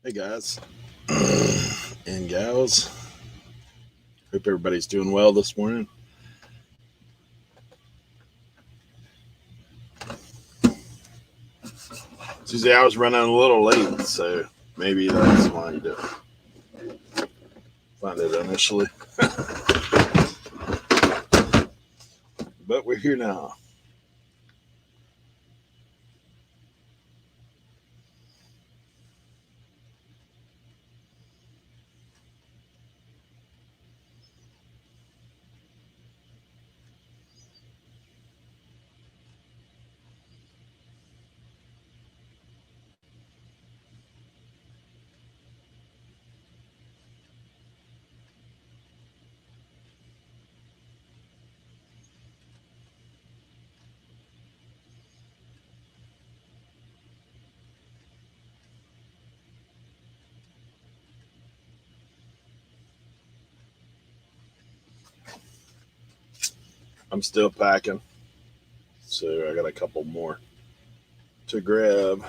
Hey guys and gals. Hope everybody's doing well this morning. Tuesday, I was running a little late, so maybe that's why you didn't find it initially. But we're here now. I'm still packing, so I got a couple more to grab.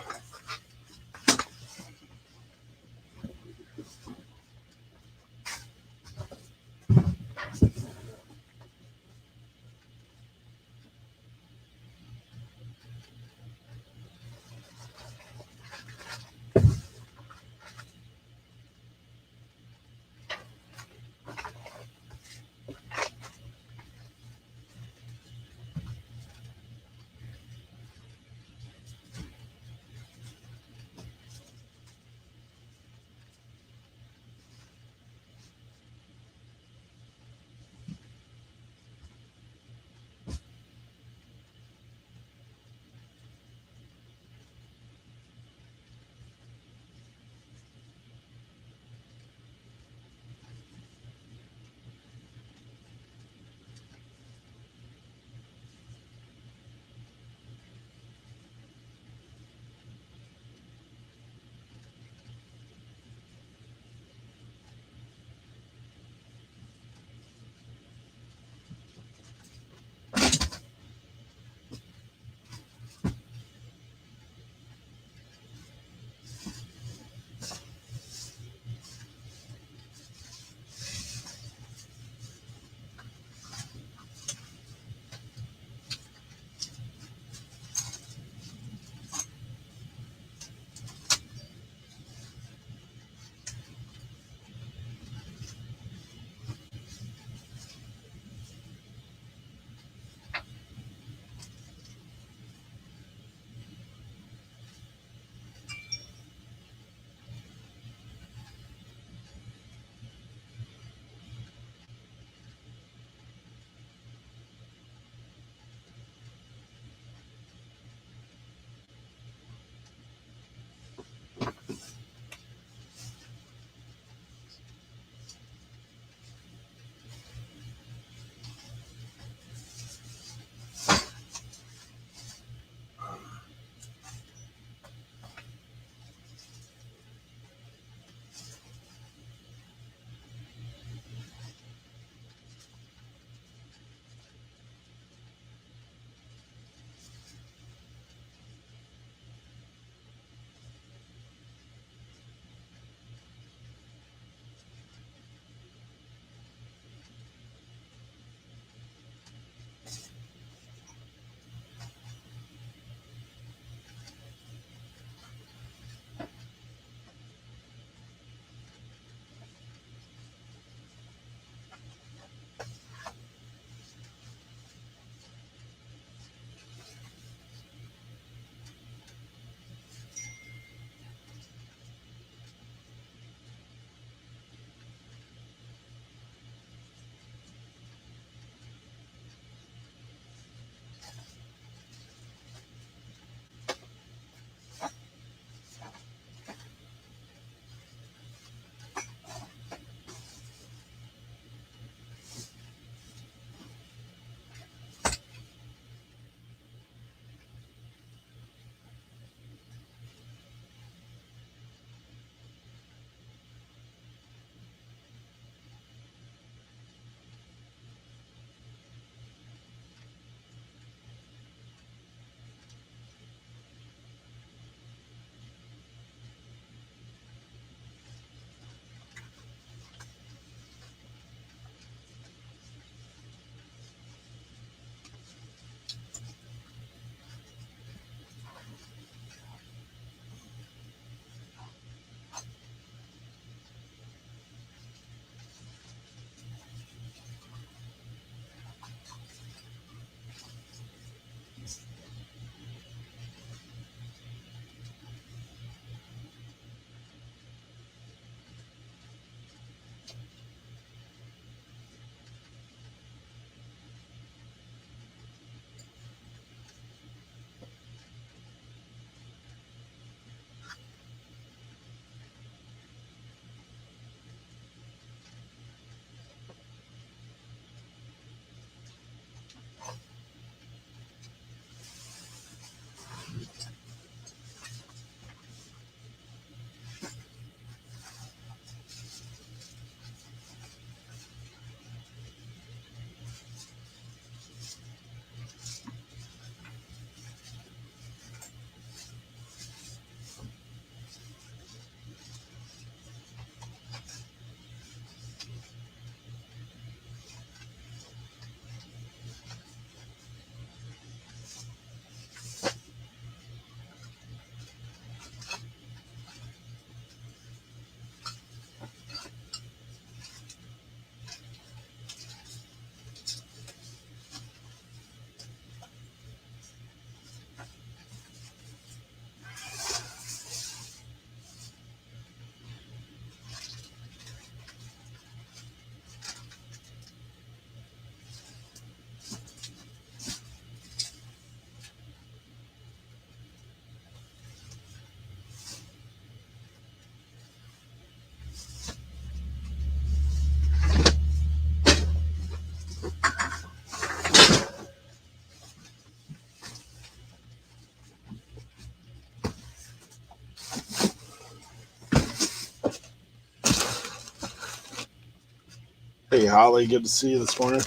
Hey, Holly, good to see you this morning.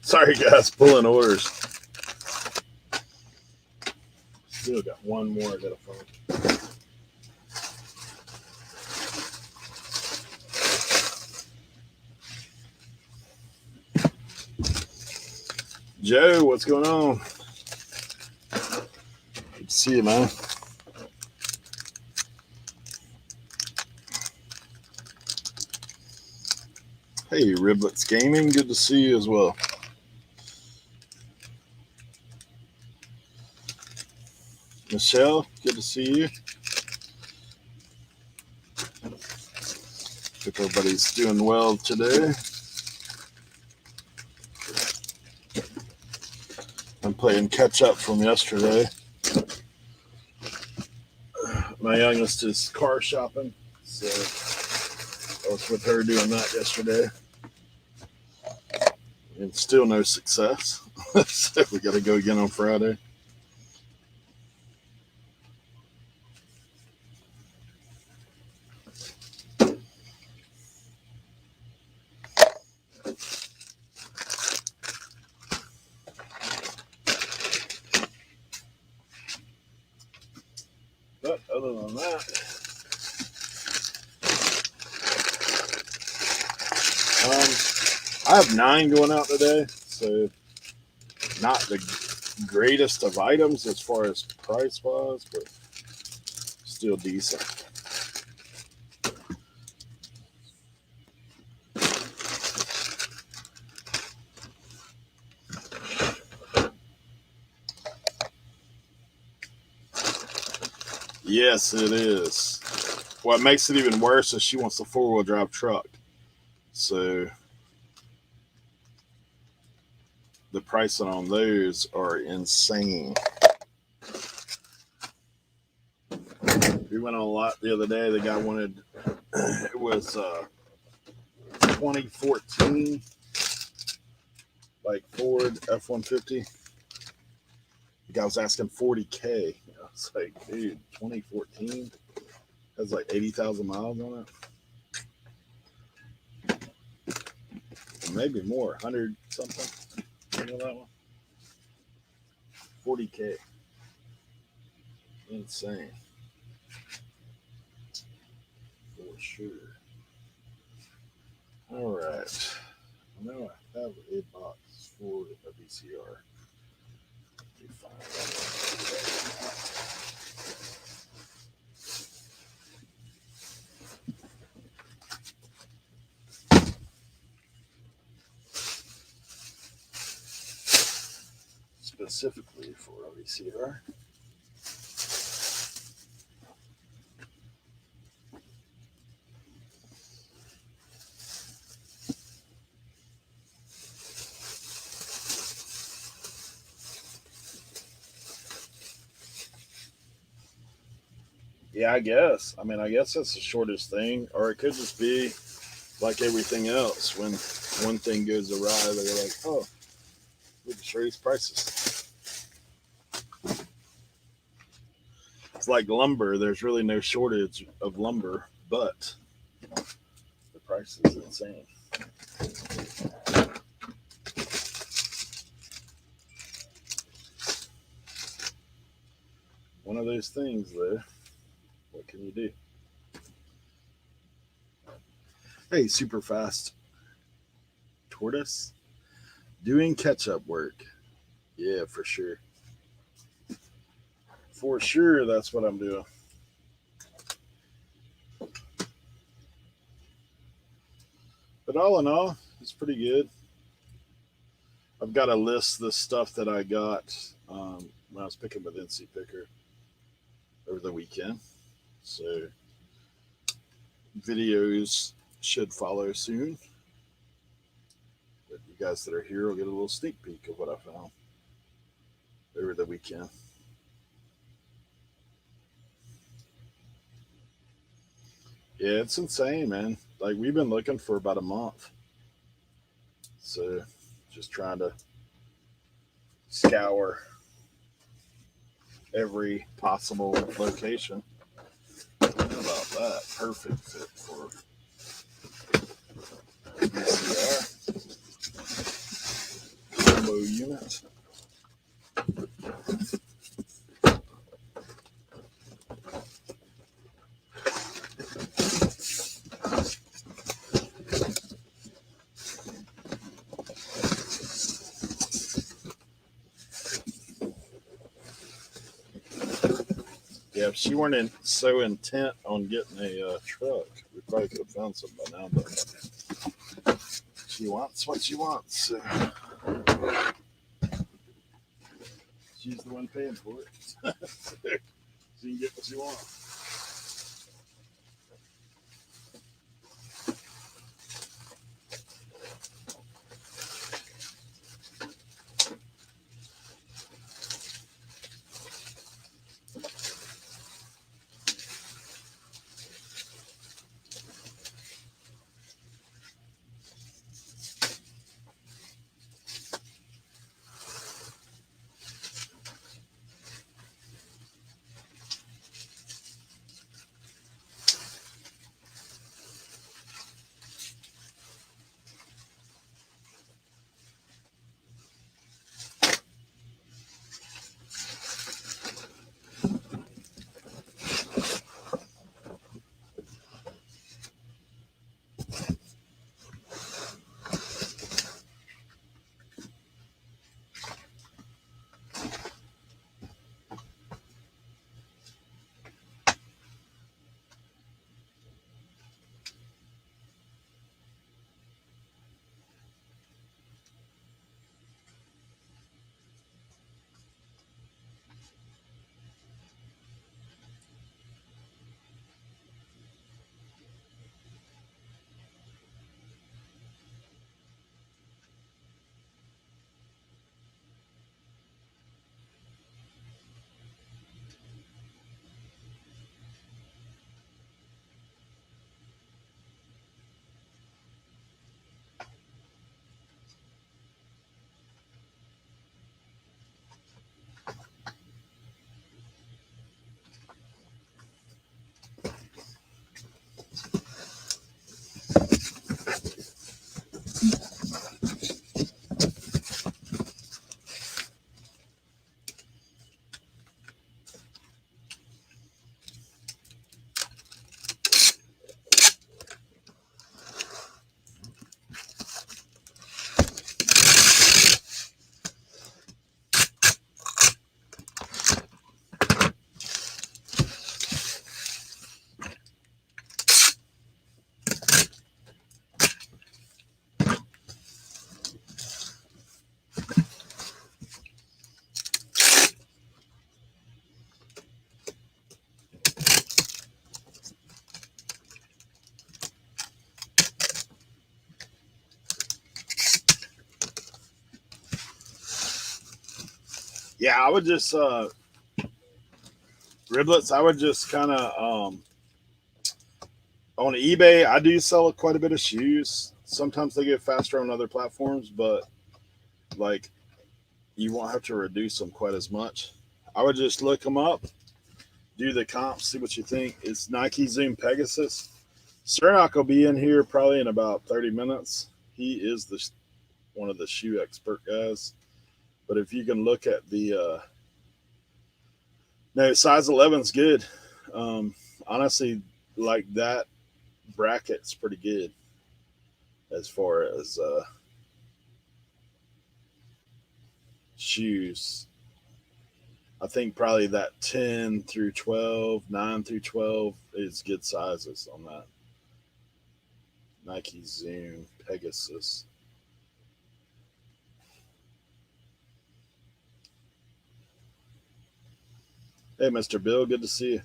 Sorry, guys, pulling orders. Still got one more I gotta find. Joe, what's going on? Good to see you, man. Hey, Riblets Gaming, good to see you as well. Michelle, good to see you. Hope everybody's doing well today. I'm playing catch up from yesterday. My youngest is car shopping, so I was with her doing that yesterday. And still no success. So we got to go again on Friday. But other than that, I have 9 going out today, so not the greatest of items as far as price wise, but still decent. Yes, it is. What makes it even worse is she wants a 4-wheel drive truck. So the pricing on those are insane. We went on a lot the other day. The guy wanted, it was 2014, like Ford F-150. The guy was asking $40K. I was like, dude, 2014 has like 80,000 miles on it. Or maybe more, 100 something. You know that one? 40K. Insane. For sure. All right. I know I have a box for a VCR. Let me find that. Specifically for a VCR. Yeah, I guess. I mean, I guess that's the shortest thing, or it could just be like everything else. When one thing goes awry, they're like, "Oh, we just raise prices." It's like lumber. There's really no shortage of lumber, but the price is insane. One of those things, though. What can you do? Hey, super fast tortoise, doing catch-up work. Yeah, for sure. For sure, that's what I'm doing. But all in all, it's pretty good. I've got to list the stuff that I got when I was picking with NC Picker over the weekend. So videos should follow soon. But you guys that are here will get a little sneak peek of what I found over the weekend. Yeah, it's insane, man. Like, we've been looking for about a month. So just trying to scour every possible location. How about that? Perfect fit for VCR combo unit. Yeah, if she weren't so intent on getting a truck, we probably could have found something by now. But she wants what she wants. So she's the one paying for it. So she can get what she wants. Yeah, I would just riblets. I would just kind of on eBay. I do sell quite a bit of shoes. Sometimes they get faster on other platforms, but like you won't have to reduce them quite as much. I would just look them up, do the comps, see what you think. It's Nike Zoom Pegasus. Cernock will be in here probably in about 30 minutes. He is the one of the shoe expert guys. But if you can look at the no, size 11's good. Honestly, like that bracket's pretty good as far as shoes. I think probably that 10 through 12, 9 through 12 is good sizes on that Nike Zoom Pegasus. Hey, Mr. Bill, good to see you.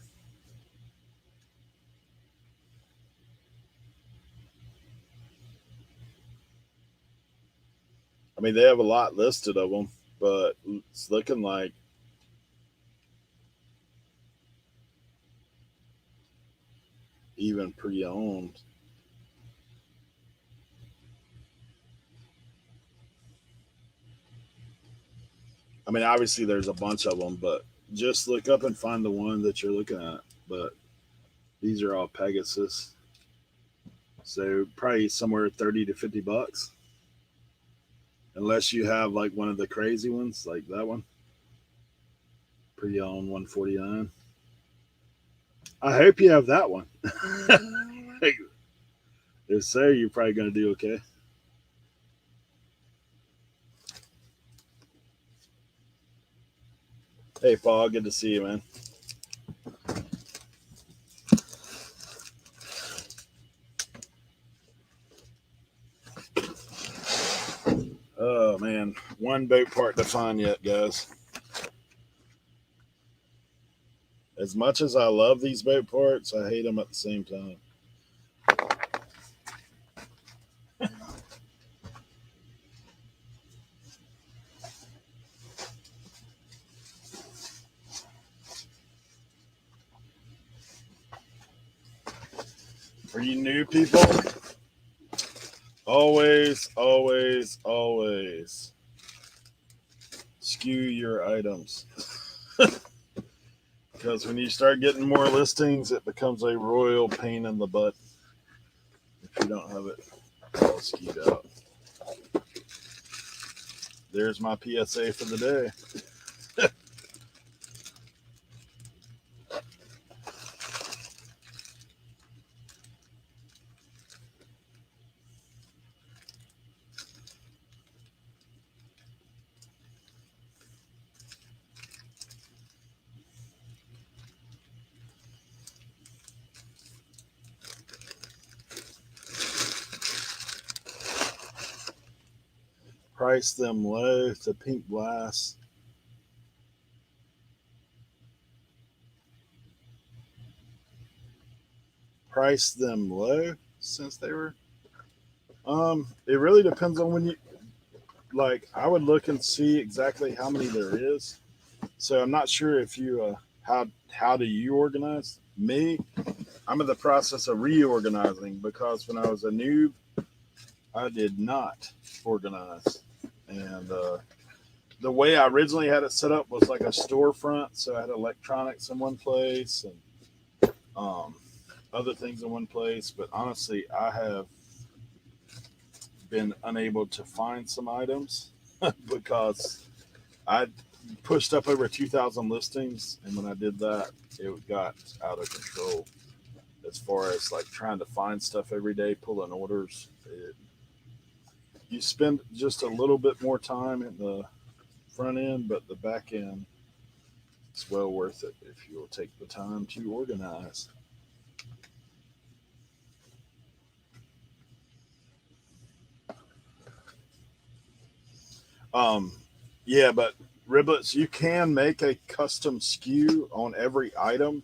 I mean, they have a lot listed of them, but it's looking like even pre-owned. I mean, obviously there's a bunch of them, but just look up and find the one that you're looking at. But these are all Pegasus. So probably somewhere 30 to 50 bucks. Unless you have like one of the crazy ones, like that one. Pretty on 149. I hope you have that one. If so, you're probably gonna do okay. Hey Paul, good to see you, man. Oh man, one boat part to find yet, guys. As much as I love these boat parts, I hate them at the same time. For you new people, always, always, always skew your items. Because when you start getting more listings, it becomes a royal pain in the butt if you don't have it all skewed out. There's my PSA for the day. Price them low to pink glass. Price them low since they were. It really depends on when you like. I would look and see exactly how many there is. So I'm not sure if you how do you organize? Me, I'm in the process of reorganizing because when I was a noob, I did not organize, and the way I originally had it set up was like a storefront. So I had electronics in one place and other things in one place. But honestly, I have been unable to find some items because I pushed up over 2,000 listings, and when I did that, it got out of control as far as like trying to find stuff every day, pulling orders. You spend just a little bit more time in the front end, but the back end it's well worth it if you'll take the time to organize. Um, yeah, but Riblets, you can make a custom SKU on every item.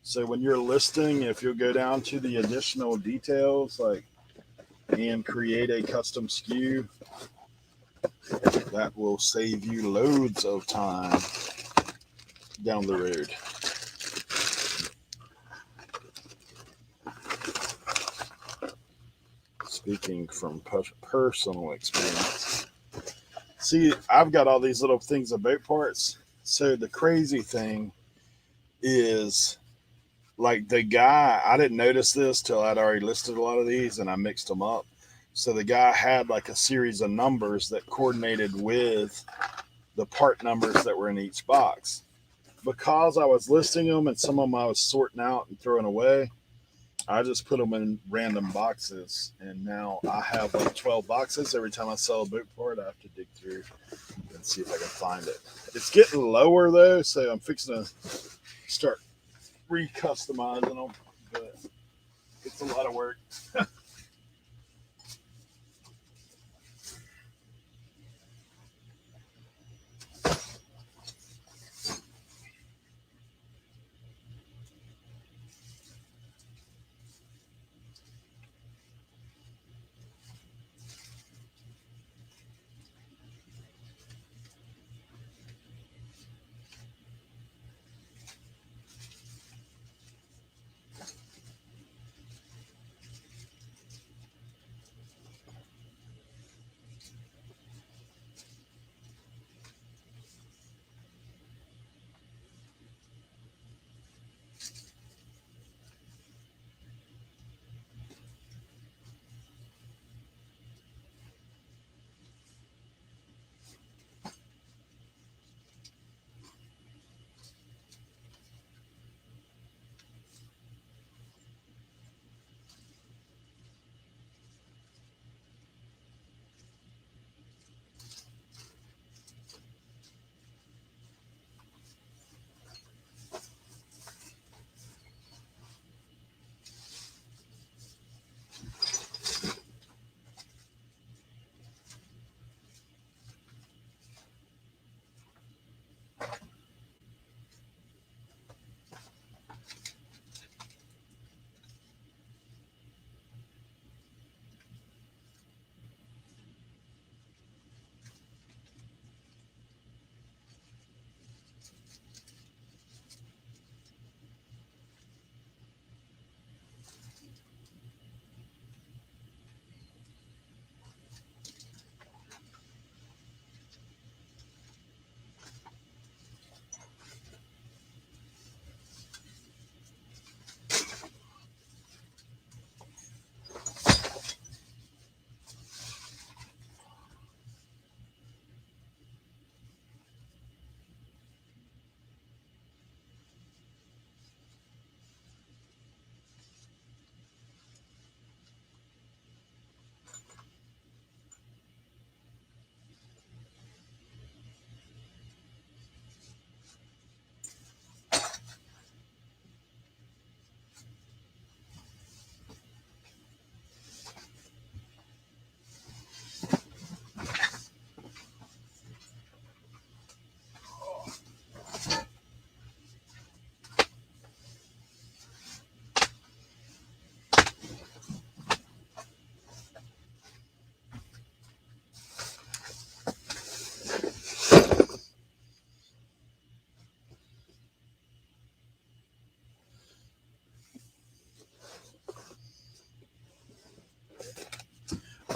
So when you're listing, if you'll go down to the additional details, like and create a custom SKU, that will save you loads of time down the road. Speaking from personal experience. See, I've got all these little things about parts. So the crazy thing is, like the guy, I didn't notice this till I'd already listed a lot of these and I mixed them up. So the guy had like a series of numbers that coordinated with the part numbers that were in each box. Because I was listing them and some of them I was sorting out and throwing away, I just put them in random boxes, and now I have like 12 boxes. Every time I sell a boot part, I have to dig through and see if I can find it. It's getting lower though, so I'm fixing to start recustomizing them, but it's a lot of work.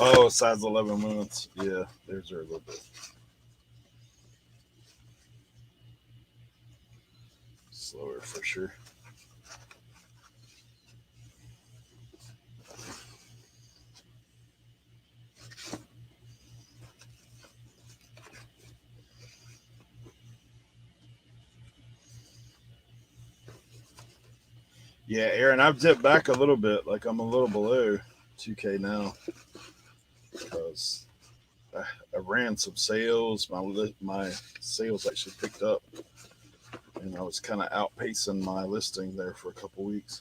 Oh, size 11 months. Yeah, theirs are a little bit slower for sure. Yeah, Aaron, I've dipped back a little bit. Like I'm a little below 2K now because I ran some sales. My sales actually picked up, and I was kind of outpacing my listing there for a couple weeks.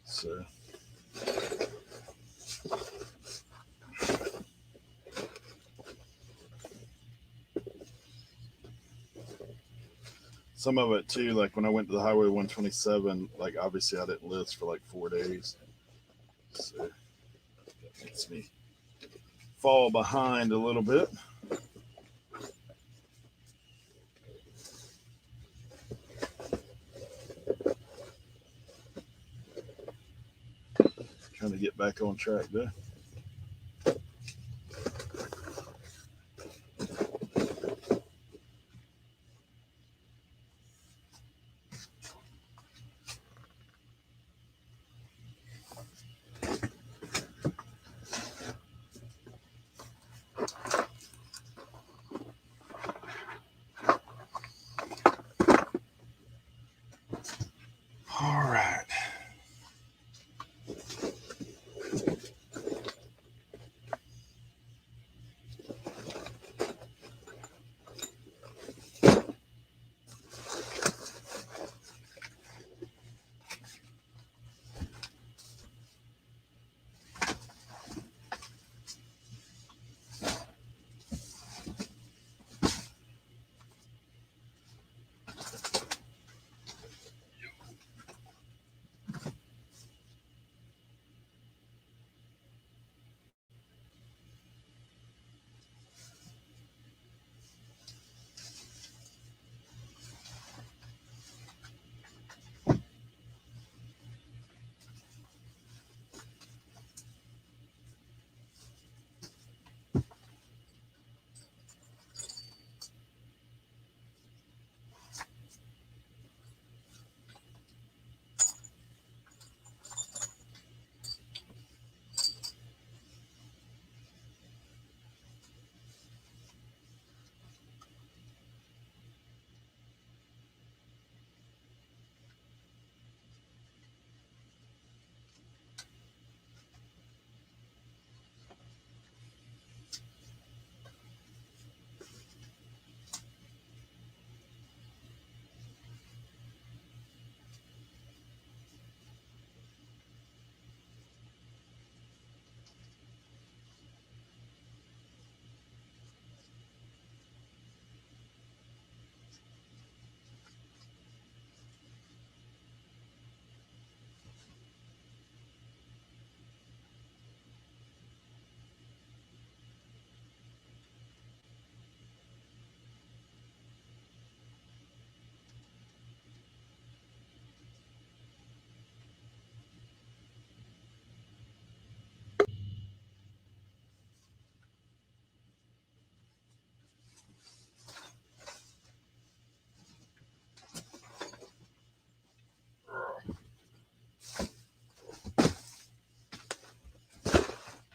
So some of it too, like when I went to the Highway 127, like obviously I didn't list for like 4 days, so that makes me fall behind a little bit. Trying to get back on track there. All right.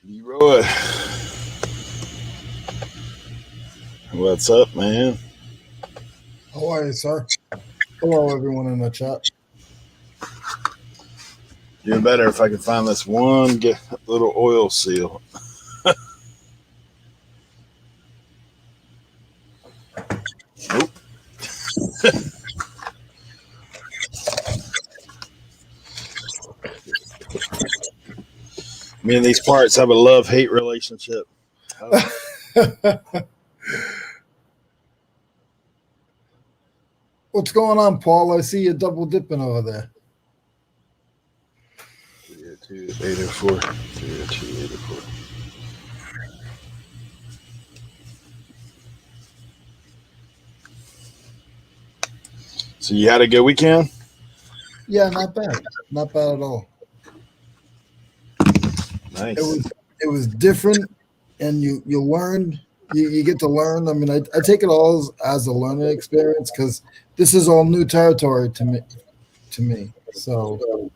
Leroy, what's up, man? How are you, sir? Hello, everyone in the chat. Doing better if I can find this one little oil seal. Nope. Me and these parts have a love-hate relationship. Oh. What's going on, Paul? I see you double dipping over there. 302, 804. 302, 804. So you had a good weekend? Yeah, not bad. Not bad at all. Nice. It was it was different, and you learned. You get to learn. I mean, I take it all as a learning experience because this is all new territory to me. So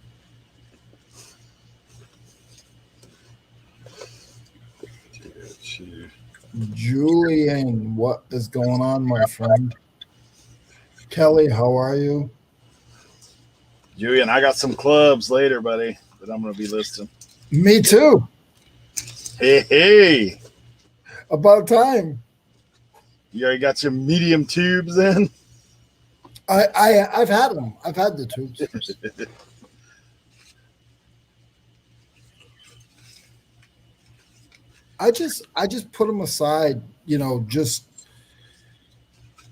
Julian, what is going on, my friend? Kelly, how are you? Julian, I got some clubs later, buddy, that I'm going to be listing. Me too. Hey. About time. You already got your medium tubes in? I've had them. I've had the tubes. I just put them aside, just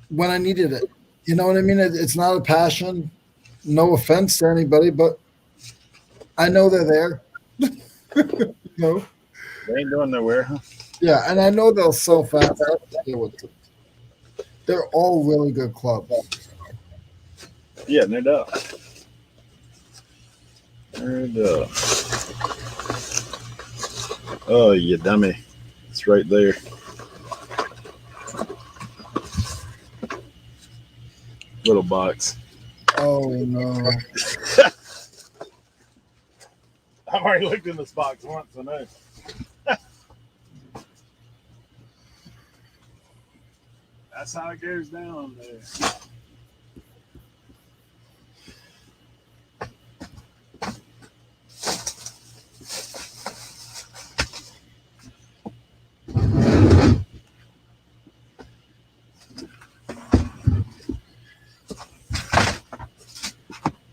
when I needed it. You know what I mean? It's not a passion. No offense to anybody, but I know they're there. No. They ain't going nowhere, huh? Yeah, and I know they'll sell fast. I have to deal with them. They're all really good clubs. Yeah, no doubt. No doubt. Oh, you dummy. It's right there. Little box. Oh, no. I've already looked in this box once, I know. That's how it goes down there.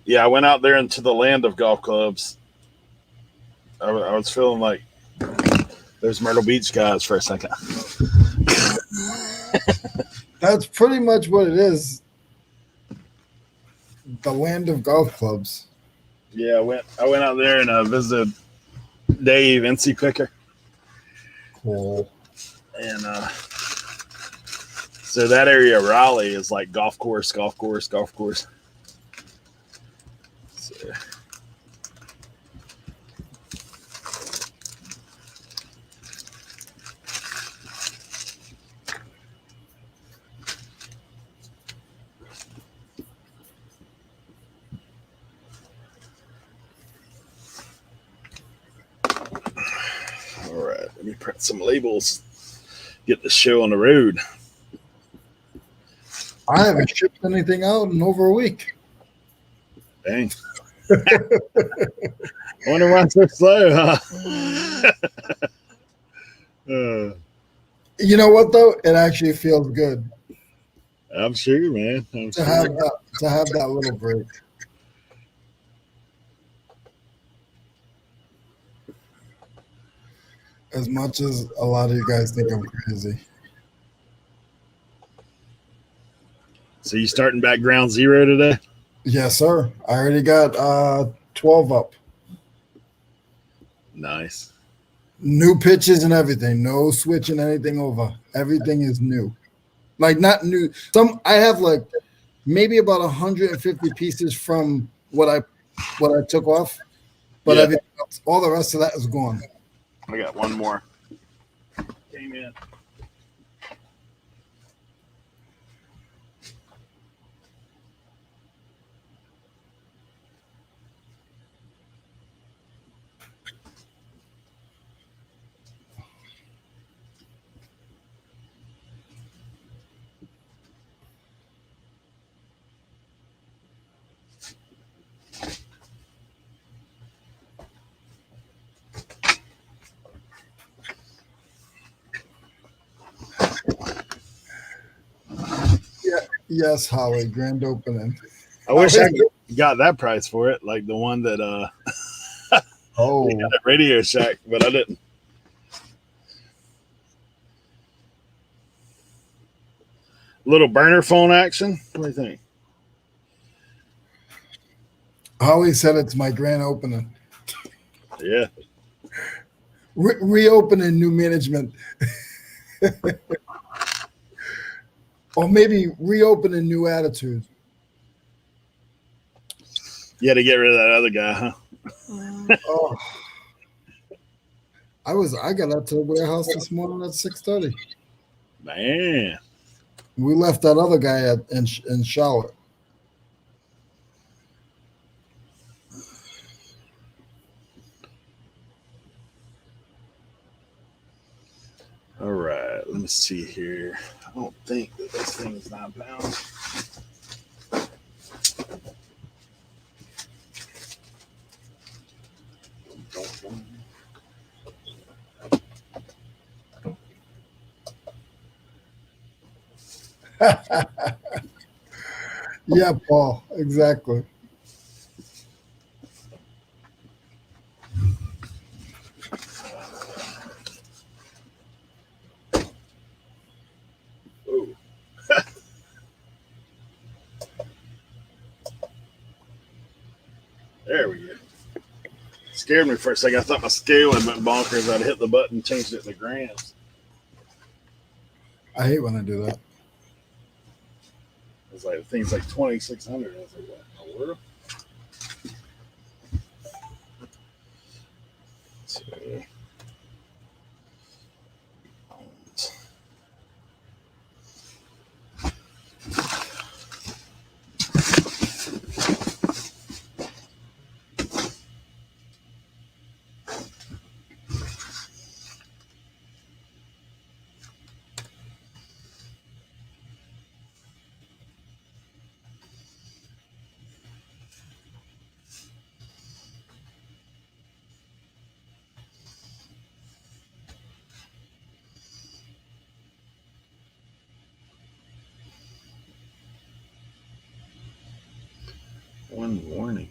Yeah, I went out there into the land of golf clubs. I was feeling like those Myrtle Beach guys for a second. That's pretty much what it is. The land of golf clubs. Yeah, I went out there and visited Dave NC Picker. Cool. And so that area of Raleigh is like golf course. So, all right, let me print some labels. Get the show on the road. I haven't shipped anything out in over a week. Dang. I wonder why it's so slow, huh? You know what though? It actually feels good I'm sure, man. to have that little break. As much as a lot of you guys think I'm crazy. So you starting back ground zero today? Yes, sir. I already got 12 up. Nice. New pitches and everything. No switching anything over. Everything is new. Like not new. I have like maybe about 150 pieces from what I took off, but everything else, all the rest of that is gone. I got one more. Came in. Yes, Holly, grand opening. I wish I got that price for it, like the one that Oh, we got at Radio Shack, but I didn't. Little burner phone action. What do you think? Holly said it's my grand opening. Yeah. Reopening new management. Or maybe reopening new attitude. You had to get rid of that other guy, huh? Oh. I got out to the warehouse this morning at 6:30. Man. We left that other guy in Charlotte. All right, let me see here. I don't think that this thing is 9 pounds. Yeah, Paul, exactly. Ooh. There we go. Scared me for a second. I thought my scale had went bonkers. I'd hit the button, changed it to grams. I hate when I do that. It was like the thing's like 2,600. I was like, what in the world? So, one warning.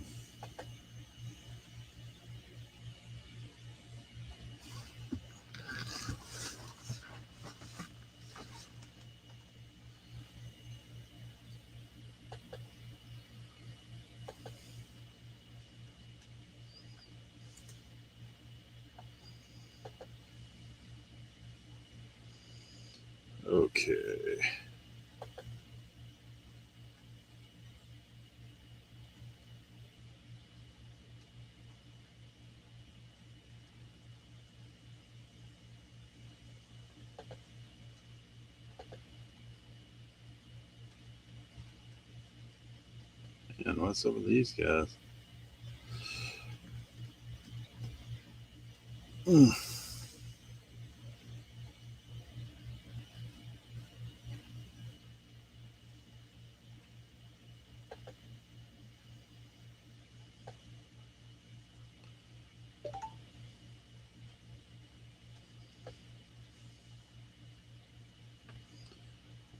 Okay. And what's up with these guys? Mm.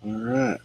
All right.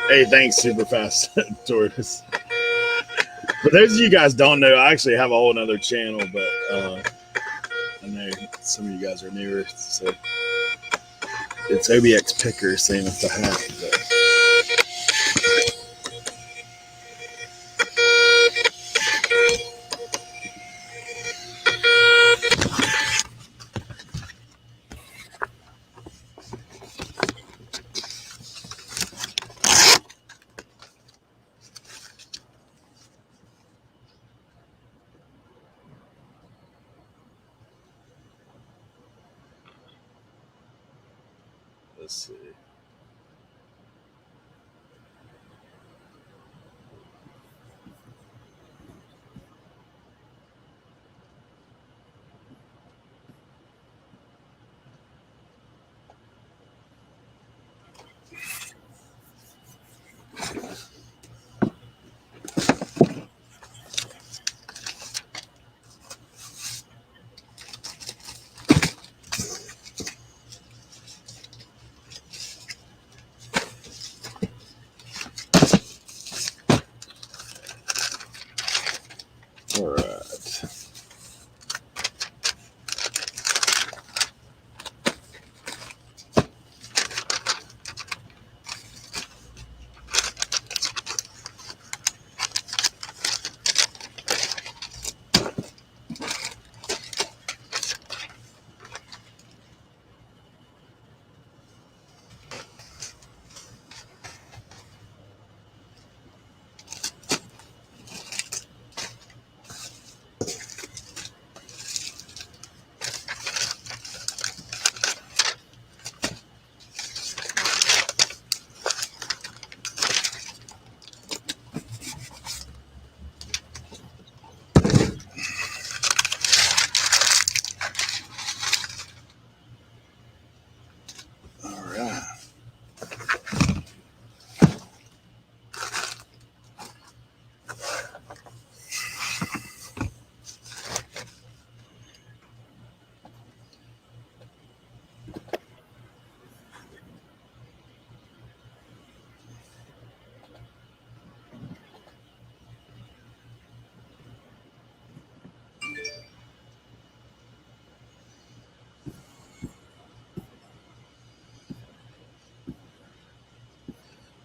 Hey, thanks, super fast tortoise. For those of you guys don't know, I actually have a whole other channel, but I know some of you guys are newer, so it's OBX Picker, same as the hat. But let's see.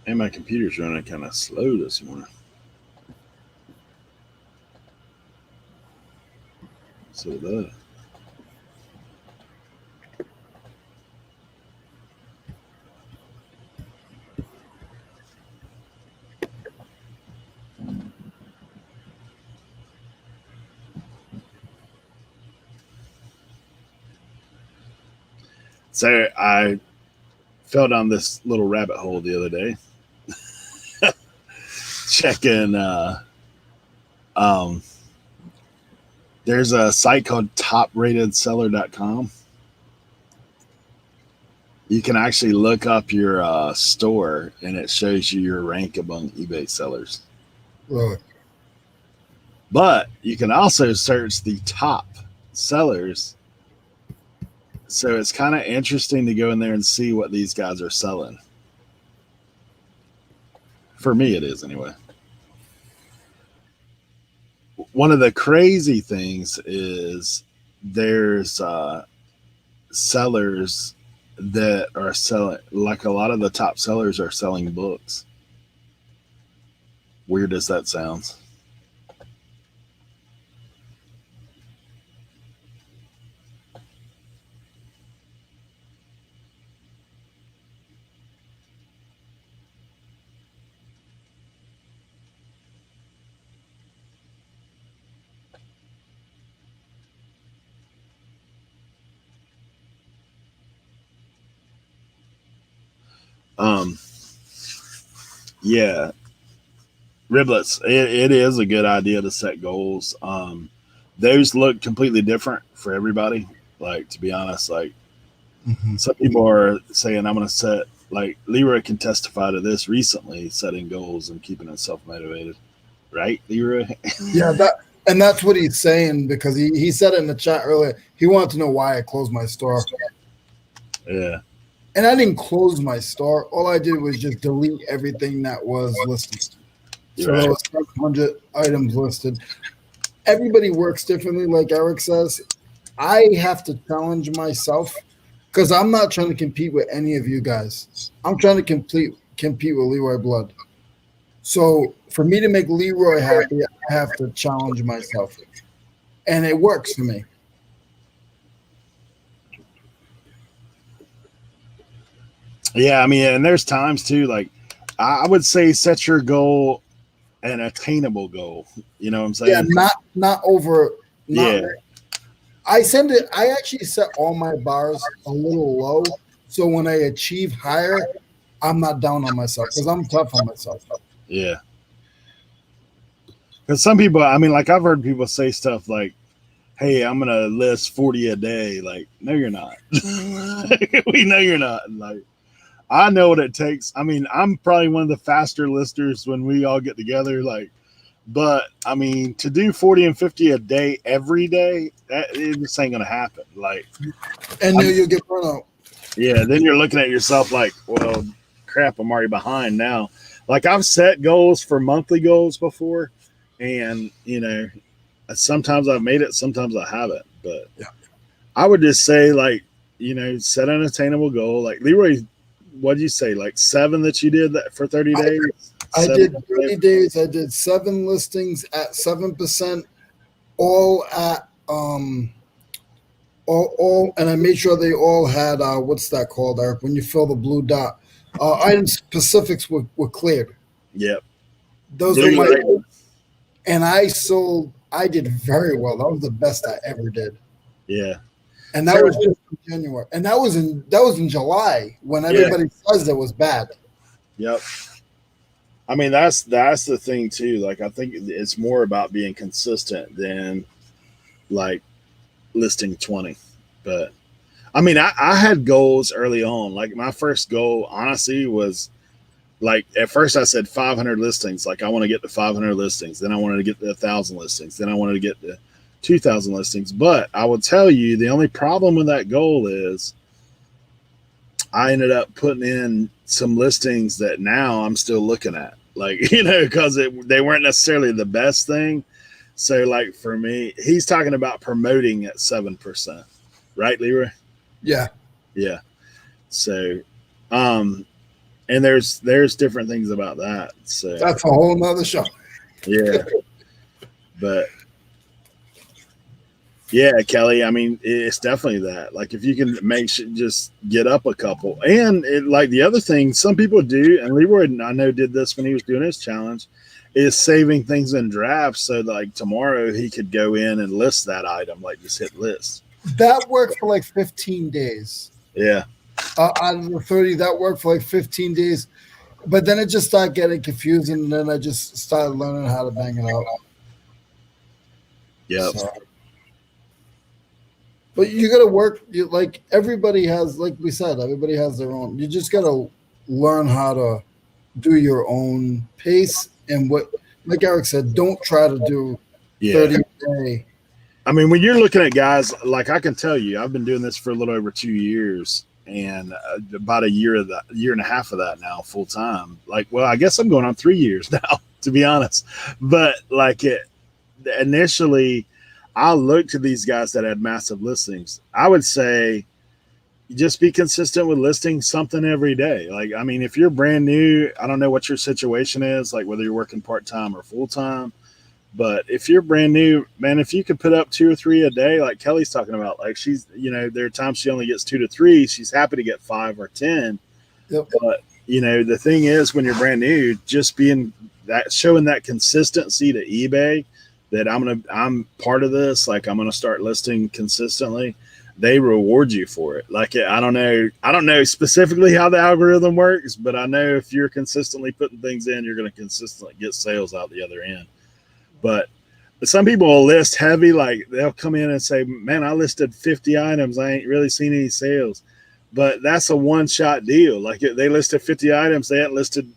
And my computer's running kind of slow this morning. So that. So I fell down this little rabbit hole the other day, checking. Um, there's a site called topratedseller.com. You can actually look up your store, and it shows you your rank among eBay sellers. Really? But you can also search the top sellers. So it's kind of interesting to go in there and see what these guys are selling. For me, it is anyway. One of the crazy things is there's sellers that are selling, like a lot of the top sellers are selling books. Weird as that sounds. Um, yeah, Riblets, it is a good idea to set goals. Those look completely different for everybody. Like, to be honest, like some people are saying, I'm going to set, like Leroy can testify to this recently, setting goals and keeping himself motivated. Right, Leroy? Yeah, that's what he's saying, because he said it in the chat earlier. He wanted to know why I closed my store. Yeah. And I didn't close my store. All I did was just delete everything that was listed. So Right. there was 700 items listed. Everybody works differently, like Eric says. I have to challenge myself, because I'm not trying to compete with any of you guys. I'm trying to compete with Leroy Blood. So for me to make Leroy happy, I have to challenge myself. And it works for me. Yeah, I mean, and there's times too, like I would say set your goal an attainable goal. You know what I'm saying? Yeah, not over. Yeah. I actually set all my bars a little low, so when I achieve higher, I'm not down on myself, because I'm tough on myself. Yeah. Because some people, I mean, like I've heard people say stuff like, hey, I'm going to list 40 a day. Like, no, you're not. We know you're not. Like, I know what it takes. I mean, I'm probably one of the faster listers when we all get together. Like, but I mean, to do 40 and 50 a day every day, it just ain't going to happen. Like, And then you'll get burnt out. Yeah, then you're looking at yourself like, well, crap, I'm already behind now. Like I've set goals for monthly goals before, and sometimes I've made it, sometimes I haven't. But yeah. I would just say, like, set an attainable goal. Like Leroy, what did you say? Like 7 that you did that for 30 days? I did 30 days. I did 7 listings at 7%, all at all, and I made sure they all had what's that called, Eric? When you fill the blue dot, item specifics were cleared. Yep. Those were my, and I did very well. That was the best I ever did. Yeah. And that was just in January. And that was in July, when everybody says it was bad. Yep. I mean, that's the thing too. Like, I think it's more about being consistent than like listing 20. But I mean, I had goals early on. Like my first goal, honestly, was like at first I said 500 listings. Like I want to get to 500 listings. Then I wanted to get to 1,000 listings. Then I wanted to get to 2,000 listings. But I will tell you, the only problem with that goal is I ended up putting in some listings that now I'm still looking at, like, because they weren't necessarily the best thing. So like for me, he's talking about promoting at 7%, right, Leroy? Yeah. Yeah. So, and there's different things about that. So That's a whole nother show. yeah, but yeah, Kelly. I mean, it's definitely that. Like, if you can make sure, just get up a couple, and like the other thing, some people do, and Leroy, I know, did this when he was doing his challenge, is saving things in drafts so that, like, tomorrow he could go in and list that item, like just hit list. That worked for like 15 days. Yeah, Out of the 30, that worked for like 15 days. But then it just started getting confusing, and then I just started learning how to bang it out. yep, So, but you got to work. Like everybody has, like we said, everybody has their own. You just got to learn how to do your own pace and what. Like Eric said, don't try to do yeah. 30 a day. I mean, when you're looking at guys, like, I can tell you, I've been doing this for a little over 2 years, and about a year of that, year and a half of that now, full time. Like, well, I guess I'm going on 3 years now, to be honest. But like, initially, I looked to these guys that had massive listings. I would say just be consistent with listing something every day. Like, I mean, if you're brand new, I don't know what your situation is, like whether you're working part time or full time. But if you're brand new, man, if you could put up 2 or 3 a day, like Kelly's talking about, like, she's, there are times she only gets 2 to 3. She's happy to get 5 or 10. Yep. But, the thing is, when you're brand new, just being that, showing that consistency to eBay that I'm part of this, like, I'm going to start listing consistently. They reward you for it. Like, I don't know specifically how the algorithm works, but I know if you're consistently putting things in, you're going to consistently get sales out the other end. But some people will list heavy, like they'll come in and say, man, I listed 50 items. I ain't really seen any sales. But that's a one-shot deal. Like, they listed 50 items. They hadn't listed,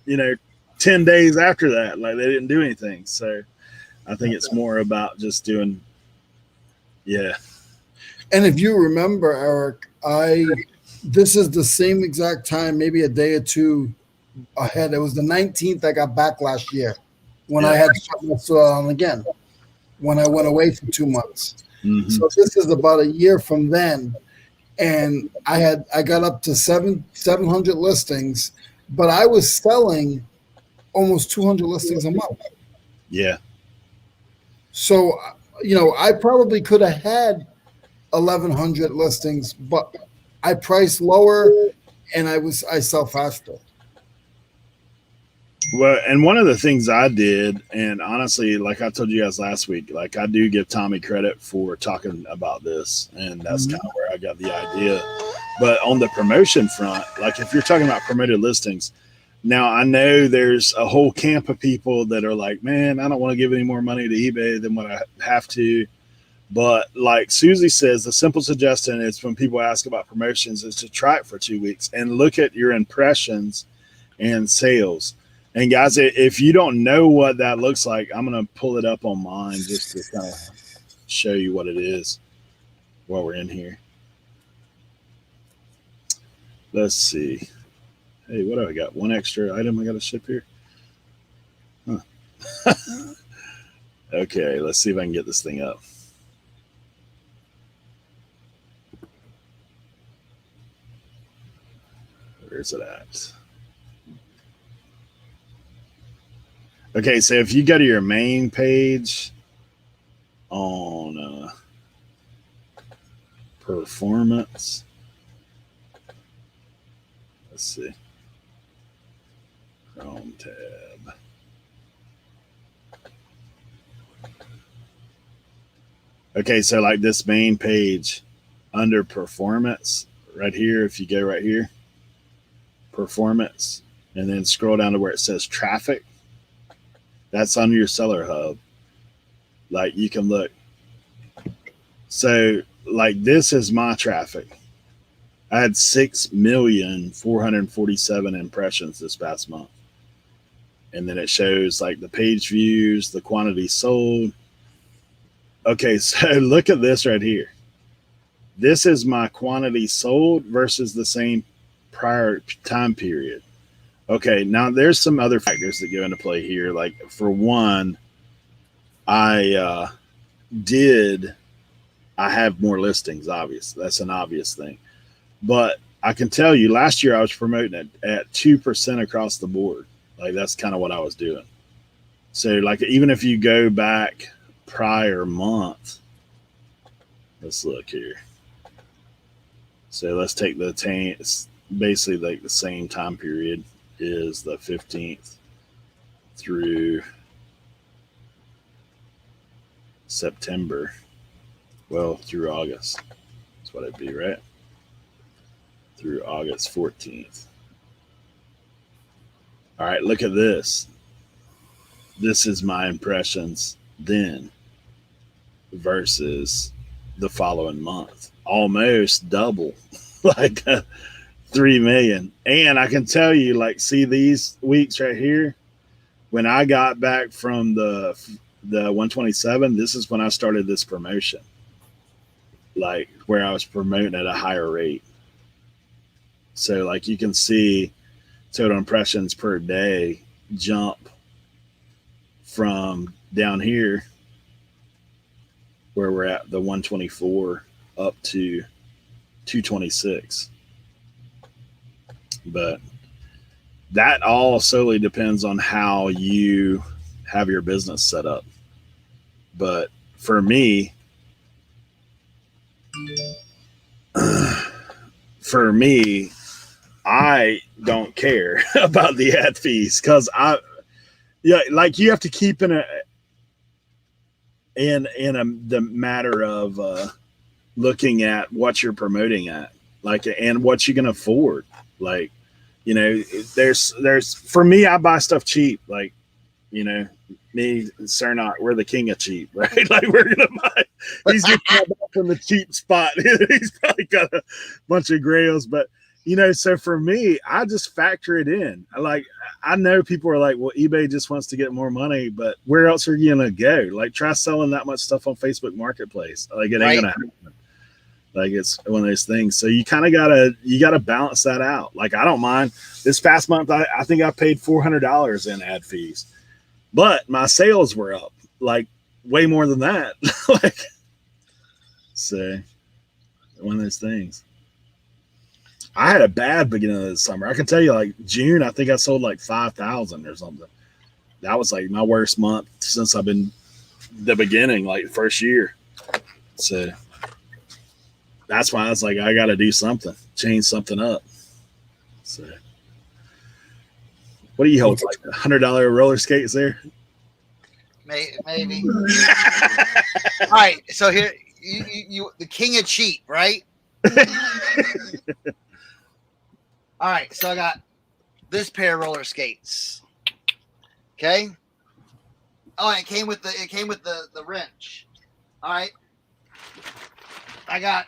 10 days after that. Like, they didn't do anything. So I think it's more about just doing, yeah. And if you remember, Eric, this is the same exact time, maybe a day or two ahead. It was the 19th I got back last year when I had shut my store on again, when I went away for 2 months. Mm-hmm. So this is about a year from then. And I got up to 700 listings, but I was selling almost 200 listings a month. Yeah. So, I probably could have had 1,100 listings, but I priced lower and I sell faster. Well, and one of the things I did, and honestly, like I told you guys last week, like, I do give Tommy credit for talking about this, and that's kind of where I got the idea. But on the promotion front, like, if you're talking about promoted listings, now I know there's a whole camp of people that are like, man, I don't want to give any more money to eBay than what I have to. But like Susie says, the simple suggestion is, when people ask about promotions, is to try it for 2 weeks and look at your impressions and sales. And guys, if you don't know what that looks like, I'm going to pull it up on mine just to kind of show you what it is while we're in here. Let's see. Hey, what do I got? One extra item I got to ship here? Huh. Okay, let's see if I can get this thing up. Where's it at? Okay, so if you go to your main page on performance, let's see, Chrome tab. Okay, so like this main page under performance right here, if you go right here, performance, and then scroll down to where it says traffic, that's under your seller hub. Like, you can look. So like, this is my traffic. I had 6,447,000 impressions this past month. And then it shows like the page views, the quantity sold. Okay, so look at this right here. This is my quantity sold versus the same prior time period. Okay, now there's some other factors that go into play here. Like, for one, I have more listings, obvious. That's an obvious thing. But I can tell you, last year I was promoting it at 2% across the board. Like that's kind of what I was doing. So like even if you go back prior month, let's look here. So let's take the it's basically like the same time period is the 15th through September. Well, through August. That's what it'd be, right? Through August 14th. All right, look at this. This is my impressions then versus the following month. Almost double, like 3 million. And I can tell you, like, see these weeks right here. When I got back from the 127, this is when I started this promotion, like where I was promoting at a higher rate. So, like, you can see total impressions per day jump from down here where we're at the 124 up to 226. But that all solely depends on how you have your business set up. But for me, I don't care about the ad fees because like you have to keep in the matter of looking at what you're promoting at, like, and what you can afford. Like, there's for me, I buy stuff cheap. Like, me, Cernot, we're the king of cheap, right? Like we're gonna buy. He's just from the cheap spot. He's probably got a bunch of grails, but so for me, I just factor it in. Like, I know people are like, well, eBay just wants to get more money, but where else are you gonna go? Like, try selling that much stuff on Facebook Marketplace. Like, it ain't gonna happen. Like, it's one of those things. So you kind of gotta balance that out. Like, I don't mind. This past month, I think I paid $400 in ad fees, but my sales were up like way more than that. Like, so one of those things. I had a bad beginning of the summer. I can tell you, like June, I think I sold like 5,000 or something. That was like my worst month since I've been the beginning, like first year. So that's why I was like, I got to do something, change something up. So, what do you hold? Like $100 roller skates there? Maybe. All right. So here, you the king of cheap, right? All right, so I got this pair of roller skates. Okay. Oh, it came with the wrench. All right. I got.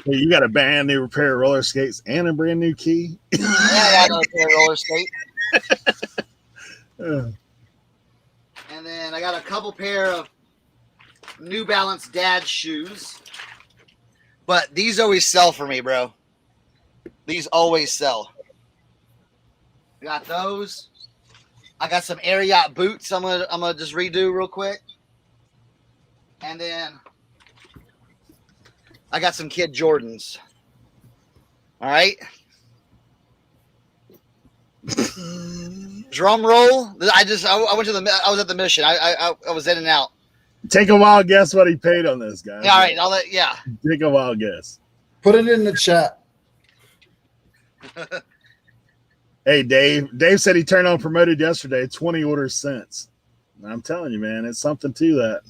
Hey, you got a brand new pair of roller skates and a brand new key. Yeah, I got another pair of roller skate. And then I got a couple pair of New Balance dad shoes. But these always sell for me, bro. These always sell. I got those. I got some Ariat boots I'm gonna just redo real quick. And then I got some Kid Jordans. All right. Drum roll. I went to I was at the mission. I was in and out. Take a wild guess what he paid on this, guy. Yeah, all right. Take a wild guess. Put it in the chat. Hey, Dave. Dave said he turned on promoted yesterday. 20 orders since. I'm telling you, man, it's something to that.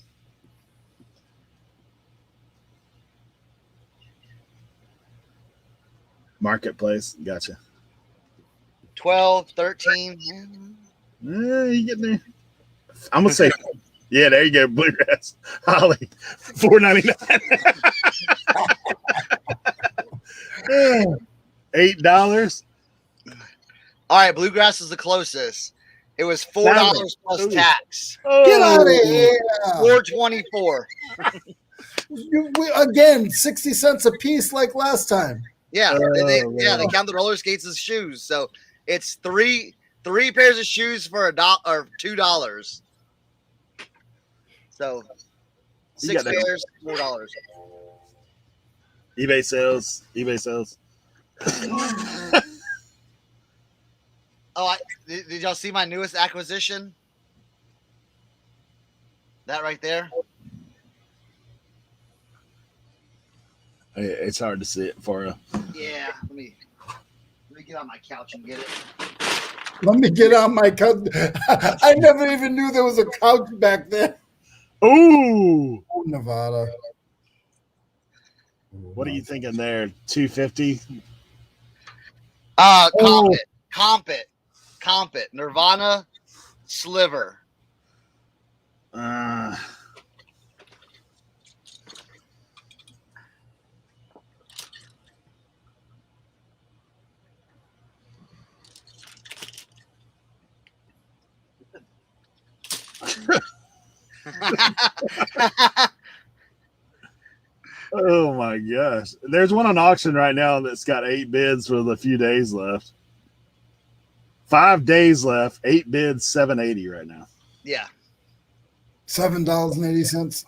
Marketplace. Gotcha. 12, 13. You getting there? I'm gonna say, yeah, there you go. Bluegrass Holly, $4.99. $8. All right, Bluegrass is the closest. It was $4 plus tax. Get out of here. $4.24. Again, 60 cents a piece like last time. Yeah, they count the roller skates as shoes. So it's three pairs of shoes for $1 or $2. So 6 pairs, $4. eBay sales. Did y'all see my newest acquisition? That right there. It's hard to see it for you. Yeah. Let me get on my couch and get it. Let me get on my couch. I never even knew there was a couch back there. Ooh. Oh, Nevada. What are you thinking there? 250? Comp it. Nirvana Sliver. Oh my gosh. There's one on auction right now that's got 8 bids with a few days left. 5 days left, 8 bids, $780 right now. Yeah. $7.80.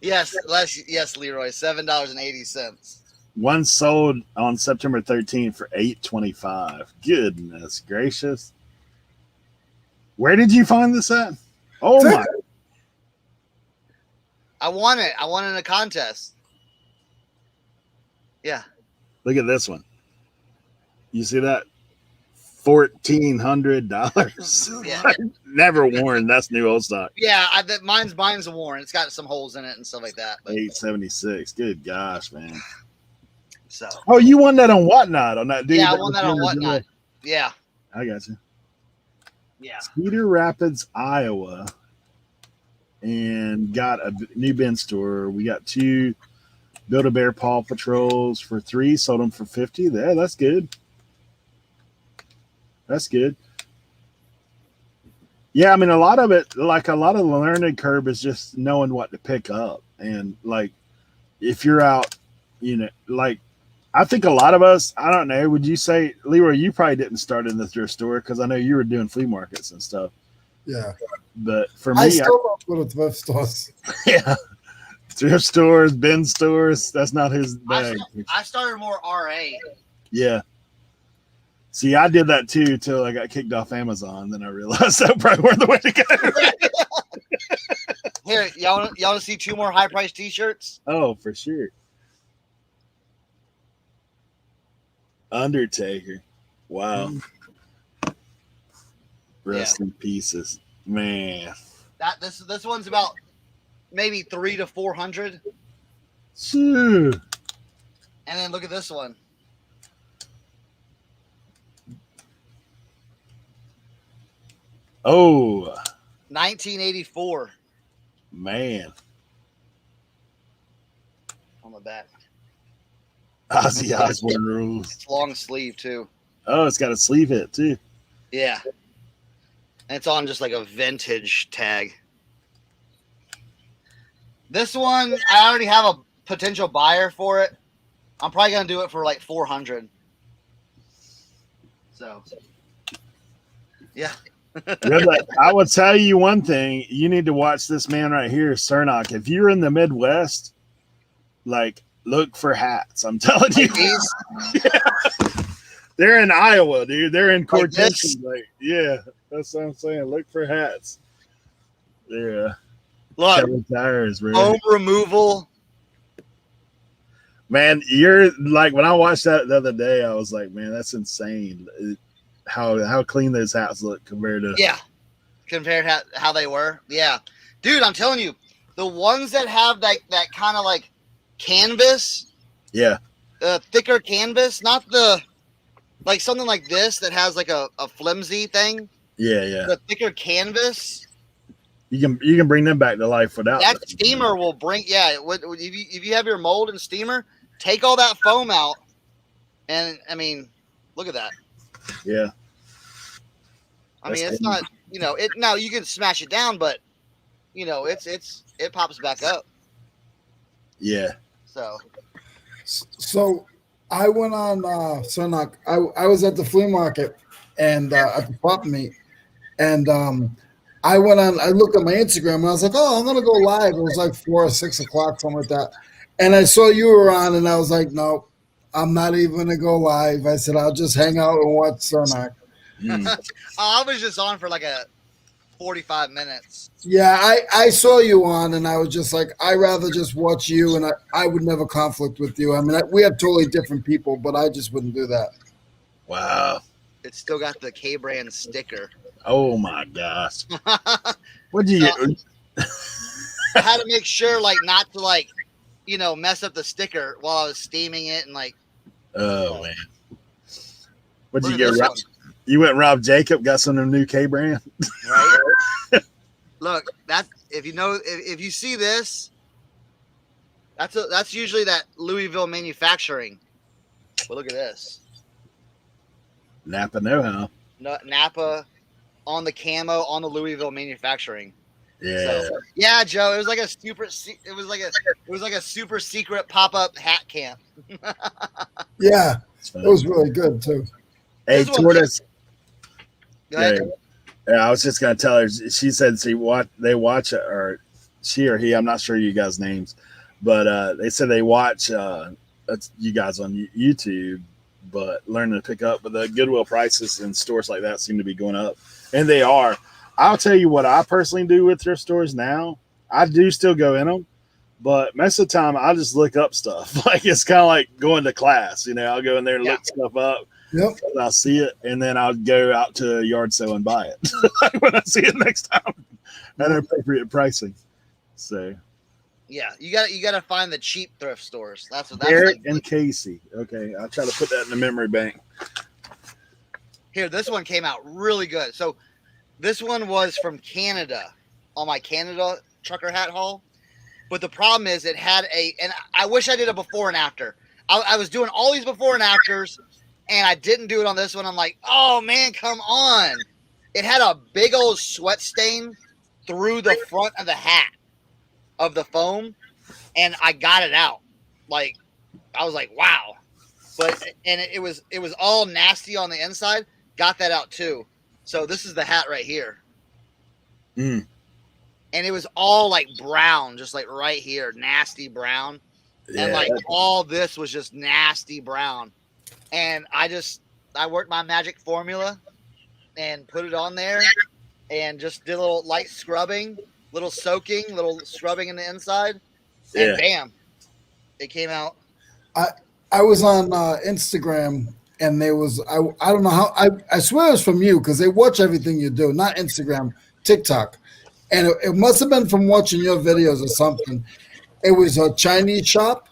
Yes, Leroy. $7.80. One sold on September 13th for $825. Goodness gracious. Where did you find this at? Oh my. I won it. I won it in a contest. Yeah. Look at this one. You see that? $1,400. Yeah. Never worn. That's new old stock. Yeah, mine's worn. It's got some holes in it and stuff like that. But, 876. Good gosh, man. so. Oh, you won that on Whatnot on that dude. Yeah, I won that on Whatnot. Yeah. I got you. Yeah. Cedar Rapids, Iowa, and got a new bin store. We got 2 Build-A-Bear Paw Patrols for 3. Sold them for 50. There, that's good. That's good. Yeah, I mean, a lot of it, like a lot of the learning curve is just knowing what to pick up. And like, if you're out, you know, like, I think a lot of us, I don't know, would you say, Leroy, you probably didn't start in the thrift store because I know you were doing flea markets and stuff. Yeah. But for me, I still don't go to thrift stores. Yeah. Thrift stores, bin stores, that's not his bag. I started more RA. Yeah. See, I did that too till I got kicked off Amazon. Then I realized that probably weren't the way to go. Here, y'all want to see 2 more high price t-shirts? Oh, for sure. Undertaker. Wow. Rest in pieces. Man. This one's about maybe 300 to 400. Shoo. And then look at this one. Oh. 1984 Man. on the back. Ozzy Osbourne rules. It's long sleeve too. Oh, it's got a sleeve hit too. Yeah. And it's on just like a vintage tag. This one, I already have a potential buyer for it. I'm probably going to do it for like 400. So, yeah. I will tell you one thing. You need to watch this man right here, Cernock. If you're in the Midwest, like, look for hats. I'm telling you. Yeah. They're in Iowa, dude. They're in Cortez. Like, yeah, that's what I'm saying. Look for hats. Yeah. Look, tires, bro. foam removal. Man, you're like, when I watched that the other day, I was like, man, that's insane. How clean those hats look compared to. Yeah. Compared how they were. Yeah. Dude, I'm telling you, the ones that have that kind of like canvas. Yeah. Thicker canvas, not the, like something like this that has like a flimsy thing. Yeah, yeah. The thicker canvas. You can bring them back to life without that steamer will bring. Yeah, if you have your mold and steamer, take all that foam out, and I mean, look at that. Yeah. I mean, it's not, it now you can smash it down, but it pops back up. Yeah. So I went on Cernock. I was at the flea market and at the pop meet, and I went on. I looked at my Instagram and I was like, "Oh, I'm gonna go live." It was like 4 or 6 o'clock, something like that. And I saw you were on, and I was like, "No, I'm not even gonna go live. I said I'll just hang out and watch Sonak. I was just on for like a 45 minutes. Yeah, I saw you on, and I was just like, I rather just watch you, and I would never conflict with you. I mean, we have totally different people, but I just wouldn't do that. Wow. It's still got the K brand sticker. Oh my gosh. What do you? I had to make sure, like, not to like, mess up the sticker while I was steaming it and like. Oh man. What'd you Look get? at this Rob? one. You went Rob Jacob, got some of the new K brand. Right? Look, that's if you see this, that's usually that Louisville manufacturing. But look at this. Napa know-how. Napa on the camo on the Louisville manufacturing. Yeah. So, yeah, Joe. It was like a super secret pop-up hat camp. Yeah, it was really good too. Hey, This one- Tortoise. Go ahead. Yeah, I was just gonna tell her. She said they watch it, or she or he. I'm not sure you guys' names, but they said they watch you guys on YouTube, but learning to pick up. But the Goodwill prices in stores like that seem to be going up, and they are. I'll tell you what I personally do with thrift stores now. I do still go in them, but most of the time I just look up stuff. Like it's kind of like going to class. I'll go in there and look stuff up. Yep. I'll see it, and then I'll go out to a yard sale and buy it when I see it next time at appropriate pricing. So, Yeah, you got to find the cheap thrift stores. That's Derek and Casey. Okay, I'll try to put that in the memory bank. Here, this one came out really good. So, this one was from Canada on my Canada trucker hat haul. But the problem is, it had and I wish I did a before and after. I was doing all these before and afters. And I didn't do it on this one. I'm like, oh, man, come on. It had a big old sweat stain through the front of the hat of the foam. And I got it out. Like, I was like, wow. And it was all nasty on the inside. Got that out, too. So this is the hat right here. Mm. And it was all, like, brown, just, like, right here. Nasty brown. Yeah. And, like, all this was just nasty brown. And I worked my magic formula and put it on there and just did a little light scrubbing, little soaking, little scrubbing in the inside. And bam, it came out. I was on Instagram, and there was I don't know how I swear it was from you, because they watch everything you do, not Instagram, TikTok, and it must have been from watching your videos or something. It was a Chinese shop,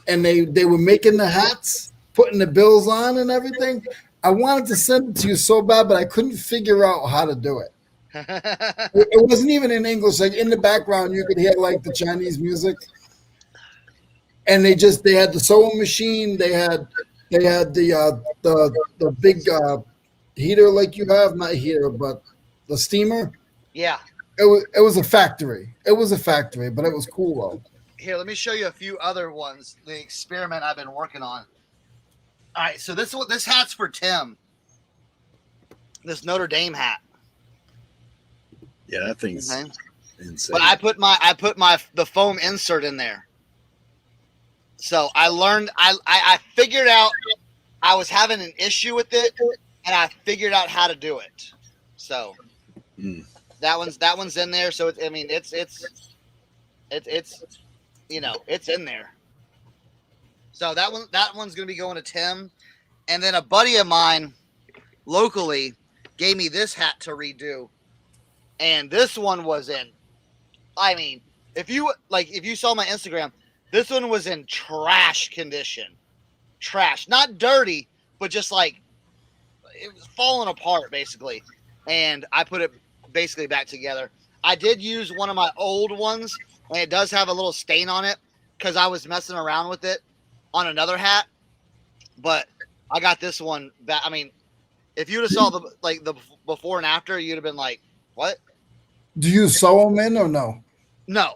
and they were making the hats, putting the bills on and everything. I wanted to send it to you so bad, but I couldn't figure out how to do it. It wasn't even in English. Like in the background, you could hear like the Chinese music. And they had the sewing machine. They had the big heater like you have, not heater, but the steamer. Yeah. It was a factory. It was a factory, but it was cool though. Here, let me show you a few other ones. The experiment I've been working on. All right, so this hat's for Tim. This Notre Dame hat. Yeah, that thing's Okay. insane. But I put the foam insert in there. So I learned I figured out I was having an issue with it, and I figured out how to do it. So that one's in there. So it's it's in there. So that one's gonna be going to Tim, and then a buddy of mine locally gave me this hat to redo, and this one was in. I mean, if you saw my Instagram, this one was in trash condition. Trash, not dirty, but just like it was falling apart basically. And I put it basically back together. I did use one of my old ones, and it does have a little stain on it because I was messing around with it on another hat. But I got this one back. I mean, if you'd have saw the before and after, you'd have been like, "What?" Do you sew them in or no? No.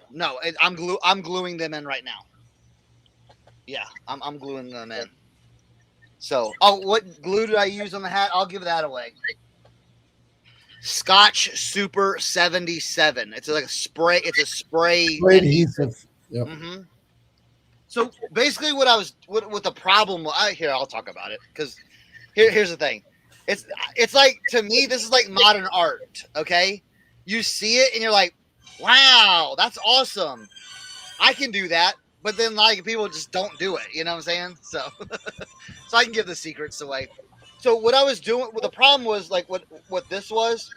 I'm gluing them in right now. Yeah, I'm gluing them in. So, what glue did I use on the hat? I'll give that away. Scotch Super 77. It's like a spray. It's a spray Great adhesive. Yep. Mm-hmm. So basically, what the problem here, I'll talk about it because here's the thing. It's like, to me, this is like modern art. Okay, you see it and you're like, wow, that's awesome. I can do that, but then like people just don't do it. You know what I'm saying? So, so I can give the secrets away. So what I was doing, what the problem was, like what this was,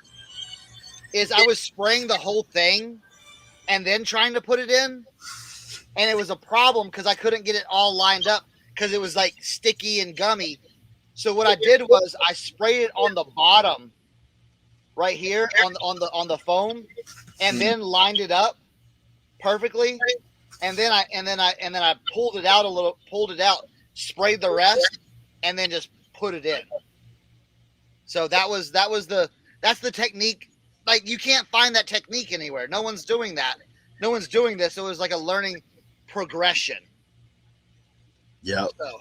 is I was spraying the whole thing and then trying to put it in, and it was a problem because I couldn't get it all lined up because it was like sticky and gummy. So what I did was I sprayed it on the bottom right here on the foam, and then lined it up perfectly. And then I pulled it out, sprayed the rest, and then just put it in. So that's the technique. Like, you can't find that technique anywhere. No one's doing that. No one's doing this. It was like a learning progression. Yep. So.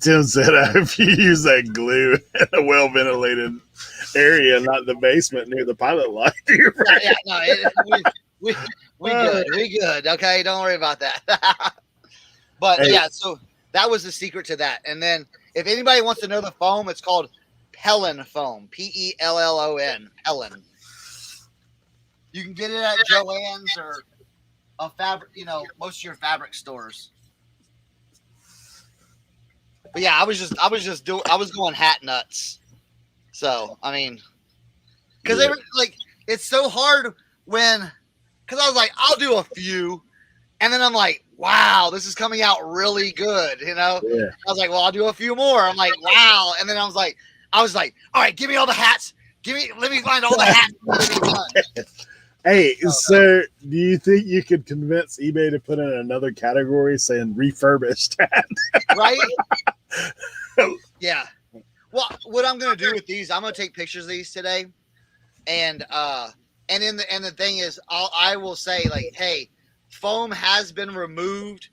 Tim said, if you use that glue in a well ventilated area, not the basement near the pilot light, you're right. Yeah, no, we good. Okay, don't worry about that. But Hey. yeah, so that was the secret to that. And then if anybody wants to know the foam, it's called Pellon foam. Pellon. Pellon. You can get it at Joann's or a fabric, most of your fabric stores. But yeah, I was going hat nuts. So, I mean, because it's so hard because I was like, I'll do a few, and then I'm like, wow, this is coming out really good, Yeah. I was like, well, I'll do a few more. I'm like, wow, and then I was like, all right, give me all the hats. Let me find all the hats. Hey, so do you think you could convince eBay to put in another category saying refurbished hat? Right? Yeah. Well, what I'm gonna do with these, I'm gonna take pictures of these today, and the thing is, I will say, like, hey, foam has been removed,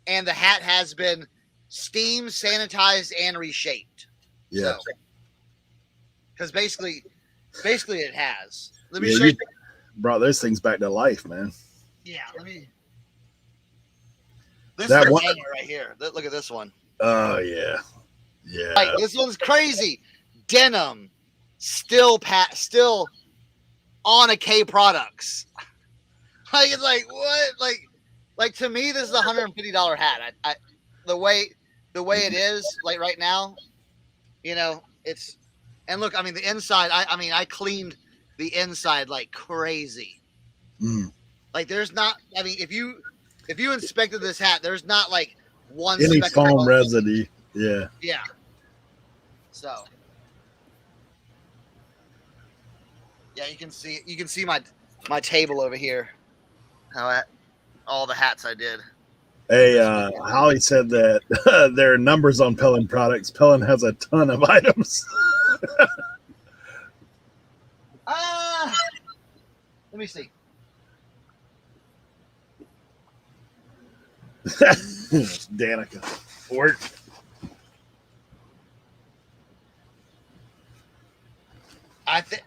and the hat has been steamed, sanitized, and reshaped. Yeah. Because basically it has. Let me show you. Brought those things back to life, man. Yeah, let me. This is one right here. Look at this one. Oh yeah, yeah. Like, this one's crazy. Denim, still on a K products. Like, it's like, what? Like to me, this is a $150 hat. I the way it is, like right now, it's. And look, I mean, the inside. I cleaned the inside like crazy. Like, there's not. I mean, if you inspected this hat, there's not like one any foam residue. Yeah. Yeah. So. Yeah, you can see my table over here. All the hats I did. Hey, Holly said that there are numbers on Pellon products. Pellon has a ton of items. Let me see. Danica. Work.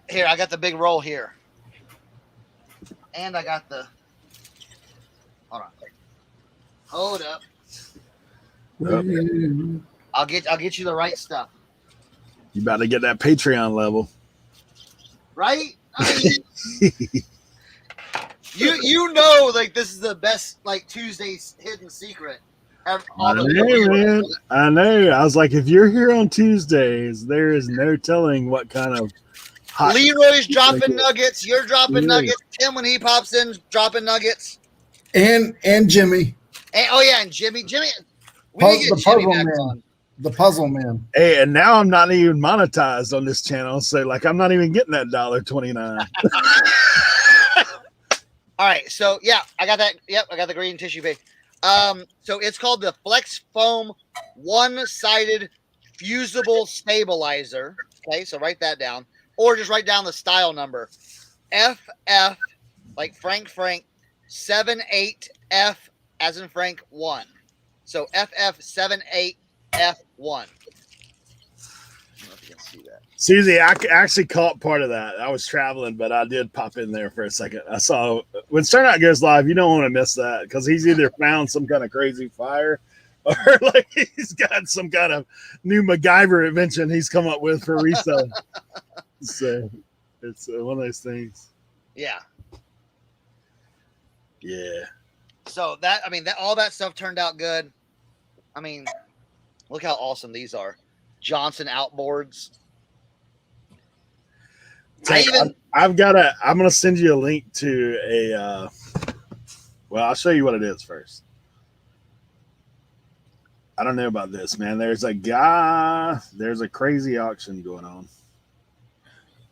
Here, I got the big roll here. And I got the. Hold up. I'll get you the right stuff. You about to get that Patreon level. Right? I mean, you know, like, this is the best, like, Tuesday's hidden secret. I know, man. I know. I was like, if you're here on Tuesdays, there is no telling what kind of hot. Leroy's dropping nuggets. You're dropping nuggets. Tim, when he pops in, dropping nuggets. And Jimmy. And Jimmy. The puzzle man. The puzzle man. Hey, and now I'm not even monetized on this channel, so like I'm not even getting that $1.29. All right, so yeah, I got that. Yep, I got the green tissue paper. So it's called the Flex Foam One-Sided Fusible Stabilizer. Okay, so write that down, or just write down the style number, FF, like Frank 78F as in Frank 1. So FF78F1. can see that. Susie, I actually caught part of that. I was traveling, but I did pop in there for a second. I saw when Starnout goes live, you don't want to miss that because he's either found some kind of crazy fire or like he's got some kind of new MacGyver invention he's come up with for resale. So it's one of those things. Yeah. Yeah. So that, I mean, that all that stuff turned out good. I mean, look how awesome these are. Johnson outboards. I'm gonna send you a link to a well, I'll show you what it is first. I don't know about this, man. There's a crazy auction going on.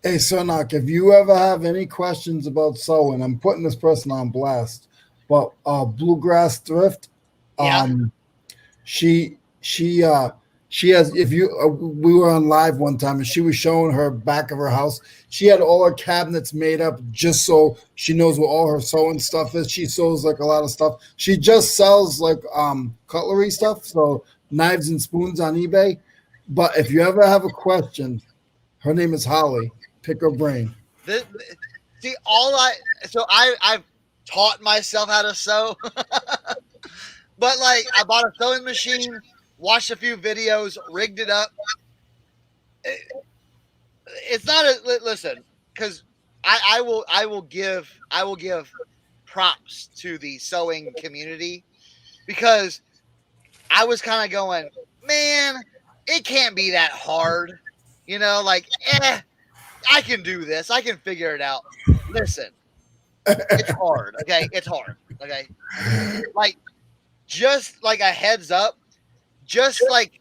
Hey, Sonak, if you ever have any questions about sewing, I'm putting this person on blast. But Bluegrass Thrift, Yeah. she has. If you we were on live one time and she was showing her back of her house. She had all her cabinets made up just so she knows what all her sewing stuff is. She sews like a lot of stuff. She just sells like cutlery stuff, so knives and spoons on eBay. But if you ever have a question, her name is Holly. Pick her brain. See, I've taught myself how to sew, but like I bought a sewing machine, watched a few videos, rigged it up. It's not a listen, because I will give props to the sewing community, because I was kind of going, man, it can't be that hard, like I can do this, I can figure it out. Listen, it's hard, okay? It's hard, okay? Like, just like a heads up, just like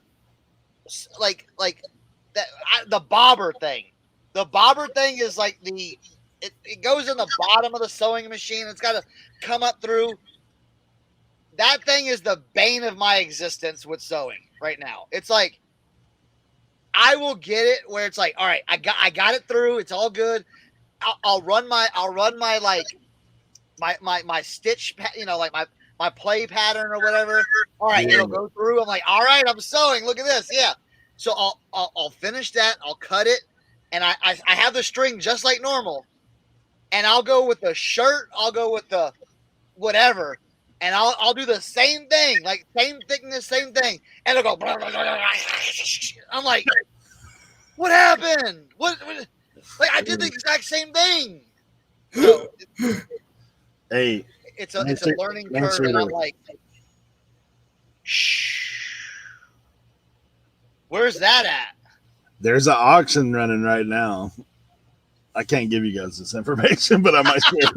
that. The bobber thing. The bobber thing is like it goes in the bottom of the sewing machine. It's got to come up through. That thing is the bane of my existence with sewing right now. It's like I will get it where it's like, all right, I got it through. It's all good. I'll run my like my stitch, like my play pattern or whatever. All right, it'll go through. I'm like, all right, I'm sewing. Look at this. Yeah. So I'll finish that. I'll cut it, and I have the string just like normal, and I'll go with the shirt. I'll go with the whatever, and I'll do the same thing, like same thickness, same thing, and it'll go. I'm like, what happened? What? Like I did the exact same thing. So, hey, it's a learning curve, and I'm like, shh. Where's that at? There's an auction running right now. I can't give you guys this information, but I might share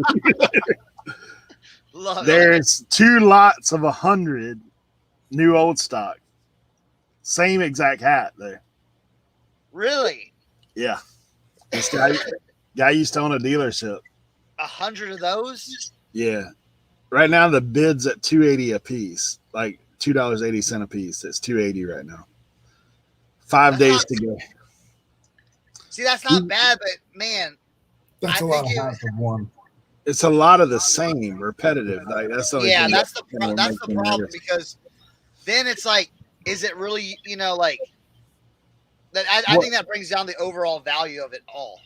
it. There's 2 lots of 100 new old stock. Same exact hat there. Really? Yeah. This guy used to own a dealership. 100 of those? Yeah. Right now the bid's at $2.80 a piece, like $2.80 a piece. It's $2.80 right now. 5 days to go. See, that's not bad, but man, that's a lot of half of one. It's a lot of the same, repetitive. Like that's the only thing that's the problem, because then it's like, is it really, like that? I think that brings down the overall value of it all.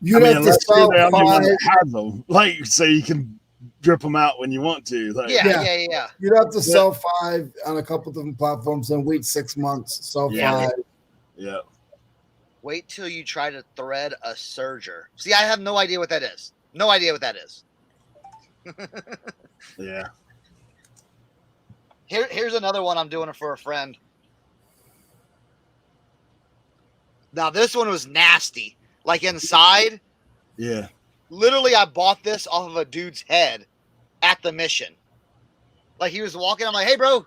You'd have to sell 5. Have them, like, so you can drip them out when you want to. Like, yeah. You'd have to sell 5 on a couple different platforms and wait 6 months. Sell 5. Yeah. Wait till you try to thread a serger. See, I have no idea what that is. No idea what that is. Yeah. Here's another one I'm doing it for a friend. Now, this one was nasty. Like inside. Yeah. Literally, I bought this off of a dude's head at the mission. Like, he was walking. I'm like, hey, bro,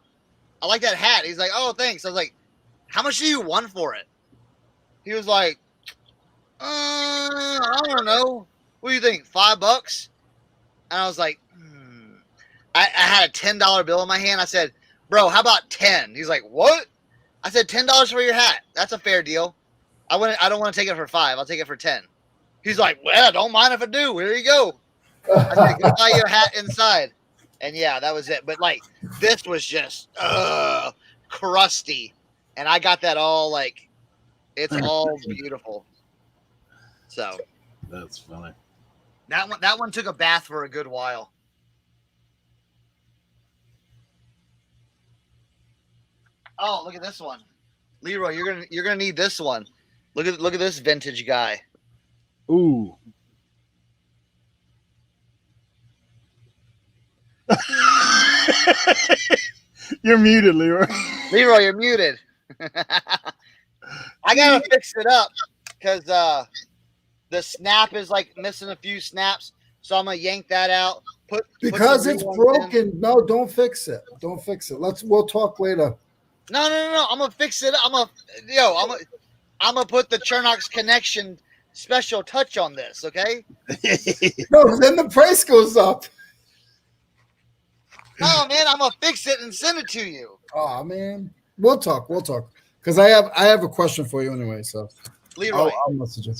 I like that hat. He's like, oh, thanks. I was like, how much do you want for it? He was like, I don't know. What do you think? $5? And I was like, I had a $10 bill in my hand. I said, bro, how about 10? He's like, what? I said, $10 for your hat. That's a fair deal. I don't want to take it for 5. I'll take it for 10. He's like, well, don't mind if I do. Here you go. I said, go buy your hat inside. And yeah, that was it. But like, this was just crusty. And I got that all like It's all beautiful. So That's funny. that one took a bath for a good while. Oh, look at this one, Leroy. You're gonna need this one. Look at this vintage guy. Ooh. You're muted, Leroy. Leroy, you're muted. I gotta fix it up because the snap is like missing a few snaps, so I'm gonna yank that out. Because some it's new ones broken. No, don't fix it. Don't fix it. We'll talk later. No. I'm gonna fix it. I'm gonna put the Chernox connection special touch on this. Okay. No, then the price goes up. No, man, I'm gonna fix it and send it to you. Oh man, we'll talk. Because I have a question for you anyway. So Leroy, I'll message you.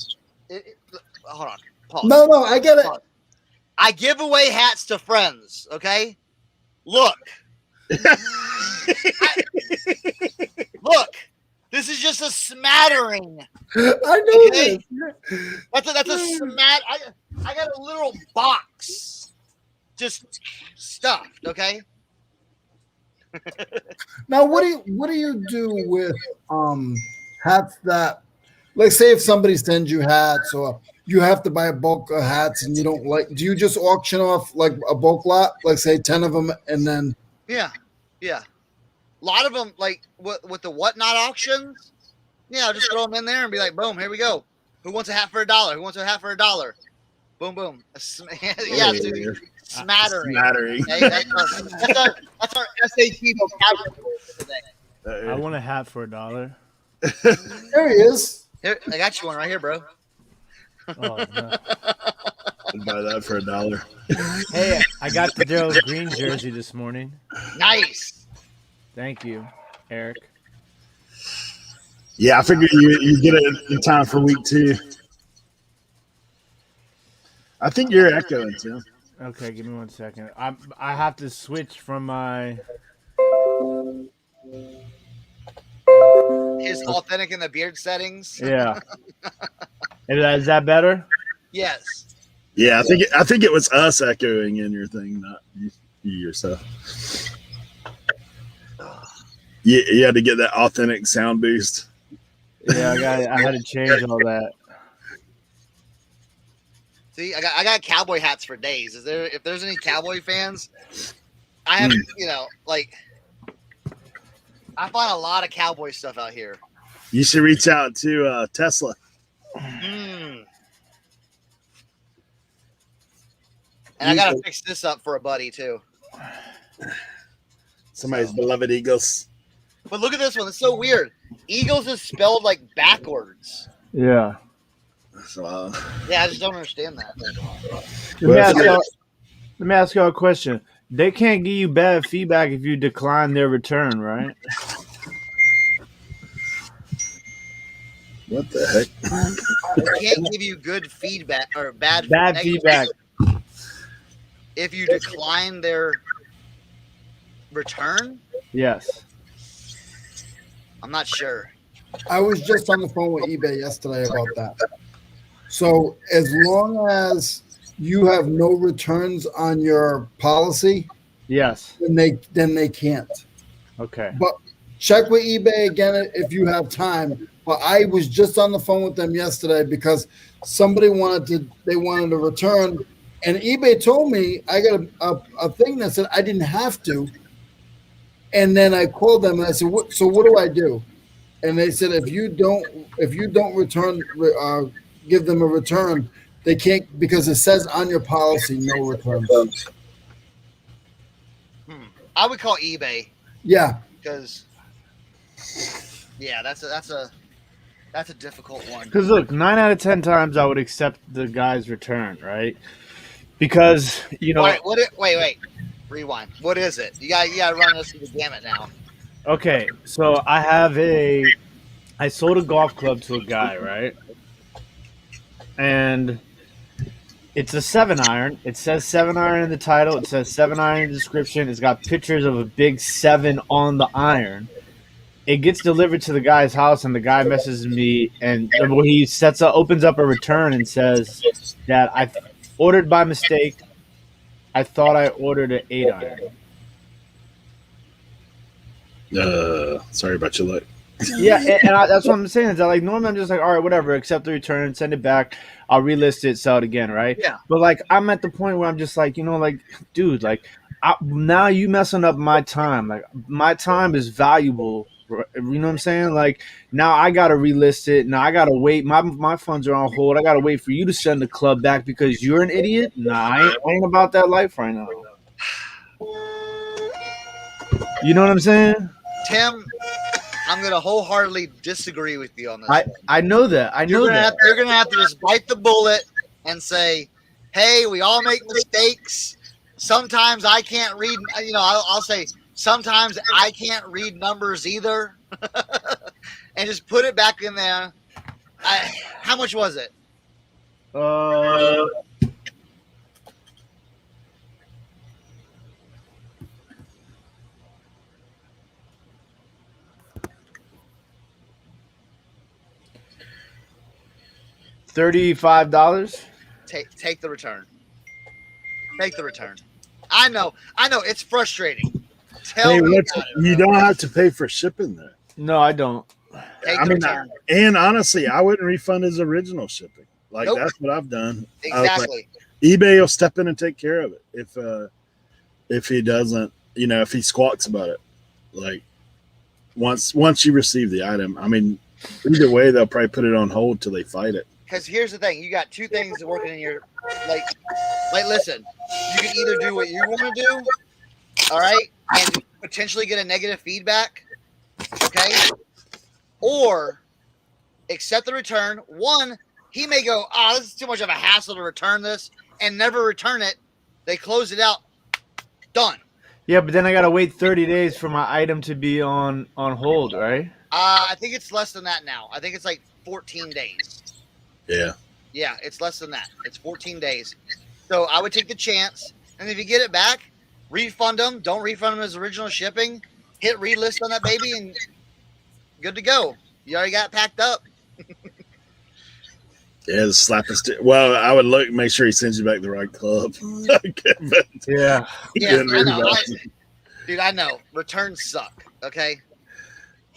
Hold on. Pause. No, I get it. Pause. I give away hats to friends. Okay. Look. Look. This is just a smattering. I know Okay? this. That's a smat. I got a little box, just stuffed. Okay. Now, what do you do with hats that, like, say if somebody sends you hats or you have to buy a bulk of hats and you don't like, do you just auction off like a bulk lot, like say 10 of them, and then? Yeah. A lot of them, like with the whatnot auctions. Yeah, I'll just throw them in there and be like, boom, here we go. Who wants a hat for $1? Who wants a hat for $1? Boom, boom. Yeah, dude. Smattering. Smattering. Okay? That's our SAT vocabulary for today. I want a hat for $1. There he is. Here, I got you one right here, bro. Oh, no. I'd buy that for $1. Hey, I got the Daryl Green jersey this morning. Nice. Thank you, Eric. Yeah, I figured you get it in time for week 2. I think you're echoing, Tim. Okay, give me 1 second. I have to switch from my. His authentic in the beard settings. Yeah. Is that better? Yes. Yeah, I think it was us echoing in your thing, not you yourself. You had to get that authentic sound boost. Yeah, I had to change all that. See, I got cowboy hats for days. If there's any cowboy fans, I have like I find a lot of cowboy stuff out here. You should reach out to Tesla. And I gotta fix this up for a buddy too. Somebody's beloved Eagles. But look at this one. It's so weird. Eagles is spelled like backwards. Yeah. So, Yeah, I just don't understand that. Let me ask y'all a question. They can't give you bad feedback if you decline their return, right? what the heck? They can't give you good feedback or bad feedback if you decline their return. Yes. I'm not sure. I was just on the phone with eBay yesterday about that. So as long as you have no returns on your policy, Yes. then they can't. Okay. But check with eBay again if you have time. But I was just on the phone with them yesterday because somebody wanted to return, and eBay told me I got a thing that said I didn't have to. And then I called them and I said, so what do I do? And they said if you don't return, give them a return, they can't, because it says on your policy no returns. I would call eBay. Yeah, because that's a difficult one. Because look, 9 out of 10 times I would accept the guy's return, right? Because Wait. Rewind. What is it? You gotta run us through the gamut now. Okay, so I sold a golf club to a guy, right? And it's a 7-iron. It says 7-iron in the title. It says 7-iron in the description. It's got pictures of a big 7 on the iron. it gets delivered to the guy's house, and the guy messages me, and well, he opens up a return and says that I ordered by mistake. I thought I ordered an 8-iron. Sorry about your luck. Yeah, that's what I'm saying. Is that like normally I'm just like, all right, whatever, accept the return, send it back, I'll relist it, sell it again, right? Yeah. But like I'm at the point where I'm just like, like, dude, like now you messing up my time. Like my time is valuable. You know what I'm saying? Like now I gotta relist it. Now I gotta wait. My funds are on hold. I gotta wait for you to send the club back because you're an idiot. Nah, I ain't about that life right now. You know what I'm saying? Tim, I'm going to wholeheartedly disagree with you on this. I know that. You're going to have to just bite the bullet and say, hey, we all make mistakes. Sometimes I can't read, I'll say, sometimes I can't read numbers either. And just put it back in there. How much was it? $35. Take the return. Take the return. I know. It's frustrating. You don't have to pay for shipping there. No, I don't. And honestly, I wouldn't refund his original shipping. Like Nope. That's what I've done. Exactly. eBay will step in and take care of it if he doesn't, if he squawks about it. Like once you receive the item, I mean, either way, they'll probably put it on hold till they fight it. Because here's the thing, you got two things working in your like. Listen, you can either do what you want to do, all right, and potentially get a negative feedback, okay, or accept the return. One, he may go, this is too much of a hassle to return this, and never return it. They close it out, done. Yeah, but then I gotta wait 30 days for my item to be on hold, right? I think it's less than that now. I think it's like 14 days. Yeah. Yeah, it's less than that. It's 14 days. So I would take the chance, and if you get it back, refund them. Don't refund them as original shipping. Hit relist on that baby, and good to go. You already got it packed up. Yeah, slap his stick. Well, I would make sure he sends you back the right club. Yeah. Yeah, I know. Dude, I know. Returns suck. Okay.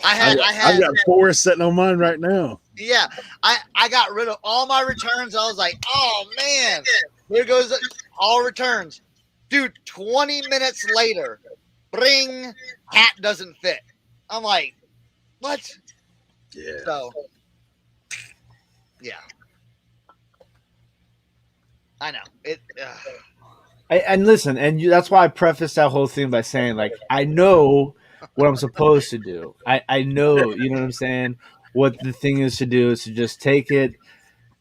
I've got 4 sitting on mine right now. Yeah, I got rid of all my returns. I was like, oh man, here goes all returns. Dude, 20 minutes later, bring, hat doesn't fit. I'm like, what? Yeah. So, yeah. I know. And listen, that's why I prefaced that whole thing by saying, like, I know what I'm supposed to do. I know, you know what I'm saying? What the thing is to do is to just take it,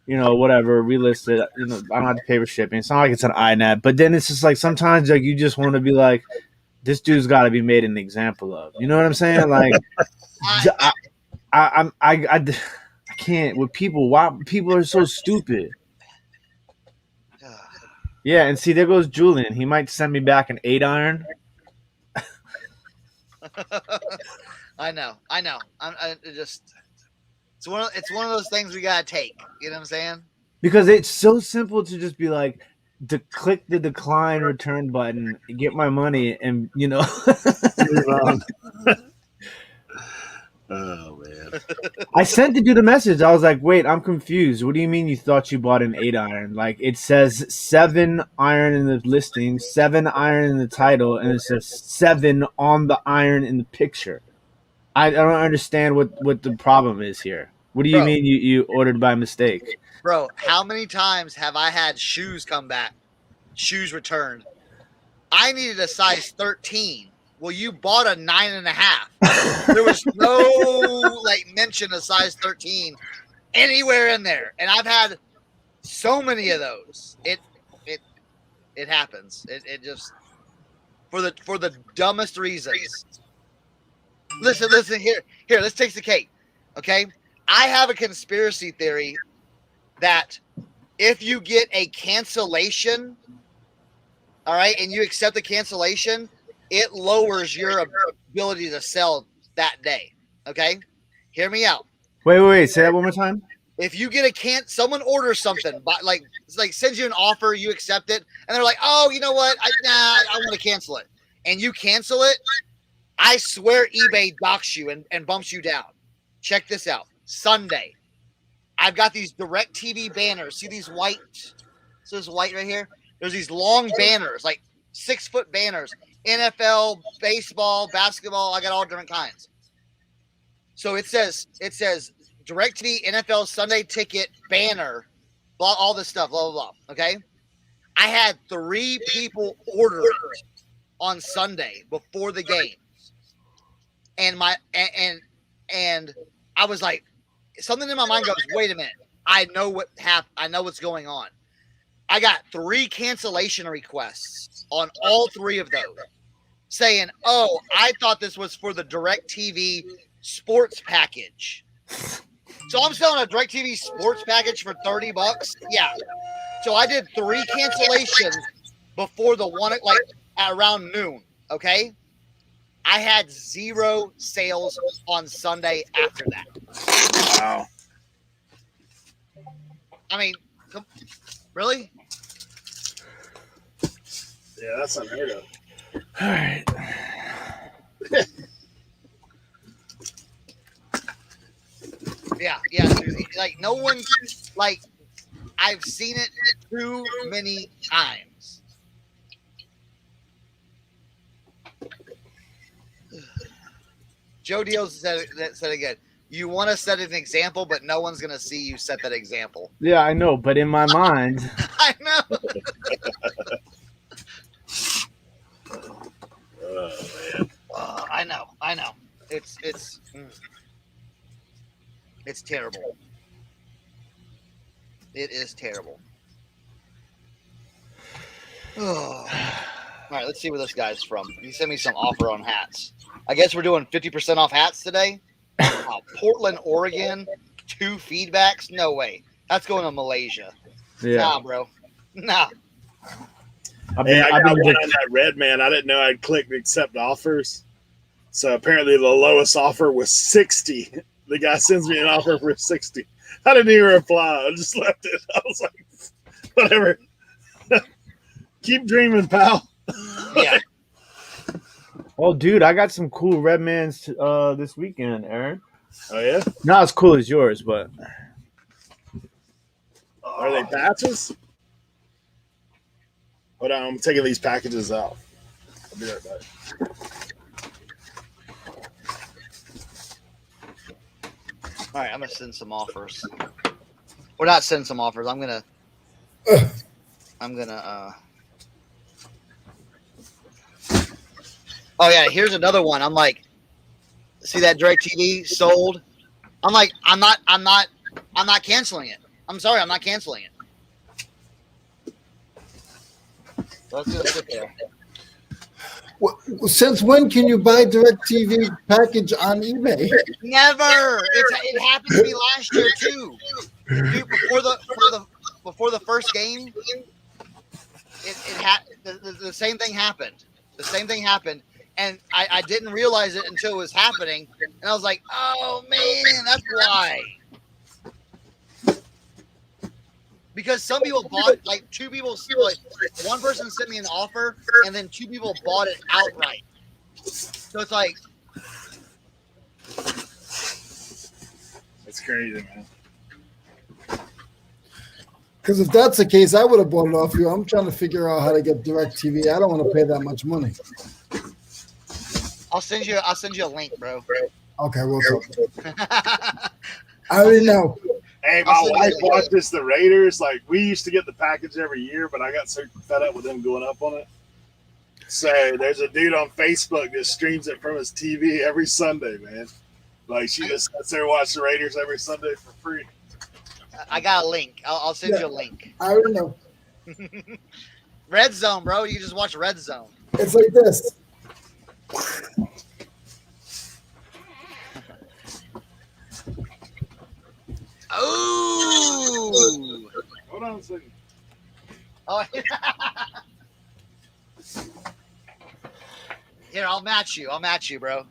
whatever, relist it. I don't have to pay for shipping. It's not like it's an INAT, but then it's just like sometimes like you just want to be like, this dude's got to be made an example of. You know what I'm saying? Like, I can't with people. Why people are so stupid? Yeah, and see, there goes Julian. He might send me back an 8-iron. I know. It's one of those things we gotta take. You know what I'm saying? Because it's so simple to just be like, to click the decline return button, get my money, and Oh man! I sent the dude a message. I was like, "Wait, I'm confused. What do you mean you thought you bought an 8-iron? Like it says 7-iron in the listing, 7-iron in the title, and it says 7 on the iron in the picture. I don't understand what the problem is here. What do you mean you ordered by mistake, bro? How many times have I had shoes come back, shoes returned? I needed a size 13. Well, you bought a 9.5. There was no mention of size 13 anywhere in there, and I've had so many of those. It happens. It just for the dumbest reasons. Listen here. Let's take the cake. Okay, I have a conspiracy theory that if you get a cancellation, all right, and you accept the cancellation, it lowers your ability to sell that day. Okay, hear me out. Wait. Say that one more time. If you get someone orders something, but like sends you an offer, you accept it, and they're like, "Oh, you know what? I want to cancel it," and you cancel it. I swear eBay docks you and bumps you down. Check this out. Sunday, I've got these DirecTV banners. See these white? So this white right here. There's these long banners, like 6-foot banners. NFL, baseball, basketball. I got all different kinds. So it says DirecTV NFL Sunday ticket banner, blah, all this stuff, blah, blah, blah. Okay. I had 3 people order it on Sunday before the game. And and I was like, something in my mind goes, wait a minute. I know what happened. I know what's going on. I got 3 cancellation requests on all 3 of those saying, oh, I thought this was for the DirecTV sports package. So I'm selling a DirecTV sports package for $30. Yeah. So I did 3 cancellations before the one, like at around noon. Okay. I had 0 sales on Sunday after that. Wow. I mean, really? Yeah, that's unheard of. All right. Yeah. Like no one, like I've seen it too many times. Joe Deals said again. You want to set an example, but no one's going to see you set that example. Yeah, I know, but in my mind, I know. Man. I know. It's terrible. It is terrible. Oh. All right, let's see where this guy's from. He sent me some offer on hats. I guess we're doing 50% off hats today. Portland, Oregon, 2 feedbacks. No way. That's going to Malaysia. yeah. Nah, bro. Nah. Hey, I got one on that red man. I didn't know I'd click accept offers. So apparently the lowest offer was 60. The guy sends me an offer for 60. I didn't even reply. I just left it. I was like, whatever. Keep dreaming, pal. Yeah. Oh, dude, I got some cool Redmans this weekend, Aaron. Oh, yeah? Not as cool as yours, but Are they patches? Hold on, I'm taking these packages out. I'll be right back. All right, I'm going to send some offers. We're not sending some offers. I'm going to Oh yeah, here's another one. I'm like, see that DirecTV sold? I'm like, I'm not canceling it. I'm sorry, I'm not canceling it. So let's just sit there. Since when can you buy DirecTV package on eBay? Never. It happened to me last year too. Dude, before the first game, the same thing happened. The same thing happened. And I didn't realize it until it was happening. And I was like, oh, man, that's why. Because some people bought, like 2 people, like, one person sent me an offer, and then 2 people bought it outright. So it's like. That's crazy, man. Because if that's the case, I would have bought it off you. I'm trying to figure out how to get DirecTV. I don't want to pay that much money. I'll send you a link, bro. Okay, we'll talk. I already know. Hey, my wife watches the Raiders. Like, we used to get the package every year, but I got so fed up with them going up on it. So there's a dude on Facebook that streams it from his TV every Sunday, man. Like, she just sits there and watches the Raiders every Sunday for free. I got a link. I'll send you a link. I already know. Red Zone, bro. You can just watch Red Zone. It's like this. Oh! Hold on a second. Oh. Here, I'll match you, bro.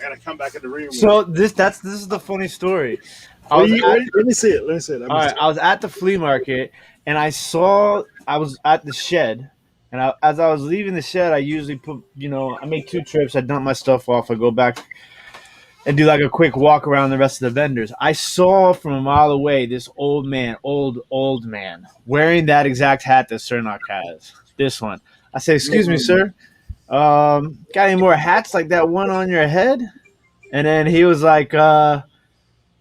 I gotta come back in the room. So this is the funny story. Let me see it. Let me see it. All right, I was at the flea market and I was at the shed, and as I was leaving the shed, I usually put, I make 2 trips. I dump my stuff off. I go back and do like a quick walk around the rest of the vendors. I saw from a mile away this old man, old man, wearing that exact hat that Cernock has. This one. I say, "Excuse me, sir. Got any more hats like that one on your head?" And then he was like, I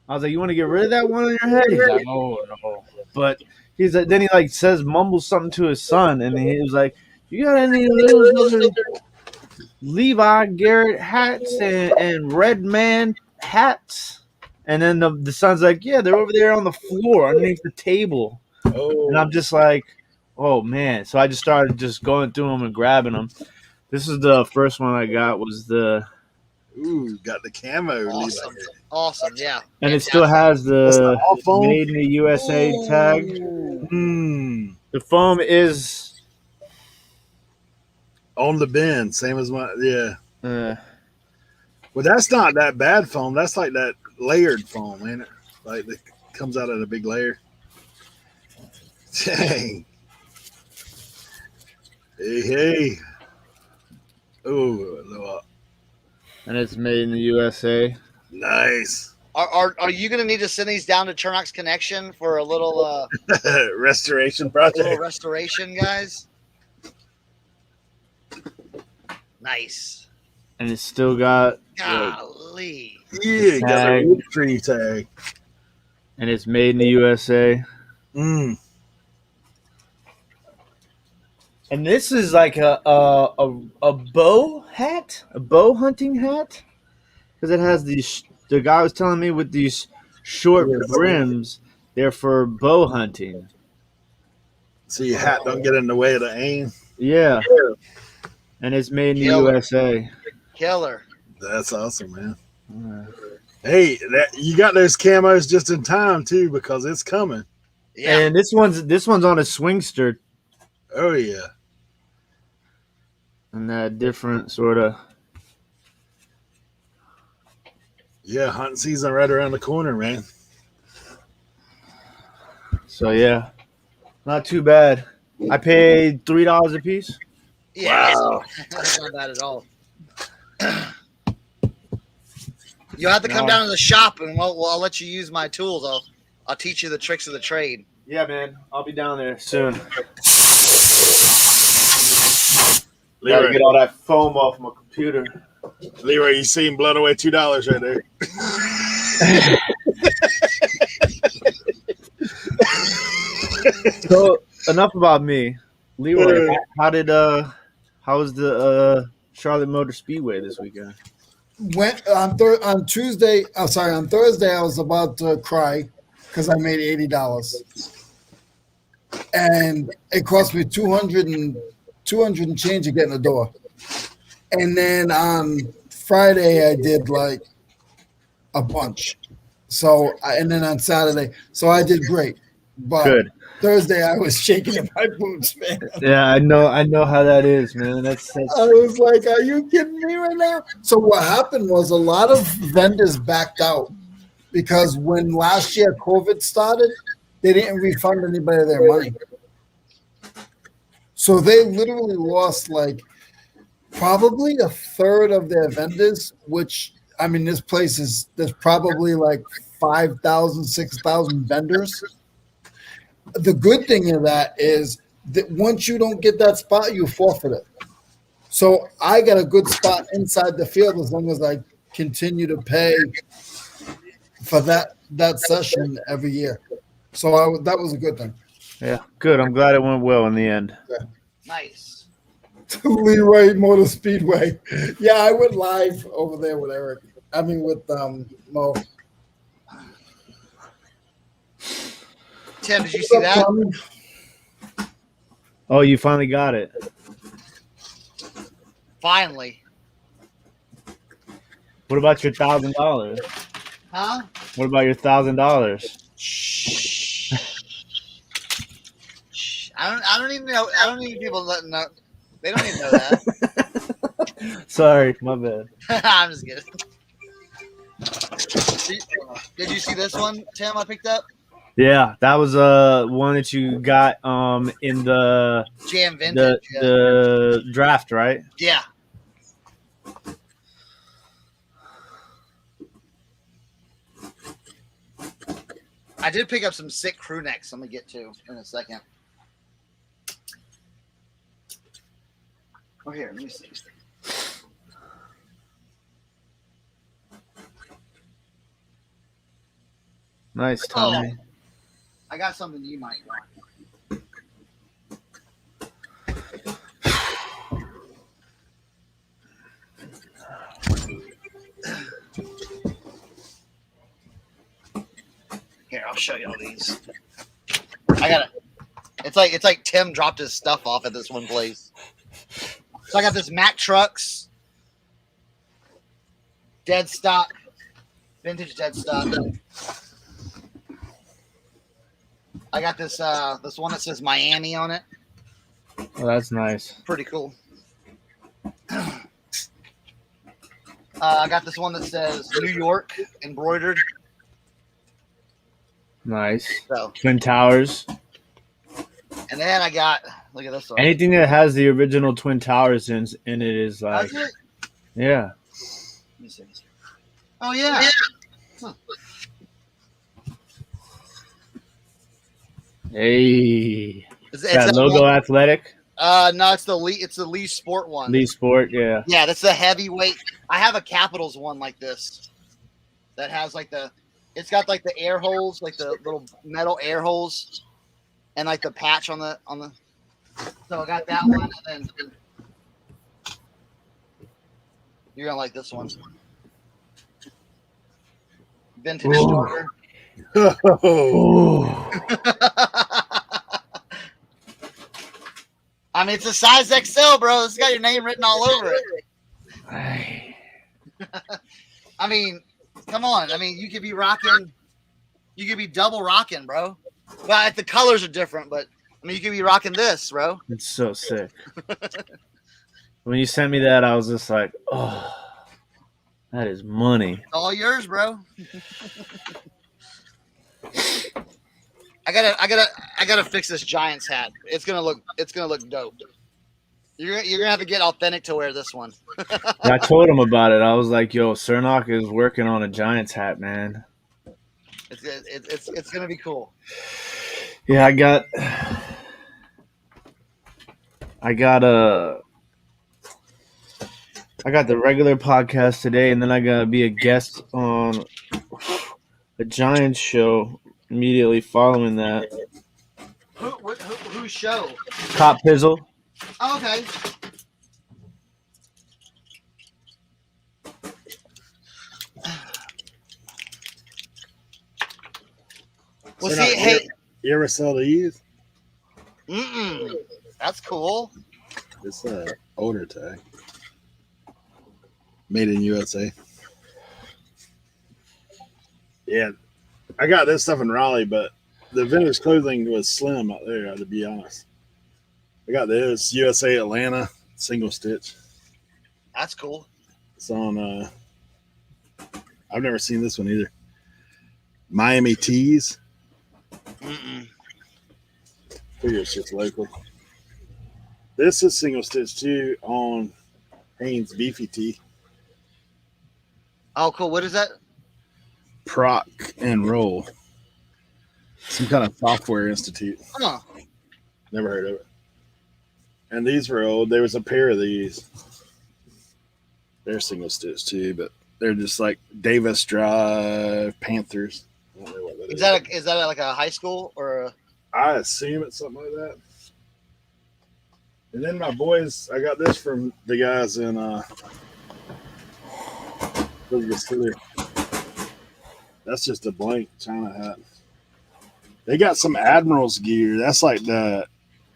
was like, "You want to get rid of that one on your head?" He's like, "Oh no." But he's like, then he like mumbles something to his son, and he was like, "You got any of those other Levi Garrett hats and Red Man hats?" And then the son's like, "Yeah, they're over there on the floor underneath the table." And I'm just like, "Oh man!" So I just started just going through them and grabbing them. This is the first one I got. Was the got the camo. Awesome. Awesome, yeah. And it still has the foam? Made in the USA tag. The foam is On the bin, same as my uh, Well, that's not that bad foam. That's like that layered foam, ain't it? Like it comes out of a big layer. Dang. Hey. Oh, and it's made in the USA. nice. Are you going to need to send these down to Turnock's Connection for a little Restoration project. restoration, guys? Nice. And it's still got Golly. Yeah, got tag. a wood tree tag. And it's made in the USA. Mm. And this is like a bow hat, a bow hunting hat, because it has these. The guy was telling me with these short brims, they're for bow hunting. So your hat don't get in the way of the aim. Yeah, and it's made in the USA. Killer. That's awesome, man. Hey, you got those camos just in time too, because it's coming. Yeah. And this one's on a swingster. Oh yeah. And that different sort of. Yeah, hunting season right around the corner, man. So yeah, not too bad. I paid $3 a piece. Yeah. Wow. That's not bad at all. You'll have to come down to the shop, and I'll let you use my tools. I'll teach you the tricks of the trade. Yeah, man, I'll be down there soon. Gotta Leroy, get all that foam off my computer. Leroy, you seen blood away $2 right there. So enough about me, Leroy. How was the Charlotte Motor Speedway this weekend? Went on Tuesday. On Thursday, I was about to cry because I made $80, and it cost me 200 and change to get in the door. And then on Friday, I did like a bunch. So, and then on Saturday, so I did great. But Good. Thursday, I was shaking in my boots, man. Yeah, I know how that is, man. That's I was like, are you kidding me right now? So what happened was a lot of vendors backed out because when last year COVID started, they didn't refund anybody their money. So they literally lost like probably a third of their vendors, which, I mean, this place there's probably like 5,000, 6,000 vendors. The good thing of that is that once you don't get that spot, you forfeit it. So I got a good spot inside the field as long as I continue to pay for that session every year. So that was a good thing. yeah, good. I'm glad it went well in the end. Nice. Leroy Motor Speedway. Yeah, I went live over there with Eric. I mean, with Mo. Tim, did you see that? Oh, you finally got it. Finally. What about your $1,000? Huh? What about your $1,000? Shh. I don't even know. I don't need people letting know. They don't even know that. Sorry, my bad. I'm just kidding. Did you see this one, Tim? I picked up Yeah, that was one that you got in Jam Vintage. the draft, right? Yeah. I did pick up some sick crew necks. I'm gonna get to in a second. Oh, here, let me see. Nice, Tommy. Oh, I got something you might want. Here, I'll show you all these. I got it. It's like Tim dropped his stuff off at this one place. So I got this Mack Trucks, dead stock, vintage dead stock. I got this this one that says Miami on it. Oh, that's nice. Pretty cool. I got this one that says New York embroidered. Nice. So, Twin Towers. and then I got, look at this one. Anything that has the original Twin Towers in it is like, That's it? yeah. Let me see. Oh yeah. Huh. Hey. It's That logo one, athletic. no, it's the Lee Sport one. Lee Sport, yeah. Yeah, that's the heavyweight. I have a Capitals one like this that has like it's got like the air holes, like the little metal air holes, and like the patch on the. So I got that one, and then you're gonna like this one. Vintage Ooh. starter. Oh. I mean, it's a size XL, bro. It's got your name written all over it. Hey. I mean, come on. I mean, you could be rocking. You could be double rocking, bro. Well, the colors are different, but I mean, you could be rocking this, bro. It's so sick. When you sent me that, I was just like, oh, that is money. It's all yours, bro. I gotta fix this Giants hat. It's gonna look dope. You're gonna have to get authentic to wear this one. I told him about it. I was like, yo, Cernock is working on a Giants hat, man. It's gonna be cool. Yeah, I got the regular podcast today, and then I gotta be a guest on a Giants show immediately following that. Whose show? Cop Pizzle. Oh, okay. Well, see, hey, You ever sell these? that's cool. It's a older tag. Made in USA. Yeah. I got this stuff in Raleigh, but the vintage clothing was slim out there, to be honest. I got this USA Atlanta single stitch. That's cool. It's on I've never seen this one either. Miami Tees. Figure it's just local. This is single stitch too on Hanes Beefy Tee. Oh, cool. What is that? Proc and Roll. Some kind of software institute. Huh. Never heard of it. And these were old. There was a pair of these. They're single stitch too, but they're just like Davis Drive Panthers. I don't know what that is. Is that like a high school or a... I assume it's something like that. And then my boys, I got this from the guys in Elizabeth. That's just a blank China hat. They got some Admirals gear. That's like the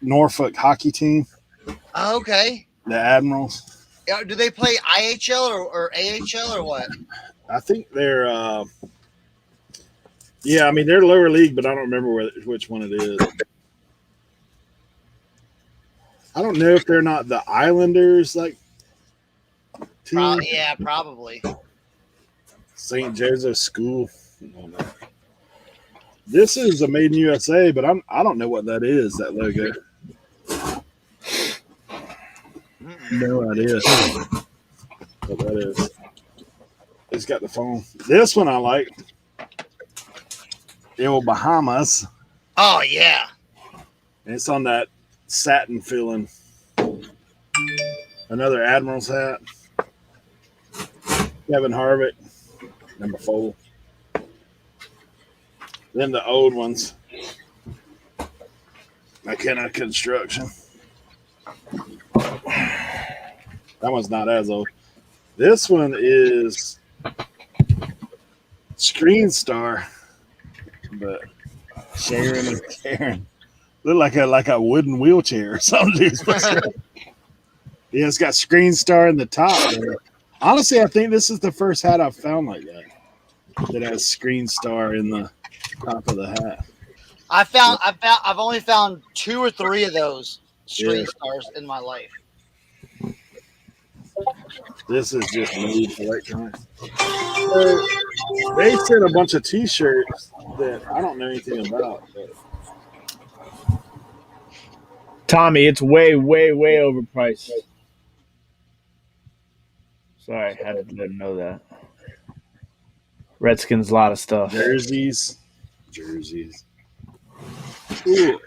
Norfolk hockey team. Oh, okay. The Admirals. Do they play IHL or AHL or what? I think they're yeah, I mean they're lower league, but I don't remember which one it is. I don't know if they're not the Islanders like team. Yeah, probably. St. Joseph School. I don't know. This is a Made in USA, but I don't know what that is. That logo. No idea what that is. It's got the phone. This one I like. El Bahamas. Oh yeah. And it's on that satin feeling. Another Admiral's hat. Kevin Harvick, number 4. Then the old ones. McKenna Construction. That one's not as old. This one is Screen Star, but Sharon and Karen look like a wooden wheelchair or something. Yeah, it's got Screen Star in the top there. Honestly, I think this is the first hat I've found like that has Screen Star in the top of the hat. I've only found 2 or 3 of those Screen Stars in my life. This is just made for electronics. So they sent a bunch of T-shirts that I don't know anything about. But Tommy, it's way, way, way overpriced. Sorry, I had to let him know that. Redskins, a lot of stuff. jerseys. Ooh.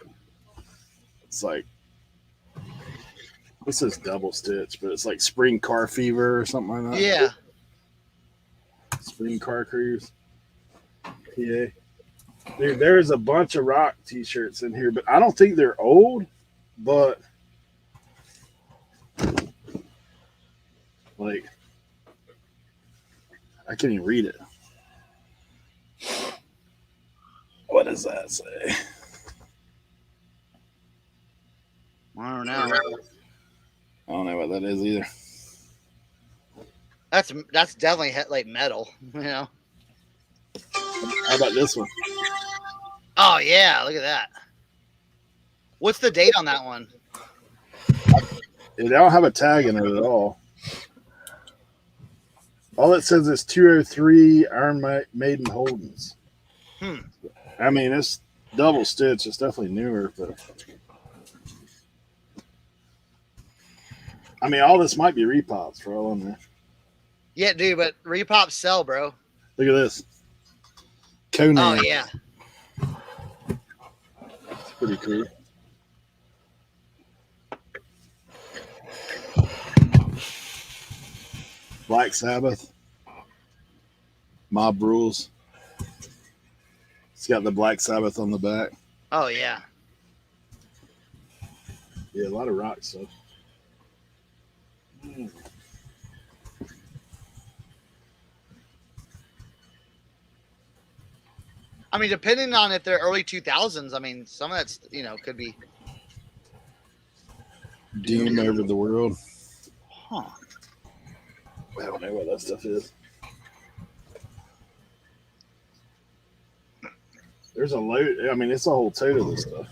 It's like this is double stitch, but it's like Spring Car Fever or something like that. Yeah. Spring Car Cruise. PA. Dude, there's a bunch of rock T-shirts in here, but I don't think they're old. But like, I can't even read it. What does that say? I don't know. I don't know what that is either. That's definitely like metal, you know. How about this one? Oh yeah, look at that. What's the date on that one? They don't have a tag in it at all. All it says is 203 Iron Maiden Holdens. I mean, it's double stitch. It's definitely newer, but I mean, all this might be repops for all I know. Yeah, dude, but repops sell, bro. Look at this. Conan. Oh yeah. It's pretty cool. Black Sabbath. Mob Rules. It's got the Black Sabbath on the back. Oh yeah. Yeah, a lot of rock stuff. I mean, depending on if they're early 2000s, I mean, some of that's, you know, could be. Doom over the world. Huh. I don't know what that stuff is. There's a load. I mean, it's a whole tote of this stuff.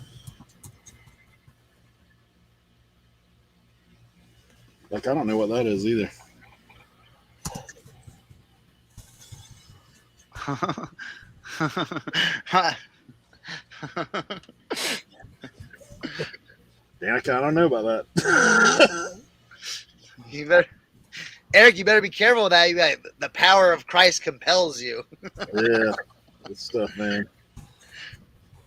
Like, I don't know what that is either. Yeah, I don't know about that. You better, Eric. You better be careful with that. The power of Christ compels you. Yeah, good stuff, man.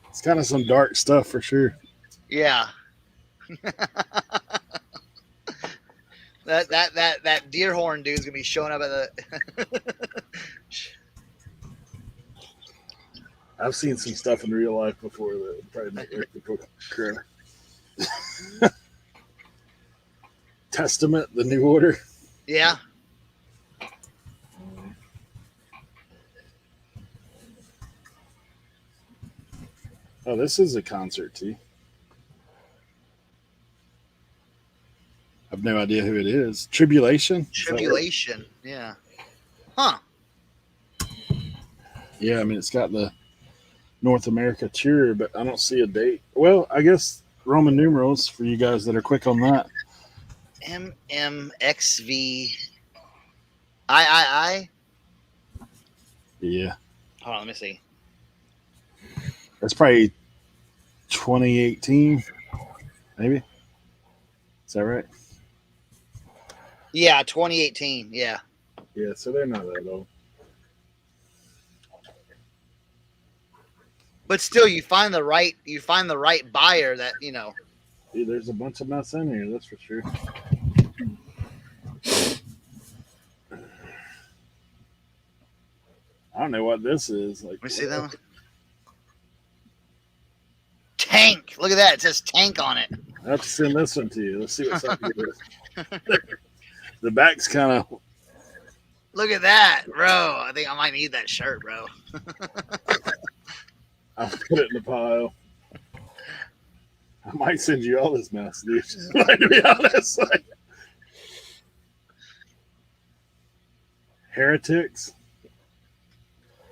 It's kind of some dark stuff for sure. Yeah. that deer horn dude's gonna be showing up at the. I've seen some stuff in real life before that would probably make Eric cry. Testament, the New Order. Yeah. Oh, this is a concert tee. I have no idea who it is. Tribulation? Tribulation. Yeah. Huh. Yeah, I mean, it's got the North America tour, but I don't see a date. Well, I guess Roman numerals for you guys that are quick on that. MMXV. I. Yeah, Hold on, let me see. that's probably 2018, maybe. Is that right? Yeah, 2018. Yeah. Yeah, so they're not that old. But still, you find the right buyer that Dude, there's a bunch of mess in here, that's for sure. I don't know what this is. Like, Let me see that one. Tank. Look at that. It says tank on it. I have to send this one to you. Let's see what's up here. The back's kind of. Look at that, bro. I think I might need that shirt, bro. I'll put it in the pile. I might send you all this mess, dude. Like, to be honest, like, heretics.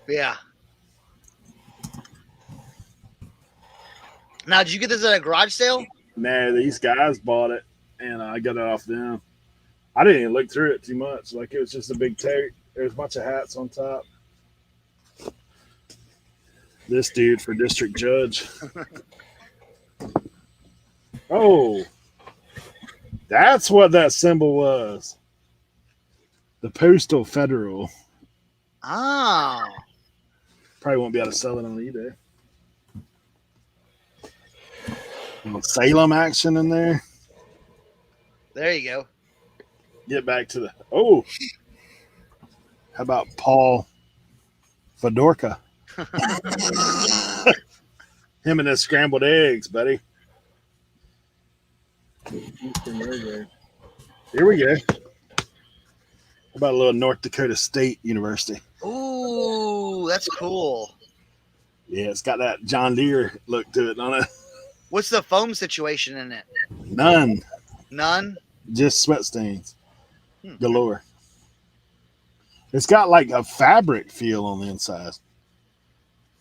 Yeah. Now, did you get this at a garage sale? Nah, these guys bought it, and I got it off them. I didn't even look through it too much. Like, it was just a big tape. There's a bunch of hats on top. This dude for district judge. Oh, that's what that symbol was. The Postal Federal. Oh. Probably won't be able to sell it on eBay. Salem action in there. There you go. Get back to the. Oh, how about Paul Fedorka? Him and his scrambled eggs, buddy. Here we go. How about a little North Dakota State University? Ooh, that's cool. Yeah, it's got that John Deere look to it, don't it? What's the foam situation in it? None. None? Just sweat stains galore. It's got like a fabric feel on the inside.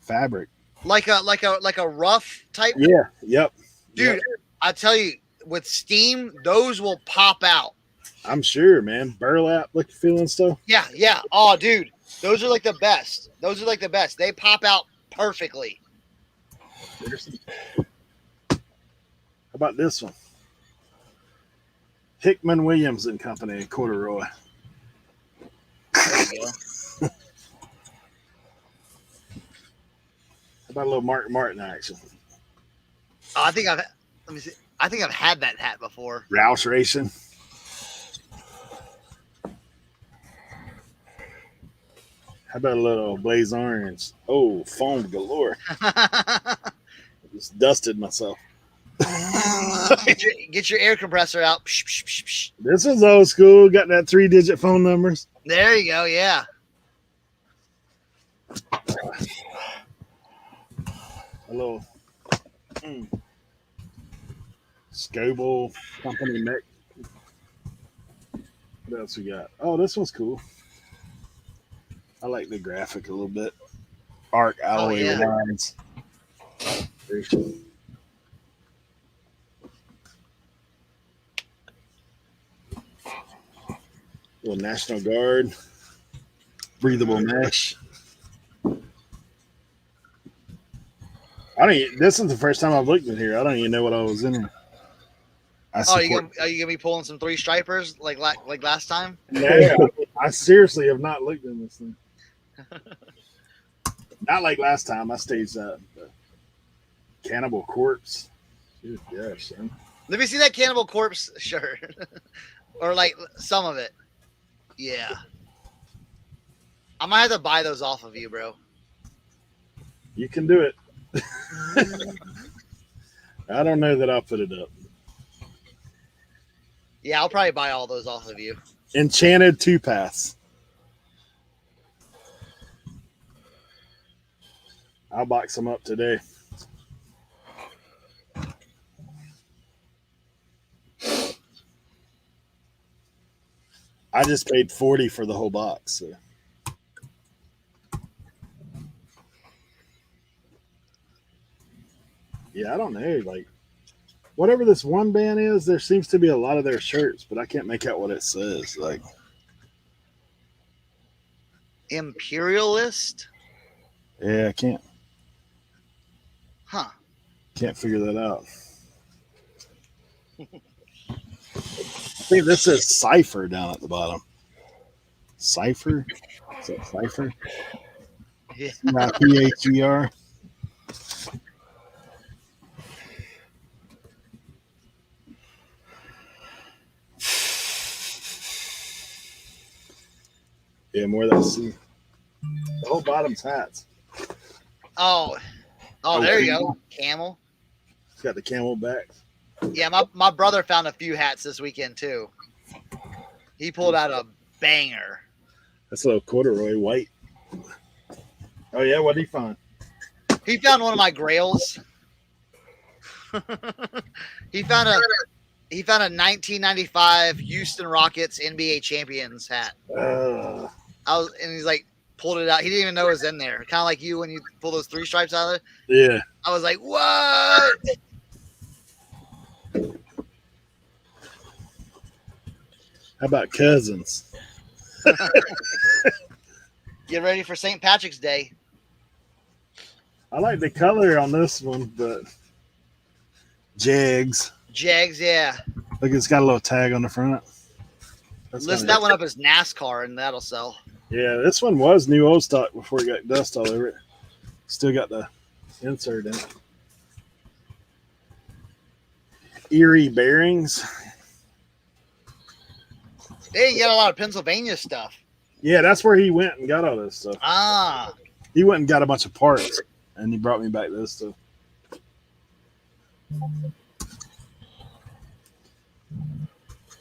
Fabric. Like a rough type? Yeah. Yep. Dude, Yep. I tell you, with steam, those will pop out. I'm sure, man. Burlap look feeling stuff. Yeah, yeah. Oh, dude. Those are like the best. They pop out perfectly. How about this one? Hickman Williams and Company in corduroy. There you go. How about a little Mark Martin action? Oh, I think I've had that hat before. Roush Racing. How about a little Blaze Orange? Oh, foam galore. Just dusted myself. Get your air compressor out. Psh, psh, psh, psh. This is old school. Got that 3-digit phone numbers. There you go. Yeah. A little Scoble Company mech. What else we got? Oh, this one's cool. I like the graphic a little bit. Arc alloy lines. Very cool. Little National Guard. Breathable mesh. This is the first time I've looked in here. I don't even know what I was in here. Are you gonna be pulling some 3 stripers like last time? No, I seriously have not looked in this thing. Not like last time. I staged that. Cannibal Corpse. Dude, gosh, son. Let me see that Cannibal Corpse shirt, or like some of it. Yeah, I might have to buy those off of you, bro. You can do it. I don't know that I'll put it up. Yeah, I'll probably buy all those off of you. Enchanted 2-pass. I'll box them up today. I just paid $40 for the whole box. So. Yeah, I don't know. Like, whatever this one band is, there seems to be a lot of their shirts, but I can't make out what it says. Like, Imperialist? Yeah, I can't Huh. figure that out. I think this is Cipher down at the bottom. Cipher? Is that Cipher? Yeah. Cipher. Yeah, more of that C. The whole bottom's hats. Oh. Oh, there you go. Camel. It's got the camel back. Yeah, my brother found a few hats this weekend too. He pulled out a banger. That's a little corduroy white. Oh yeah, what did he find? He found one of my grails. he found a 1995 Houston Rockets NBA champions hat. And he's like pulled it out. He didn't even know it was in there. Kind of like you when you pull those 3 stripes out of it. Yeah. I was like, what? How about cousins? Get ready for St. Patrick's Day. I like the color on this one, but Jags, yeah. look, it's got a little tag on the front. List that one up as NASCAR, and that'll sell. Yeah, this one was new old stock before it got dust all over it. Still got the insert in it. Erie bearings. They didn't get a lot of Pennsylvania stuff. Yeah, that's where he went and got all this stuff. Ah. He went and got a bunch of parts, and he brought me back this stuff.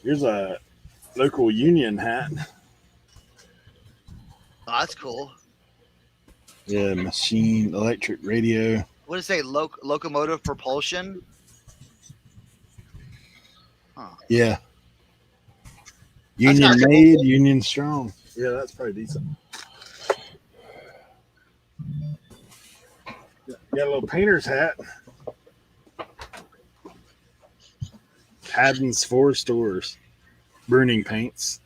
Here's a local union hat. Oh, that's cool. Yeah, machine, electric radio. What does it say? Locomotive propulsion? Huh. Yeah. That's Union kinda made, cool. union strong. Yeah, that's probably decent. Got a little painter's hat. Haddon's 4 stores. Burning paints.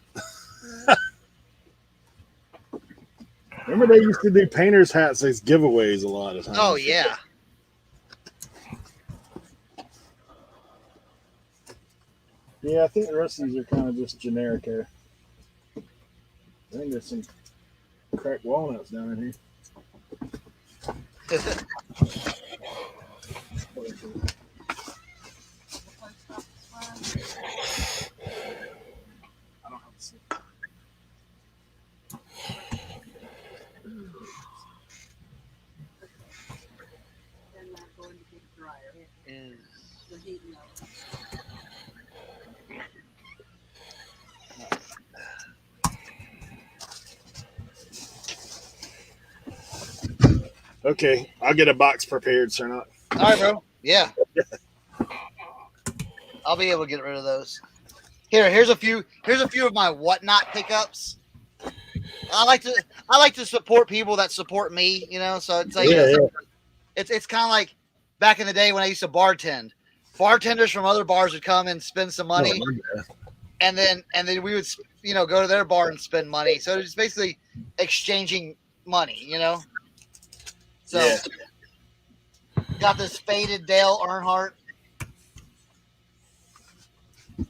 Remember they used to do painter's hats as giveaways a lot of times. Oh, yeah. Yeah, I think the rest of these are kind of just generic here. I think there's some cracked walnuts down in here. I don't have to see. Okay, I'll get a box prepared, sir. Not. All right, bro. Yeah. I'll be able to get rid of those. Here's a few of my whatnot pickups. I like to support people that support me, you know. So it's like it's kind of like back in the day when I used to bartend. Bartenders from other bars would come and spend some money, and then we would go to their bar and spend money. So it's basically exchanging money, you know. So got this faded Dale Earnhardt.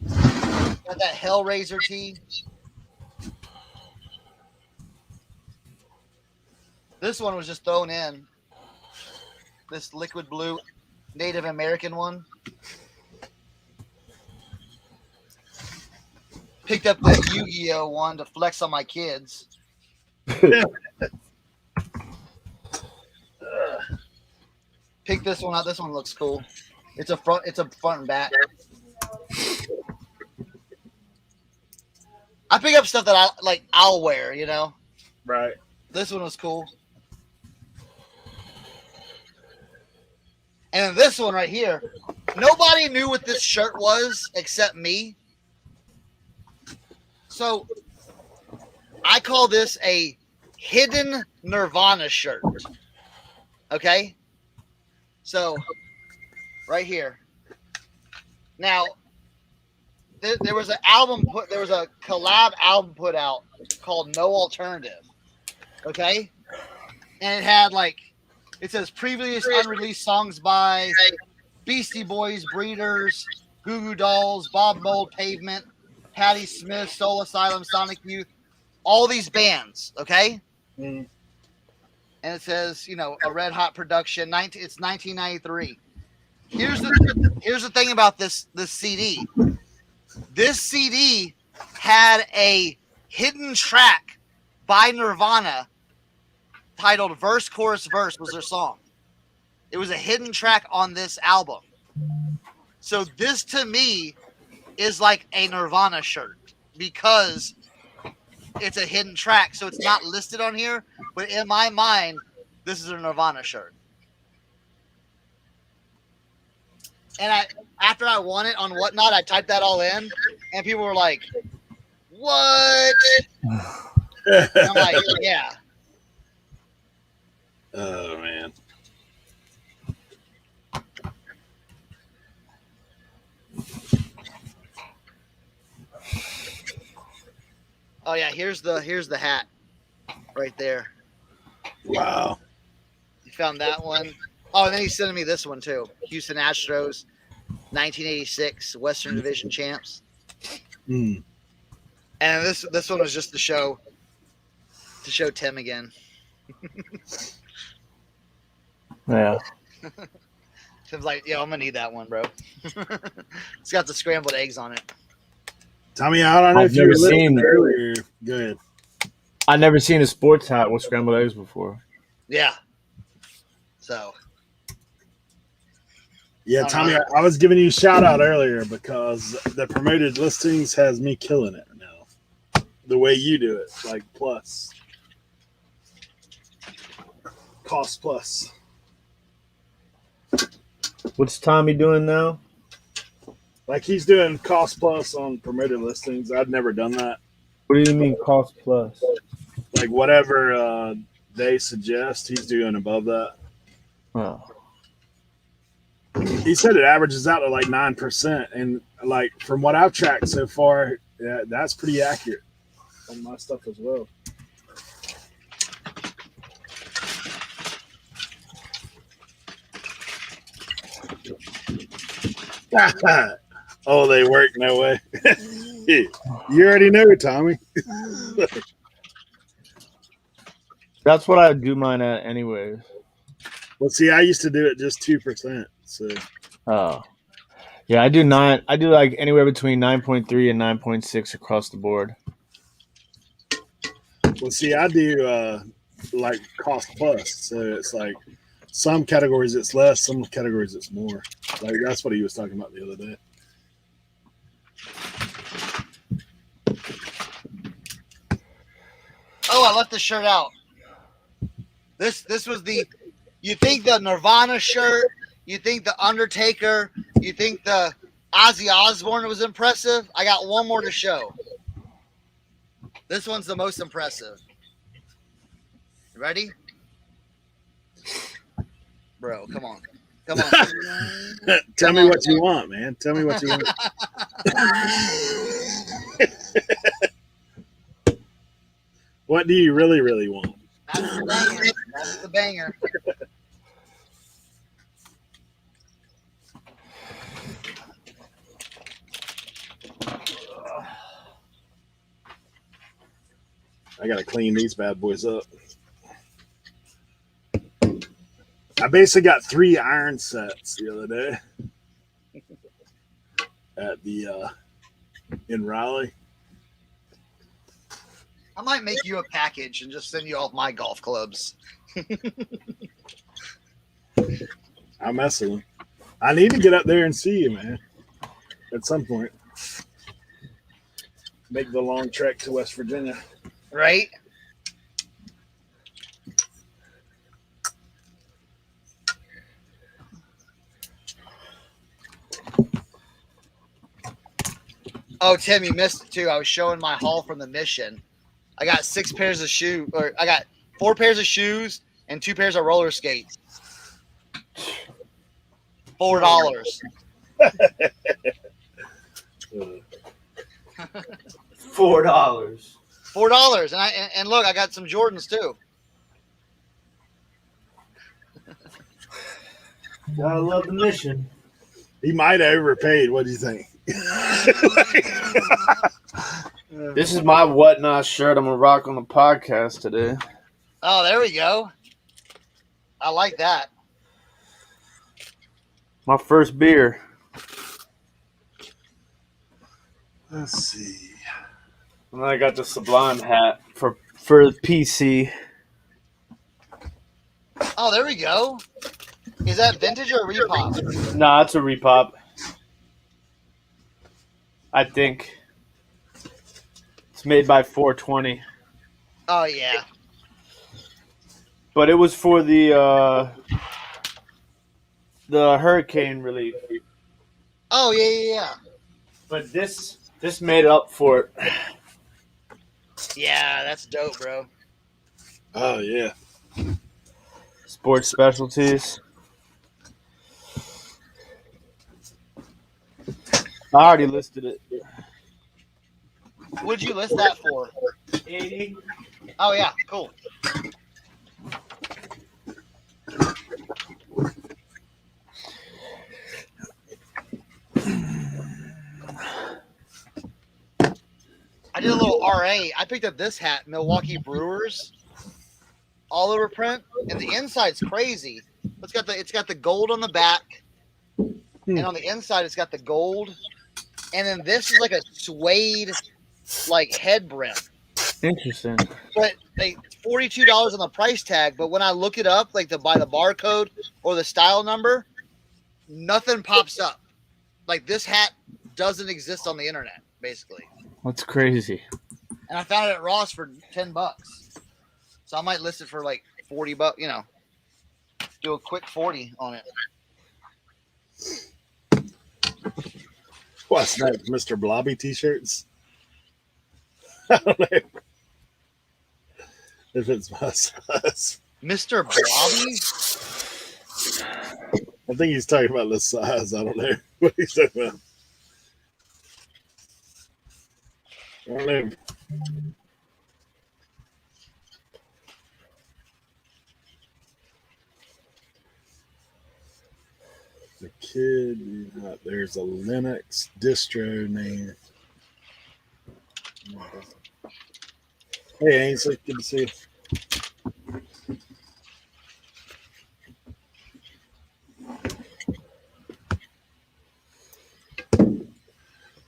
Got that Hellraiser tee. This one was just thrown in. This liquid blue Native American one. Picked up this Yu-Gi-Oh one to flex on my kids. Pick this one out. This one looks cool. It's a front and back. I pick up stuff that I'll wear, you know. Right. This one was cool. And then this one right here. Nobody knew what this shirt was except me. So I call this a hidden Nirvana shirt. Okay? So right here. Now there was a collab album put out called No Alternative. Okay, and it had it says previous unreleased songs by Beastie Boys, Breeders, Goo Goo Dolls, Bob Mould, Pavement, Patti Smith, Soul Asylum, Sonic Youth, all these bands. Okay, Mm. and it says a Red Hot production. It's 1993. Here's the thing about this CD. This CD had a hidden track by Nirvana titled Verse, Chorus, Verse was their song. It was a hidden track on this album. So this to me is like a Nirvana shirt because it's a hidden track. So it's not listed on here, but in my mind, this is a Nirvana shirt. And after I won it on Whatnot, I typed that all in, and people were like, "What?" And I'm like, "Yeah." Oh man. Oh yeah, here's the hat right there. Wow. You found that one. Oh, and then he's sending me this one too. Houston Astros, 1986 Western Division champs. Mm. And this one was just to show Tim again. Yeah. Tim's like, "Yo, I'm gonna need that one, bro." It's got the scrambled eggs on it. Tommy, I don't know I've if you were never seen- listening earlier. Go ahead. I've never seen a sports hat with scrambled eggs before. Yeah. So. Yeah, Tommy, I was giving you a shout out earlier because the promoted listings has me killing it now. The way you do it, like plus. Cost plus. What's Tommy doing now? Like he's doing cost plus on promoted listings. I'd never done that. What do you mean cost plus? Like whatever they suggest, he's doing above that. Oh. He said it averages out to like 9%, and like from what I've tracked so far, yeah, that's pretty accurate on my stuff as well. Oh, they work? No way. You already know, Tommy. That's what I do mine at anyways. Well, see, I used to do it just 2%. So Oh. Yeah, I do like anywhere between 9.3 and 9.6 across the board. well, see, I do like cost plus. So it's like some categories it's less, some categories it's more. Like that's what he was talking about the other day. Oh, I left the shirt out. This was you think the Nirvana shirt, you think the Undertaker, you think the Ozzy Osbourne was impressive. I got one more to show. This one's the most impressive. You ready? Bro, come on. Come on. Tell me what you want, man. Tell me what you want. What do you really, really want? That's the banger. That's the banger. I gotta clean these bad boys up. I basically got 3 iron sets the other day at the in Raleigh. I might make you a package and just send you all my golf clubs. I'm messing with them. I need to get up there and see you, man. At some point. Make the long trek to West Virginia. Right? Oh, Tim, you missed it too. I was showing my haul from the mission. I got 6 pairs of shoes, or I got 4 pairs of shoes and 2 pairs of roller skates. $4. $4. $4. And look, I got some Jordans too. Gotta love the mission. He might have overpaid. What do you think? This is my whatnot shirt I'm gonna rock on the podcast today. Oh, there we go. I like that. My first beer. Let's see. And then I got the Sublime hat for the PC. Oh, there we go. Is that vintage or repop? Nah, it's a repop. I think it's made by 420, Oh yeah. but it was for the hurricane relief. Oh yeah. But this made up for it. Yeah, that's dope, bro. Oh yeah. Sports specialties. I already listed it. What'd you list that for? 80. Oh yeah, cool. I did a little RA. I picked up this hat, Milwaukee Brewers, all over print, and the inside's crazy. It's got the gold on the back, and on the inside it's got the gold, and then this is like a suede, like head brim. Interesting. But they $42 on the price tag. But when I look it up, like by the barcode or the style number, nothing pops up. Like this hat doesn't exist on the internet, basically. That's crazy. And I found it at Ross for $10. So I might list it for like $40. You know, do a quick 40 on it. What's that, Mr. Blobby t-shirts? I don't know if it's my size. Mr. Blobby? I think he's talking about the size. I don't know what he's talking about. I don't know. The kid, there's a Linux distro name. Hey, Ainsley, good to see you.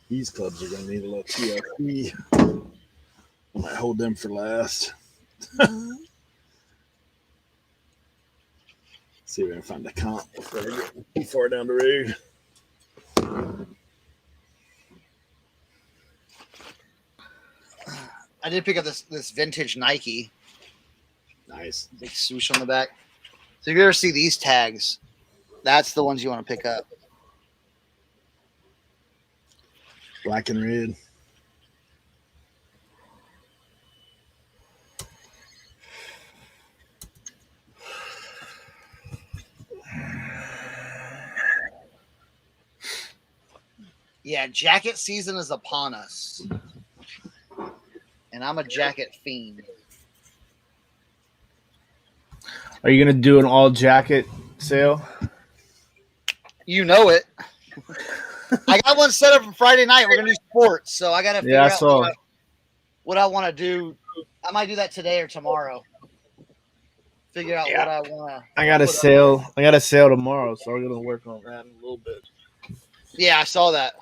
These clubs are going to need a little TLC. I might hold them for last. See if I can find a comp before I get too far down the road. I did pick up this vintage Nike. Nice. Big swoosh on the back. So if you ever see these tags, that's the ones you want to pick up. Black and red. Yeah, jacket season is upon us. And I'm a jacket fiend. Are you gonna do an all jacket sale? You know it. I got one set up for Friday night. We're gonna do sports, so I gotta figure Yeah, I out saw. what I want to do. I might do that today or tomorrow. Figure out what I want to. I got a sale. I got a sale tomorrow, so we're gonna work on that in a little bit. Yeah, I saw that.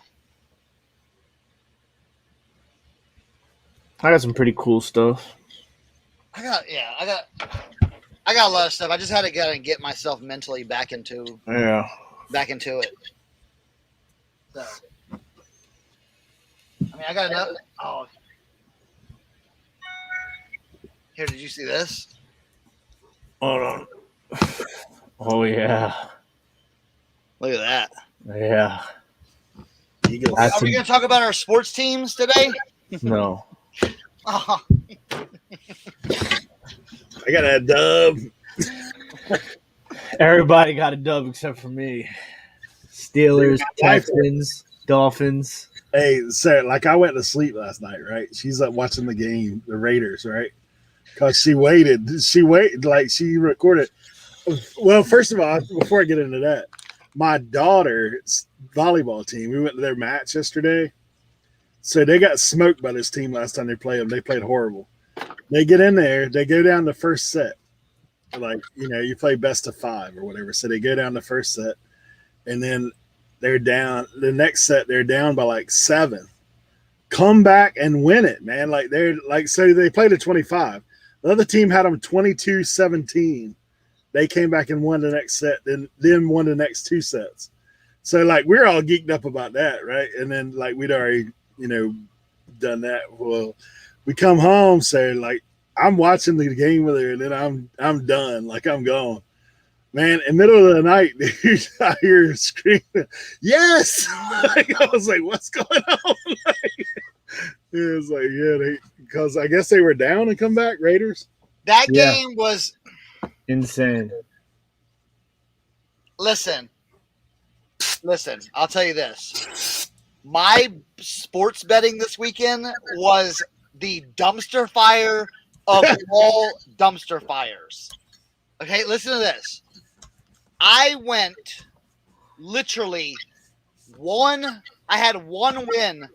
I got some pretty cool stuff. I got a lot of stuff. I just had to get myself mentally back into it. So, I mean, I got another. Oh, here, did you see this? Hold on. Oh yeah, Look at that. yeah. Eagles. Are we going to talk about our sports teams today? No. Oh, I got a dub. Everybody got a dub except for me. Steelers, Texans, Dolphins. Hey, Sarah, like I went to sleep last night, right? She's like watching the game, the Raiders, right? Because she waited, like she recorded. Well, first of all, before I get into that, my daughter's volleyball team, we went to their match yesterday. So they got smoked by this team last time they played them. They played horrible. They get in there, they go down the first set. Like, you play best of 5 or whatever. So they go down the first set, and then they're down. The next set, they're down by like 7. Come back and win it, man. Like, they're like, so they played at 25. The other team had them 22-17. They came back and won the next set, then won the next 2 sets. So like we're all geeked up about that, right? And then like we'd already, done that. Well, we come home, so like I'm watching the game with her, and then I'm done. Like I'm gone. Man, in the middle of the night, dude, I hear her screaming, "Yes!" Like, I was like, "What's going on?" It was like, yeah, because I guess they were down and come back, Raiders. That Yeah. game was Insane. listen. I'll tell you this. My sports betting this weekend was the dumpster fire of all dumpster fires. Okay, listen to this. I went literally I had one win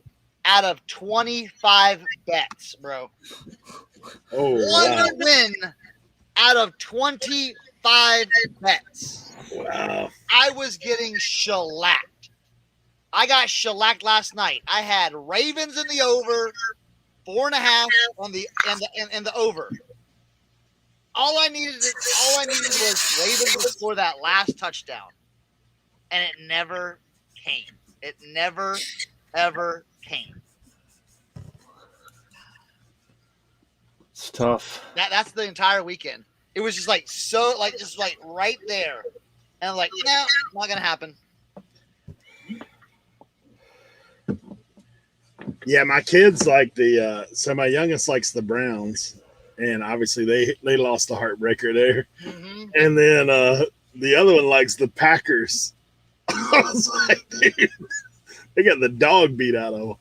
out of 25 bets, bro. Oh, One wow. win out of 25 bets. Wow. I was getting shellacked. I got shellacked last night. I had Ravens in the over, 4.5 on the over. All I needed was Ravens to score that last touchdown, and it never came. It never, ever came. It's tough. That's the entire weekend. It was just like just right there, and I'm like, no, not gonna happen. Yeah, my kids like so my youngest likes the Browns, and obviously they lost the heartbreaker there. Mm-hmm. And then the other one likes the Packers. I was like, dude, they got the dog beat out of them.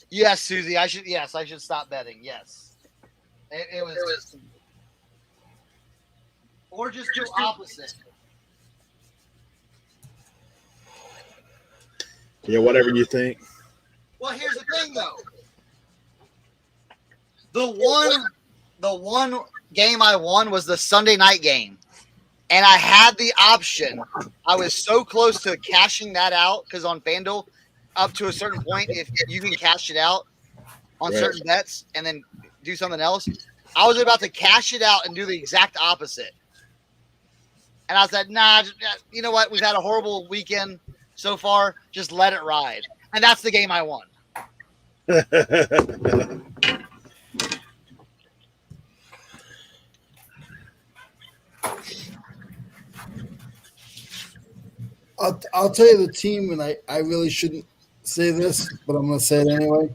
Yes, Susie, I should stop betting. Yes, it was, or just do opposite. Yeah, whatever you think. Well, here's the thing, though. The one game I won was the Sunday night game, and I had the option. I was so close to cashing that out because on FanDuel, up to a certain point, if you can cash it out on certain bets and then do something else, I was about to cash it out and do the exact opposite. And I said, nah, you know what? We've had a horrible weekend so far. Just let it ride. And that's the game I won. I'll tell you the team, and I really shouldn't say this, but I'm going to say it anyway.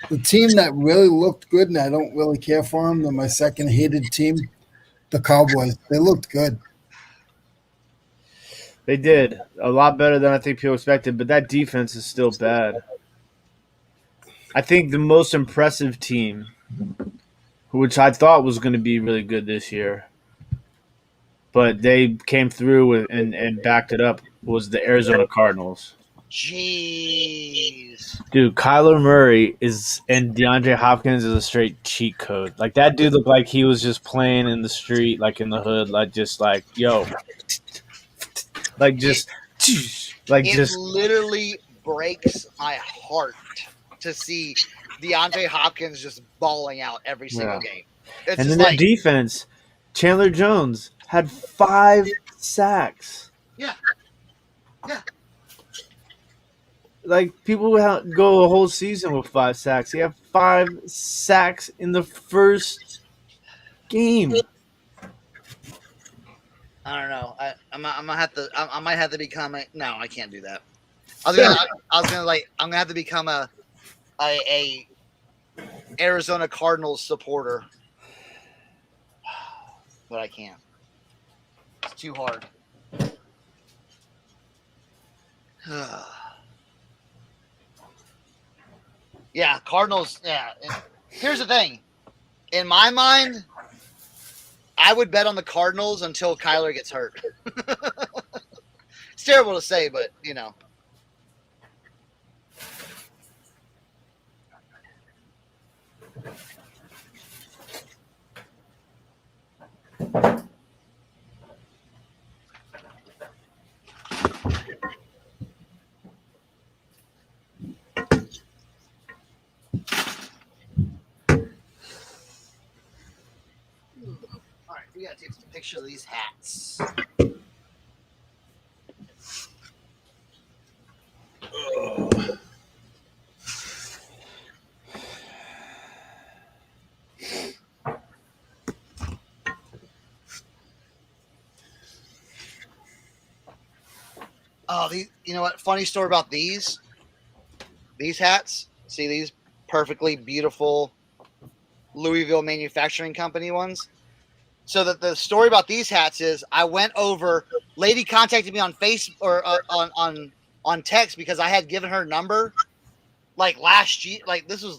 The team that really looked good, and I don't really care for them, they're my second hated team, the Cowboys. They looked good. They did a lot better than I think people expected, but that defense is still bad. I think the most impressive team, which I thought was going to be really good this year, but they came through and backed it up, was the Arizona Cardinals. Jeez. Dude, Kyler Murray and DeAndre Hopkins is a straight cheat code. Like, that dude looked like he was just playing in the street, like in the hood, like yo. It literally breaks my heart to see DeAndre Hopkins just balling out every single game. It's and just then their defense, Chandler Jones had 5 sacks. Yeah. Like, people go a whole season with 5 sacks. He had 5 sacks in the first game. I don't know. I might have to become a. No, I can't do that. I'm gonna have to become a Arizona Cardinals supporter, but I can't. It's too hard. Yeah, Cardinals. Yeah. Here's the thing. in my mind, I would bet on the Cardinals until Kyler gets hurt. It's terrible to say, but you know. All right, we gotta take some pictures of these hats. Oh, you know what? Funny story about these hats. See these perfectly beautiful Louisville Manufacturing Company ones. So that the story about these hats is, I went over. Lady contacted me on Facebook or on text because I had given her number like last year. Like this was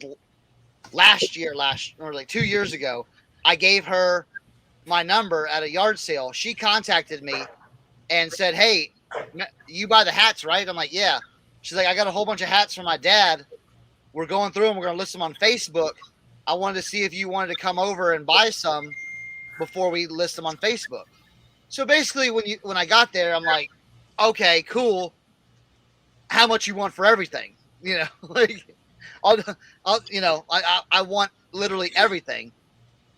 last or like 2 years ago. I gave her my number at a yard sale. She contacted me and said, "Hey, you buy the hats, right?" I'm like, "Yeah." She's like, "I got a whole bunch of hats for my dad. We're going through them. We're going to list them on Facebook. I wanted to see if you wanted to come over and buy some before we list them on Facebook." So basically, when I got there, I'm like, "Okay, cool. How much you want for everything?" You know, like, I want literally everything.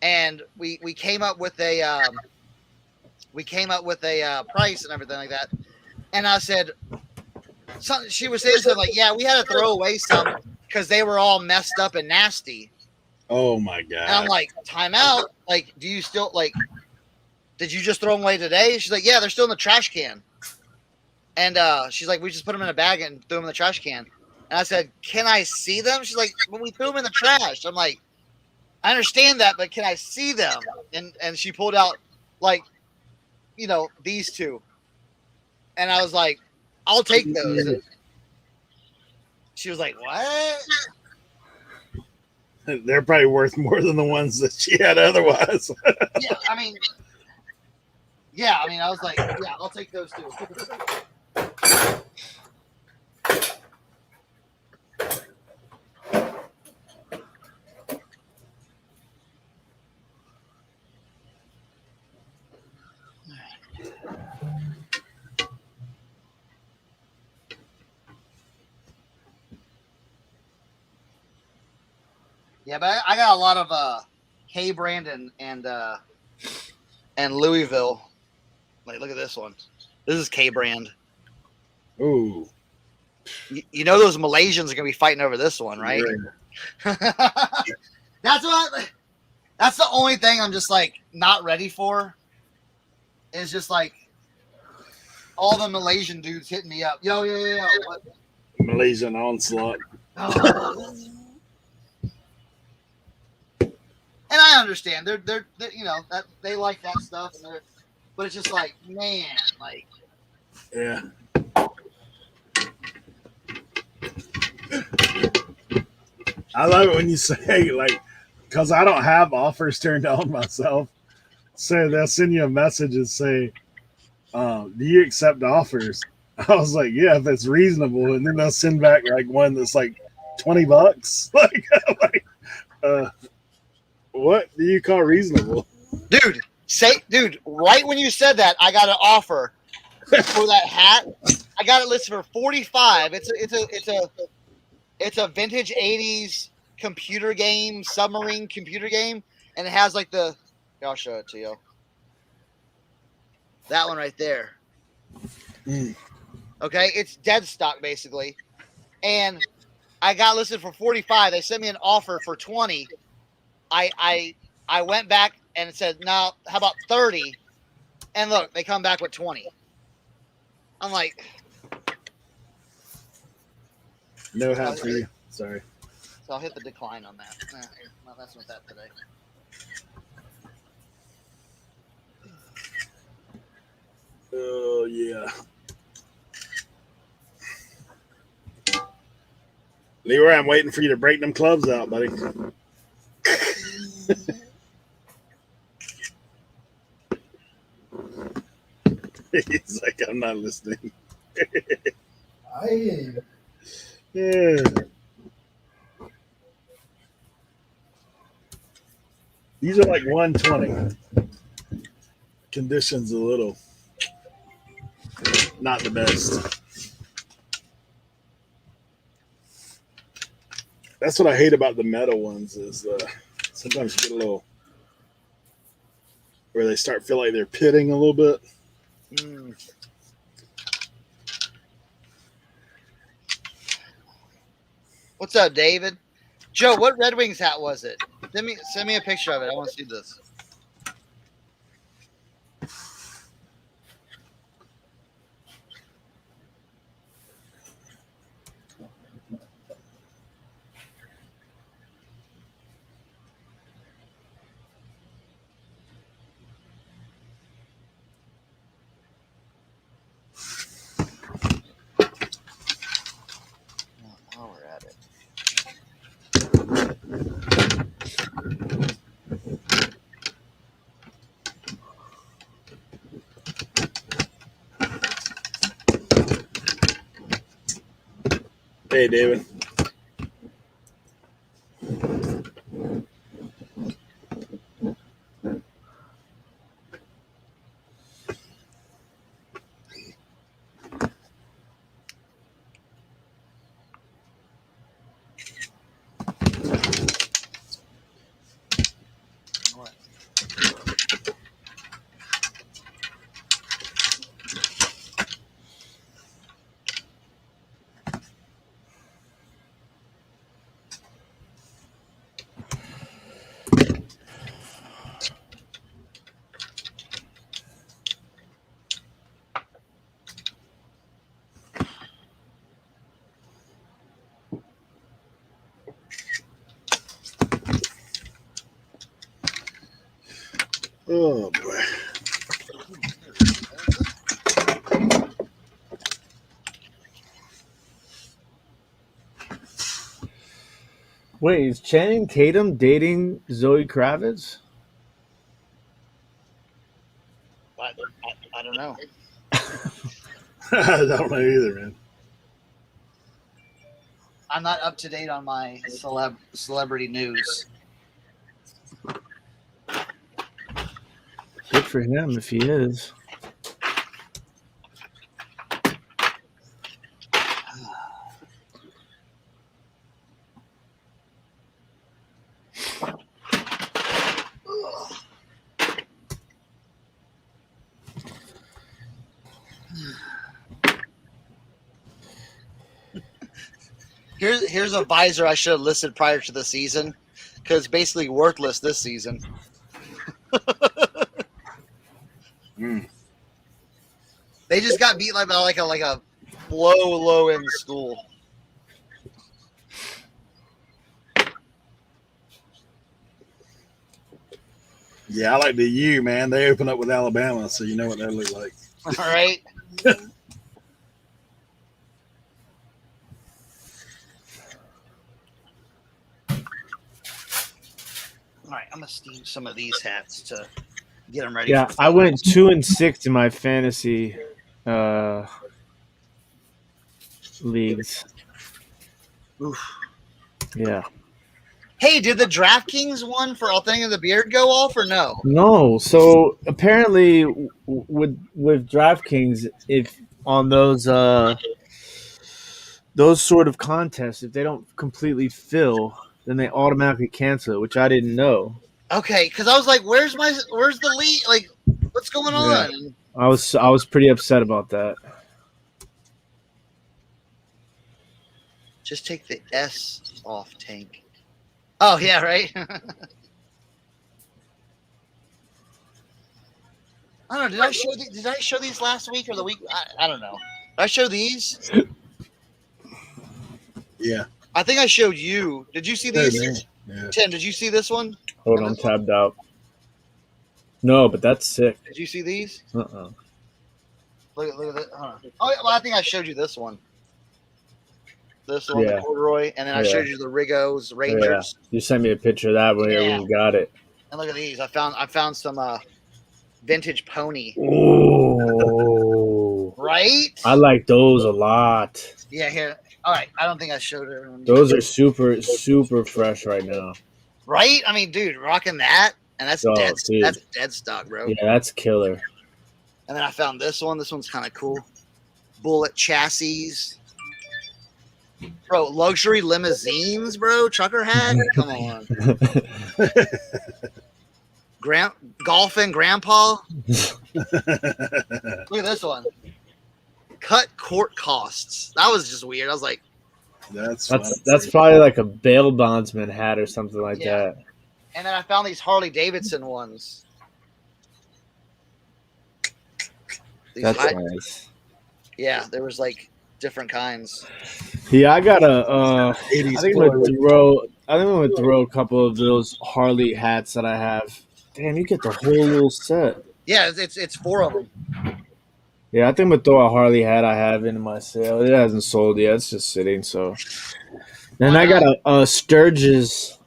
And we came up with a price and everything like that. And I said, she was saying something like, "Yeah, we had to throw away some because they were all messed up and nasty." Oh my And I'm god. like, "Time out. Like, do you still like? Did you just throw them away today?" She's like, "Yeah, they're still in the trash can." And she's like, "We just put them in a bag and threw them in the trash can." And I said, "Can I see them?" She's like, "When we threw them in the trash." I'm like, "I understand that, but can I see them?" And she pulled out like, these two. And I was like, "I'll take those." And she was like, "What?" They're probably worth more than the ones that she had otherwise. Yeah, I mean, I was like, "Yeah, I'll take those too." Yeah, but I got a lot of K brand and Louisville. Like, look at this one. This is K brand. Ooh. You know those Malaysians are gonna be fighting over this one, right? That's the only thing I'm just like not ready for. Is just like all the Malaysian dudes hitting me up. Yo. What? Malaysian onslaught. Oh. And I understand they're that they like that stuff, but it's just like, man, like, Yeah. I love it when you say, like, because I don't have offers turned on myself. So they'll send you a message and say, "Do you accept offers?" I was like, "Yeah, if it's reasonable." And then they'll send back like one that's like $20. Like, what do you call reasonable? dude, right when you said that, I got an offer for that hat. I got it listed for $45. It's a vintage '80s computer game, submarine computer game, and it has like the. I'll show it to you. That one right there. Okay, it's dead stock basically, and I got listed for $45. They sent me an offer for $20. I went back and said, "No, how about $30?" And look, they come back with $20. I'm like, No hat for you. Sorry. so I'll hit the decline on that. Well, that's not that today. Oh yeah. Leroy, I'm waiting for you to break them clubs out, buddy. He's like, I'm not listening. I hear you. Yeah. These are like 120. Conditions a little not the best. That's what I hate about the metal ones is sometimes you get a little where they start feel like they're pitting a little bit. Mm. What's up, David? Joe, what Red Wings hat was it? Send me a picture of it. I want to see this. While we're at it. Hey, David. What? Oh boy. Wait, is Channing Tatum dating Zoe Kravitz? I don't know. I don't know either, man. I'm not up to date on my celebrity news. Good for him if he is. Here's a visor I should have listed prior to the season because it's basically worthless this season. Mm. They just got beat like a low end school. Yeah, I like the U, man. They open up with Alabama, so you know what that look like. All right. All right, I'm gonna steam some of these hats to get them ready. Yeah, for I went 2-6 in my fantasy leagues. Oof. Yeah. Hey, did the DraftKings one for All Thing of the Beard go off or no? No, so apparently with DraftKings, if on those sort of contests, if they don't completely fill, then they automatically cancel it, which I didn't know. Okay, because I was like, where's the lead? Like, what's going Yeah. on? I was pretty upset about that. Just take the S off, Tank. Oh yeah, right. I don't know. Did I show these last week or the week? I don't know. Did I show these? Yeah. I think I showed you. Did you see Hey, these? man. Yeah. Tim, did you see this one? Hold on, tabbed out. No, but that's sick. Did you see these? Uh-uh. Look at that. Oh, well, I think I showed you this one. This one, the corduroy, and then I showed you the Rigos Rangers. Yeah. You sent me a picture of that when you got it. And look at these. I found some vintage pony. Oh, right? I like those a lot. Yeah, here. All right. I don't think I showed it. Those are super, super fresh right now. Right? I mean, dude, rocking that, and that's dead. Dude. That's dead stock, bro. Yeah, that's killer. And then I found this one. This one's kind of cool. Bullet chassis. Bro, luxury limousines, bro. Trucker hat. Come on. Golfing grandpa. Look at this one. Cut court costs. That was just weird. I was like, That's probably like a bail bondsman hat or something like that. And then I found these Harley Davidson ones. That's nice. Yeah, there was like different kinds. Yeah, I got I think I'm gonna throw a couple of those Harley hats that I have. Damn, you get the whole little set. Yeah, it's 4 of them. Yeah, I think I'm gonna throw a Harley hat I have into my sale. It hasn't sold yet; it's just sitting. So, then I got a Sturgis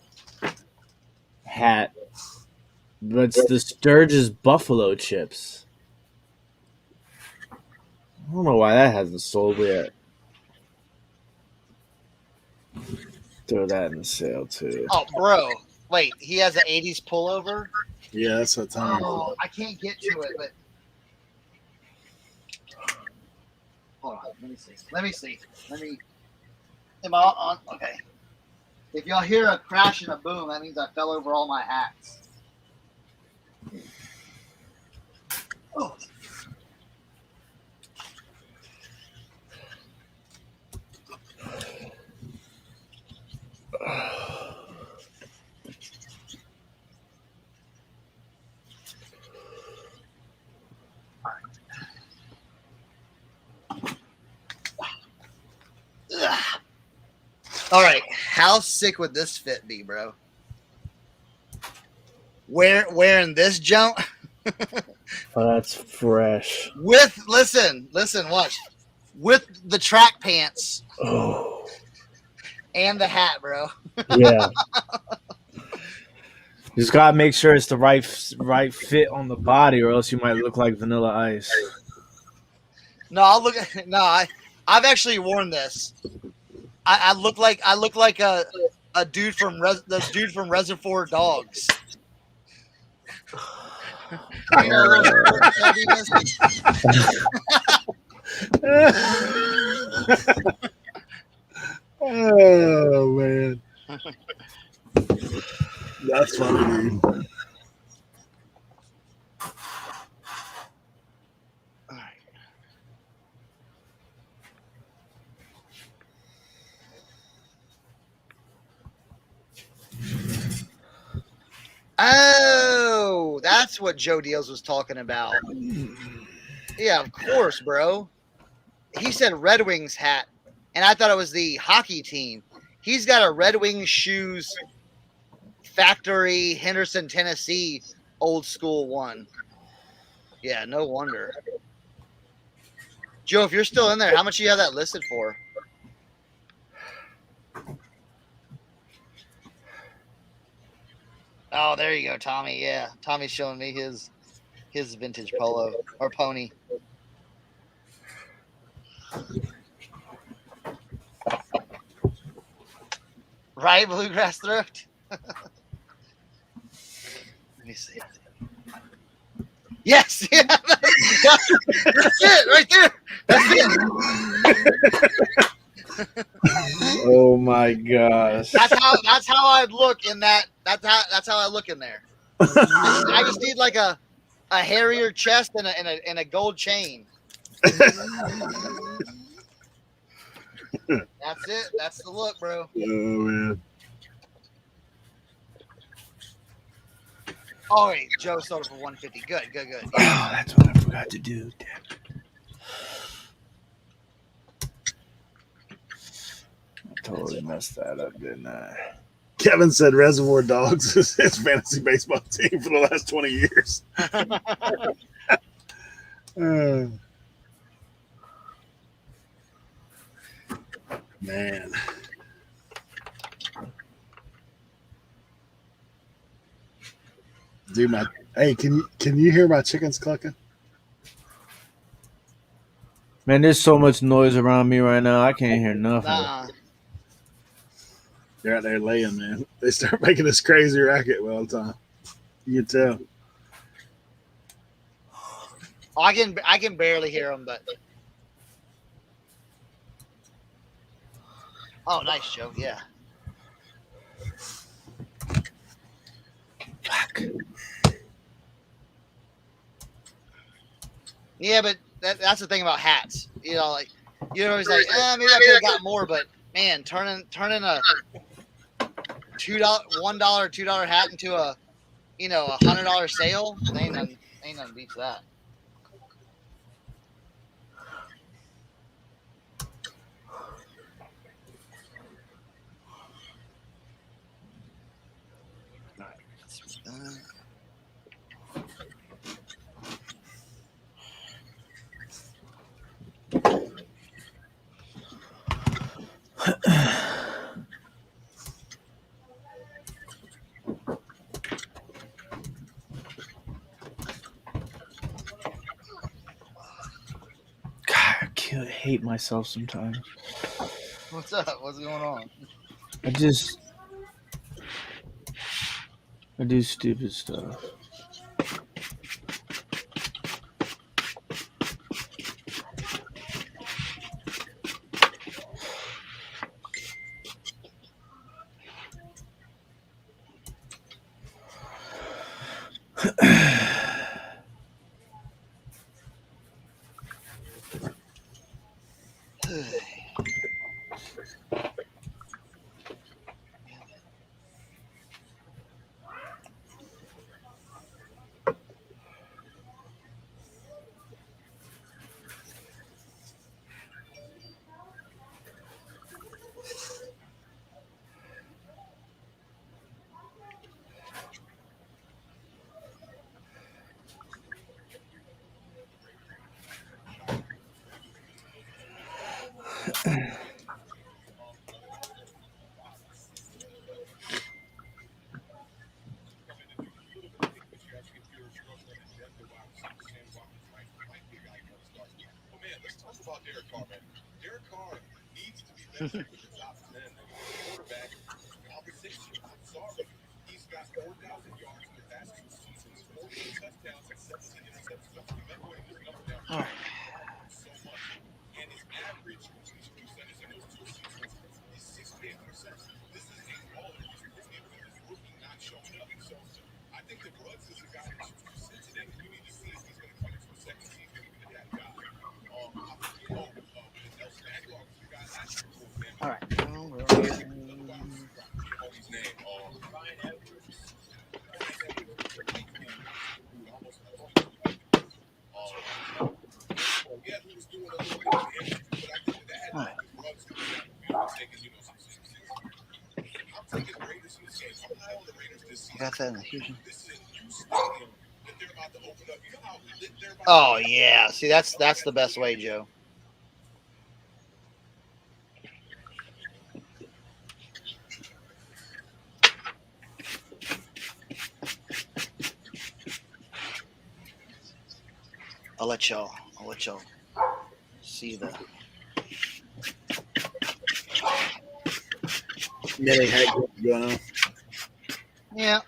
hat, but it's the Sturgis Buffalo chips. I don't know why that hasn't sold yet. Throw that in the sale too. Oh, bro! Wait, he has an '80s pullover. Yeah, that's what time. Oh, I can't get to it, but hold on. Let me see. Am I on? Okay. If y'all hear a crash and a boom, that means I fell over all my hats. Oh. All right, how sick would this fit be, bro? Wearing this jump? Oh, that's fresh. Listen, watch. With the track pants. Oh. And the hat, bro. Yeah. You just gotta make sure it's the right fit on the body, or else you might look like Vanilla Ice. No, I've actually worn this. I look like a dude from Reservoir Dogs. You know, oh man, that's funny, dude. Oh, that's what Joe Deals was talking about. Yeah, of course, bro. He said Red Wings hat, and I thought it was the hockey team. He's got a Red Wings shoes factory, Henderson, Tennessee, old school one. Yeah, no wonder. Joe, if you're still in there, how much do you have that listed for? Oh, there you go, Tommy. Yeah, Tommy's showing me his vintage polo or pony. Right, bluegrass thrift. Let me see. Yes, yeah, that's it right there. That's it. Oh my gosh. That's how I'd look in that. That's how I look in there. I just need like a hairier chest and a gold chain. That's it. That's the look, bro. Oh man. Oh wait, Joe sold it for $150. Good. Oh, that's what I forgot to do. Damn it. I totally messed that up, didn't I? Kevin said Reservoir Dogs is his fantasy baseball team for the last 20 years. Man. Dude, hey, can you hear my chickens clucking? Man, there's so much noise around me right now. I can't hear nothing. Nah. They're out there laying, man. They start making this crazy racket all the time. You can tell. Oh, I can barely hear them, but oh, nice, Joe. Yeah. Fuck. Yeah, but that's the thing about hats. You know, like you're always like, maybe I could have got more, but man, turning a $1, $2 hat into a $100 sale, ain't nothing beats that. God, I hate myself sometimes. What's up? What's going on? I do stupid stuff. All right. All right. Got that in the Houston. Oh yeah, see that's the best way, Joe. I'll let y'all see the. Yeah, they had going on. Yeah.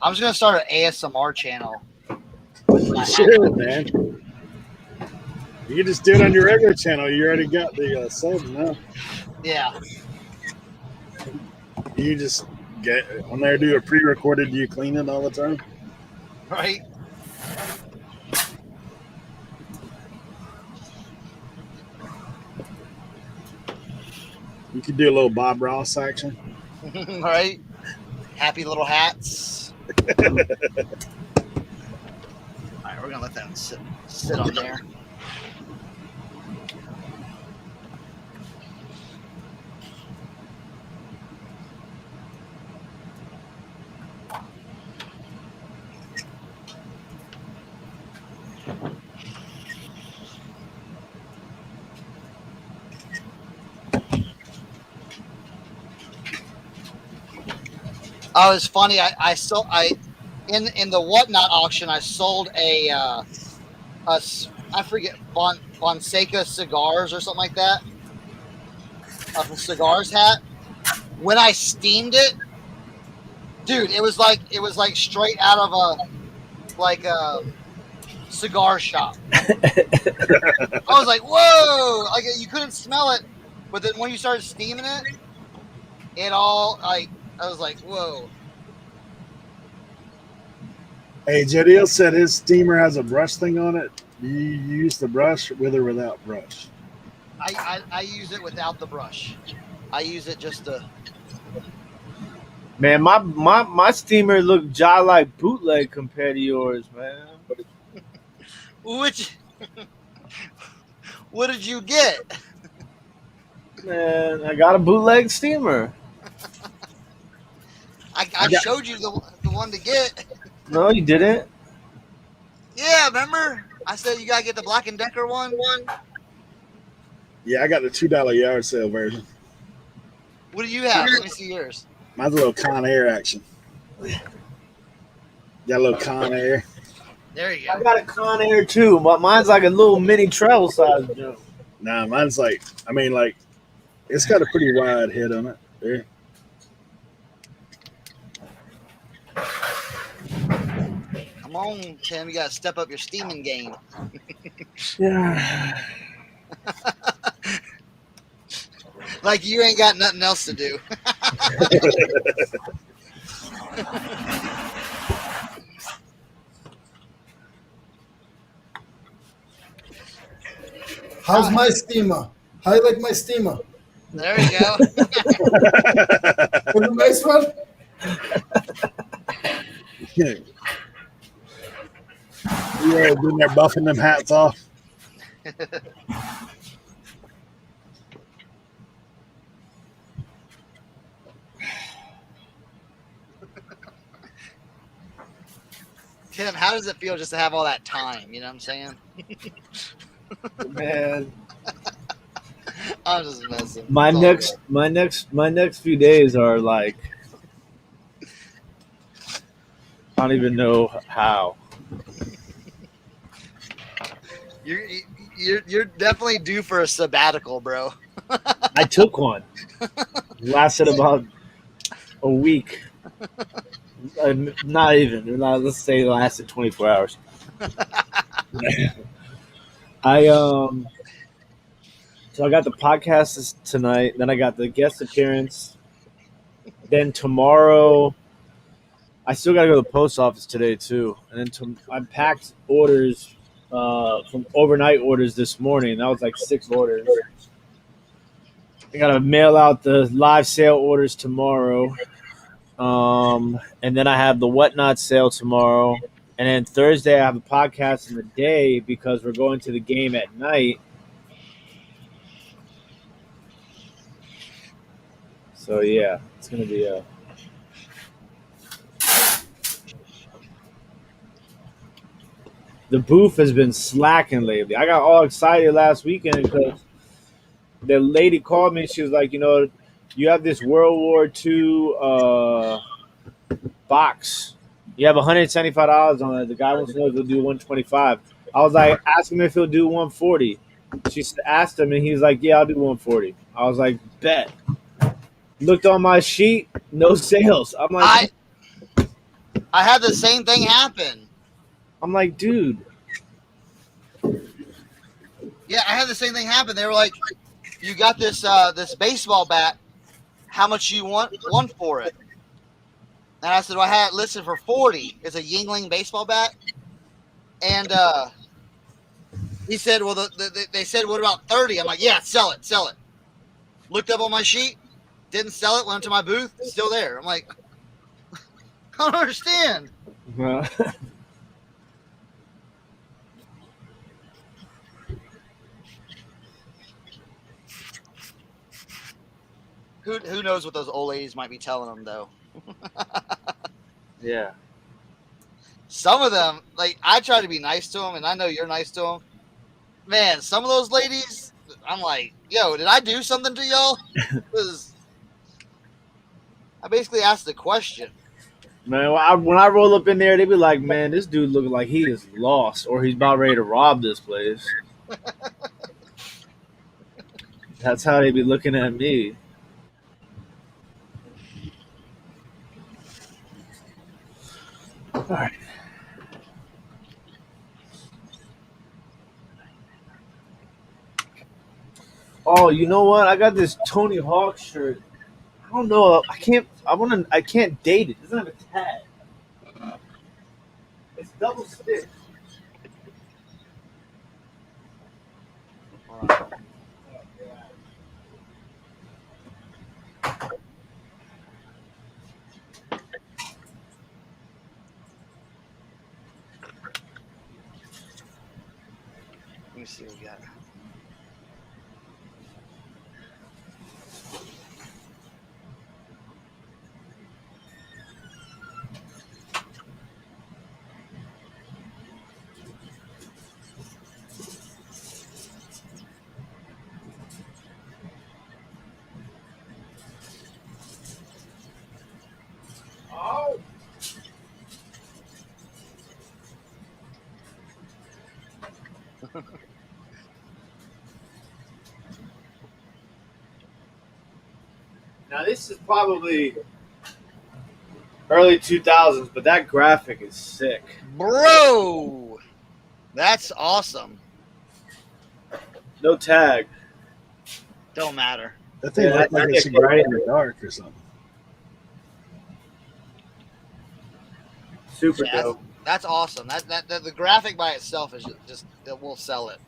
I'm just gonna start an ASMR channel. You should, man. You can just do it on your regular channel. You already got the subs now. Yeah. You just get when they do a pre-recorded. Do you clean it all the time? Right. You could do a little Bob Ross action. Right. Happy little hats. All right, we're gonna let that sit on there. Oh, it's funny. I sold in the whatnot auction. I sold I forget Fonseca cigars or something like that. A cigars hat. When I steamed it, dude, it was like straight out of a cigar shop. I was like, whoa! Like you couldn't smell it, but then when you started steaming it, it all like I was like, whoa. Hey, Jadiel said his steamer has a brush thing on it. Do you use the brush with or without brush? I use it without the brush. I use it just to. Man, my steamer looked just like bootleg compared to yours, man. Which, what did you get? Man, I got a bootleg steamer. I showed you the one to get. No, you didn't. Yeah, remember? I said you gotta get the Black & Decker one. Yeah, I got the $2 yard sale version. What do you have? Let me see yours. Mine's a little Con Air action. Got a little Con Air. There you I go. got a Con Air too, but mine's like a little mini travel size jump. Nah, mine's like, I mean, like, it's got a pretty wide head on it. There. Come on, Tim. You gotta step up your steaming game. Yeah. Like you ain't got nothing else to do. How's my steamer? How you like my steamer? There you go. Was a nice one? Yeah, been there buffing them hats off. Tim, how does it feel just to have all that time? You know what I'm saying? Man, I'm just messing. my It's all next few days are like I don't even know how. good. You're definitely due for a sabbatical, bro. I took one. It lasted about a week. Not even. Let's say it lasted 24 hours. So I got the podcast tonight. Then I got the guest appearance. Then tomorrow, I still got to go to the post office today too. And then I packed orders from overnight orders this morning. That was like 6 orders. I got to mail out the live sale orders tomorrow. And then I have the whatnot sale tomorrow. And then Thursday, I have a podcast in the day because we're going to the game at night. So, yeah, it's going to be a. The booth has been slacking lately. I got all excited last weekend because the lady called me. She was like, you have this World War II box. You have $175 on it. The guy wants to know if he'll do $125. I was like, ask him if he'll do $140. She asked him, and he's like, yeah, I'll do $140. I was like, bet. Looked on my sheet, no sales. I'm like, I had the same thing happen. dude. Yeah, I had the same thing happen. They were like, "You got this this baseball bat. How much you want for it?" And I said, "Well, I had it listed for 40. It's a Yingling baseball bat." And he said, "Well, they said, what about 30?" I'm like, "Yeah, sell it, sell it." Looked up on my sheet, didn't sell it. Went up to my booth, still there. I'm like, I don't understand. Who knows what those old ladies might be telling them though. Yeah. Some of them, like I try to be nice to them, and I know you're nice to them. Man, some of those ladies, I'm like, yo, did I do something to y'all? Because I basically asked the question. Man, when I roll up in there, they be like, "Man, this dude looking like he is lost, or he's about ready to rob this place." That's how they be looking at me. All right. Oh, you know what? I got this Tony Hawk shirt. I don't know. I can't. I want to. I can't date it. It doesn't have a tag. It's double stitched. Let me see what we got. Oh. Now this is probably early 2000s, but that graphic is sick. Bro, that's awesome. No tag. Don't matter. That thing Yeah, looked like it's bright in the dark or something. Super Yeah, dope. that's awesome. That the graphic by itself is just it will sell it.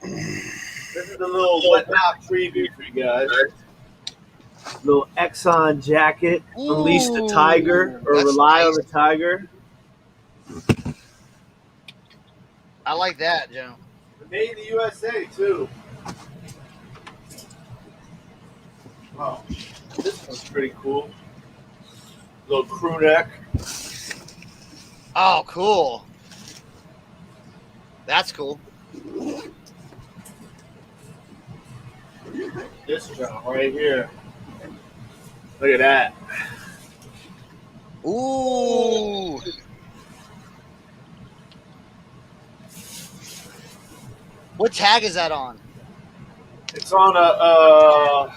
This is a little whatnot preview for you guys. Little Exxon jacket. Unleash the tiger or That's rely on nice. the tiger. I like that, Joe. Made in the USA too. Oh, this one's pretty cool. Little crew neck. Oh, cool. That's cool. This one right here. Look at that. Ooh. What tag is that on? It's on a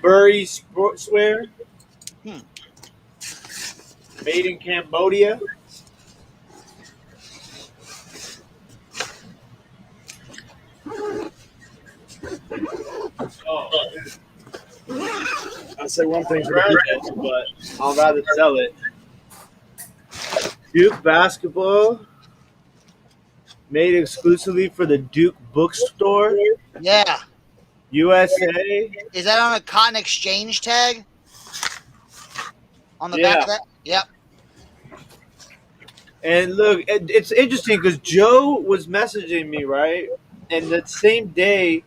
Burry sportswear. Hmm. Made in Cambodia. Oh, I'd say one thing for rare, the people. but I'll rather sell it. Duke basketball, made exclusively for the Duke bookstore, Yeah. USA. Is that on a cotton exchange tag? On the back Yeah, of that? Yep. and look, it's interesting because Joe was messaging me, right, and that same day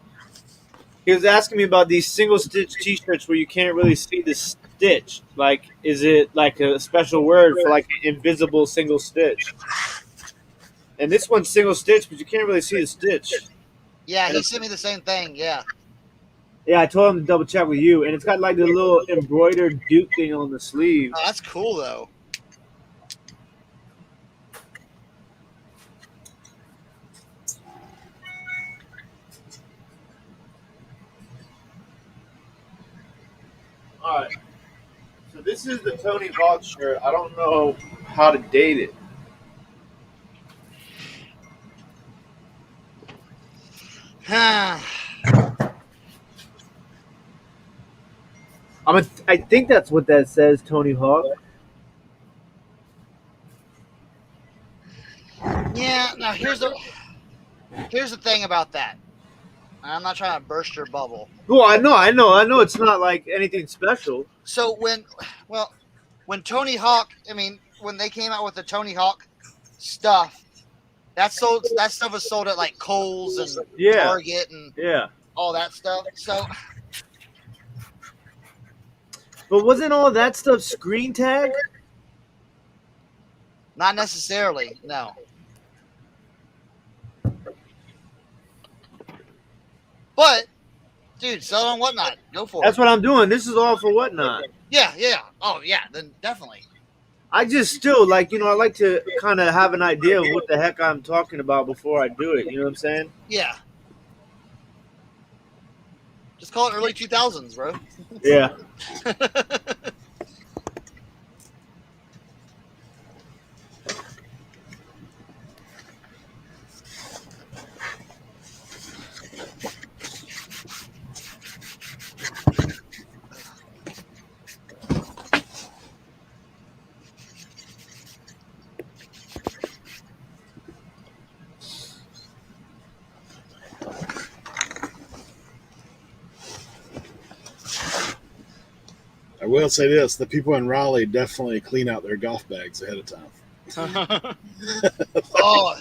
he was asking me about these single stitch T-shirts where you can't really see the stitch. Like, is it like a special word for like an invisible single stitch? And this one's single stitch, but you can't really see the stitch. Yeah, And he it's, sent me the same thing. Yeah. yeah, I told him to double check with you, and it's got like the little embroidered Duke thing on the sleeve. Oh, that's cool though. All right. So This is the Tony Hawk shirt. I don't know how to date it. I think that's what that says, Tony Hawk. Yeah. Now here's the thing about that. I'm not trying to burst your bubble. Well, I know. It's not like anything special. So when Tony Hawk, I mean, when they came out with the Tony Hawk stuff, that stuff was sold at like Kohl's and Yeah. Target and Yeah. all that stuff. So, But wasn't all that stuff screen tag? not necessarily, no. But, dude, sell it on Whatnot. Go for That's it. what I'm doing. This is all for Whatnot. Yeah. Oh, yeah, then definitely. I just still like, I like to kind of have an idea of what the heck I'm talking about before I do it. You know what I'm saying? Yeah. Just call it early 2000s, bro. Yeah. I will say this: the people in Raleigh definitely clean out their golf bags ahead of time. Oh.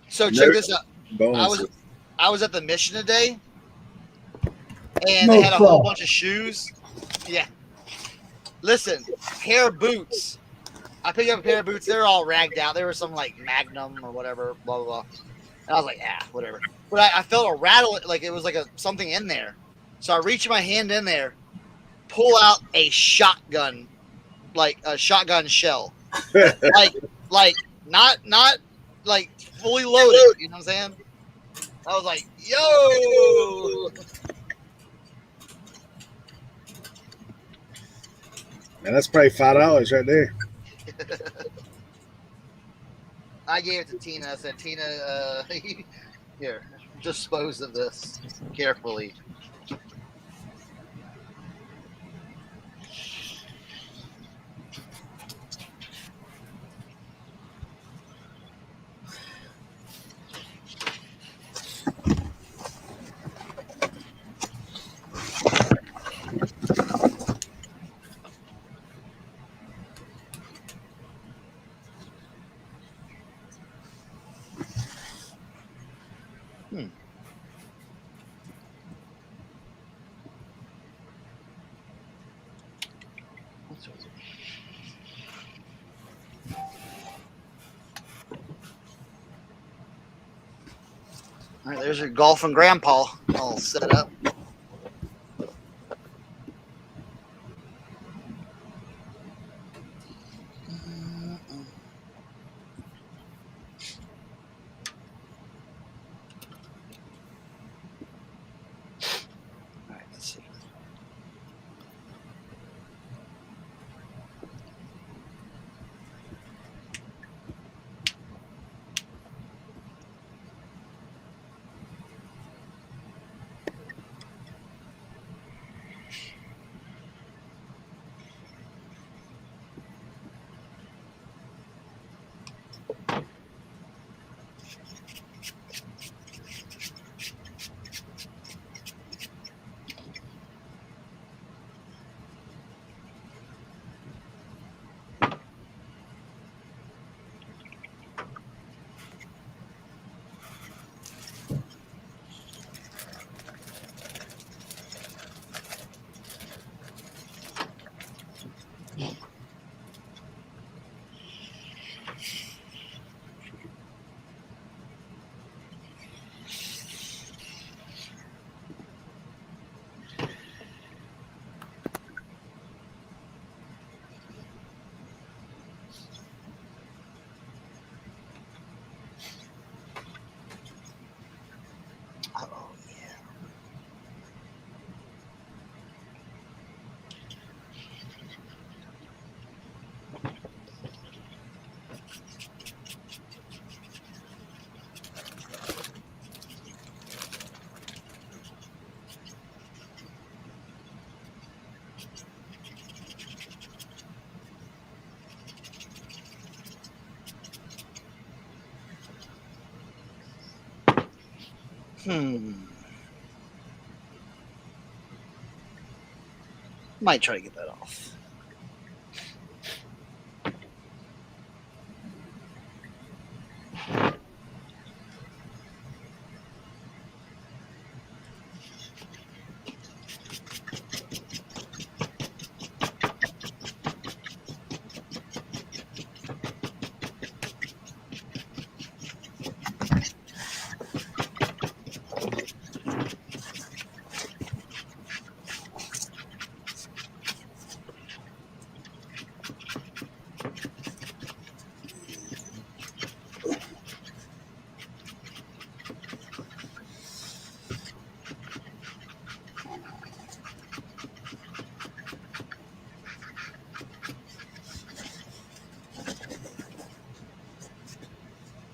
So check this out. Bonuses. I was at the Mission today, and No they had a whole crap. bunch of shoes. Yeah. Listen, pair of boots. I picked up a pair of boots. They're all ragged out. They were some like Magnum or whatever, blah blah blah. And I was like, whatever. But I felt a rattle, like it was like something in there. So I reach my hand in there, pull out a shotgun, like a shotgun shell, like not like fully loaded. You know what I'm saying? I was like, yo. Man, that's probably $5 right there. I gave it to Tina. I said, Tina, here, dispose of this carefully. All right, there's your golf and grandpa all set up. All right, let's see. Might try to get that off.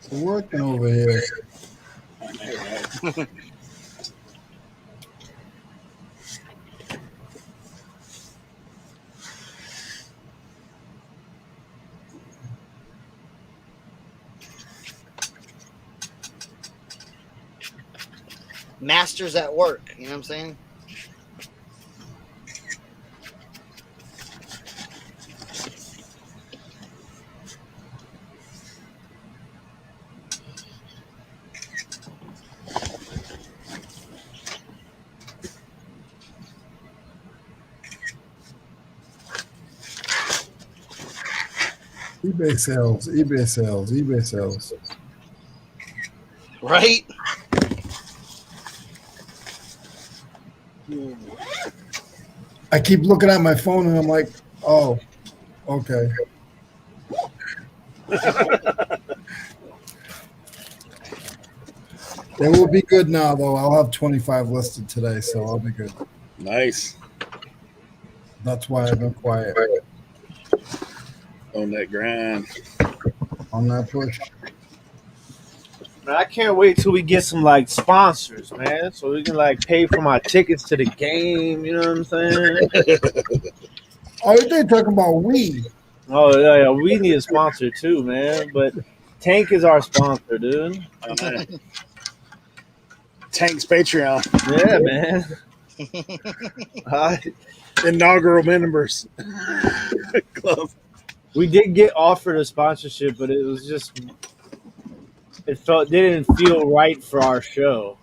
It's working over here. Masters at work. You know what I'm saying? eBay sales, eBay sales, eBay sales. Right? I keep looking at my phone and I'm like, oh, okay. They will be good now, though. I'll have 25 listed today, so I'll be good. Nice. That's why I've been quiet On that grind. on that push. Man, I can't wait till we get some like sponsors, man, so we can like pay for my tickets to the game. You know what I'm saying? Oh, they talking about weed. Oh yeah, we need a sponsor too, man. But Tank is our sponsor, dude. Tank's Patreon. Yeah, man. Inaugural members club. We did get offered a sponsorship, but it was just didn't feel right for our show.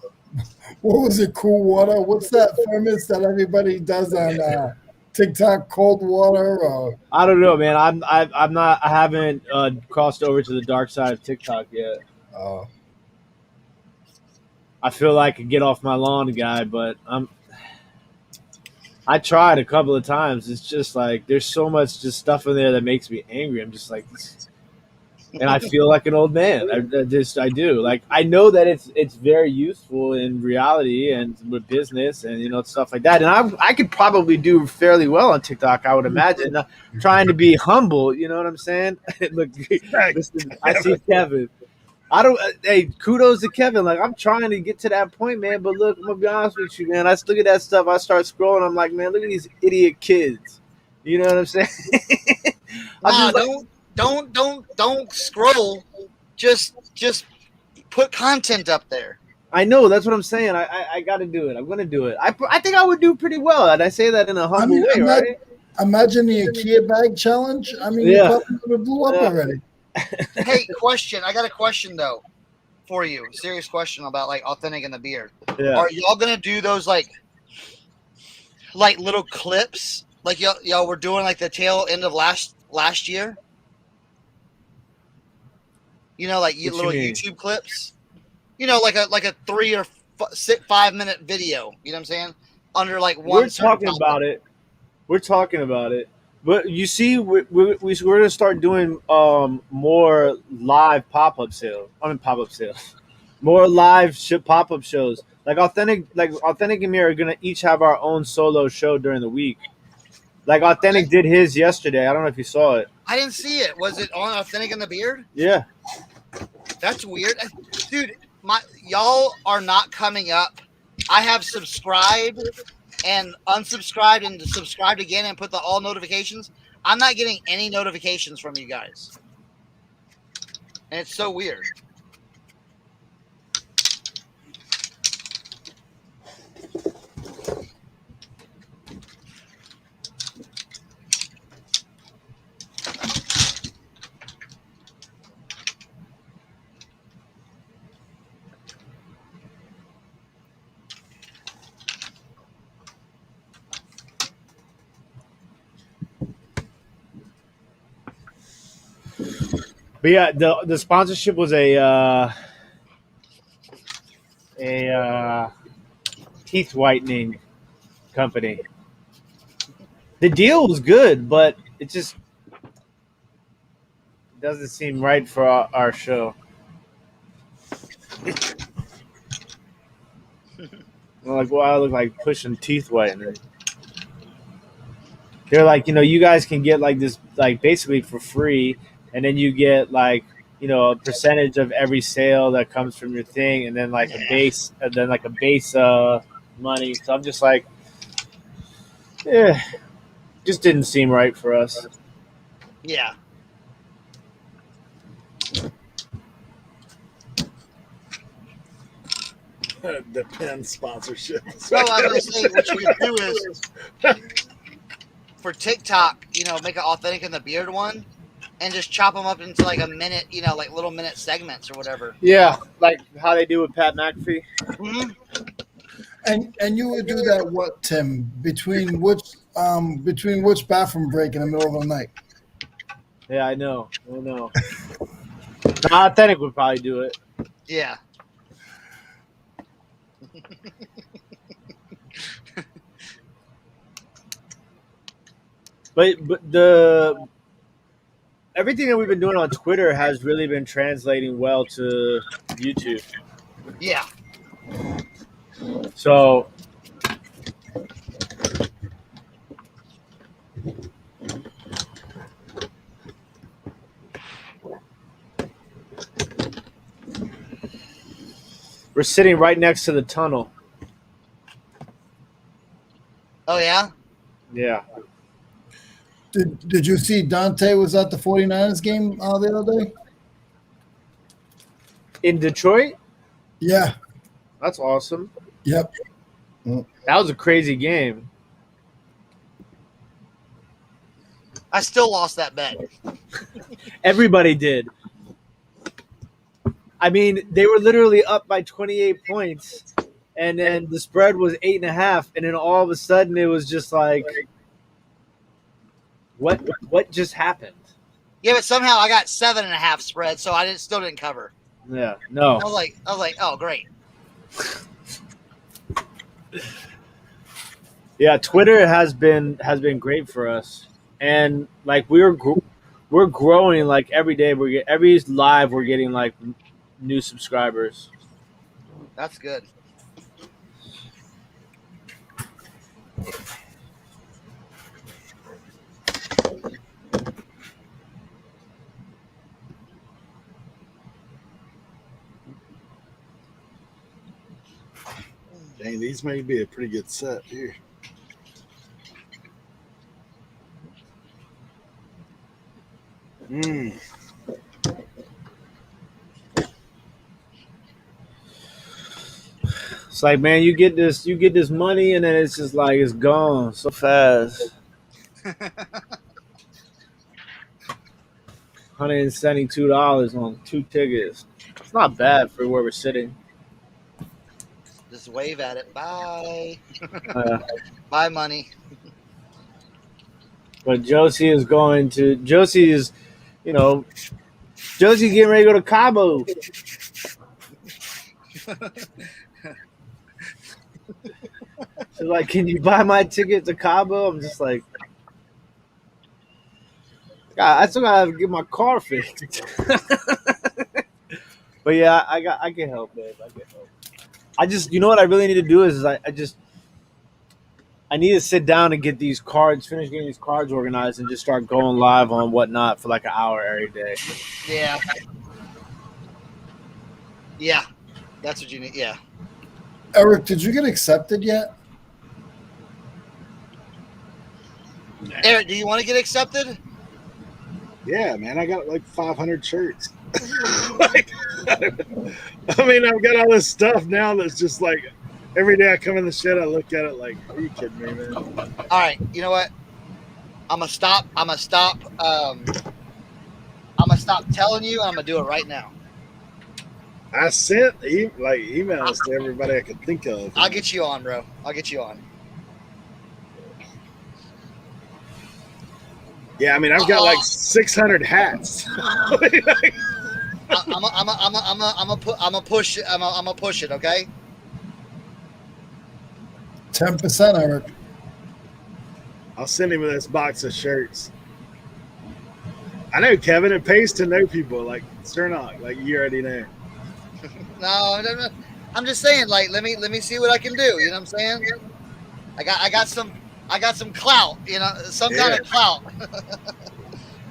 What was it? Cool water? What's that premise that everybody does on TikTok? Cold water? Or I don't know, man. I haven't crossed over to the dark side of TikTok yet. I feel like a get off my lawn guy, but I tried a couple of times. It's just like there's so much just stuff in there that makes me angry. I'm just like, and I feel like an old man. I do. Like I know that it's very useful in reality and with business and stuff like that. And I could probably do fairly well on TikTok. I would imagine. Trying to be humble. You know what I'm saying? Look, listen, I see Kevin. I don't. Hey, kudos to Kevin. Like I'm trying to get to that point, man. But look, I'm gonna be honest with you, man. I look at that stuff. I start scrolling. I'm like, man, look at these idiot kids. You know what I'm saying? Nah, don't scroll. Just put content up there. I know. That's what I'm saying. I got to do it. I'm gonna do it. I think I would do pretty well, and I say that in a humble way, right? Imagine the IKEA bag challenge. I mean, you probably would have blew up already. Hey, question. I got a question though for you. Serious question about like Authentic and the Beard. Yeah. Are y'all gonna do those like little clips like y'all were doing like the tail end of last year? Like little YouTube clips. Like a 3 or 5 minute video. You know what I'm saying? Under like one. We're talking about it. We're talking about it. But you see, we're going to start doing more live pop-up sales. Pop-up sales. More live pop-up shows. Like Authentic and me are going to each have our own solo show during the week. Like Authentic did his yesterday. I don't know if you saw it. I didn't see it. Was it on Authentic and the Beard? Yeah. That's weird. Dude, y'all are not coming up. I have subscribed and unsubscribed and subscribed again and put the all notifications. I'm not getting any notifications from you guys. And it's so weird. But yeah, the sponsorship was a teeth whitening company. The deal was good, but it just doesn't seem right for our show. Like, well, I look like pushing teeth whitening. They're like, you guys can get like this, like basically for free, and then you get like, a percentage of every sale that comes from your thing, and then like a Yeah. base, and then like a base money. So I'm just like, yeah, just didn't seem right for us. Yeah. The pen sponsorship. No, I was gonna say what you could do is for TikTok, make it authentic in the beard one, and just chop them up into like a minute, like little minute segments or whatever. Yeah, like how they do with Pat McAfee. Mm-hmm. And you would do that what, Tim? Between which bathroom break in the middle of the night? Yeah, I know. Authentic would probably do it. Yeah. But the everything that we've been doing on Twitter has really been translating well to YouTube. Yeah. So we're sitting right next to the tunnel. Oh yeah. Yeah. Did you see Dante was at the 49ers game the other day? In Detroit? Yeah. That's awesome. Yep. That was a crazy game. I still lost that bet. Everybody did. I mean, they were literally up by 28 points, and then the spread was 8.5, and then all of a sudden it was just like, what just happened? Yeah, but somehow I got 7.5 spread, so I still didn't cover. Yeah, no. I was like, oh great. Yeah, Twitter has been great for us, and like we're growing like every day. Every live we're getting like new subscribers. That's good. Dang, these may be a pretty good set here. It's like, man, you get this money, and then it's just like it's gone so fast. $172 on 2 tickets. It's not bad for where we're sitting. Just wave at it. Bye. Uh, Bye, money. but Josie is, Josie's getting ready to go to Cabo. She's like, can you buy my ticket to Cabo? I'm just like, God, I still gotta get my car fixed. But yeah, I can help, babe. I can help. I just, what I really need to do is I need to sit down and finish getting these cards organized, and just start going live on Whatnot for like an hour every day. Yeah. Yeah. That's what you need. Yeah. Eric, did you get accepted yet? Eric, do you want to get accepted? Yeah, man, I got like 500 shirts. Like, I mean, I've got all this stuff now that's just like every day I come in the shed, I look at it like, are you kidding me, man? All right. You know what? I'm gonna stop telling you. I'm gonna do it right now. I sent emails to everybody I could think of. I'll get you on, bro. I'll get you on. Yeah, I mean, I've got like 600 hats. I'm a push it. I'm a push it. Okay. 10%, Eric. I'll send him this box of shirts. I know, Kevin. It pays to know people like Cernock. Like you already know. No, I'm just saying. Like, let me see what I can do. You know what I'm saying? I got some clout. You know, some kind of clout.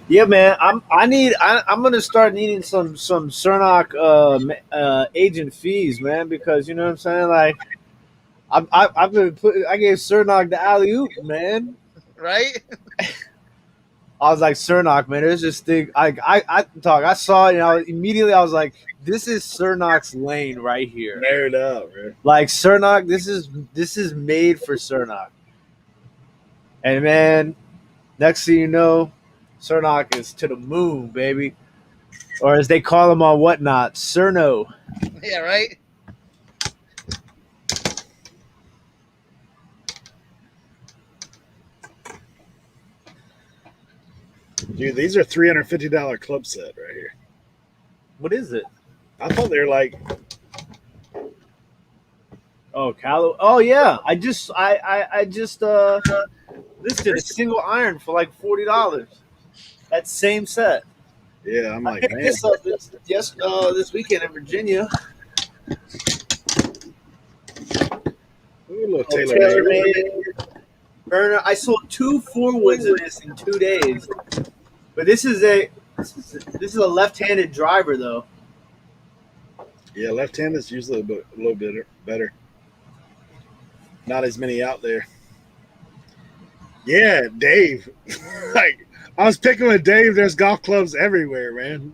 Yeah, man. I'm gonna start needing some Cernock agent fees, man, because you know what I'm saying. Like, I've been I gave Cernock the alley oop, man. Right? I was like, Cernock, man, there's this thing. I saw it, and immediately I was like, this is Cernock's lane right here. No doubt, bro. Like Cernock, this is made for Cernock. And man, next thing you know, Cernock is to the moon, baby. Or as they call him on Whatnot, Cerno. Yeah. Right. Dude, these are $350 club set right here. What is it? I thought they were like, Oh, Calo. Oh yeah, I just listed a single iron for like $40. That same set. yeah. I'm I like, picked man. this up this weekend in Virginia. Ooh, a little Oh, Taylor made. tailor-made burner. I sold 2 4-woods of this in 2 days. But this is a left-handed driver though. Yeah, left-handed is usually a little bit better. Not as many out there. Yeah, Dave. Like I was picking with Dave. There's golf clubs everywhere, man.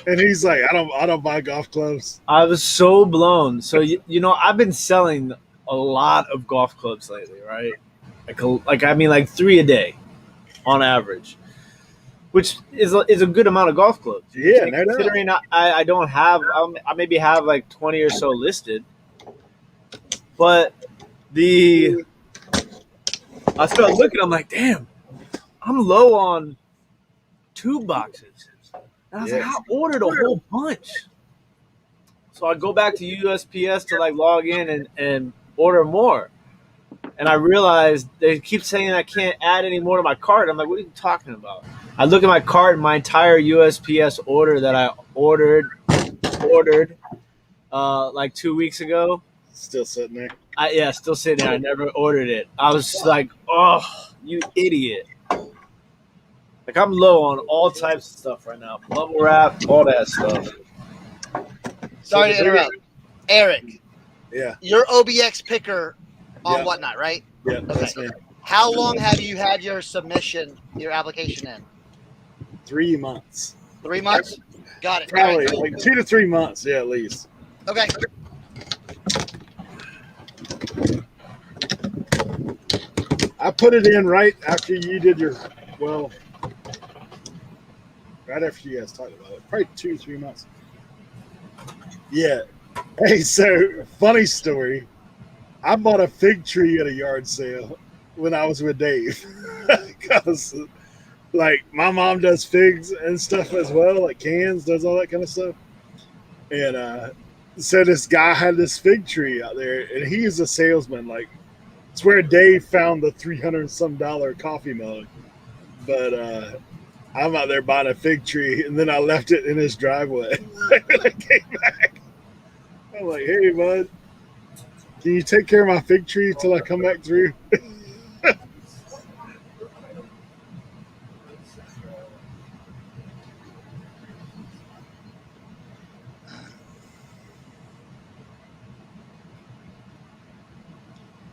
And he's like, I don't buy golf clubs. I was so blown. So you know, I've been selling a lot of golf clubs lately, right? Like I mean, like 3 a day on average, which is a good amount of golf clubs. Yeah, no doubt. Considering I don't have, I maybe have like 20 or so listed, but I started looking. I'm like, damn, I'm low on 2 boxes. And I was like, I ordered a whole bunch. So I go back to USPS to like log in and order more. And I realized they keep saying I can't add any more to my cart. I'm like, what are you talking about? I look at my cart and my entire USPS order that I ordered like 2 weeks ago. Still sitting there. Still sitting there. I never ordered it. I was like, oh, you idiot. Like I'm low on all types of stuff right now. Bubble wrap, all that stuff. Sorry to interrupt, Eric. Yeah. Your OBX picker on Whatnot, right? Yeah. Okay. That's me. How long have you had your application in? 3 months. 3 months? Got it. Probably Right. like 2 to 3 months. Yeah, at least. Okay. I put it in right after you did right after you guys talked about it. Probably 2 to 3 months. Yeah. Hey, so funny story. I bought a fig tree at a yard sale when I was with Dave. Because like my mom does figs and stuff as well, like cans, does all that kind of stuff. And so this guy had this fig tree out there, and he is a salesman. Like it's where Dave found the $300 some coffee mug. But I'm out there buying a fig tree, and then I left it in his driveway. When I came back, I'm like, "Hey, bud, can you take care of my fig tree till I come back through?"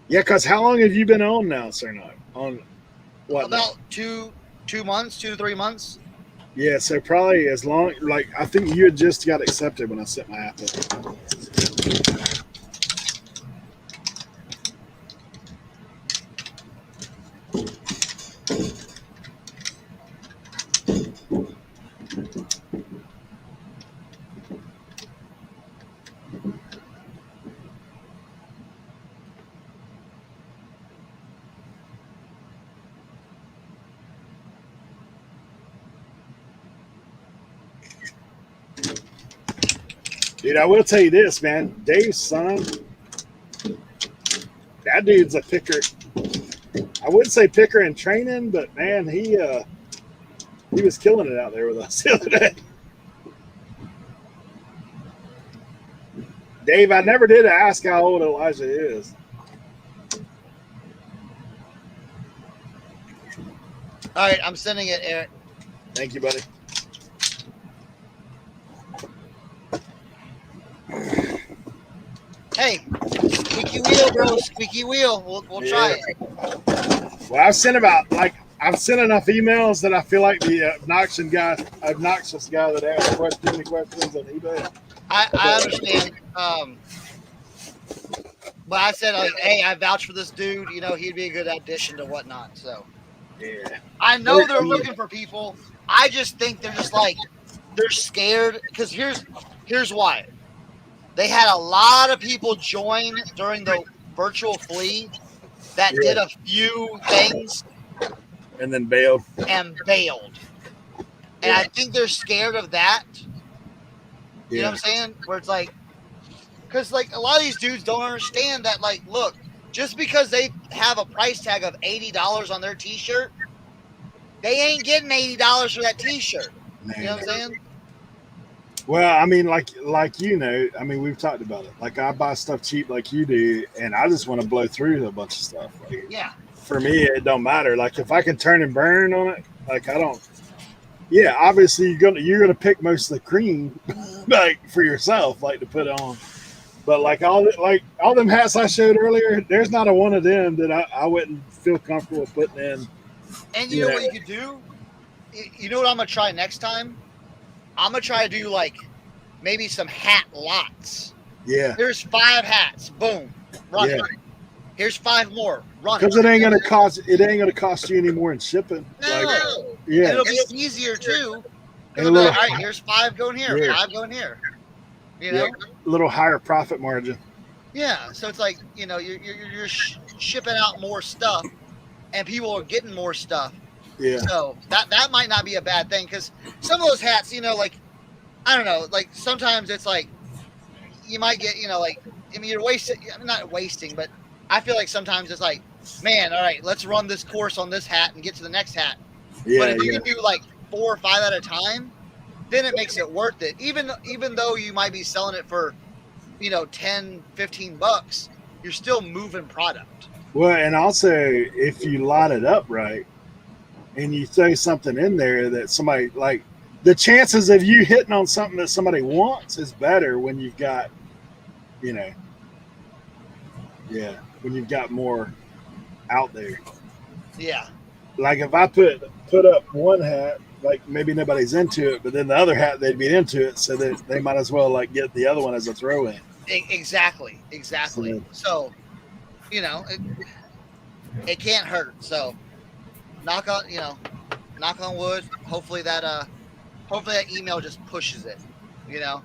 Yeah, because how long have you been on now, Cernock? On what? About 2 months, 2 to 3 months. Yeah, so probably as long, like, I think you had just got accepted when I sent my app in. Dude, I will tell you this, man. Dave's son, that dude's a picker. I wouldn't say picker in training, but man, he was killing it out there with us the other day. Dave, I never did ask how old Elijah is. All right, I'm sending it, Eric. Thank you, buddy. Hey, squeaky wheel, bro. Squeaky wheel. We'll try it. Well, I've sent enough emails that I feel like the obnoxious guy that asked too many questions on eBay. I understand. But I said, like, hey, I vouch for this dude. You know, he'd be a good addition to whatnot. So Yeah. I know they're looking for people. I just think they're just like they're scared because here's why. They had a lot of people join during the virtual flea that did a few things And then bailed. and bailed. And I think they're scared of that. You know what I'm saying? Where it's like, because like a lot of these dudes don't understand that, like, look, just because they have a price tag of $80 on their t-shirt, they ain't getting $80 for that t-shirt. You know what I'm saying? Well, I mean, like I mean, we've talked about it. Like, I buy stuff cheap like you do, and I just want to blow through a bunch of stuff. Like, Yeah. for me, it don't matter. Like, if I can turn and burn on it, like, I don't. Yeah, obviously you're gonna pick most of the cream, like, for yourself, like, to put on. But like all them hats I showed earlier, there's not a one of them that I wouldn't feel comfortable putting in. And you know what you could do? You know what I'm gonna try next time? I'm gonna try to do like maybe some hat lots. Yeah. Here's 5 hats. Boom. Run it. Here's 5 more. Run it. Because it ain't gonna cost you any more in shipping. No. Like, yeah. And it'll be easier too. And It'll be like, all right, here's 5 going here, 5 going here. You know? A little higher profit margin. Yeah. So it's like, you know, you're shipping out more stuff, and people are getting more stuff. Yeah. So that might not be a bad thing, because some of those hats, you know, like, I don't know, like sometimes it's like you might get, you know, like, I mean, you're wasting, not wasting, but I feel like sometimes it's like, man, all right, let's run this course on this hat and get to the next hat. Yeah, but if you can do like 4 or 5 at a time, then it makes it worth it. Even though you might be selling it for, you know, 10, 15 bucks, you're still moving product. Well, and also if you line it up right and you throw something in there that somebody, like, the chances of you hitting on something that somebody wants is better when you've got, you know, when you've got more out there. Yeah. Like, if I put up one hat, like, maybe nobody's into it, but then the other hat, they'd be into it, so that they might as well, like, get the other one as a throw-in. Exactly. So, you know, it can't hurt. So, knock on wood. Hopefully that email just pushes it, you know,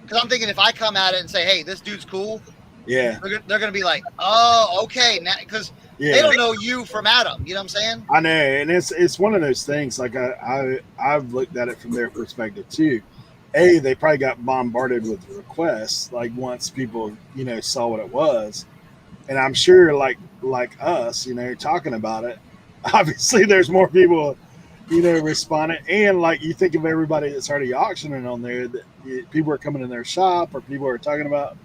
because I'm thinking if I come at it and say, hey, this dude's cool, Yeah. they're gonna be like, oh, okay, now, because they don't know you from Adam. You know what I'm saying? I know, and it's one of those things. Like, I've looked at it from their perspective too. They probably got bombarded with requests, like, once people, you know, saw what it was, and I'm sure like us, you know, talking about it. Obviously, there's more people, you know, responding, and like, you think of everybody that's already auctioning on there, that people are coming in their shop, or people are talking about,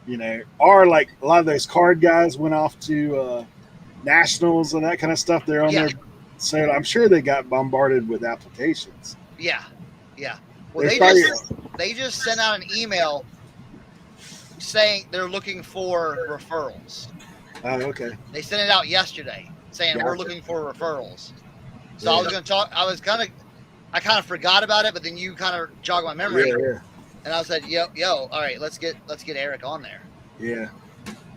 you know, or like a lot of those card guys went off to nationals and that kind of stuff. They're on there, so I'm sure they got bombarded with applications. Yeah. Well, they just sent out an email saying they're looking for referrals. Oh, okay. They sent it out yesterday saying we're looking for referrals. So I was going to talk. I kind of forgot about it, but then you kind of jogged my memory, and I said, "Yo, all right, let's get Eric on there." Yeah.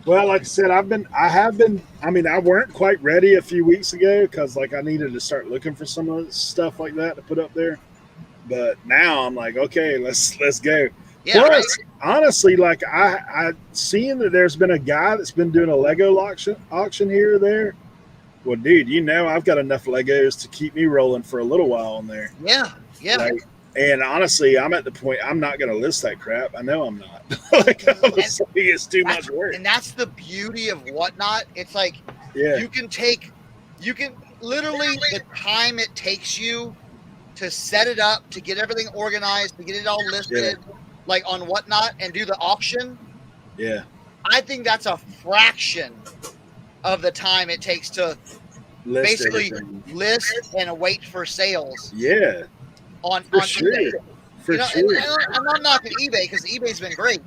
Well, like I said, I have been. I mean, I weren't quite ready a few weeks ago because, like, I needed to start looking for some of the stuff like that to put up there. But now I'm like, okay, let's go. Yeah. Plus, honestly, like, I seen that there's been a guy that's been doing a Lego auction here or there. Well, dude, you know, I've got enough Legos to keep me rolling for a little while on there. Yeah. Like, And honestly, I'm at the point I'm not going to list that crap. I know I'm not. Like I was saying, it's too much work. And that's the beauty of Whatnot. It's like Yeah, you can literally the time it takes you to set it up, to get everything organized, to get it all listed, like on Whatnot, and do the auction. yeah. I think that's a fraction of the time it takes to List basically everything. list and wait for sales Yeah, on for on sure. eBay. For You know, sure. and I'm not knocking eBay because eBay's been great,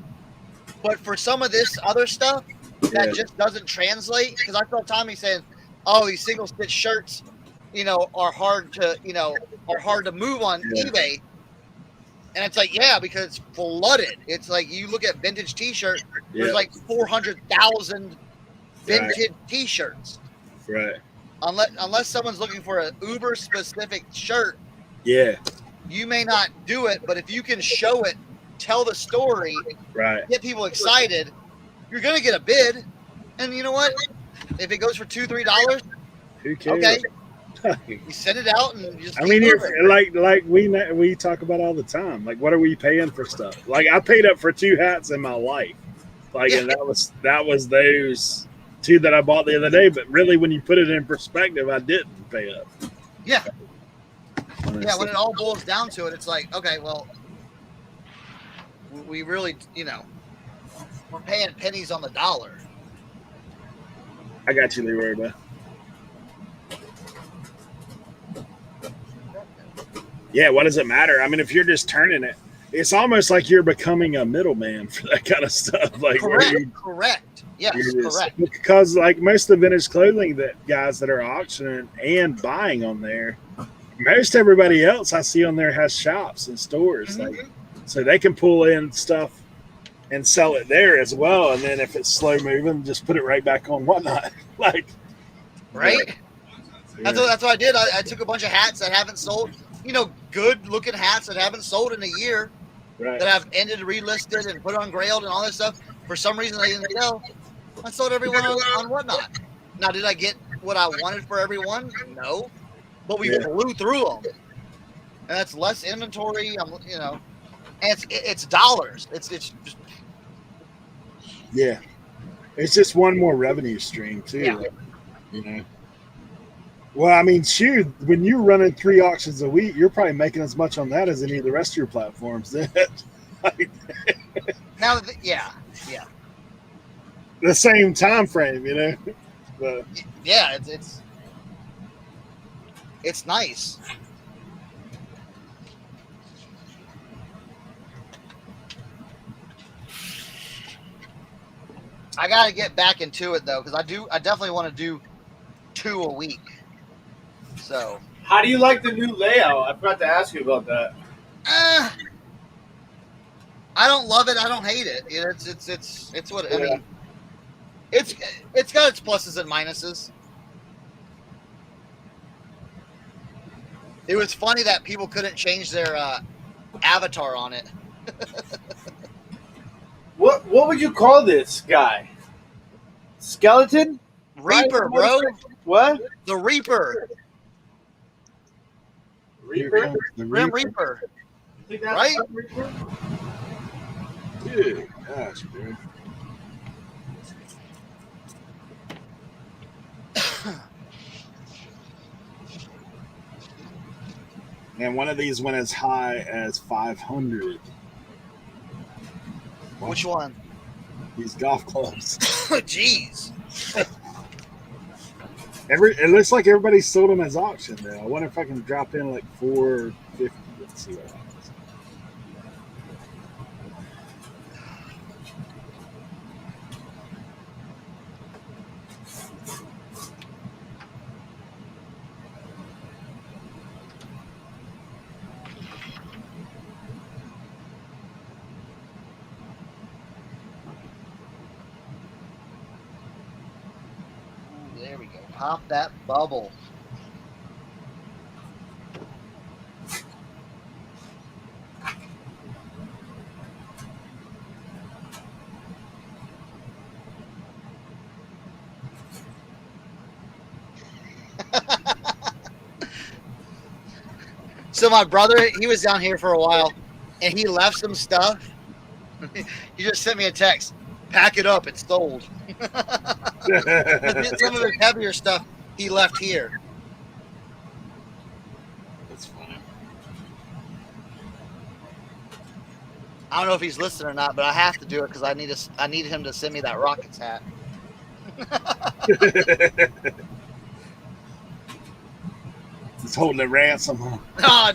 but for some of this other stuff that Yeah, just doesn't translate, because I saw Tommy saying, "Oh, these single stitch shirts, are hard to move on yeah, eBay," and it's like, yeah, because it's flooded. It's like you look at vintage T-shirt. There's yeah. like 400,000 Right, vintage T-shirts. right. Unless someone's looking for an uber specific shirt, Yeah, you may not do it. But if you can show it, tell the story, right. get people excited, you're gonna get a bid. And you know what? If it goes for $2-3, Who cares? okay, you send it out and you just I keep mean, you're moving. like we talk about all the time. Like, what are we paying for stuff? Like, I paid up for 2 hats in my life. Like, Yeah. and that was those 2 that I bought the other day. But really, when you put it in perspective, I didn't pay up. Yeah, Honestly. yeah. When it all boils down to it, it's like, okay, well, we really, we're paying pennies on the dollar. I got you, Leroy. But yeah, what does it matter? I mean, if you're just turning it, it's almost like you're becoming a middleman for that kind of stuff. Like, Correct. Yes, correct. Because like most of the vintage clothing that guys that are auctioning and buying on there, most everybody else I see on there has shops and stores, Mhm. like so they can pull in stuff and sell it there as well. And then if it's slow moving, just put it right back on Whatnot. Like, Right? yeah, That's what I did. I took a bunch of hats that haven't sold, good looking hats that haven't sold in a year, right. that have ended relisted and put on grailed and all this stuff. For some reason they didn't sell. I sold everyone on Whatnot. Now, did I get what I wanted for everyone? No. But we blew through them. And that's less inventory. And it's dollars. It's just, Yeah, it's just one more revenue stream too. Yeah. Like, you know. Well, I mean, shoot, when you're running 3 auctions a week, you're probably making as much on that as any of the rest of your platforms. Like, now, yeah. the same time frame, you know. But Yeah, it's nice. I got to get back into it though, because I definitely want to do 2 a week. So, How do you like the new layout? I forgot to ask you about that. I don't love it. I don't hate it. It's what I mean. It's got its pluses and minuses. It was funny that people couldn't change their avatar on it. What would you call this guy? Skeleton? Reaper, bro. What? The Reaper. here Reaper? comes the Grim Reaper. Reaper. Think that's Right? Reaper? Dude, gosh, dude. And one of these went as high as 500. Which one? These golf clubs. Jeez. It looks like everybody sold them as auction now. I wonder if I can drop in like 450. Let's see what happens. There we go. Pop that bubble. So my brother, he was down here for a while, and he left some stuff. He just sent me a text. Pack it up. It's sold. Some of his heavier stuff he left here. That's funny. I don't know if he's listening or not, but I have to do it because I need him to send me that Rockets hat. He's holding a ransom, huh? Oh,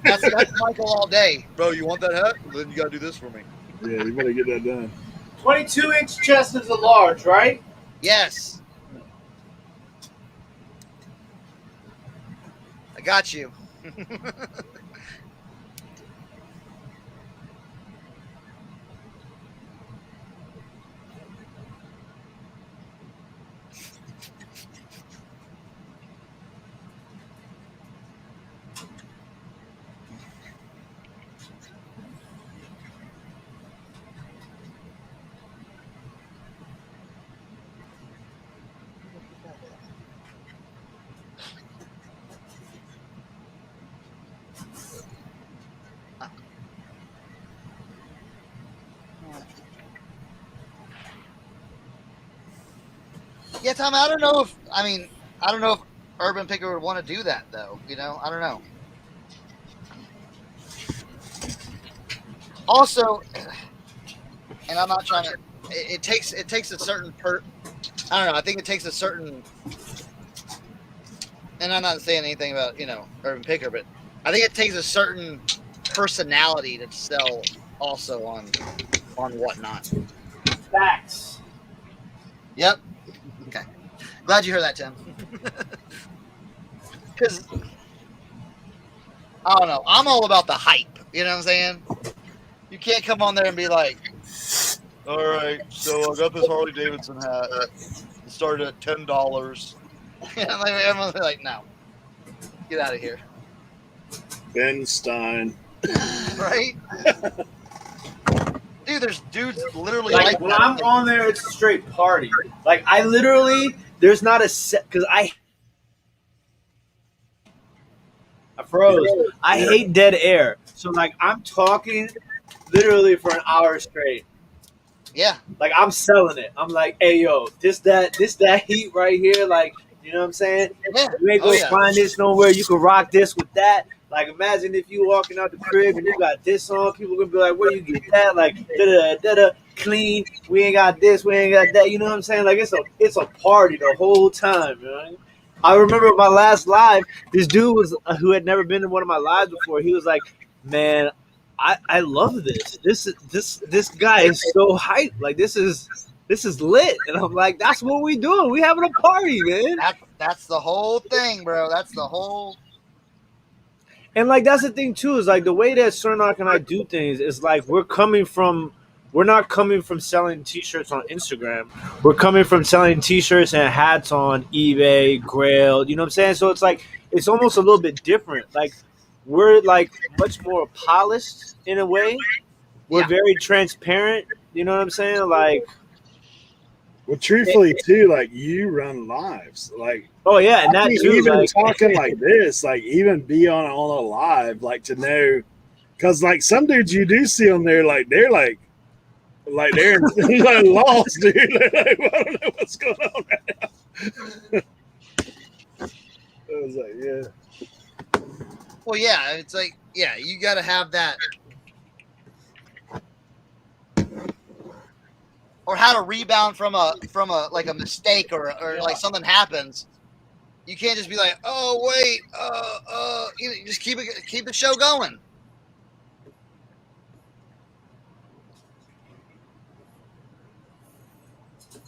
that's Michael all day, bro. You want that hat? Then you gotta do this for me. Yeah, you better get that done. 22-inch chest is a large, right? Yes, I got you. Yeah, Tom. I don't know if Urban Picker would want to do that though. You know, I don't know. Also, and I'm not trying to. It takes a certain I don't know. I think it takes a certain. And I'm not saying anything about Urban Picker, but I think it takes a certain personality to sell also on whatnot. Facts. Yep. Okay. Glad you heard that, Tim. Because I don't know. I'm all about the hype. You know what I'm saying? You can't come on there and be like, all right, so I got this Harley Davidson hat. It started at $10. Everyone's like, no. Get out of here. Ben Stein. Right? Dude, there's dudes literally Like when I'm on there, it's a straight party. Like I literally, there's not a set because I froze. I hate dead air. So like I'm talking literally for an hour straight. Yeah. Like I'm selling it. I'm like, hey yo, this that heat right here. Like, you know what I'm saying? Yeah. You ain't gonna find this nowhere. You can rock this with that. Like imagine if you walking out the crib and you got this on, people gonna be like, where you get that? Like da clean. We ain't got this, we ain't got that. You know what I'm saying? Like it's a party the whole time, man. I remember my last live, this dude was who had never been in one of my lives before. He was like, man, I love this. This guy is so hyped. Like this is lit. And I'm like, that's what we doing. We having a party, man. That's the whole thing, bro. That's the whole. And like that's the thing too, is like the way that Cernock and I do things is like we're not coming from selling t-shirts on Instagram. We're coming from selling t-shirts and hats on eBay, Grail, you know what I'm saying? So it's like it's almost a little bit different. Like we're like much more polished in a way. We're very transparent, you know what I'm saying? Like well, truthfully too, like you run lives. Like oh yeah, and that too, even like talking like this, like even be on a live, like to know, because like some dudes you do see on there, like they're like they're like lost, dude. They're like, I don't know what's going on right now. I was like, yeah. Well, yeah, it's like, yeah, you got to have that. Or how to rebound from a like a mistake or like something happens. You can't just be like, oh wait, you just keep the show going.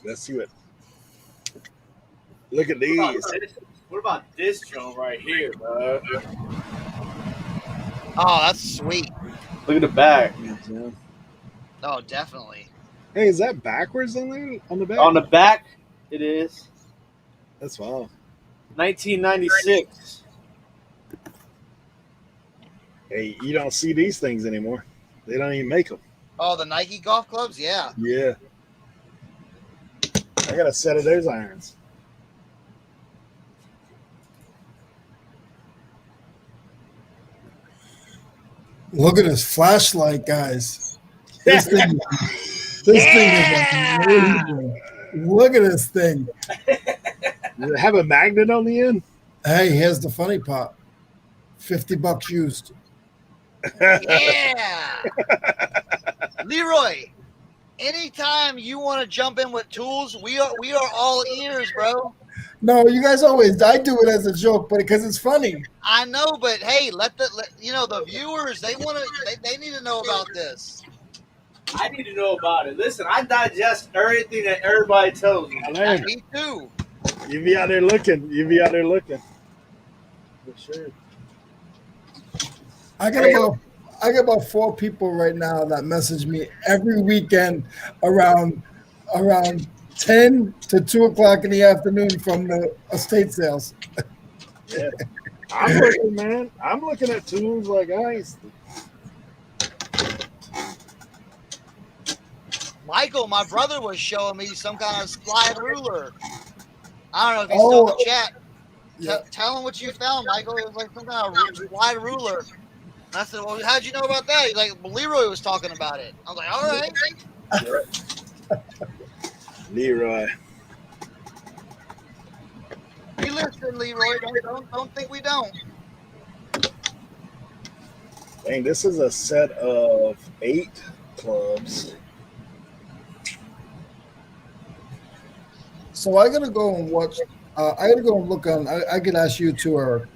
Let's see what. Look at these. What about this joint right here, bro? Oh, that's sweet. Look at the back. Yeah. Oh, definitely. Hey, is that backwards on there on the back? On the back, it is. That's wild. 1996. Hey, you don't see these things anymore. They don't even make them. Oh, the Nike golf clubs? Yeah. Yeah. I got a set of those irons. Look at this flashlight, guys. This thing, this thing is amazing. Look at this thing. Does it have a magnet on the end? Hey, here's the funny part. $50 used. Yeah. Leroy, anytime you want to jump in with tools, we are all ears, bro. No, you guys always. I do it as a joke, but because it's funny. I know, but hey, let the viewers, they want to they need to know about this. I need to know about it. Listen, I digest everything that everybody tells me. I know. Me too. You be out there looking. You be out there looking. For sure. I got about 4 people right now that message me every weekend around 10 to 2 o'clock in the afternoon from the estate sales. Yeah. I'm looking, man. I'm looking at tools like ice. Michael, my brother was showing me some kind of slide ruler. I don't know if he's still in the chat. Yeah. Tell him what you found, Michael. It was like some kind of slide ruler. And I said, well, how'd you know about that? He's like, well, Leroy was talking about it. I was like, all right. Leroy. We listen, Leroy. Don't think we don't. Dang, this is a set of 8 clubs. So I gotta go and watch. I gotta go and look on. I could ask you to. Or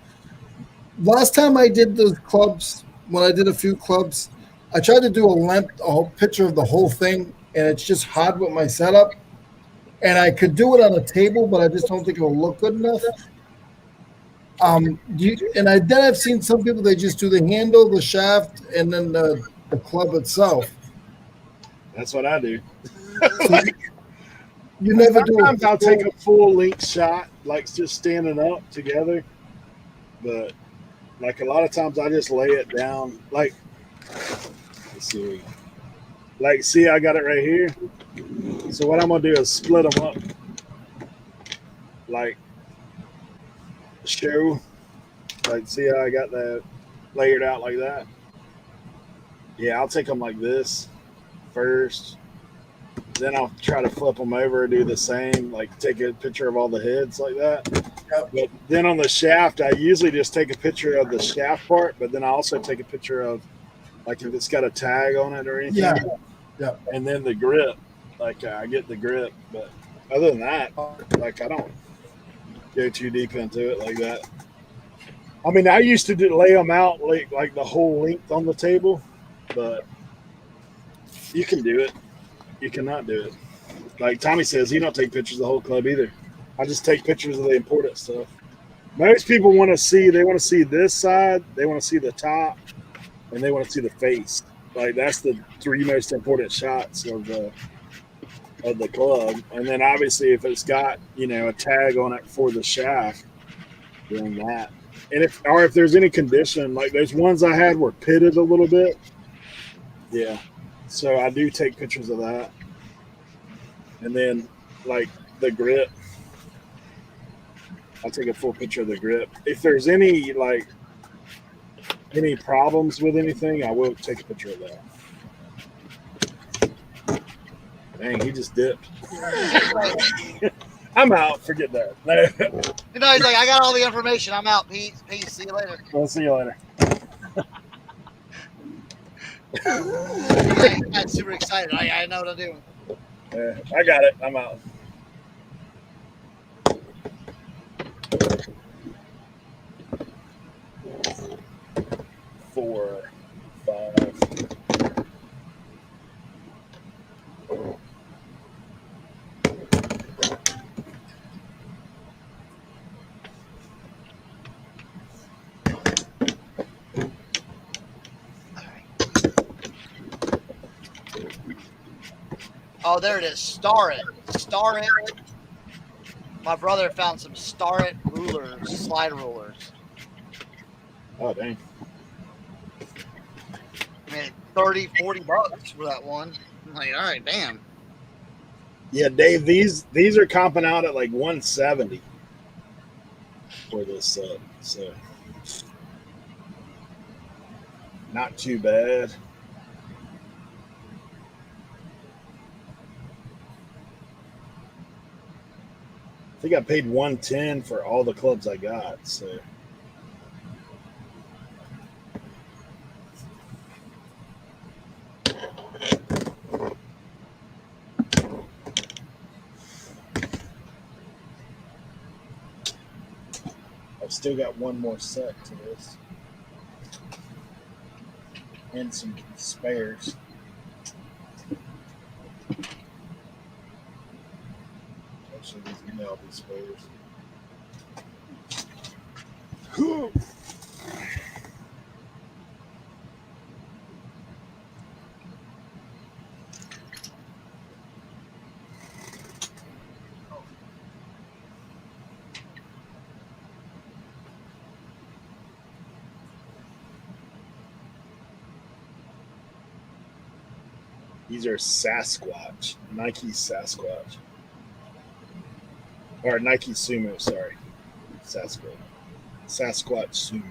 last time I did those clubs, when I did a few clubs, I tried to do a whole picture of the whole thing, and it's just hard with my setup. And I could do it on a table, but I just don't think it will look good enough. Then I've seen some people, they just do the handle, the shaft, and then the club itself. That's what I do. So you never do. Sometimes I'll take a full length shot, like just standing up together. But like a lot of times I just lay it down. Like, let's see. Like, see, I got it right here. So what I'm gonna do is split them up. Like, show. Like, see how I got that layered out like that? Yeah, I'll take them like this first. Then I'll try to flip them over and do the same, like take a picture of all the heads like that. Yep. But then on the shaft, I usually just take a picture of the shaft part, but then I also take a picture of, like, if it's got a tag on it or anything. Yeah. Yeah. And then the grip, like I get the grip. But other than that, like I don't go too deep into it like that. I mean, I used to lay them out like the whole length on the table, but you can do it. You cannot do it. Like Tommy says, he don't take pictures of the whole club either. I just take pictures of the important stuff. Most people want to see this side, they want to see the top, and they want to see the face. Like that's the 3 most important shots of the club. And then obviously if it's got, a tag on it for the shaft, then that. And if there's any condition, like those ones I had were pitted a little bit. Yeah. So I do take pictures of that. And then like the grip, I'll take a full picture of the grip. If there's any problems with anything, I will take a picture of that. Dang, he just dipped. I'm out. Forget that. He's like, I got all the information. I'm out. Peace. See you later. I'll see you later. I'm super excited. I know what I'm doing. Yeah, I got it. I'm out. Four, 5. Oh, there it is. Star it. My brother found some Star It rulers, slide rulers. Oh, dang. I mean, $30-$40 for that one. I'm like, all right, damn. Yeah, Dave, these are comping out at like 170 for this set. So Not too bad. I think I paid 110 for all the clubs I got. So I've still got one more set to this. And some spares. Actually, these may all be spares. These are Sasquatch, Nike Sasquatch. Or Nike Sumo, sorry. Sasquatch. Sasquatch Sumo.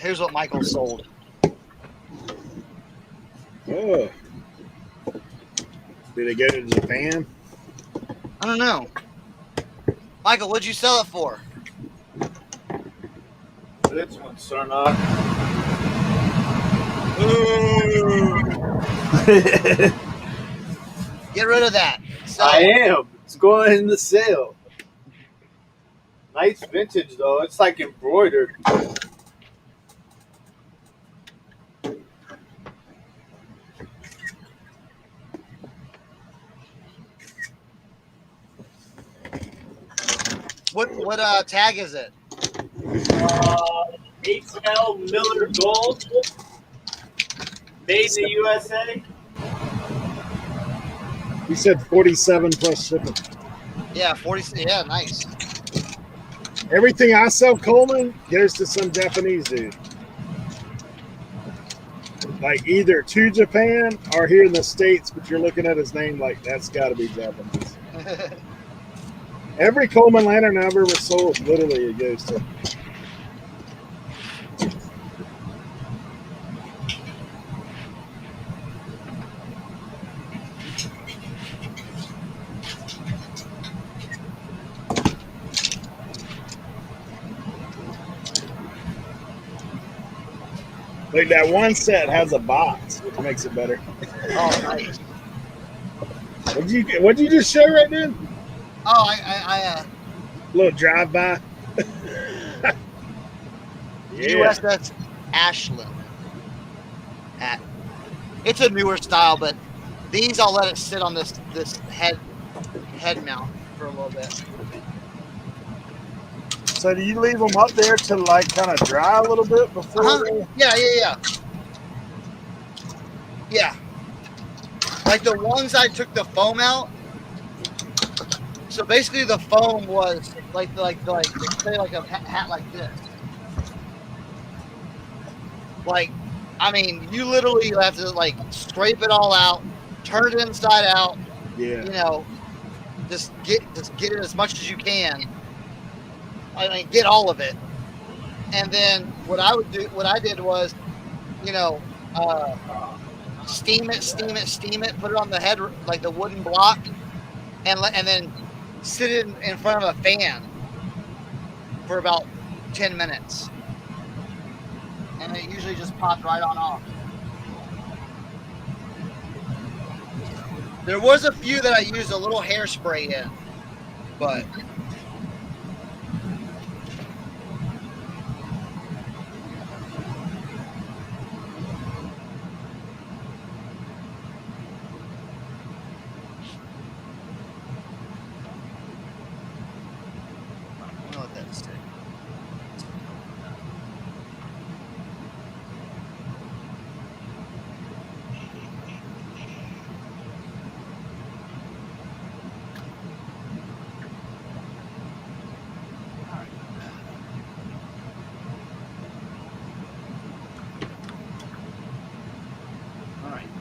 Here's what Michael sold. Oh. Did they go to Japan? I don't know. Michael, what'd you sell it for? This one's starting off. Get rid of that. I am. It's going in the sale. Nice vintage though. It's like embroidered. What tag is it? HL Miller Gold. Made in the USA. You said 47 plus shipping. Yeah, 40. Yeah, nice. Everything I sell, Coleman, goes to some Japanese dude. Like either to Japan or here in the States, but you're looking at his name like that's got to be Japanese. Every Coleman lantern I've ever sold, literally, it goes to. Like that one set has a box, which makes it better. Oh, nice. What'd you just show right then? Oh, I Little drive by. USS Ashland. It's a newer style, but these I'll let it sit on this head mount for a little bit. So do you leave them up there to like kind of dry a little bit before? Yeah. Yeah. Like the ones I took the foam out. So basically, the foam was like say like a hat like this. Like, I mean, you literally have to like scrape it all out, turn it inside out. Yeah. You know, just get it as much as you can. I mean, get all of it. And then what I did was, you know, steam it, put it on the head like the wooden block, and then sit it in front of a fan for about 10 minutes. And it usually just popped right on off. There was a few that I used a little hairspray in, but I don't know what that is.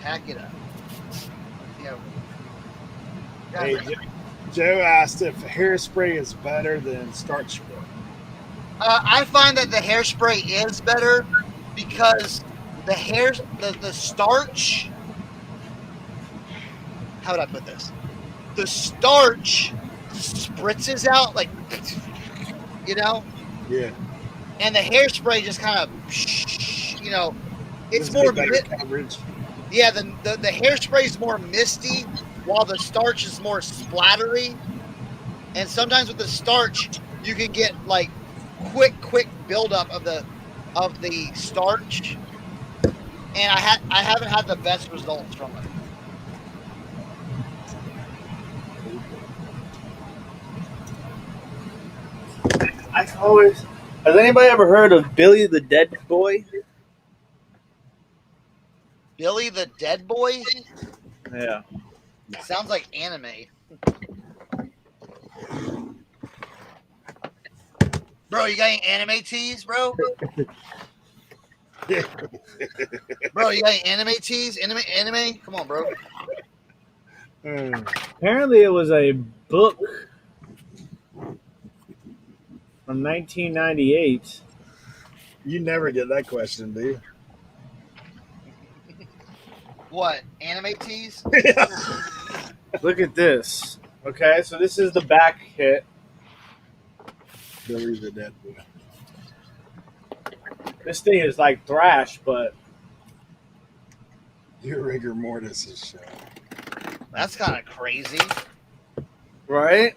pack it up. Yeah. Hey, Joe asked if hairspray is better than starch spray. I find that the hairspray is better because the starch. How would I put this? The starch spritzes out like, you know, Yeah. and the hairspray just kind of, it's Does it more. get better coverage. Yeah, the hairspray is more misty, while the starch is more splattery. And sometimes with the starch, you can get like quick buildup of the starch. And I haven't had the best results from it. I always. Has anybody ever heard of Billy the Dead Boy? Billy the Dead Boy Yeah. sounds like anime. Bro, you got any anime tees, bro? Bro, you got any anime tees? Anime? Come on, bro. Apparently, it was a book from 1998. You never get that question, do you? What? Anime tees? Look at this. Okay, so this is the back hit. Billy the Dead Boy. This thing is like thrash, but Your rigor mortis is shown. That's kind of crazy. right.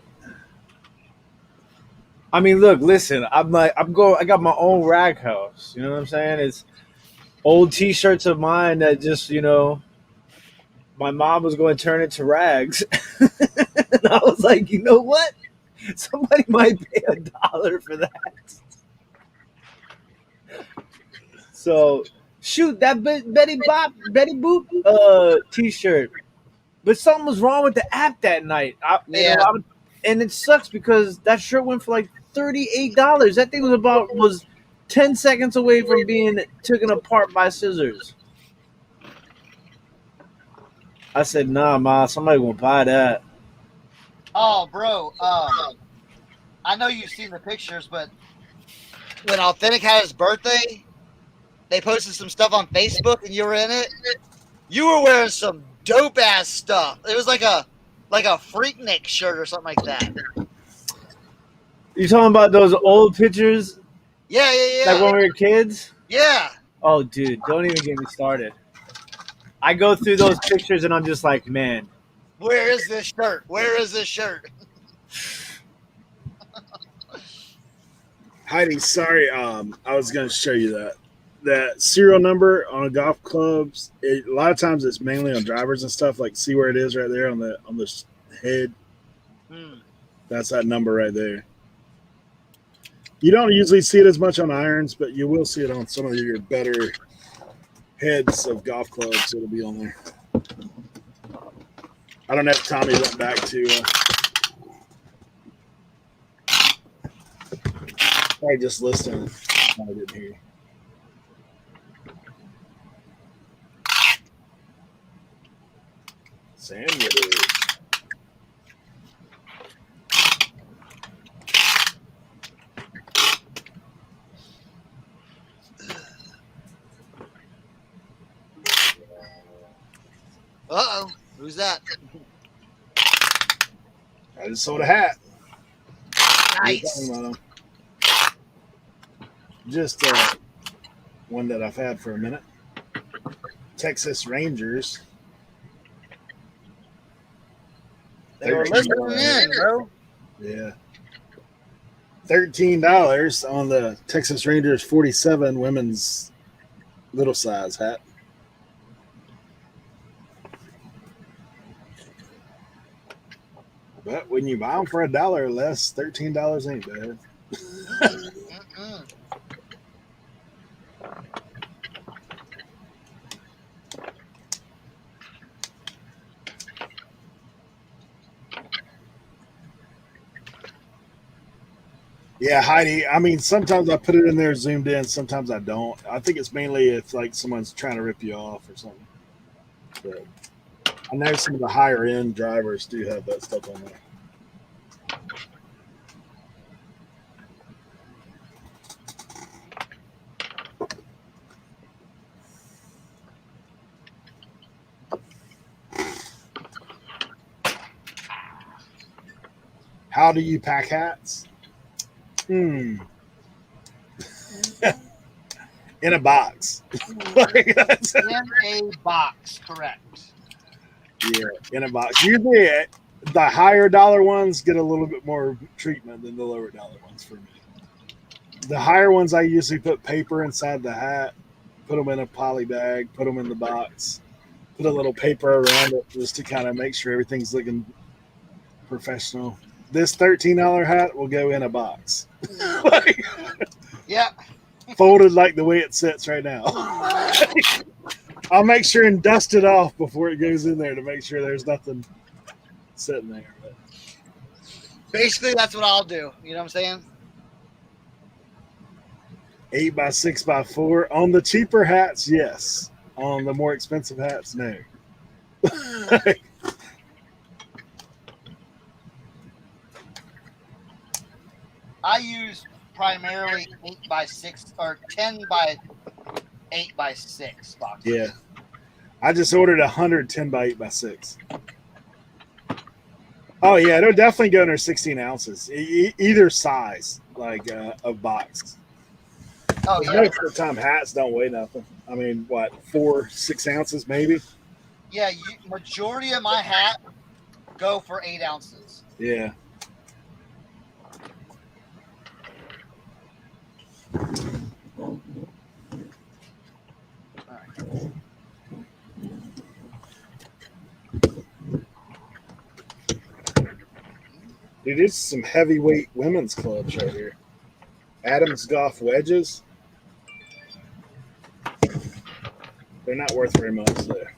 I mean, look, listen. I got my own rag house. You know what I'm saying? It's old T-shirts of mine that just, my mom was going to turn into rags, and I was like, you know what? Somebody might pay $1 for that. So shoot that Betty Boop T-shirt, but something was wrong with the app that night. And it sucks because that shirt went for like $38. That thing was 10 seconds away from being taken apart by scissors. I said, nah, ma, somebody will buy that. Oh, bro. I know you've seen the pictures, but when Authentic had his birthday, they posted some stuff on Facebook, and you were in it. You were wearing some dope ass stuff. It was like a Freaknik shirt or something like that. You talking about those old pictures? Yeah. Like when we were kids? Yeah. Oh, dude, don't even get me started. I go through those pictures and I'm just like, man. Where is this shirt? Where is this shirt? Heidi, sorry, I was going to show you that serial number on golf clubs. A lot of times it's mainly on drivers and stuff. Like, see where it is right there on the head. That's that number right there. You don't usually see it as much on irons, but you will see it on some of your better heads of golf clubs. It'll be on there. I don't know if Tommy went back to. I just listened. I didn't hear you. Sandwich. Uh-oh. Who's that? I just sold a hat. Nice. Just one that I've had for a minute. Texas Rangers. They were listening in, bro. Yeah. $13 on the Texas Rangers 47 women's little size hat. But when you buy them for $1 or less, $13 ain't bad. Yeah, Heidi. I mean, sometimes I put it in there zoomed in. Sometimes I don't. I think it's mainly if like someone's trying to rip you off or something. But I know some of the higher end drivers do have that stuff on there. How do you pack hats? In a box. Like, that's- In a box, correct. yeah, in a box. Usually, the higher dollar ones get a little bit more treatment than the lower dollar ones for me. The higher ones, I usually put paper inside the hat, put them in a poly bag, put them in the box, put a little paper around it just to kind of make sure everything's looking professional. This $13 hat will go in a box. Like, Yeah. folded like the way it sits right now. I'll make sure and dust it off before it goes in there to make sure there's nothing sitting there. But Basically, that's what I'll do. You know what I'm saying? 8x6x4 on the cheaper hats, yes. On the more expensive hats, no. I use primarily 8x6 or 10x8x6 boxes. Yeah. I just ordered 110x8x6. Oh yeah, it'll definitely go under 16 ounces, either size, like of box. Oh, Most yeah. of the time, hats don't weigh nothing. I mean, what, 4-6 ounces maybe? Yeah, majority of my hat go for 8 ounces. Yeah. Dude, it's some heavyweight women's clubs right here. Adams Golf wedges. They're not worth very much there.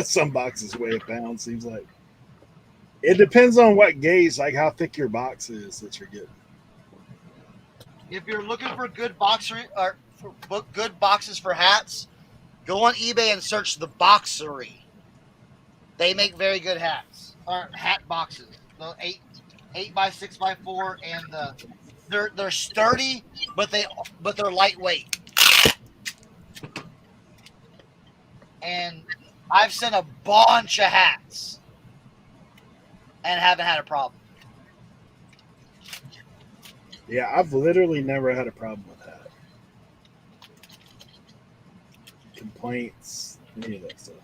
Some boxes weigh a pound, seems like. It depends on what gauge, like how thick your box is that you're getting. If you're looking for good good boxes for hats, go on eBay and search the Boxery. They make very good hats or hat boxes. The 8x6x4 and they're sturdy, but they're lightweight. And I've sent a bunch of hats and haven't had a problem. Yeah, I've literally never had a problem with that. Complaints, any of that stuff.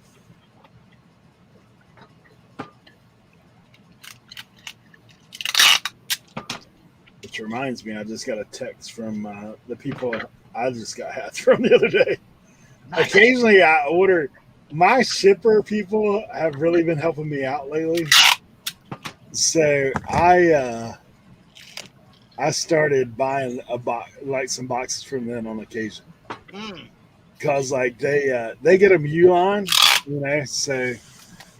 Which reminds me, I just got a text from the people I just got hats from the other day. Nice. Occasionally, I order. My shipper people have really been helping me out lately. So I started buying some boxes from them on occasion, because like they get them Uline, so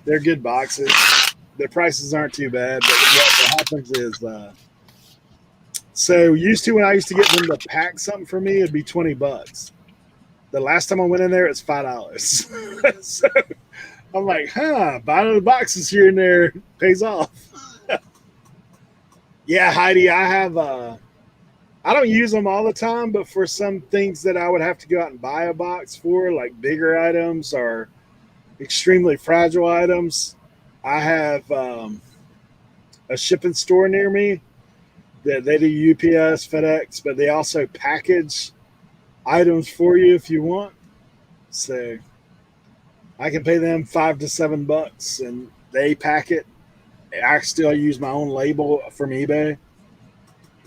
they're good boxes. Their prices aren't too bad, but what happens is, so used to when I used to get them to pack something for me, it'd be $20. The last time I went in there, it's $5. So I'm like, buying the boxes here and there pays off. Yeah, Heidi, I have. I don't use them all the time, but for some things that I would have to go out and buy a box for, like bigger items or extremely fragile items, I have a shipping store near me that they do UPS, FedEx, but they also package items for you if you want. So I can pay them $5 to $7 and they pack it. I still use my own label from eBay.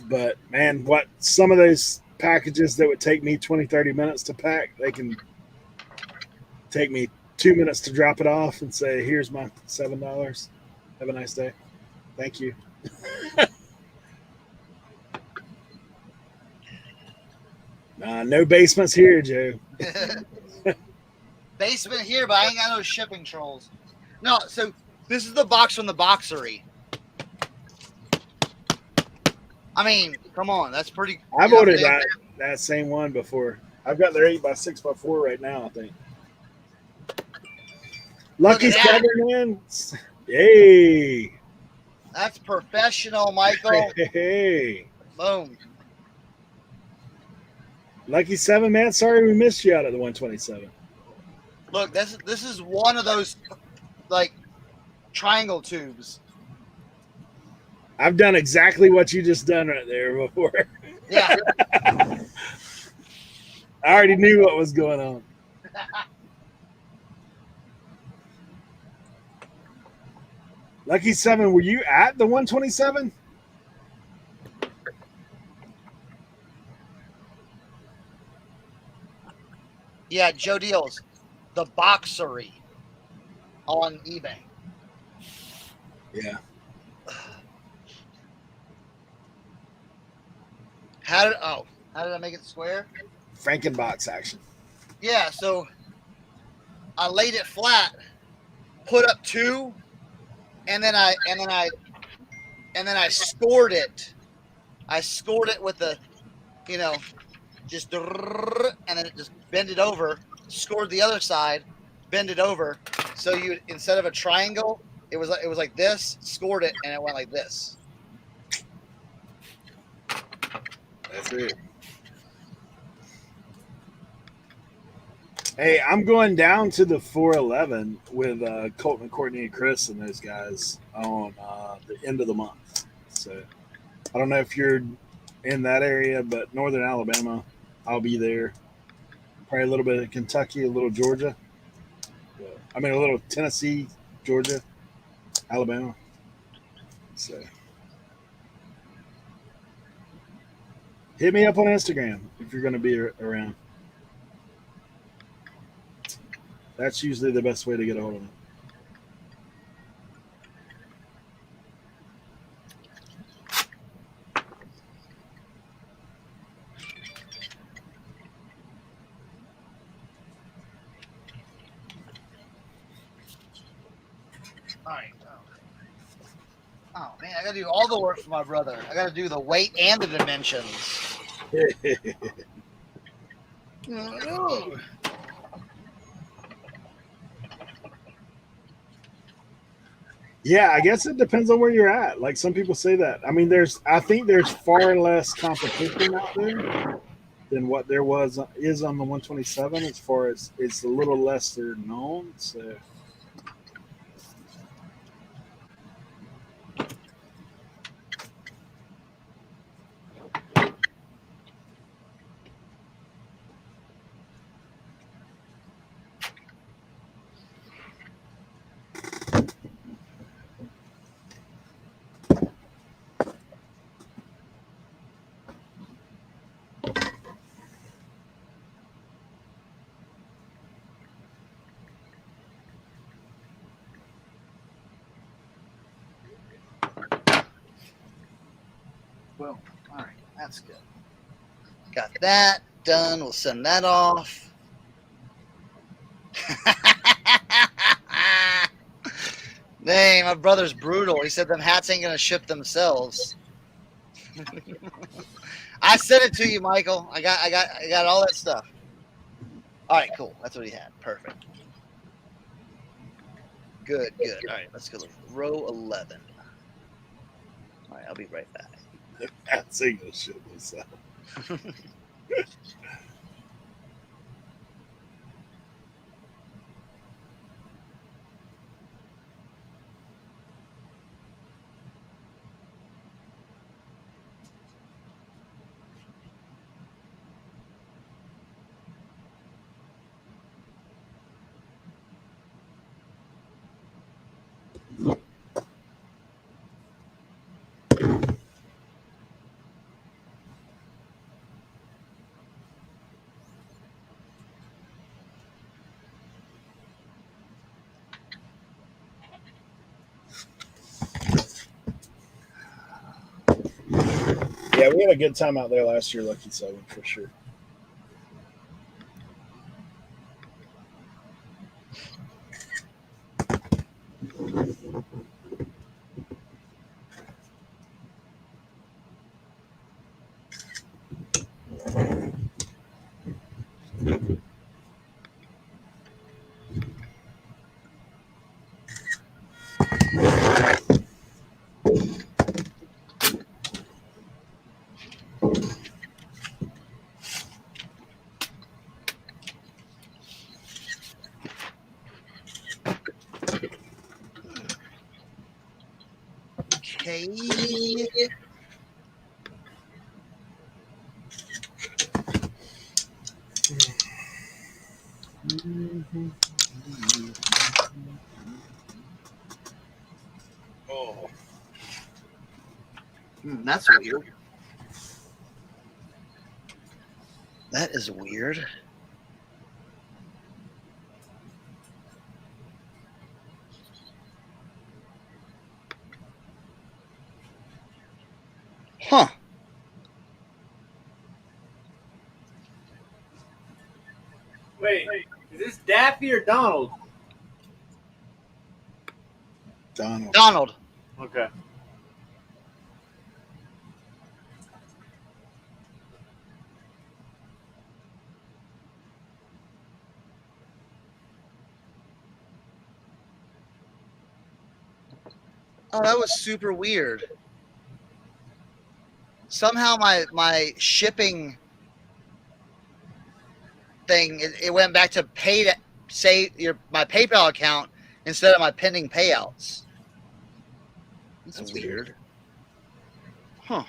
But man, what some of those packages that would take me 20-30 minutes to pack, they can take me 2 minutes to drop it off and say, here's my $7. Have a nice day. Thank you. No basements here, Joe. Basement here, but I ain't got no shipping trolls. No, so this is the box from the Boxery. I mean, come on, that's pretty. I've you know what I'm ordered saying? that same one before. I've got their 8x6x4 right now, I think. Look Lucky at that. Seven, man. Hey. That's professional, Michael. Hey. Boom. Lucky Seven, man. Sorry we missed you out at the 127. Look, this is one of those like triangle tubes. I've done exactly what you just done right there before. Yeah. I already knew what was going on. Lucky Seven, were you at the 127? Yeah, Joe Deals, the Boxery on eBay. Yeah. How did I make it square? Frankenbox action. Yeah, so I laid it flat, put up two, and then I scored it. I scored it with the, you know, just and then it just bend it over, scored the other side, bend it over. So you instead of a triangle, it was like this, scored it, and it went like this. That's it. Hey, I'm going down to the 411 with Colton, Courtney, and Chris and those guys on the end of the month. So I don't know if you're in that area, but Northern Alabama, I'll be there. Probably a little bit of Kentucky, a little Georgia. I mean, a little Tennessee, Georgia, Alabama. So hit me up on Instagram if you're going to be around. That's usually the best way to get a hold of me. All right. Oh man, I gotta do all the work for my brother. I gotta do the weight and the dimensions. Yeah, I guess it depends on where you're at. Like some people say that. I mean, I think there's far less competition out there than what there is on the 127. As far as it's a little lesser known. So Boom. All right, that's good. Got that done. We'll send that off. Dang, my brother's brutal. He said them hats ain't gonna ship themselves. I sent it to you, Michael. I got all that stuff. All right, cool. That's what he had. Perfect. Good. All right, let's go to row 11. All right, I'll be right back. that's English shit. So. Yeah, we had a good time out there last year, Lucky Seven, for sure. Okay. Oh, That's weird. That is weird. Huh. Wait, is this Daffy or Donald? Donald. Donald. Okay. Oh, that was super weird. Somehow my shipping thing it went back to my PayPal account instead of my pending payouts. That's weird. Huh.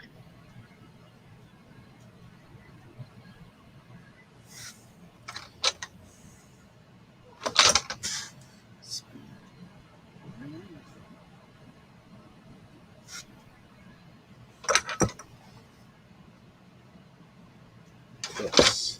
Yes.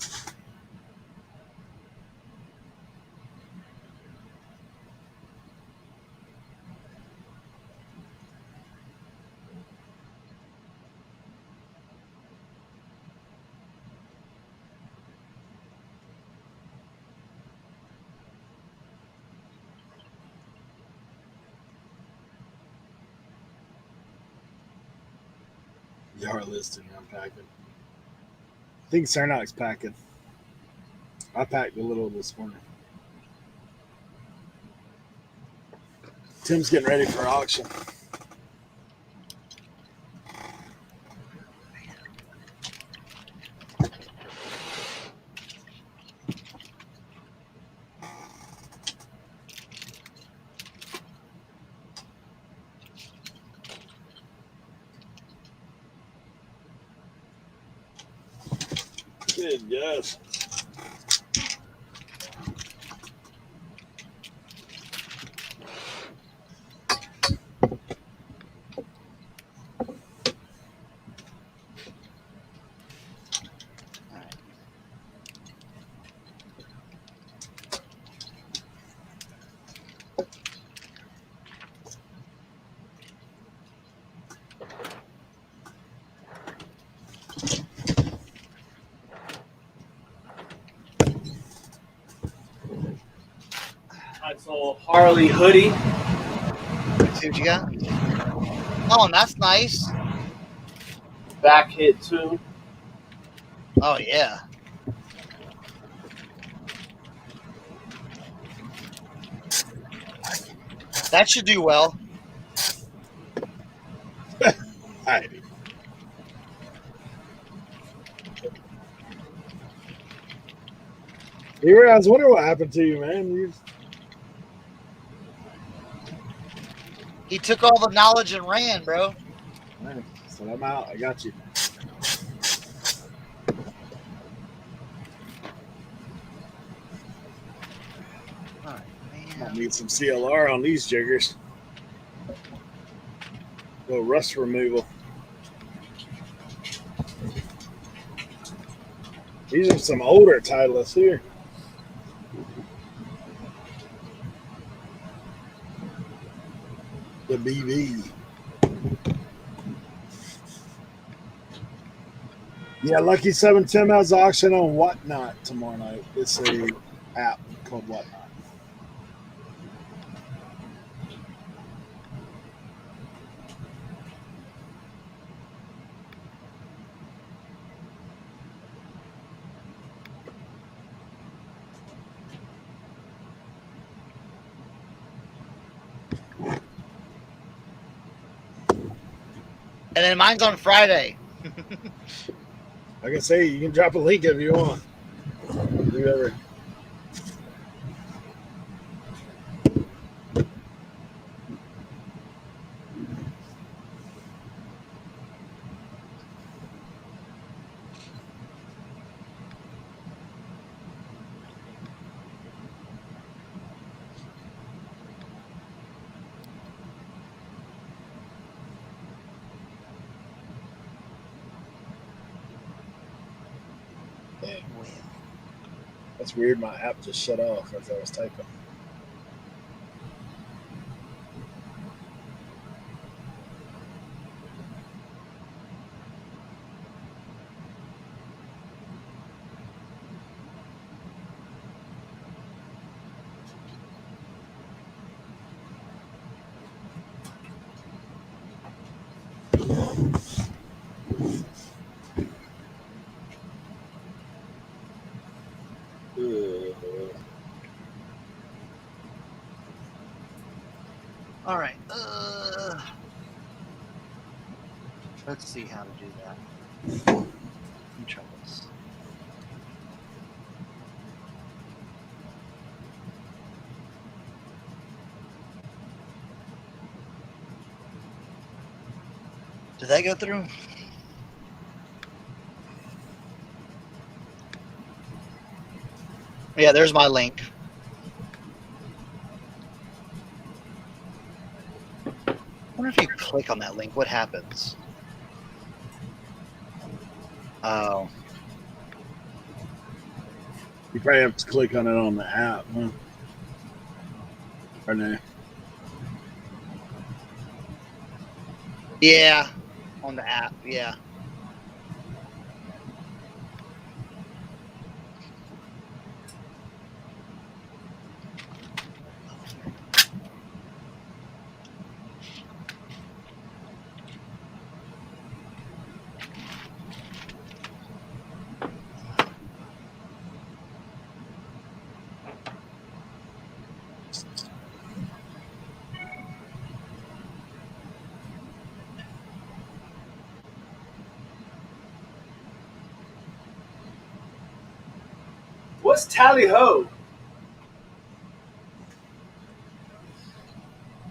Yard listing unpacking. I think Cernoc's packing. I packed a little this morning. Tim's getting ready for auction. Good, yes. I saw Harley hoodie. See what you got? Oh, that's nice. Back hit too. Oh yeah. That should do well. Heidi. I was wondering what happened to you, man. He took all the knowledge and ran, bro. Man, so I'm out. I got you. All right, I man. need some CLR on these jiggers. A little rust removal. These are some older Titleists here. The BV. Yeah, Lucky 7 Tim has auction on Whatnot tomorrow night. It's a app called Whatnot. then mine's on Friday. Like I say, you can drop a link if you want. Whoever. Dang, Well, that's weird. My app just shut off as I was typing. all right. Let's see how to do that. Let me try this. Did that go through? Yeah, there's my link. I wonder if you click on that link, what happens? Oh, You probably have to click on it on the app, huh? Or no? yeah, on the app. Yeah. What's tally ho?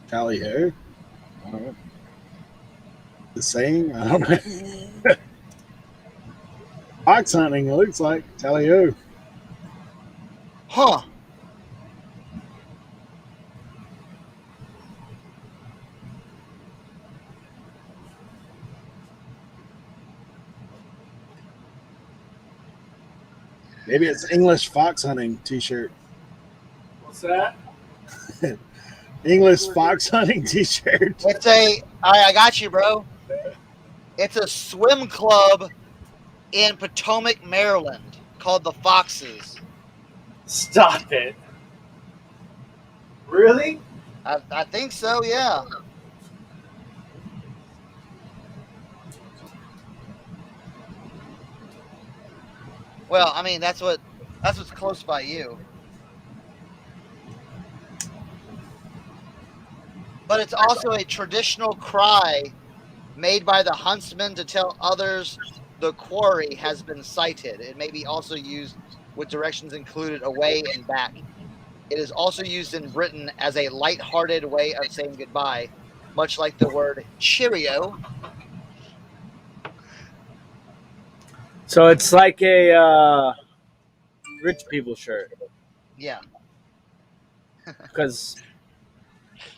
Tally ho? I don't know. The saying? I don't know. Fox hunting, it looks like. Tally ho. Huh. Maybe it's English fox hunting t-shirt. What's that? English fox hunting t-shirt. It's a. All right, I got you, bro. It's a swim club in Potomac, Maryland, called the Foxes. Stop it. Really? I think so. Yeah. Well, I mean, that's what's close by you. But it's also a traditional cry made by the huntsman to tell others the quarry has been sighted. It may be also used with directions included away and back. It is also used in Britain as a light-hearted way of saying goodbye, much like the word cheerio. So it's like a rich people shirt. Yeah. Because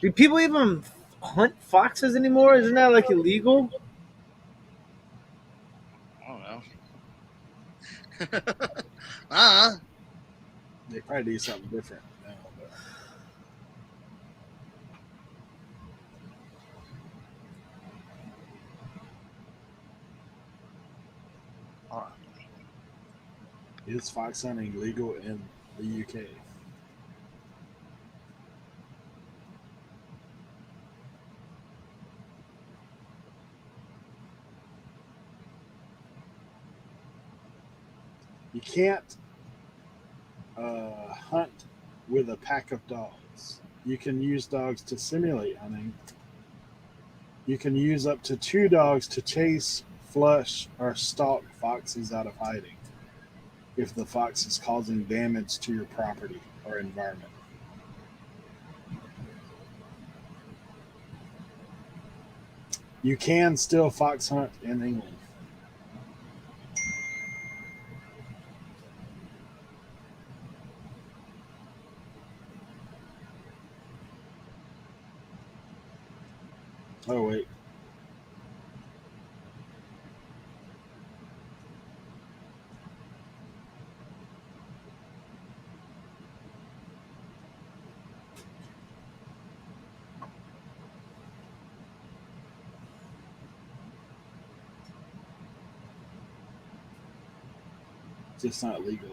do people even hunt foxes anymore? Isn't that like illegal? I don't know. uh They probably do something different now. But All right. is fox hunting legal in the UK? You can't hunt with a pack of dogs. You can use dogs to simulate hunting, You can use up to 2 dogs to chase, flush, or stalk foxes out of hiding if the fox is causing damage to your property or environment. You can still fox hunt in England. Oh, wait. Just not legally.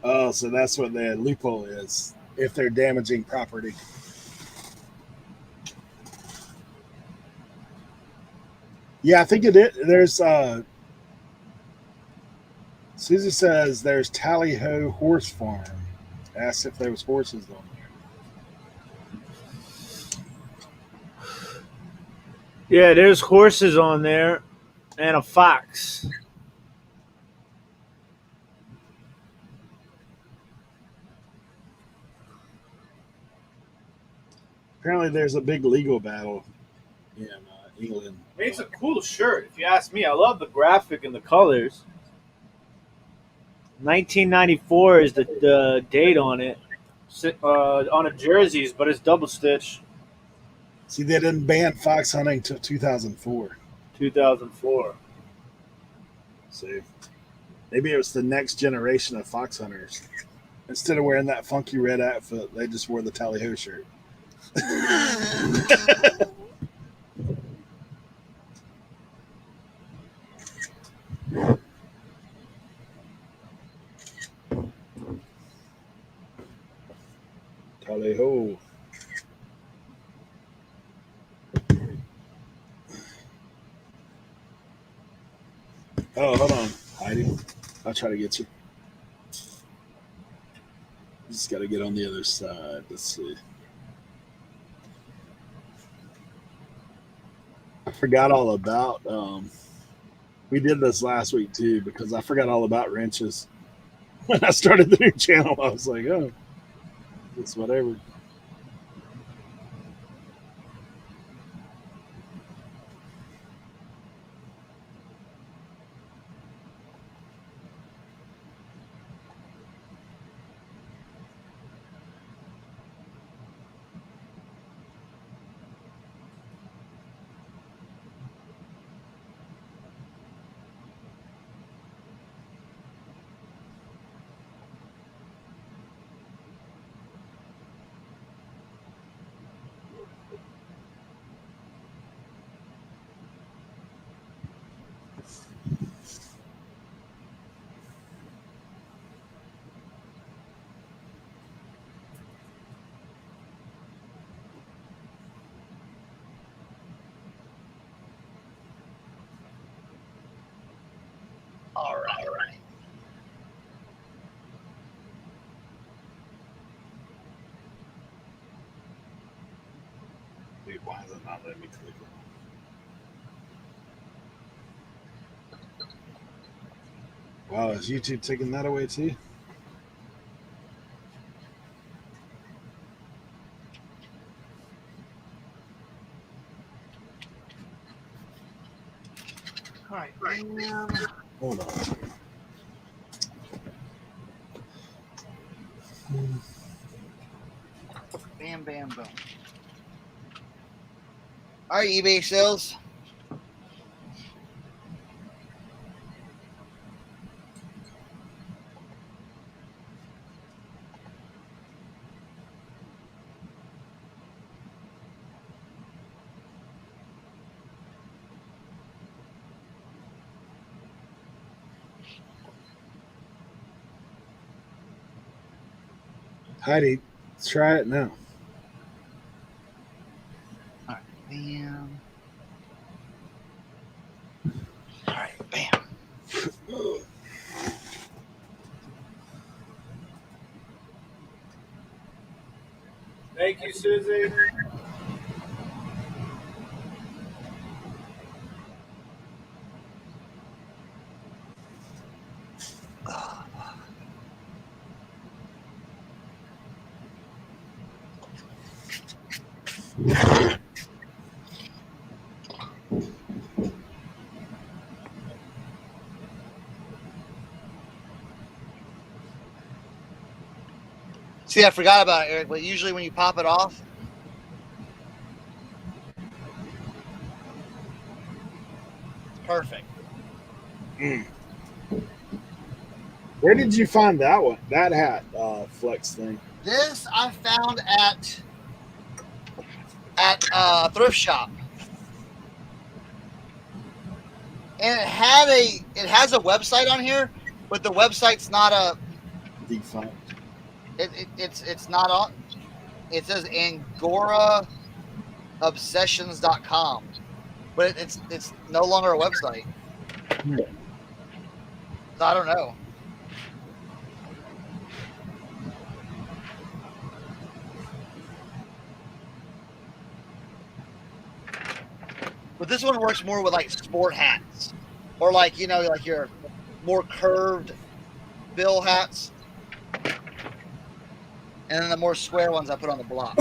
Oh, so that's what the loophole is. If they're damaging property. Yeah, I think it is. There's Susie says there's Tally Ho Horse Farm. Asked if there was horses on there. Yeah, there's horses on there and a fox. Apparently, there's a big legal battle in England. I mean, it's a cool shirt, if you ask me. I love the graphic and the colors. 1994 is the date on it. On a jerseys, but it's double stitch. See, they didn't ban fox hunting until 2004. 2004. See, maybe it was the next generation of fox hunters. Instead of wearing that funky red outfit, they just wore the Tally Ho shirt. Tally Ho. Oh, hold on, Heidi. I'll try to get you. Just got to get on the other side. Let's see. I forgot all about. We did this last week too because I forgot all about wrenches. When I started the new channel, I was like, oh, it's whatever. All right. Dude, why is it not letting me click it? Wow, is YouTube taking that away too? All right. Hold on. Bam, bam, boom. All right, eBay sales. Heidi, let's try it now. All right, bam. All right, bam. Thank you, Susie. See, I forgot about it, Eric, but usually when you pop it off, it's perfect. Where did you find that one? That hat flex thing? This I found at a thrift shop. And it has a website on here, but the website's not Defunct. it's not on. It says AngoraObsessions.com, but it's no longer a website. So I don't know. But this one works more with like sport hats, or like like your more curved bill hats, and then the more square ones I put on the block.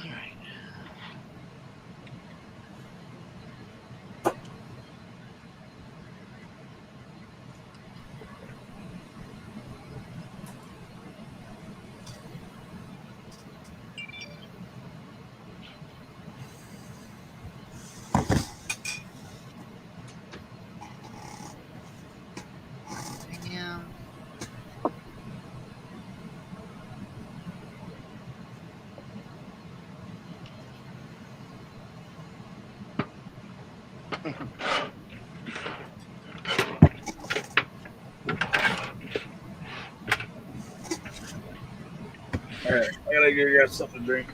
All right. Yeah. All right, I gotta go grab something to drink.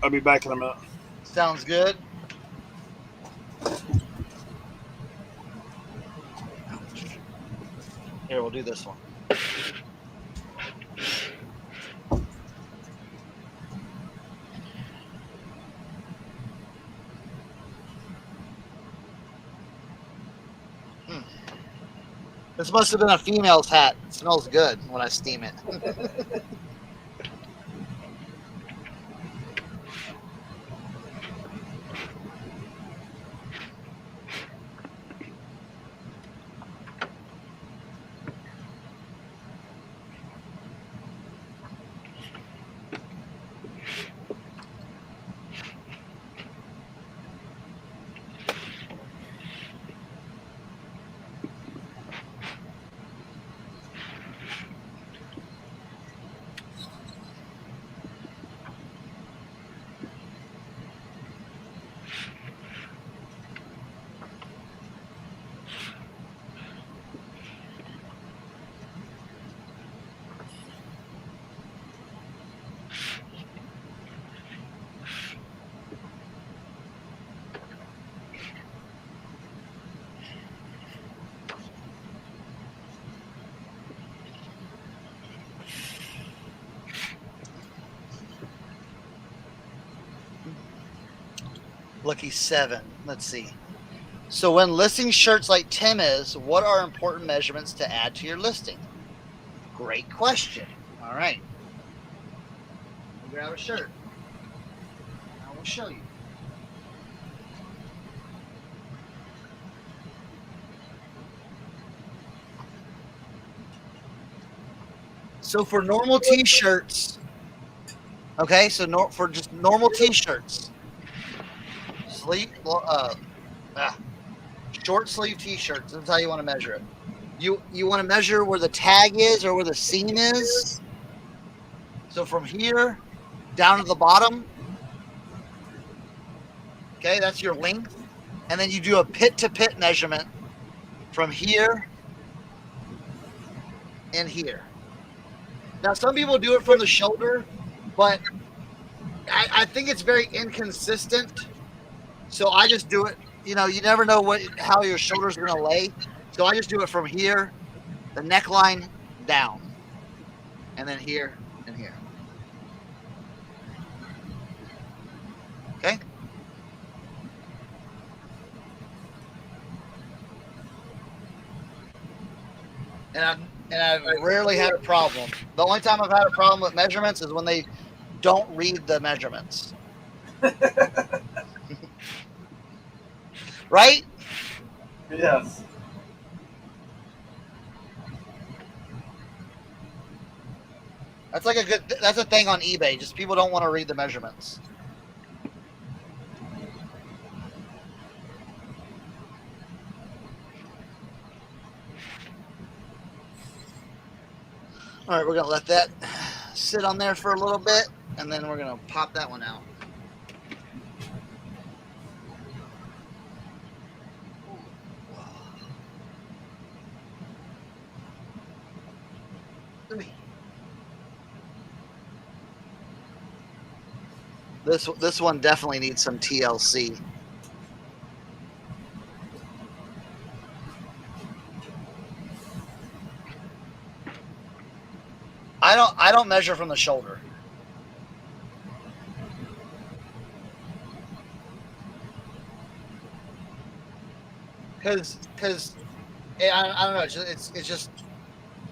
I'll be back in a minute. Sounds good. Here, we'll do this one. This must have been a female's hat. It smells good when I steam it. Lucky 7. Let's see. So when listing shirts like Tim is, what are important measurements to add to your listing? Great question. All right. I'll grab a shirt. I will show you. So for normal t-shirts, okay, so for just normal t-shirts, short sleeve t-shirts, this is how you want to measure it. You want to measure where the tag is or where the seam is. So from here down to the bottom, okay, that's your length. And then you do a pit-to-pit measurement from here and here. Now, some people do it from the shoulder, but I think it's very inconsistent. So I just do it. You know, you never know how your shoulder's going to lay. So I just do it from here, the neckline down, and then here and here. Okay. And I've rarely had a problem. The only time I've had a problem with measurements is when they don't read the measurements. Right? Yes. That's a thing on eBay. Just people don't want to read the measurements. All right, we're going to let that sit on there for a little bit, and then we're going to pop that one out. This one definitely needs some TLC. I don't measure from the shoulder. Because I don't know. It's just.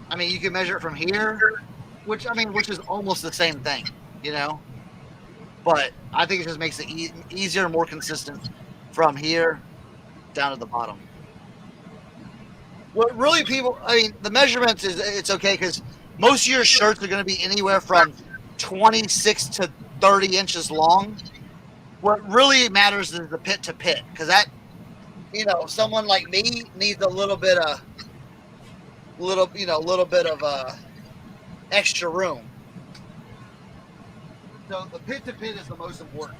I mean, you can measure it from here, which is almost the same thing, you know. But I think it just makes it easier and more consistent from here down to the bottom. What really the measurements it's okay because most of your shirts are going to be anywhere from 26 to 30 inches long. What really matters is the pit to pit because that, someone like me needs a little bit of extra room. So the pit to pit is the most important.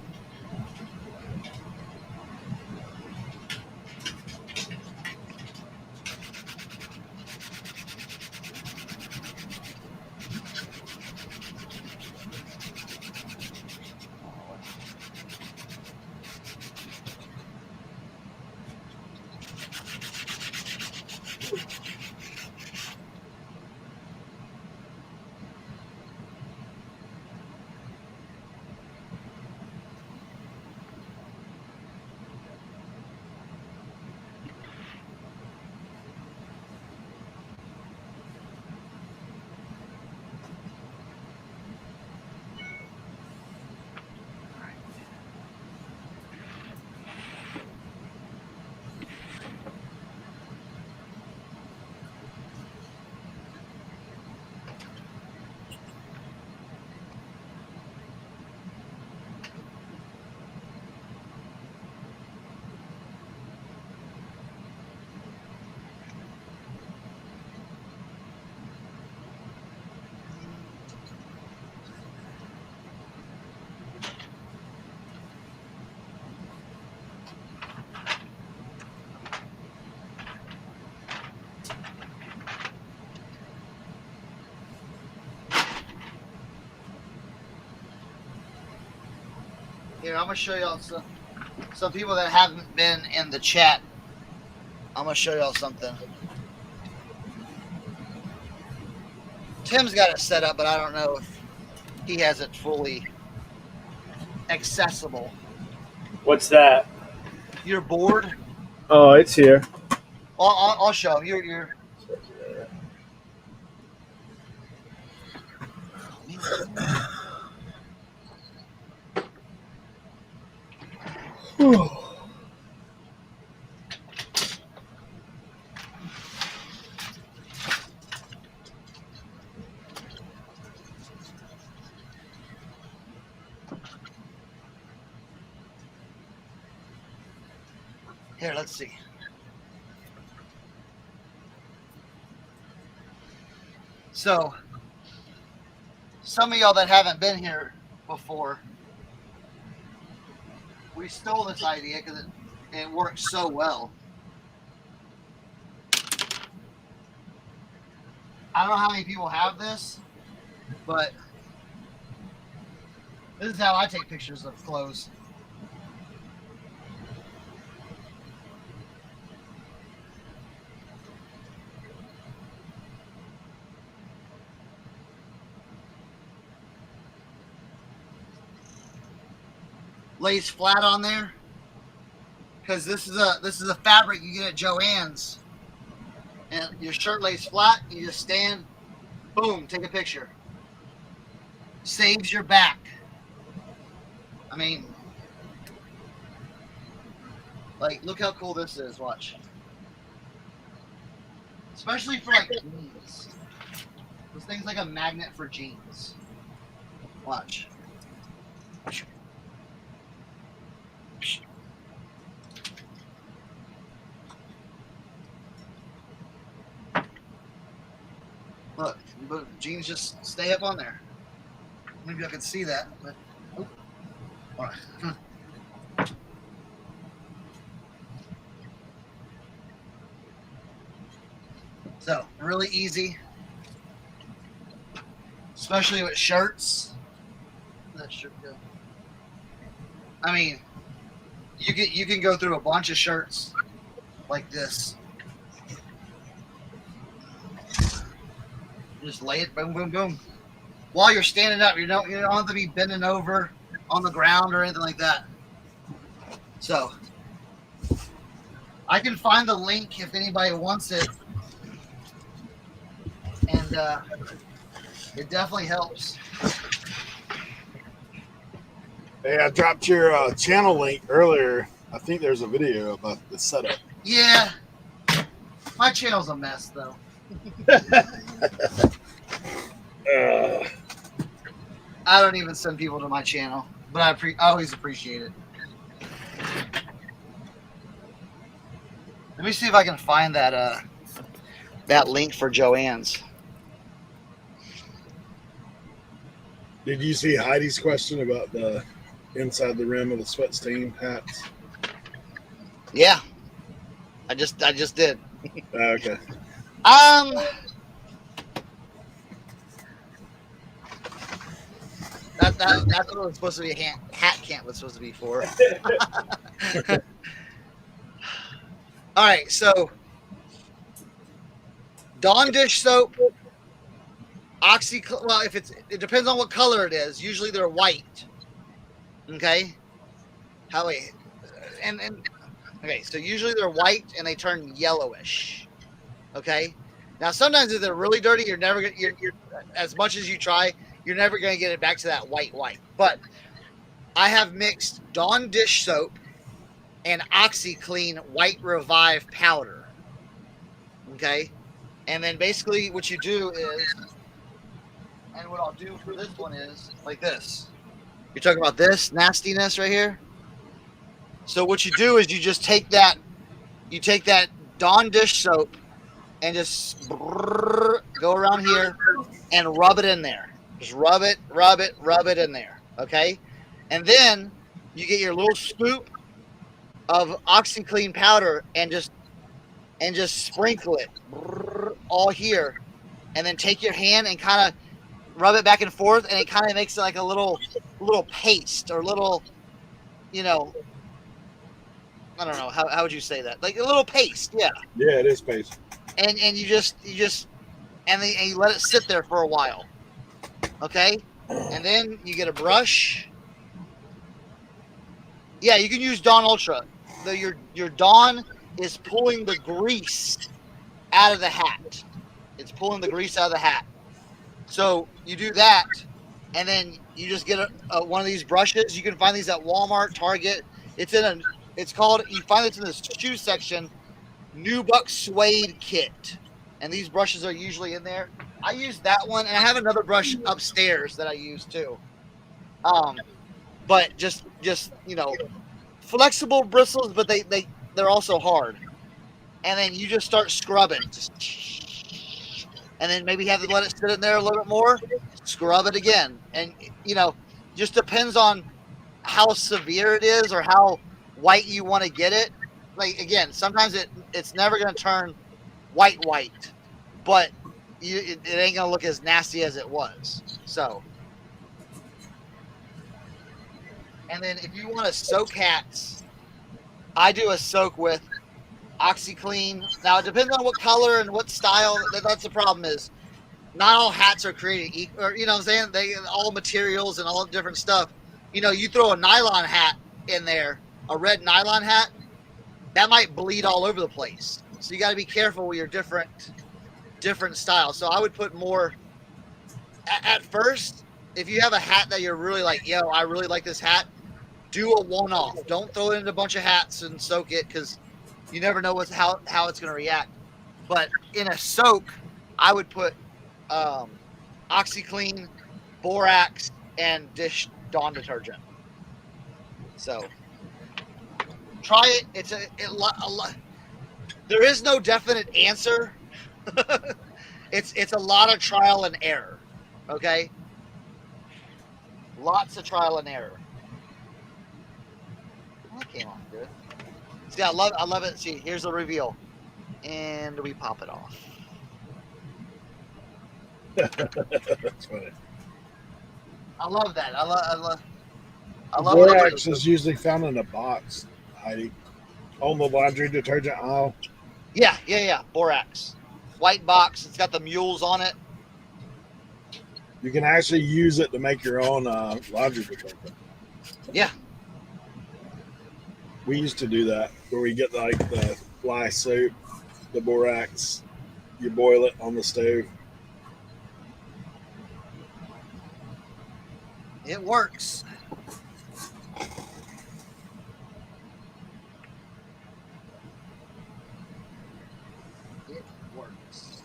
Here, I'm gonna show y'all some people that haven't been in the chat. I'm gonna show y'all something. Tim's got it set up, but I don't know if he has it fully accessible. What's that? Your board. Oh, it's here. I'll show him. You're. Here, let's see. So, some of y'all that haven't been here before, we stole this idea because it works so well. I don't know how many people have this, but this is how I take pictures of clothes. Lays flat on there because this is a fabric you get at Joann's, and your shirt lays flat. You just stand, boom, take a picture. Saves your back. I mean, like, look how cool this is. Watch, especially for like jeans. This thing's like a magnet for jeans. Watch. Look, jeans just stay up on there. Maybe I can see that, but oh. All right. So really easy, especially with shirts. That shirt go. I mean, you can go through a bunch of shirts like this. Just lay it, boom, boom, boom. While you're standing up, you don't have to be bending over on the ground or anything like that. So, I can find the link if anybody wants it, and it definitely helps. Hey, I dropped your channel link earlier. I think there's a video about the setup. Yeah, my channel's a mess though. I don't even send people to my channel, but I always appreciate it. Let me see if I can find that that link for Joann's. Did you see Heidi's question about the inside the rim of the sweat stain hats? Yeah, I just did. Okay. That's what it was supposed to be. Hat camp was supposed to be for. All right, so Dawn dish soap, well, it depends on what color it is. Usually they're white. Okay. Okay, so usually they're white and they turn yellowish. Okay. Now sometimes if they're really dirty, you're as much as you try, you're never going to get it back to that white. But I have mixed Dawn dish soap and OxyClean White Revive powder. Okay. And then basically what you do is, and what I'll do for this one is like this. You're talking about this nastiness right here. So what you do is you just take that Dawn dish soap and just go around here and rub it in there. Just rub it in there. Okay. And then you get your little scoop of OxyClean powder and just sprinkle it all here. And then take your hand and kind of rub it back and forth, and it kind of makes it like a little paste or little, I don't know, how would you say that? Like a little paste, yeah. Yeah, it is paste. And you just and you let it sit there for a while. Okay? And then you get a brush. Yeah, you can use Dawn Ultra. Your Dawn is pulling the grease out of the hat. It's pulling the grease out of the hat. So you do that, and then you just get one of these brushes. You can find these at Walmart, Target. You find this in the shoe section, Nubuck Suede Kit. And these brushes are usually in there. I use that one, and I have another brush upstairs that I use too. But just flexible bristles, but they're also hard. And then you just start scrubbing. And then maybe have to let it sit in there a little bit more, scrub it again. And, just depends on how severe it is or how white you want to get it. Like, again, sometimes it's never going to turn white, but it ain't going to look as nasty as it was. So, and then if you want to soak hats, I do a soak with OxyClean. Now, it depends on what color and what style. That's the problem is not all hats are created equal. Or, what I'm saying? They all materials and all different stuff. You throw a nylon hat in there, a red nylon hat, that might bleed all over the place. So you got to be careful with your different styles. So I would put more at first. If you have a hat that you're really like, yo, I really like this hat, do a one-off. Don't throw it in a bunch of hats and soak it because you never know how it's going to react. But in a soak, I would put OxyClean, borax, and dish Dawn detergent. So try it. It's a lot. There is no definite answer. It's a lot of trial and error. Okay, lots of trial and error. That came off good. See, I love it. See, here's the reveal, and we pop it off. That's funny. I love that. I love. Borax is usually found in a box, Heidi. On the laundry detergent aisle. Yeah. Borax, white box. It's got the mules on it. You can actually use it to make your own laundry detergent. Yeah. We used to do that where we get like the fly soap, the borax, you boil it on the stove. It works. It works.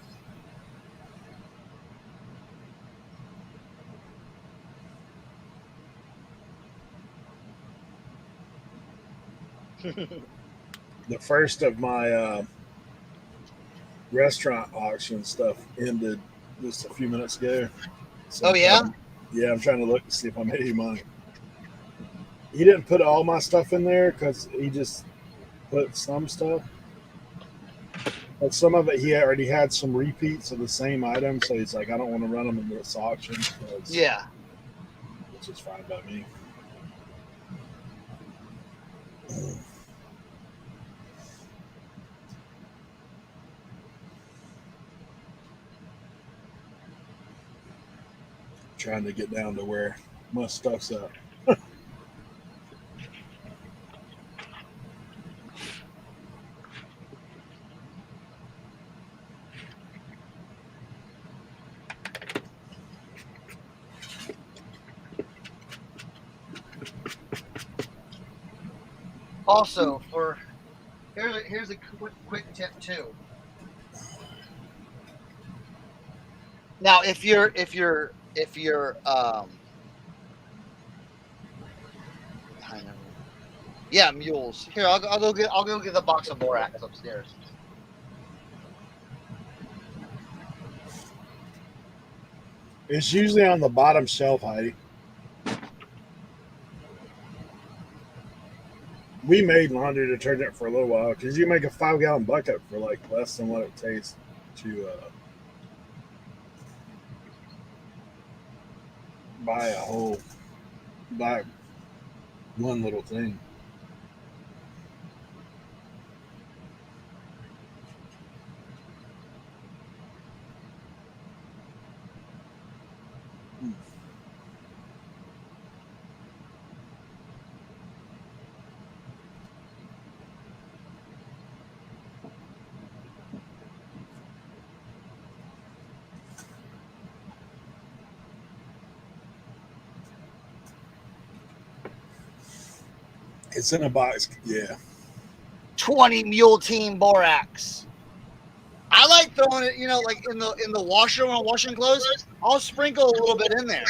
The first of my restaurant auction stuff ended just a few minutes ago. So Oh, yeah? I'm trying to look to see if I made any money. He didn't put all my stuff in there because he just put some stuff. But some of it, he already had some repeats of the same item, so he's like, I don't want to run them in this auction. Yeah. Which is fine by me. Trying to get down to where my stuff's at. Also, here's a quick tip too. Now, if you're yeah, mules. Here, I'll go get the box of borax upstairs. It's usually on the bottom shelf, Heidi. We made laundry detergent for a little while because you make a 5-gallon bucket for like less than what it takes to buy one little thing. It's in a box. Yeah. 20 Mule Team borax. I like throwing it, like in the washer when I'm washing clothes. I'll sprinkle a little bit in there,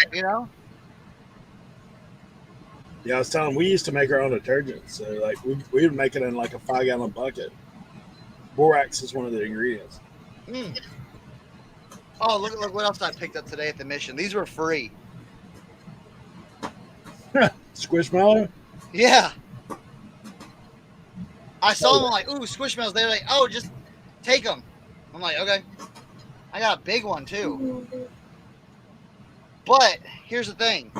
Yeah, I was telling we used to make our own detergent. So like we would make it in like a 5-gallon bucket. Borax is one of the ingredients. Mm. Oh, look what else I picked up today at the mission. These were free. Squishmallow? Yeah. I saw them, I'm like, ooh, Squishmallows. They're like, oh, just take them. I'm like, okay. I got a big one too. But here's the thing.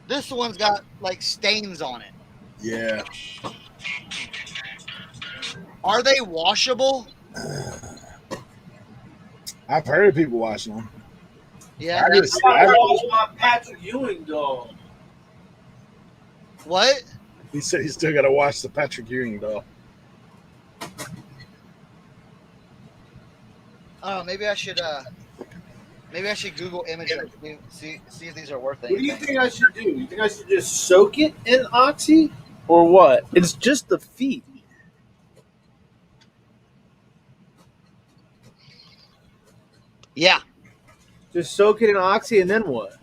This one's got like stains on it. Yeah. Are they washable? I've heard of people washing them. Yeah. I just, I lost my Patrick Ewing doll. What? he said he's still got to wash the Patrick Ewing doll. Oh, maybe I should Google image them. See if these are worth What do you anything. think I should do? You think I should just soak it in Oxy? Or what? It's just the feet. Yeah. Just soak it in Oxy and then what?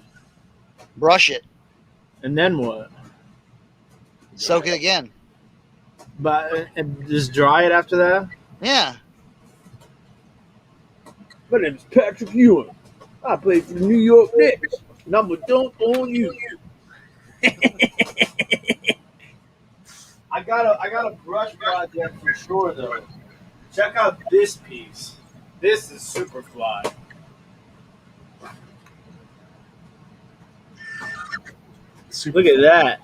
Brush it. And then what? Soak it again. But and just dry it after that? Yeah. My name is Patrick Ewing. I play for the New York Knicks. Number don't own you. I got a brush project for sure though. Check out this piece. This is super fly. Super Look at that.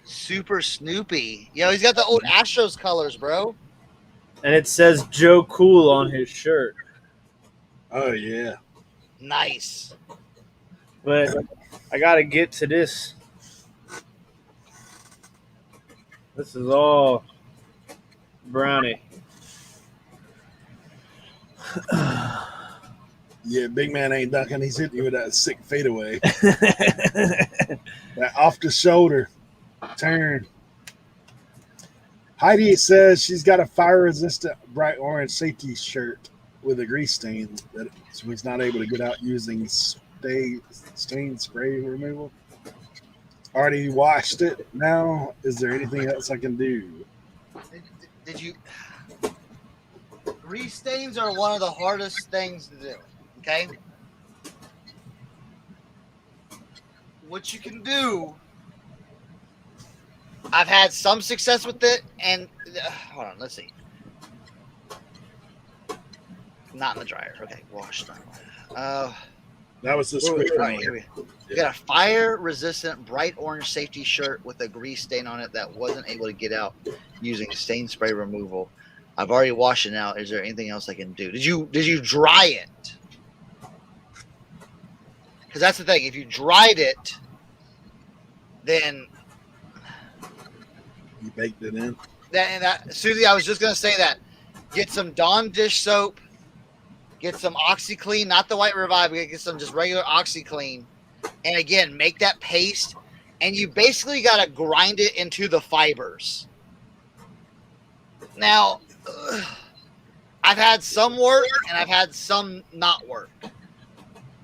Super Snoopy. Yo, he's got the old Astros colors, bro. And it says Joe Cool on his shirt. Oh yeah. Nice. But I gotta get to this. This is all brownie. Yeah, big man ain't ducking. He's hitting you with that sick fadeaway. That off the shoulder turn. Heidi says she's got a fire resistant bright orange safety shirt with a grease stain that so he's not able to get out using stain spray removal. Already washed it now. Is there anything else I can do? Did you? Grease stains are one of the hardest things to do. Okay. What you can do. I've had some success with it, and hold on, let's see. Not in the dryer. Okay, washed. That was the All squishy right, one. here we got a fire-resistant bright orange safety shirt with a grease stain on it that wasn't able to get out using stain spray removal. I've already washed it out. Is there anything else I can do? Did you dry it? Because that's the thing. If you dried it, then You baked it in. that Susie, I was just gonna say that. Get some Dawn dish soap. Get some OxyClean, not the White Revive. Get some just regular OxyClean, and again, make that paste. And you basically gotta grind it into the fibers. Now, I've had some work and I've had some not work.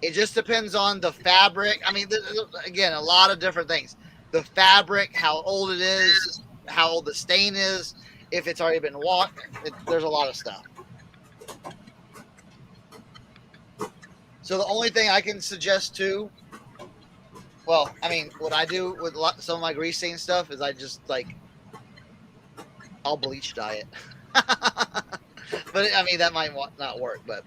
It just depends on the fabric. I mean, again, a lot of different things. The fabric, how old it is, how old the stain is, if it's already been washed. There's a lot of stuff. So the only thing I can suggest too, well, I mean, what I do with some of my grease stain stuff is I just I'll bleach dye it. But I mean, that might not work, but.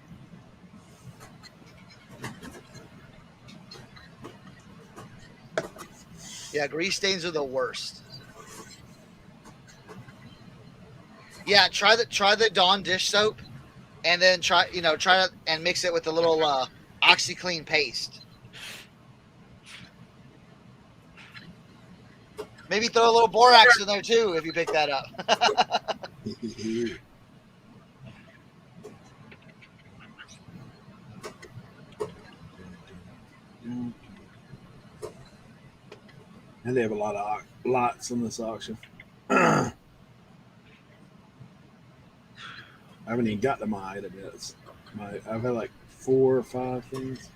Yeah, grease stains are the worst. Yeah, try the Dawn dish soap, and then try to and mix it with a little OxyClean paste. Maybe throw a little borax in there too if you pick that up. And they have a lot of lots in this auction. I haven't even got to my item yet. I've had like 4 or 5 things.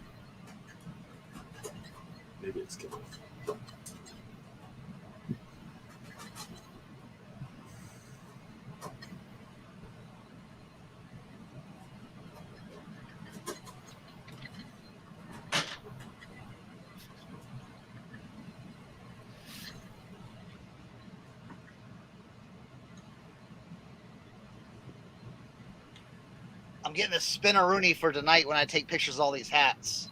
Maybe it's killing. I'm getting a spinneroonie for tonight when I take pictures of all these hats.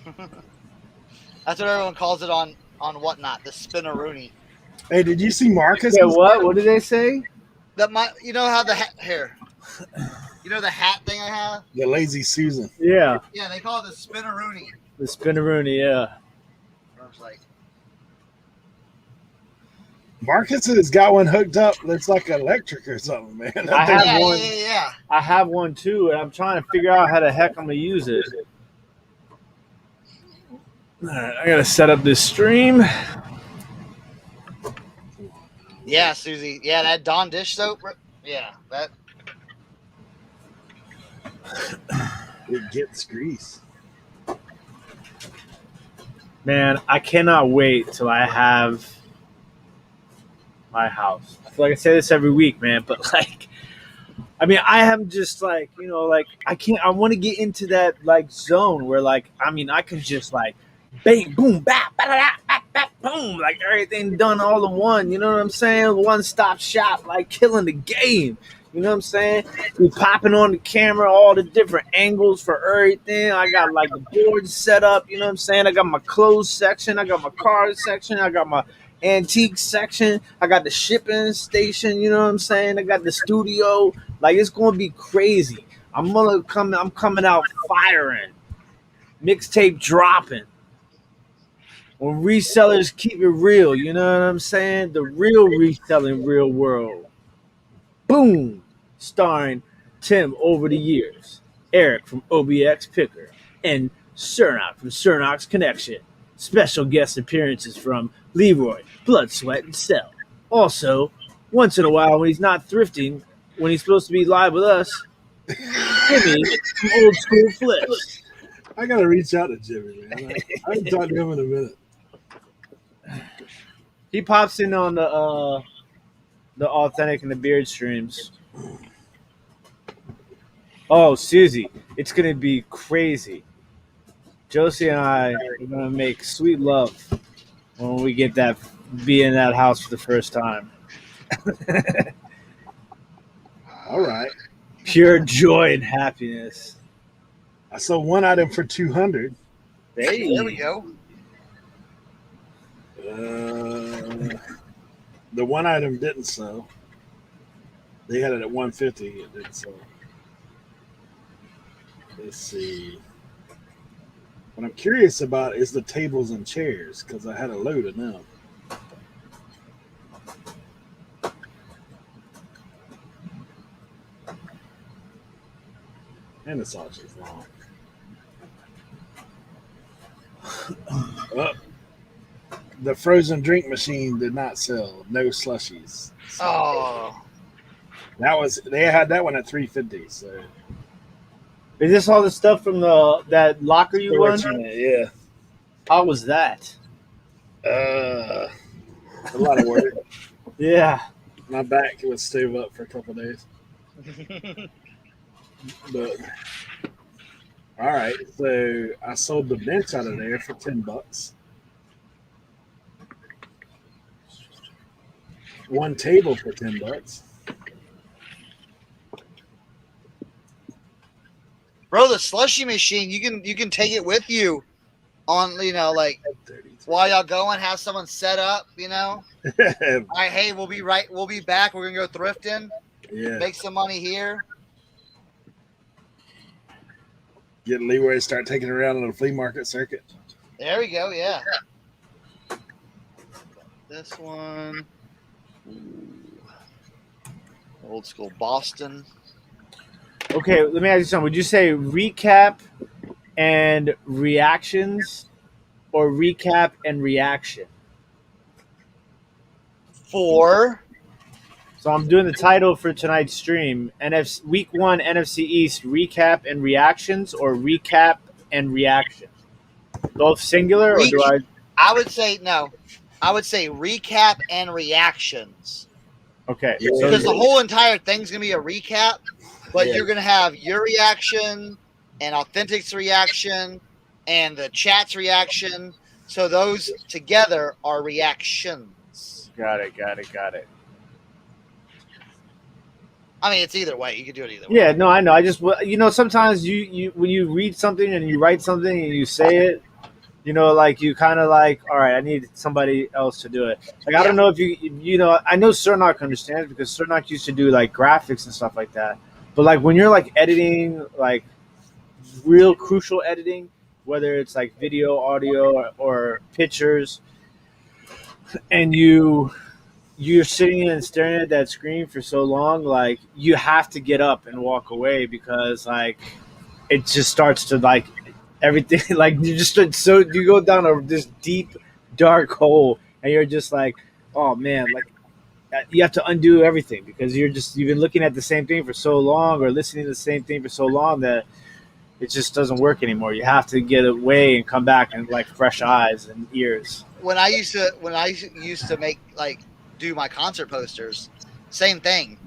That's what everyone calls it on whatnot, the spinneroonie. Hey, did you see Marcus? Yeah, what? What did they say? You know how the hat here. You know the hat thing I have? The Lazy Susan. Yeah, Yeah, they call it the spinneroonie. the spinneroonie. Yeah. I was like, Marcus has got one hooked up that's like electric or something, man. That I thing- have yeah, one. yeah. I have one too, and I'm trying to figure out how the heck I'm gonna use it. All right, I gotta set up this stream. Yeah, Susie. Yeah, that Dawn dish soap. Yeah, that. It gets grease. Man, I cannot wait till I have my house. I feel like I say this every week, man, but like, I mean, I am just like, like I can't. I want to get into that like zone where like, I mean, I can just like, bang, boom, bap, boom, like everything done all in one. You know what I'm saying? One stop shop, like killing the game. You know what I'm saying? We popping on the camera, all the different angles for everything. I got like the board set up. You know what I'm saying? I got my clothes section. I got my car section. I got my antique section. I got the shipping station. You know what I'm saying? I got the studio. Like it's gonna be crazy. I'm coming out firing. Mixtape dropping. When resellers keep it real, you know what I'm saying? The real reselling real world. Boom! Starring Tim over the years, Eric from OBX Picker, and Cernox from Cernox Connection. Special guest appearances from Leroy, Blood, Sweat, and Cell. Also, once in a while when he's not thrifting, when he's supposed to be live with us, Jimmy from Old School Flips. I gotta reach out to Jimmy, man. I haven't talked to him in a minute. He pops in on the authentic and the beard streams. Oh, Susie, it's gonna be crazy. Josie and I are gonna make sweet love when we get that be in that house for the first time. All right. Pure joy and happiness. I sold one item for 200. Hey, There we go. The one item didn't sell. They had it at 150. It didn't sell. Let's see. What I'm curious about is the tables and chairs because I had a load of them. And the sausage is long. Oh, the frozen drink machine did not sell. No slushies. Oh, They had that one at 350. So is this all the stuff from that locker you won? yeah. How was that? A lot of work. Yeah. My back was stove up for a couple of days. But all right, so I sold the bench out of there for $10. One table for $10. bro, the slushy machine. You can take it with you on like while y'all going. Have someone set up. All right, hey, we'll be back. We're gonna go thrifting. Yeah. Make some money here. Get Leroy to start taking it around on the flea market circuit. There we go. Yeah. This one. Ooh. Old school Boston. Okay, let me ask you something. Would you say recap and reactions or recap and reaction? Four. So I'm doing the title for tonight's stream: Week 1 NFC East recap and reactions, or recap and reaction. Both singular, or do I? I would say no. I would say recap and reactions. Okay, Yeah. so Because the whole entire thing's gonna be a recap, but Yeah. you're gonna have your reaction and Authentic's reaction and the chat's reaction. So those together are reactions. got it. I mean, it's either way. You can do it either way. Yeah, no, I know. I just sometimes you when you read something and you write something and you say it, like you kind of like, all right, I need somebody else to do it. Like I don't know if I know Cernock understands because Cernock used to do like graphics and stuff like that. But like when you're like editing, like real crucial editing, whether it's like video, audio, or pictures, and you're sitting and staring at that screen for so long, like you have to get up and walk away because like it just starts to like everything like you just so you go down this deep dark hole and you're just like, oh man, like you have to undo everything because you've been looking at the same thing for so long or listening to the same thing for so long that it just doesn't work anymore. You have to get away and come back and like fresh eyes and ears. When I used to make like do my concert posters, same thing.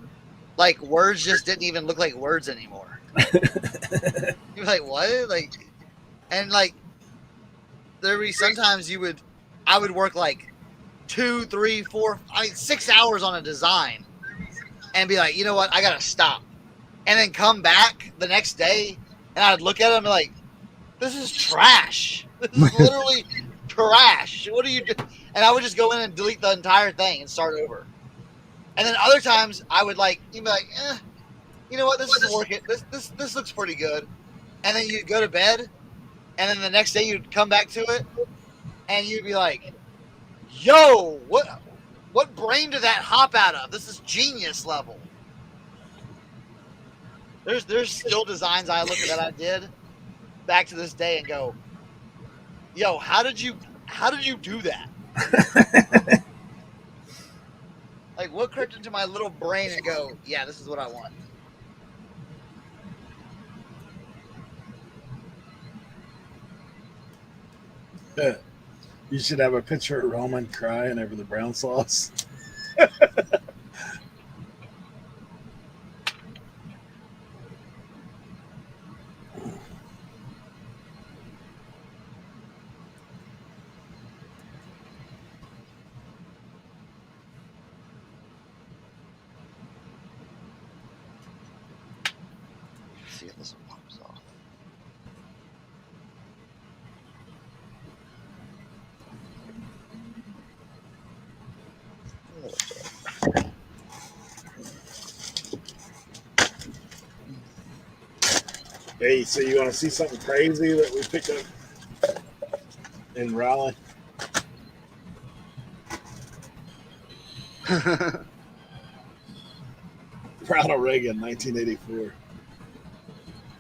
Like words just didn't even look like words anymore. You're like, what? Like, and like there would be sometimes I would work like 2, 3, 4, 6 hours on a design and be like, you know what, I gotta stop. And then come back the next day and I'd look at it and be like, this is trash. This is literally trash. What do you do? And I would just go in and delete the entire thing and start over. And then other times I would like, you'd be like, you know what, this isn't working. This looks pretty good. And then you'd go to bed and then the next day you'd come back to it and you'd be like, yo, what brain did that hop out of? This is genius level. There's still designs I look at that I did back to this day and go, yo, how did you do that? Like what crept into my little brain and go, yeah, this is what I want. You should have a picture of Roman crying over the brown sauce. Let's see if this one pops off. Hey, so you want to see something crazy that we picked up in Raleigh? Ronald Reagan, 1984.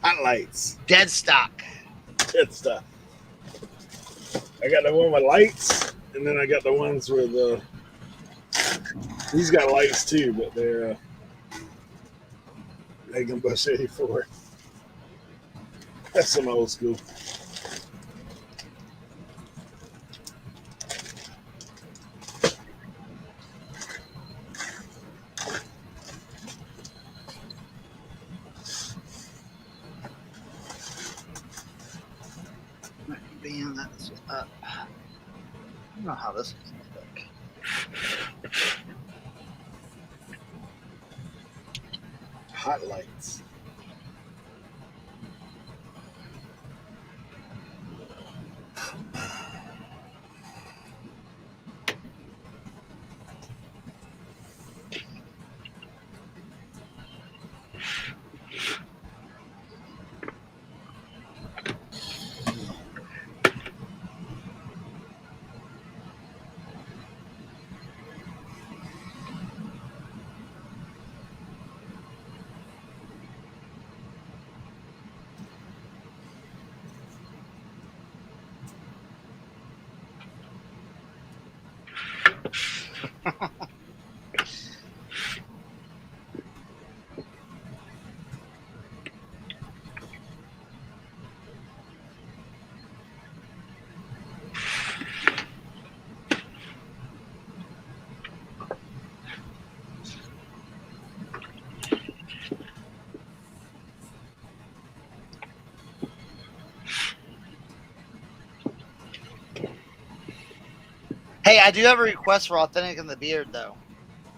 Hot lights. Dead stock. Good stuff. I got the one with lights, and then I got the ones with these got lights too, but they're Reagan Bush 84. That's some old school. Bam, that's up. I don't know how this is gonna look. Hot lights. Hey, I do have a request for Authentic in the Beard, though.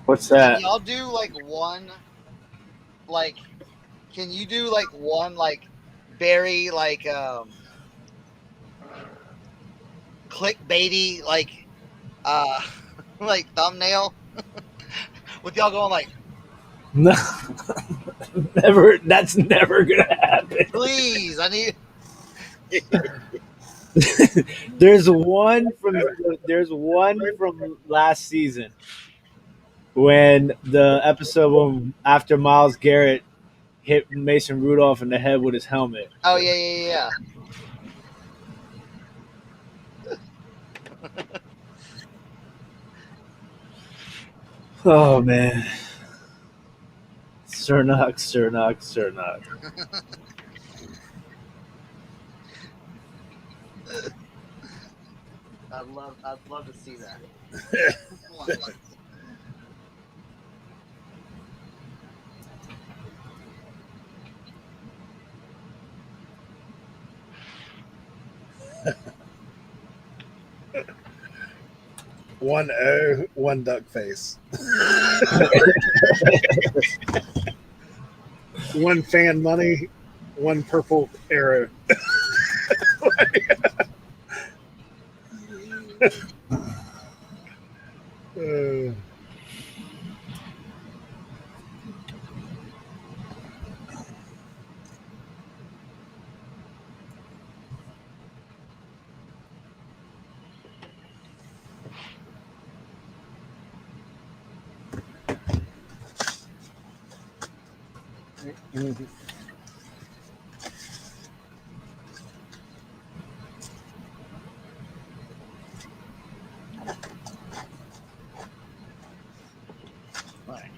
What's Can that? y'all do like one, like, can you do like one, like, very, like, clickbaity, like, uh, like thumbnail with y'all going like, No, never. That's never gonna happen. please, I need. There's one from last season when the episode when after Miles Garrett hit Mason Rudolph in the head with his helmet. Oh yeah. Oh man, Cernox, Cernox, Cernox. I'd love to see that. One O, one duck face. One fan money, one purple arrow. Uh, Right.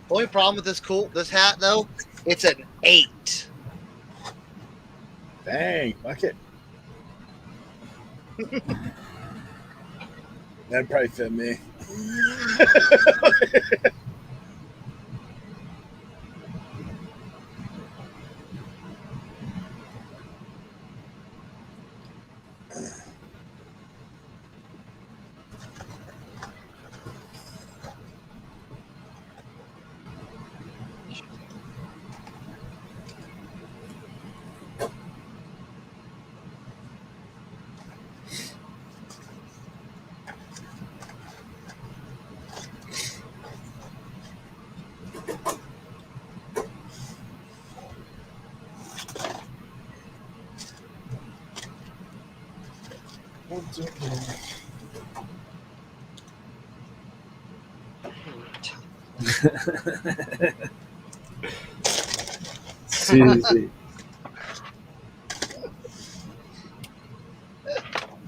Only problem with this hat though, it's an 8. dang, fuck it. That'd probably fit me. Susie.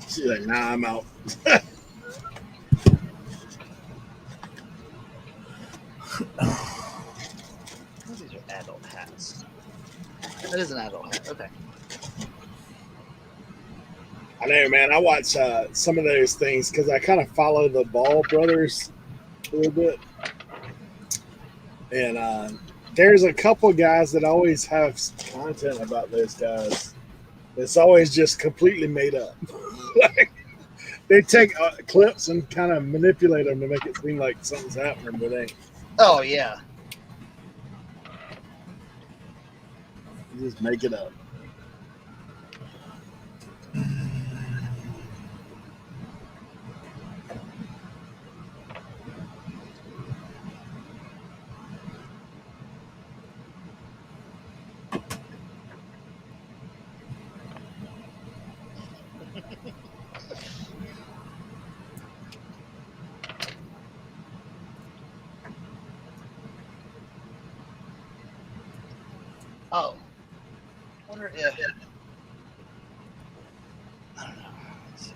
She's like, nah, I'm out. These are adult hats. That is an adult hat. Okay. I know, man. I watch some of those things because I kind of follow the Ball brothers a little bit, and there's a couple guys that always have content about those guys. It's always just completely made up. Like, they take clips and kind of manipulate them to make it seem like something's happening, but ain't. Oh yeah. You just make it up. Oh. Wonder if I don't know. Let's see.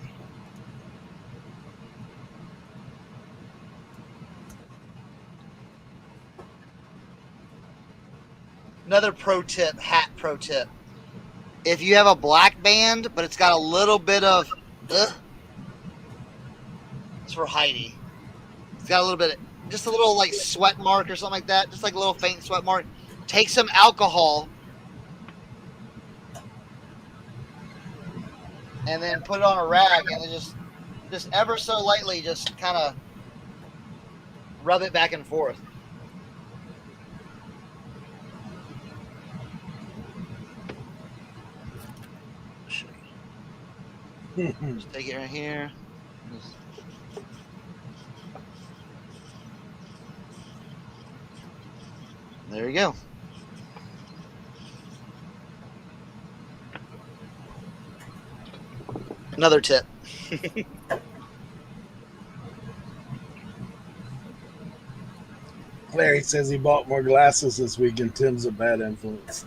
Another hat pro tip. If you have a black band, but it's got a little bit of, it's for Heidi. It's got a little bit, just a little like sweat mark or something like that, just like a little faint sweat mark. Take some alcohol and then put it on a rag, and then just ever so lightly, just kind of rub it back and forth. Just take it right here. There you go. Another tip. Larry says he bought more glasses this week, and Tim's a bad influence.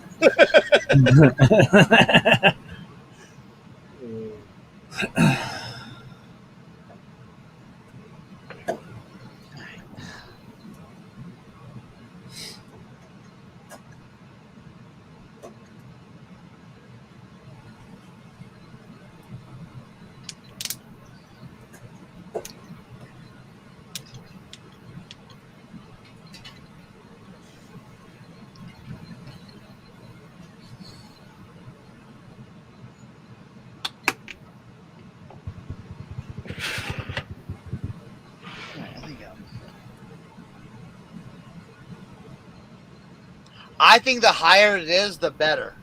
I think the higher it is, the better.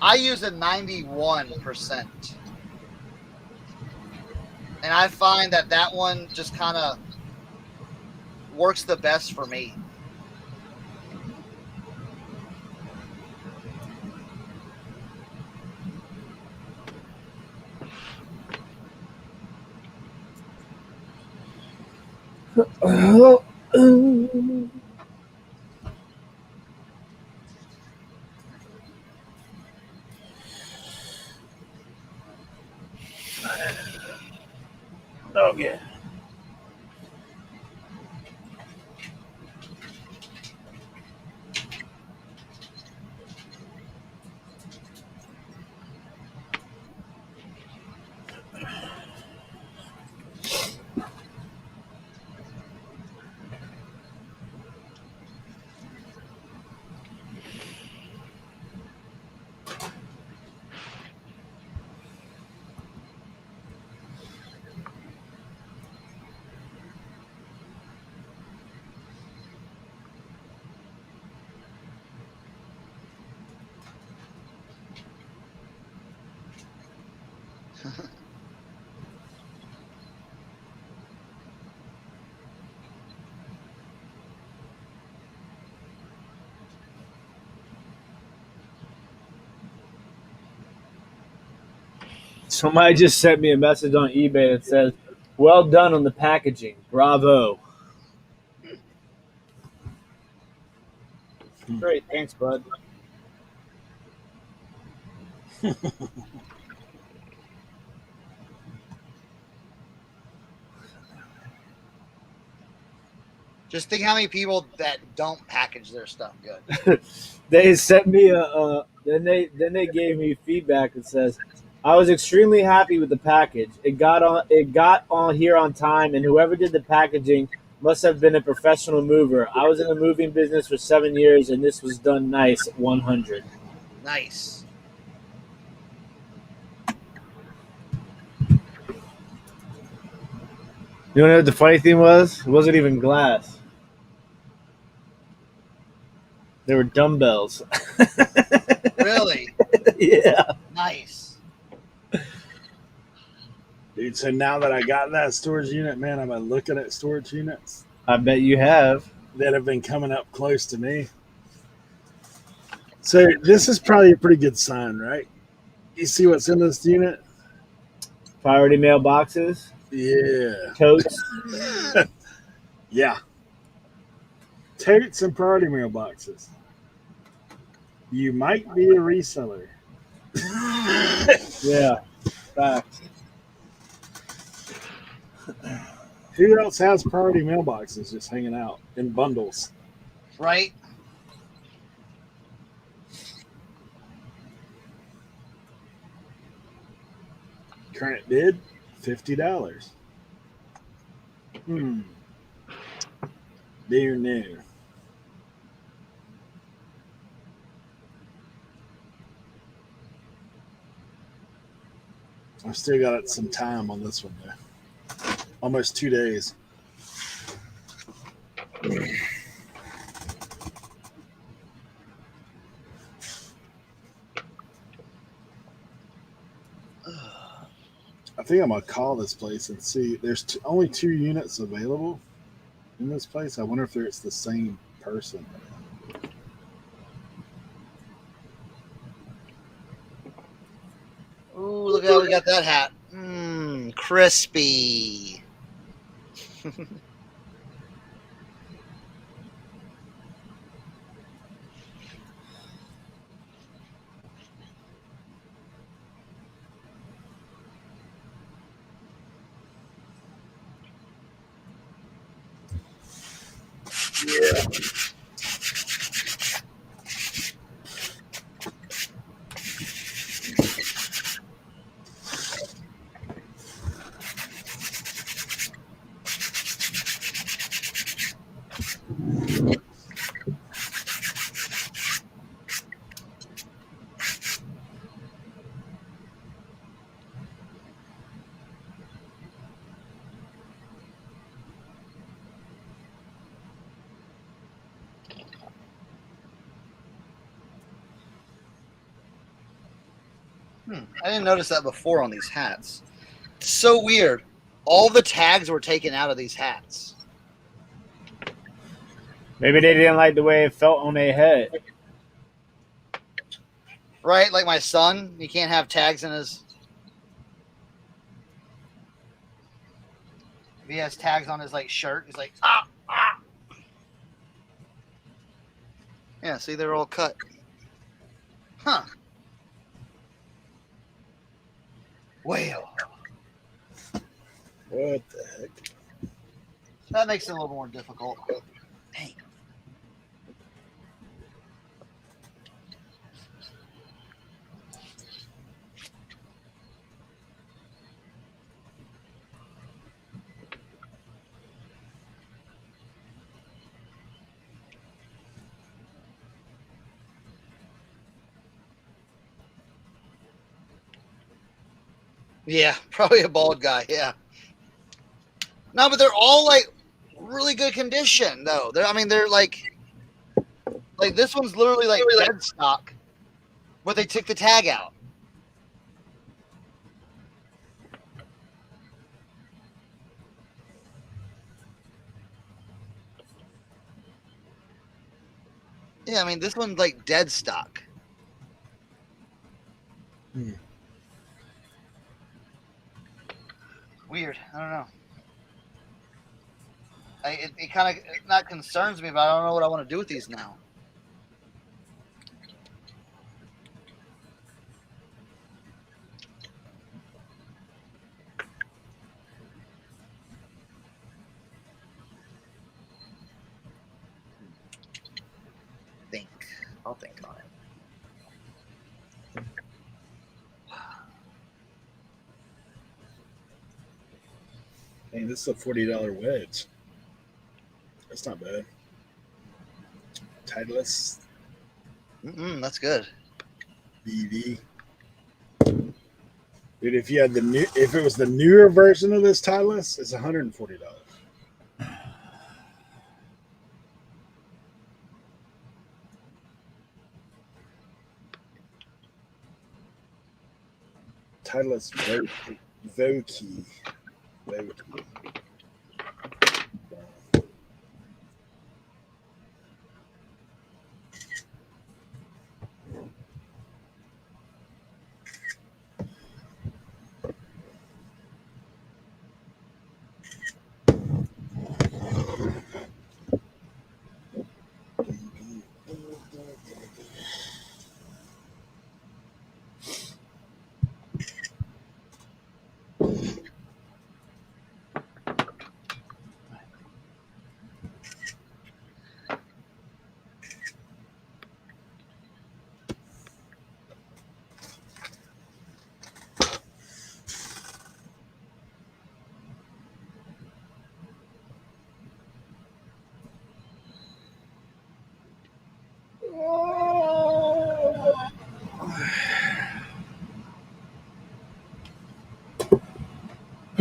I use a 91%. And I find that one just kind of works the best for me. Oh yeah. Somebody just sent me a message on eBay that says, "Well done on the packaging. Bravo." Great, thanks, bud. Just think how many people that don't package their stuff good. They sent me then they gave me feedback that says, "I was extremely happy with the package. It got on here on time, and whoever did the packaging must have been a professional mover. I was in the moving business for 7 years, and this was done nice. 100." Nice. You know what the funny thing was? It wasn't even glass. They were dumbbells. Really? Yeah. Nice. Dude, so now that I got that storage unit, man, I've been looking at storage units I bet you have. that have been coming up close to me. So this is probably a pretty good sign, right? You see what's in this unit? Priority mailboxes, Yeah. totes. Yeah. Totes and priority mailboxes. You might be a reseller. Yeah. Facts. Who else has priority mailboxes just hanging out in bundles? Right? Current bid, $50. Dear no. I've still got some time on this one there. Almost 2 days. I think I'm gonna call this place and see. There's only 2 units available in this place. I wonder if it's the same person. Ooh, look how we got that hat. Mmm, crispy. I didn't notice that before on these hats. It's so weird. All the tags were taken out of these hats. Maybe they didn't like the way it felt on their head. Right? Like my son, he can't have tags in his. If he has tags on his like shirt, he's like, ah, ah. Yeah, see, they're all cut. Huh. Well, What the heck? that makes it a little more difficult. Dang. Yeah, probably a bald guy. Yeah. No, but they're all like really good condition, though. I mean, they're like this one's literally like dead stock, but they took the tag out. Yeah, I mean, this one's like dead stock. Weird. I don't know. It kind of not concerns me, but I don't know what I want to do with these now. I'll think on it. Hey, this is a $40 wedge. That's not bad. Titleist That's good. BV. Dude, if you had if it was the newer version of this Titleist, it's $140. Titleist Voki.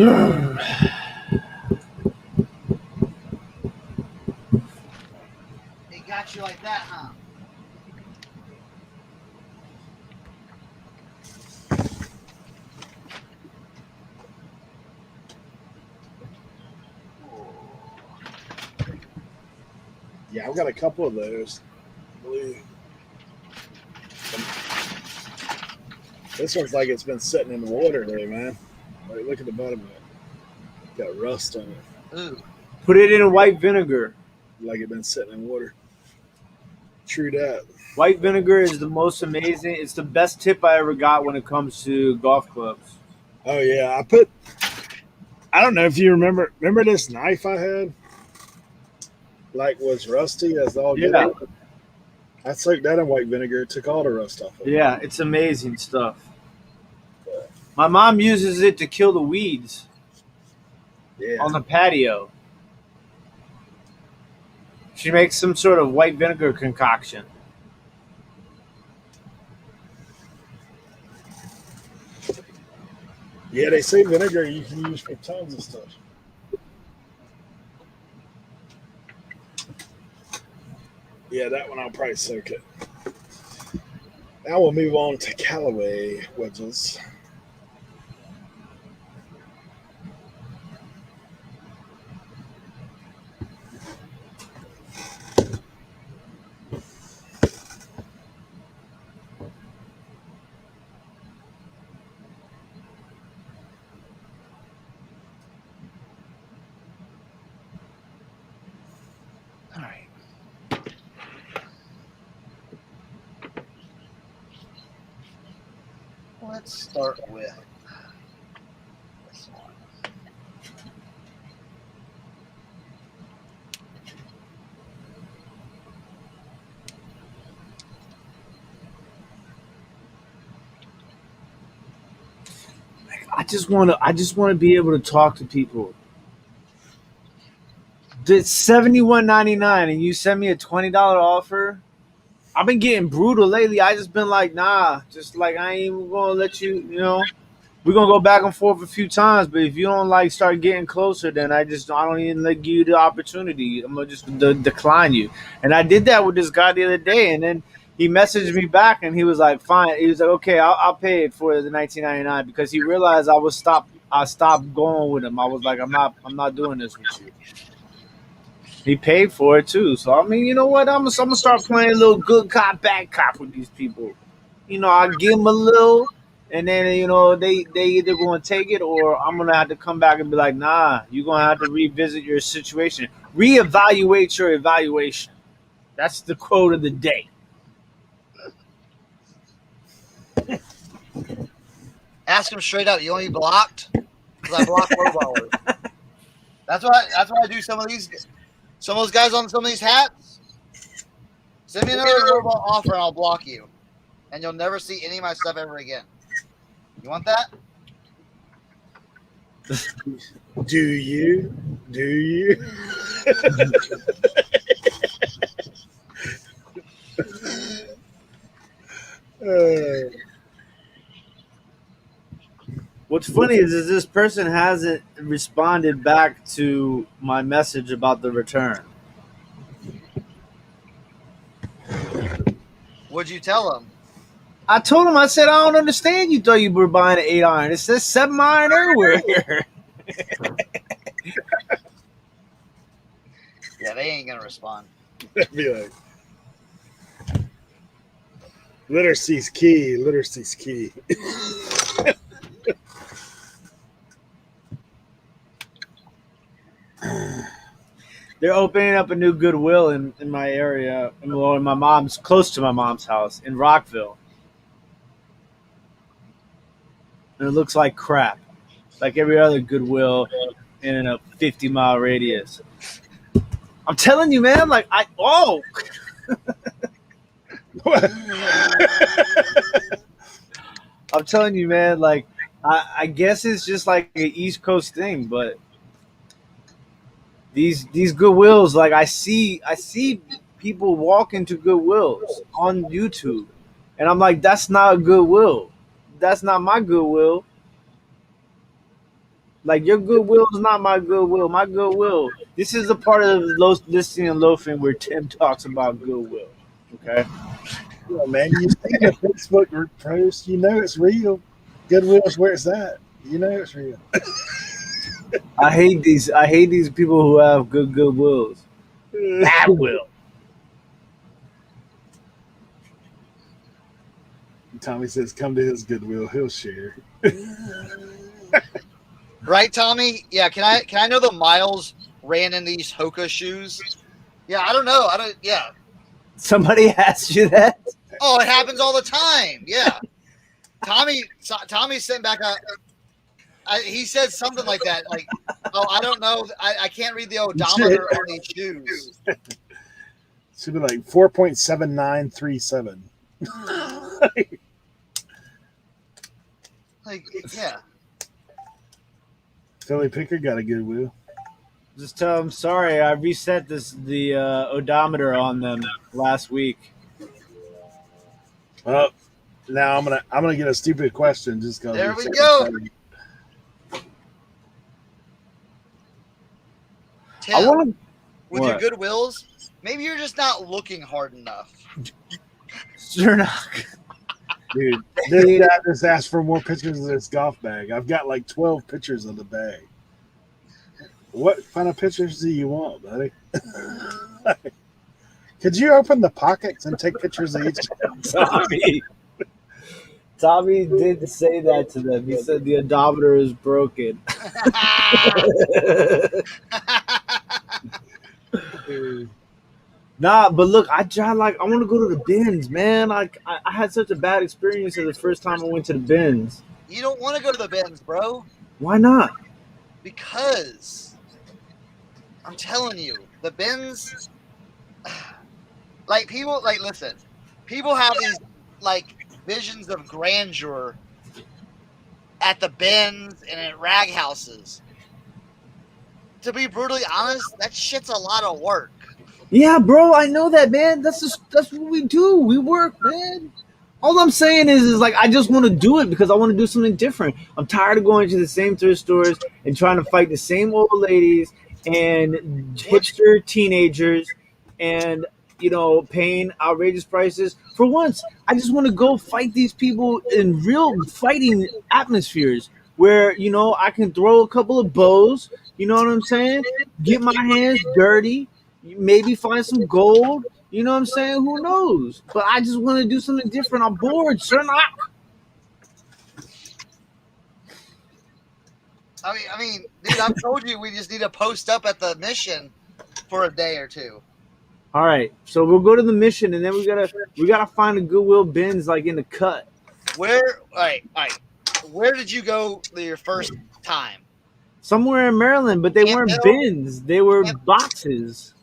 It got you like that, huh? Yeah, I've got a couple of those. I believe. This one's like it's been sitting in the water there, man. Like, look at the bottom of it. Got rust on it. Ooh. Put it in white vinegar. Like it been sitting in water. True that. White vinegar is the most amazing. It's the best tip I ever got when it comes to golf clubs. Oh yeah, I don't know if you remember this knife I had? Like was rusty as all get Yeah. out? I soaked that in white vinegar, it took all the rust off of it. Yeah, it's amazing stuff. My mom uses it to kill the weeds Yeah. on the patio. She makes some sort of white vinegar concoction. Yeah, they say vinegar you can use for tons of stuff. Yeah, that one I'll probably soak it. Now we'll move on to Callaway wedges. All right. Let's start with this one. I just want to be able to talk to people. It's $71.99 and you send me a $20 offer. I've been getting brutal lately. I just been like, nah, just like I ain't even gonna let you, we're gonna go back and forth a few times, but if you don't like start getting closer, then I don't even let you the opportunity. I'm gonna just decline you. And I did that with this guy the other day, and then he messaged me back and he was like, fine. He was like, okay, I'll pay it for the $19.99 because he realized I stopped going with him. I was like, I'm not doing this with you. He paid for it too. So I mean, you know what? I'm gonna start playing a little good cop, bad cop with these people. I give them a little, and then they either gonna take it or I'm gonna have to come back and be like, nah, you're gonna have to revisit your situation, reevaluate your evaluation. That's the quote of the day. Ask him straight up. You want to be blocked? Because I block lowballers. That's why I do some of those guys on some of these hats. Send me another lowball offer and I'll block you, and you'll never see any of my stuff ever again. You want that? Do you? Do you? What's funny is this person hasn't responded back to my message about the return. What'd you tell him? I told him, I said, I don't understand. You thought you were buying an 8-iron. It says 7-iron everywhere here. Yeah, they ain't gonna respond. Be like, literacy's key. Literacy's key. They're opening up a new Goodwill in my area, in close to my mom's house in Rockville. And it looks like crap, like every other Goodwill in a 50-mile radius. I'm telling you, man. Like I'm telling you, man. Like I guess it's just like an East Coast thing, but these Goodwills, like I see people walk into Goodwills on YouTube, and I'm like, that's not a Goodwill. That's not my Goodwill. Like your goodwill is not my goodwill. My goodwill. This is the part of listening and loafing where Tim talks about goodwill. Okay. Yeah, man, you see the Facebook post, you know it's real. Goodwill's where it's at. You know it's real. I hate these. I hate these people who have goodwills. Bad will. Tommy says, "Come to his Goodwill, he'll share." Right, Tommy? Yeah. Can I know the miles ran in these Hoka shoes? Yeah, I don't know. I don't. Yeah. Somebody asked you that. Oh, it happens all the time. Yeah. Tommy sent back he said something like that. Like, oh, I don't know. I can't read the odometer on these shoes. Should be like 4.7937. Like, yeah. Philly Picker got a Goodwill. Just tell them sorry. I reset the odometer on them last week. Well, now I'm gonna get a stupid question just because. There we go. Tim, I want to. with What? your Goodwills, maybe you're just not looking hard enough. Cernak. Dude, this guy just asked for more pictures of this golf bag. I've got like 12 pictures of the bag. What kind of pictures do you want, buddy? Could you open the pockets and take pictures of each? Tommy did say that to them. He said the odometer is broken. Nah, but look, I want to go to the bins, man. I had such a bad experience the first time I went to the bins. You don't want to go to the bins, bro. Why not? Because I'm telling you, the bins, like people, like listen, people have these like visions of grandeur at the bins and at rag houses. To be brutally honest, that shit's a lot of work. Yeah, bro, I know that, man. That's what we do. We work, man. All I'm saying is like I just want to do it because I want to do something different. I'm tired of going to the same thrift stores and trying to fight the same old ladies and hipster teenagers and paying outrageous prices. For once, I just want to go fight these people in real fighting atmospheres where I can throw a couple of bows, you know what I'm saying? Get my hands dirty, maybe find some gold. You know what I'm saying? Who knows? But I just want to do something different. I'm bored, sir. I mean, dude, I've told you we just need to post up at the mission for a day or two. All right, so we'll go to the mission, and then we gotta find a Goodwill bins like in the cut. Where? All right. Where did you go your first time? Somewhere in Maryland, but they weren't bins. They were boxes.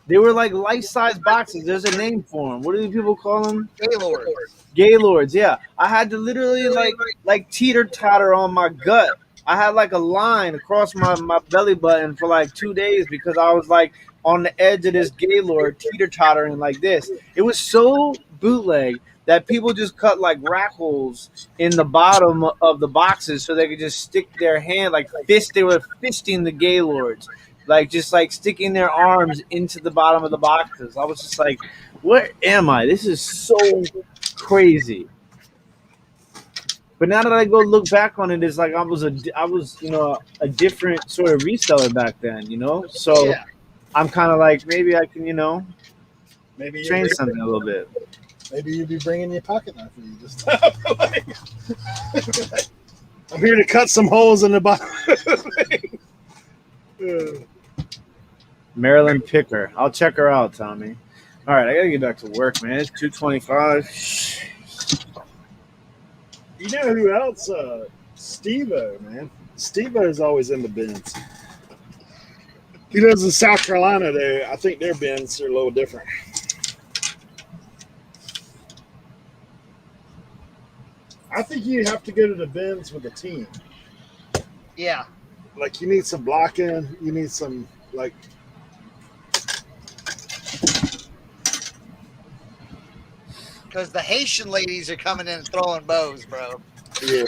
They were like life-size boxes. There's a name for them. What do people call them? Gaylords. Gaylords, yeah. I had to literally like teeter-totter on my gut. I had like a line across my belly button for like 2 days because I was like on the edge of this Gaylord teeter-tottering like this. It was so bootleg that people just cut like rack holes in the bottom of the boxes so they could just stick their hand like they were fisting the Gaylords. Like just like sticking their arms into the bottom of the boxes. I was just like, where am I? This is so crazy. But now that I go look back on it, it's like I was a different sort of reseller back then, So yeah. I'm kind of like maybe I can, maybe change something a little bit. Maybe you'd be bringing your pocket knife with you this time. I'm here to cut some holes in the bottom. Maryland Picker. I'll check her out, Tommy. All right, I gotta get back to work, man. It's 2:25. You know who else? Steve-O, man. Steve-O is always in the bins. He lives in South Carolina, though. I think their bins are a little different. I think you have to go to the bins with a team. Yeah. Like you need some blocking. You need some like. Because the Haitian ladies are coming in and throwing bows, bro. Yeah.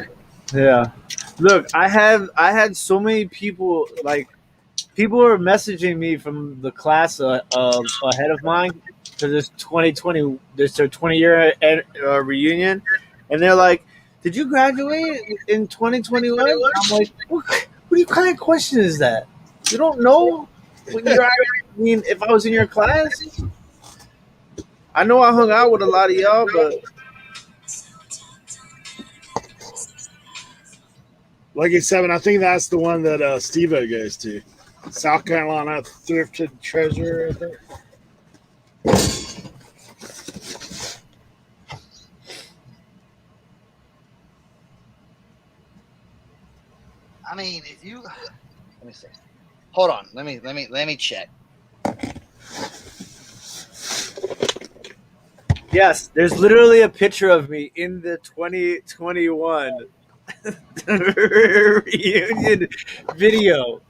Yeah. Look, I had so many people like people were messaging me from the class ahead of mine because it's 2020. There's their 20-year reunion, and they're like, "Did you graduate in 2021?" I'm like, "What kind of question is that? You don't know when you're. I mean, if I was in your class, I know I hung out with a lot of y'all, but Lucky Seven, I think that's the one that Steve-O goes to. South Carolina Thrifted Treasure, I think. I mean, if you let me see. Hold on. Let me check. yes, there's literally a picture of me in the 2021 reunion video.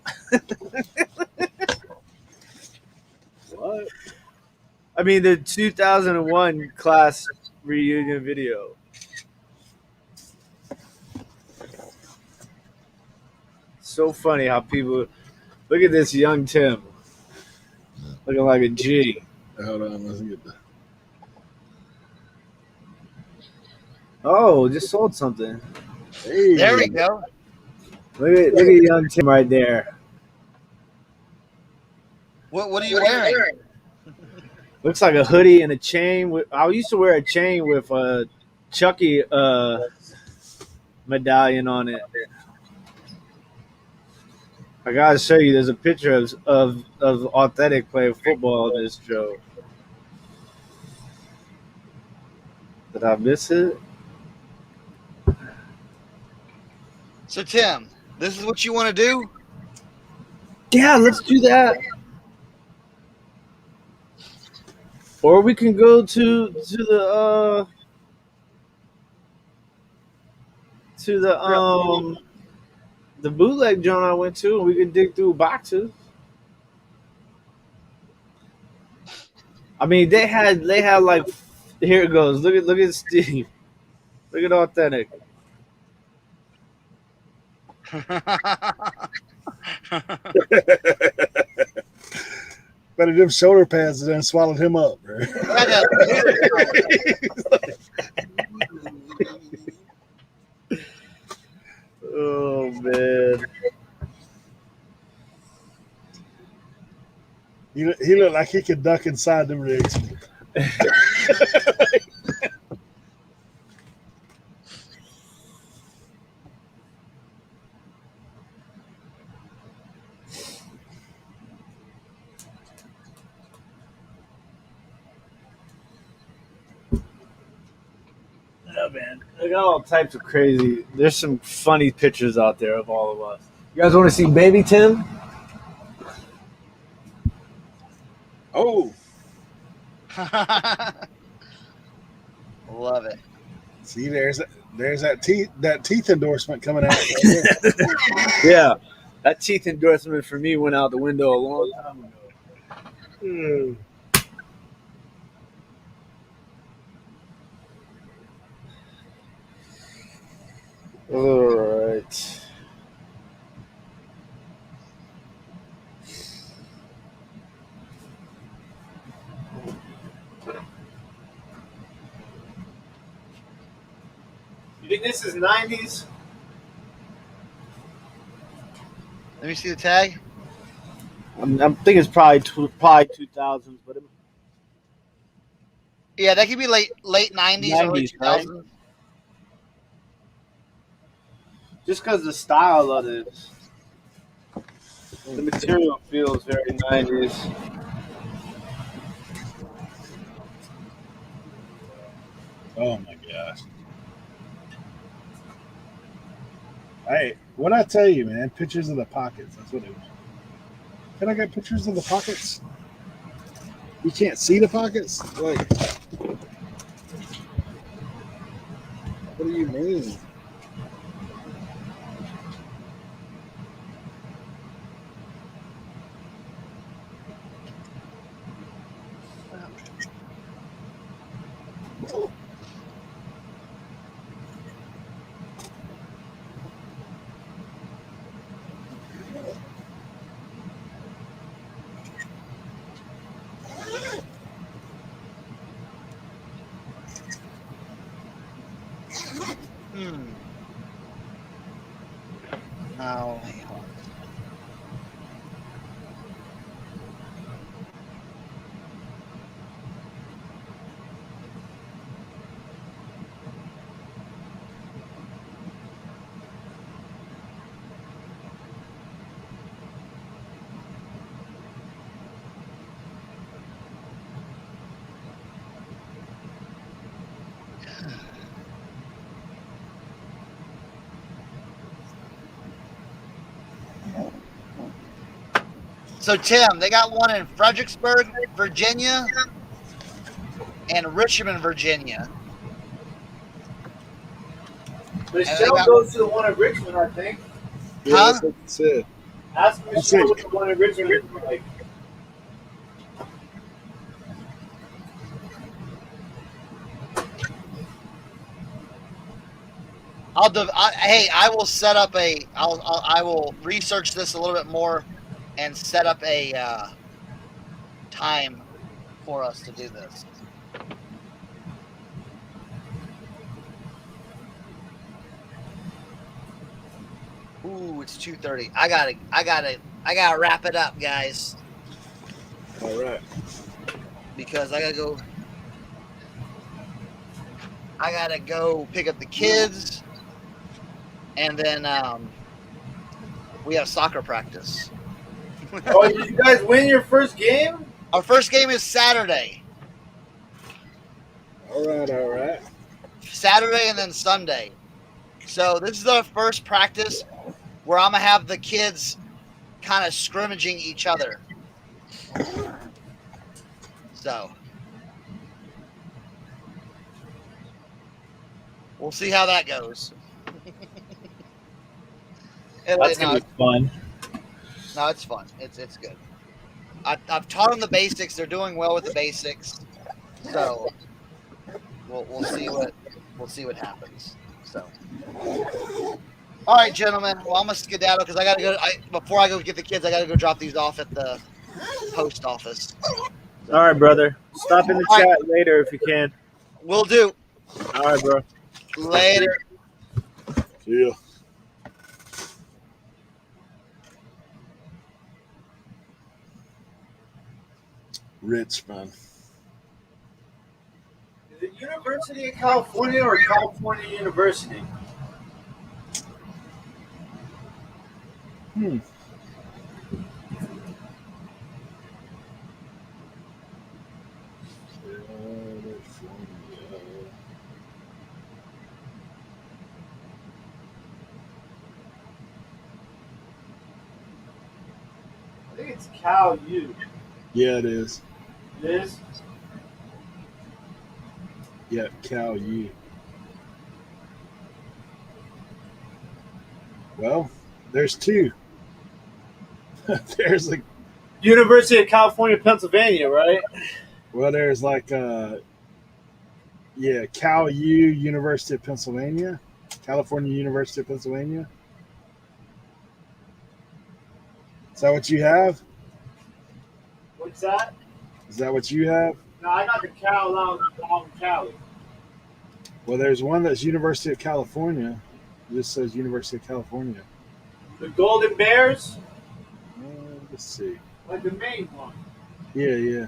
What? I mean, the 2001 class reunion video. So funny how people look at this young Tim looking like a G. Hold on, let's get the. Oh, just sold something. Hey. There we go. Look at young Tim right there. What are you wearing? Looks like a hoodie and a chain. I used to wear a chain with a Chucky medallion on it. I gotta show you. There's a picture of Authentic playing football in this show. Did I miss it? So Tim, this is what you want to do? Yeah, let's do that. Or we can go to the bootleg joint I went to, and we could dig through boxes. I mean, they had like here it goes. Look at Steve. Look at Authentic. Better them shoulder pads that done swallowed him up, bro. Oh man. He looked like he could duck inside them rigs. Yeah, man. I got all types of crazy. There's some funny pictures out there of all of us. You guys want to see Baby Tim? Oh, Love it. see, there's that teeth endorsement coming out. Yeah. That teeth endorsement for me went out the window a long time ago. Mm. All right. You think this is 90s? Let me see the tag. I'm thinking it's probably 2000s, but Yeah, that could be late 90s, early 90s, right? 2000s. Just because the style of it, the material feels very 90s. Oh my gosh! Hey, what I tell you, man? Pictures of the pockets. That's what it was. Can I get pictures of the pockets? You can't see the pockets. Like, what do you mean? No, hey, hold on. So Tim, they got one in Fredericksburg, Virginia, and Richmond, Virginia. Michelle goes to the one in Richmond, I think. Yeah, Huh? that's what it said. Ask You said- Michelle what the one in Richmond is like. Hey, I will set up a. I will research this a little bit more, and set up a time for us to do this. Ooh, it's 2:30. I gotta wrap it up, guys, All right. because I gotta go pick up the kids, and then we have soccer practice. Oh, did you guys win your first game? Our first game is Saturday. All right. All right. Saturday and then Sunday. So this is the first practice where I'm gonna have the kids kind of scrimmaging each other. So we'll see how that goes. That's gonna be fun. No, it's fun. It's good. I've taught them the basics. They're doing well with the basics. So we'll see what happens. So. All right, gentlemen. Well, I'm gonna skedaddle because I gotta go. Before I go get the kids, I gotta go drop these off at the post office. All right, brother. Stop in the All right. chat later if you can. Will do. All right, bro. Later. See ya. Richmond. Is it University of California or California University? I think it's Cal U. Yeah, it is. It is? Yeah, Cal U. Well, there's two. There's like, University of California, Pennsylvania, right? well, there's like, yeah, Cal U, University of Pennsylvania, California University of Pennsylvania. Is that what you have? What's that? Is that what you have? No, I got the Cal out in Cali. Well, there's one that's University of California. This says University of California. The Golden Bears? Let's see. Like the main one. Yeah, yeah.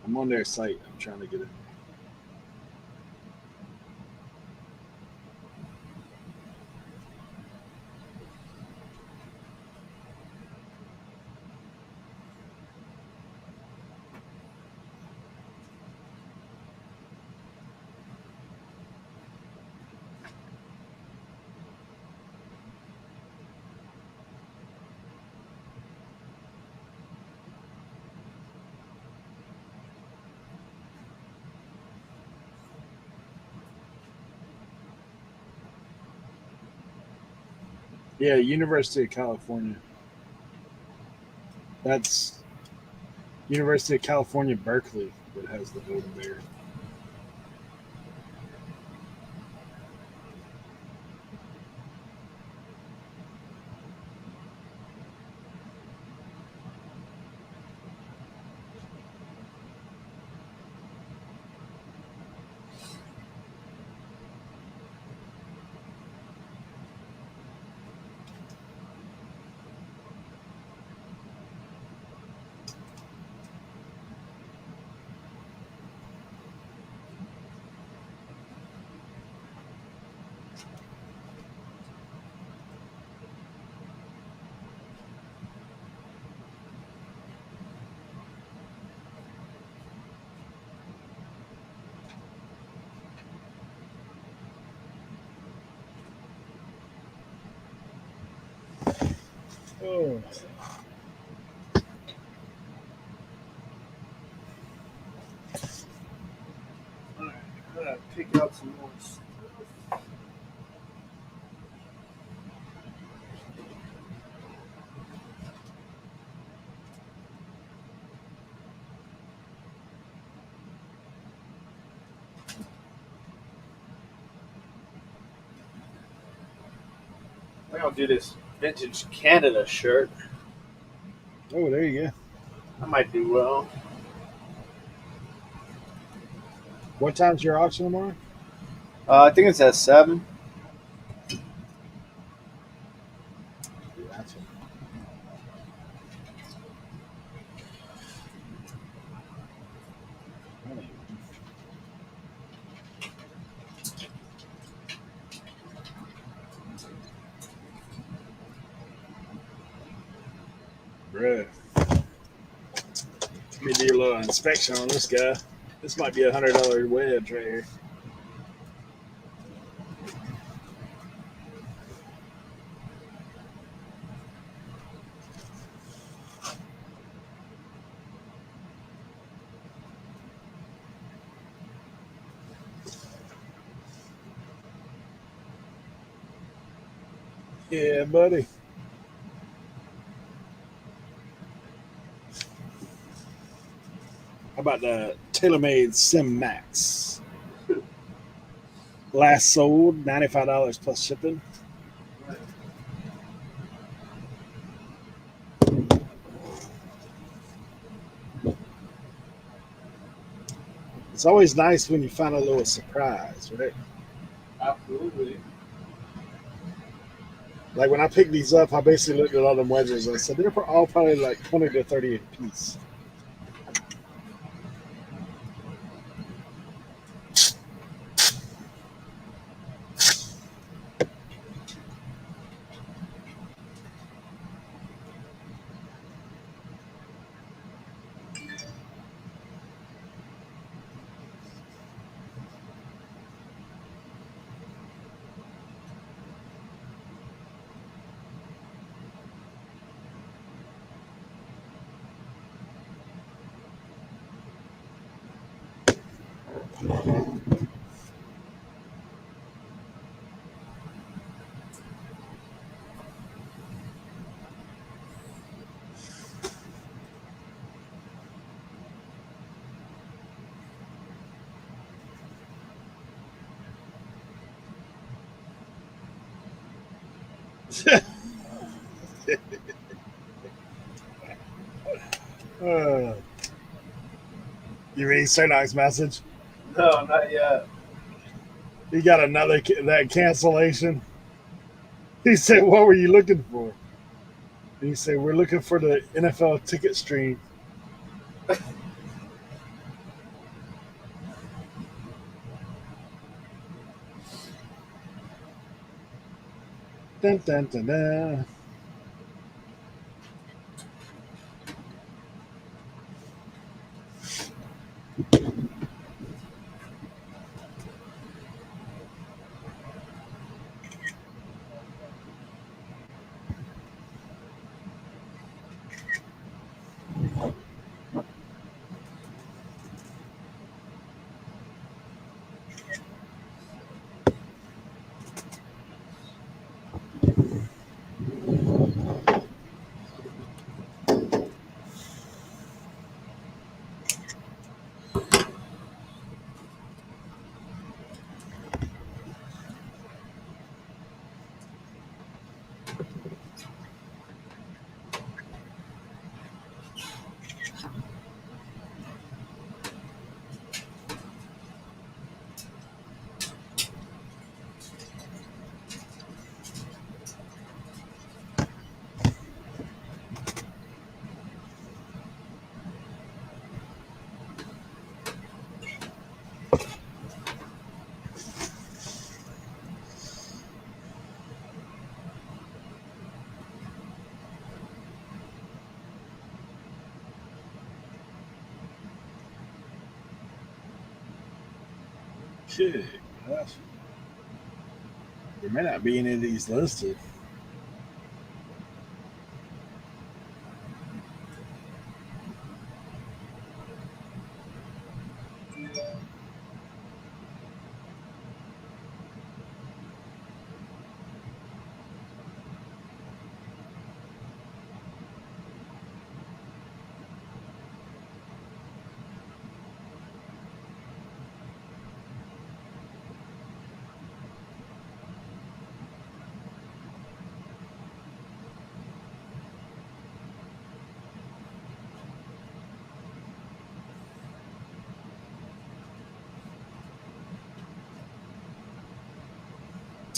I'm on their site. I'm trying to get it. Yeah, University of California. That's University of California, Berkeley, that has the Golden Bears. Oh, Alright, I gotta pick out some more stuff. I'm gonna do this vintage Canada shirt. oh, there you go. I might do well. What time's your auction tomorrow? I think it's at 7. Gotcha. Bruh. Let me do a little inspection on this guy. This might be $100 wedge right here. Yeah, buddy. How about the TaylorMade Sim Max? Last sold $95 plus shipping. It's always nice when you find a little surprise, right? Absolutely. Like when I picked these up, I basically looked at all them wedges and I said they're all probably like 20 to 30 a piece. Uh, you read Sernog's message? No, not yet. He got another that cancellation. He said, "What were you looking for?" And he said, "We're looking for the NFL ticket stream." Dun, dun, dun, dun. Okay, gosh. There may not be any of these listed.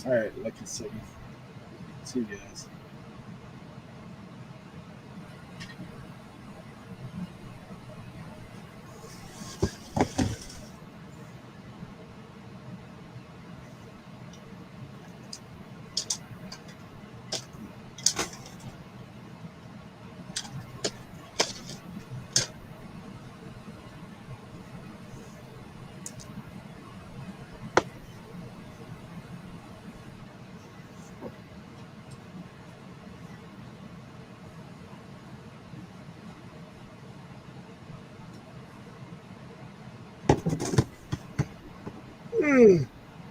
All right, lucky seven. See you guys.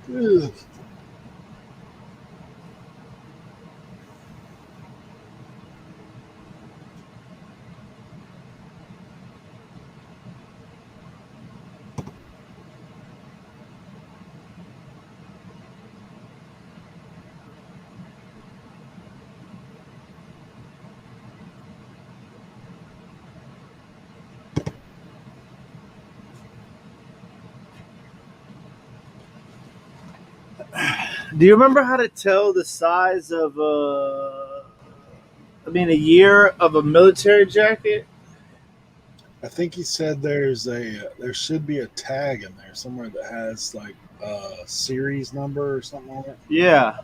Ugh. Do you remember how to tell the size of a year of a military jacket? I think he said there should be a tag in there somewhere that has like a series number or something on it. Yeah.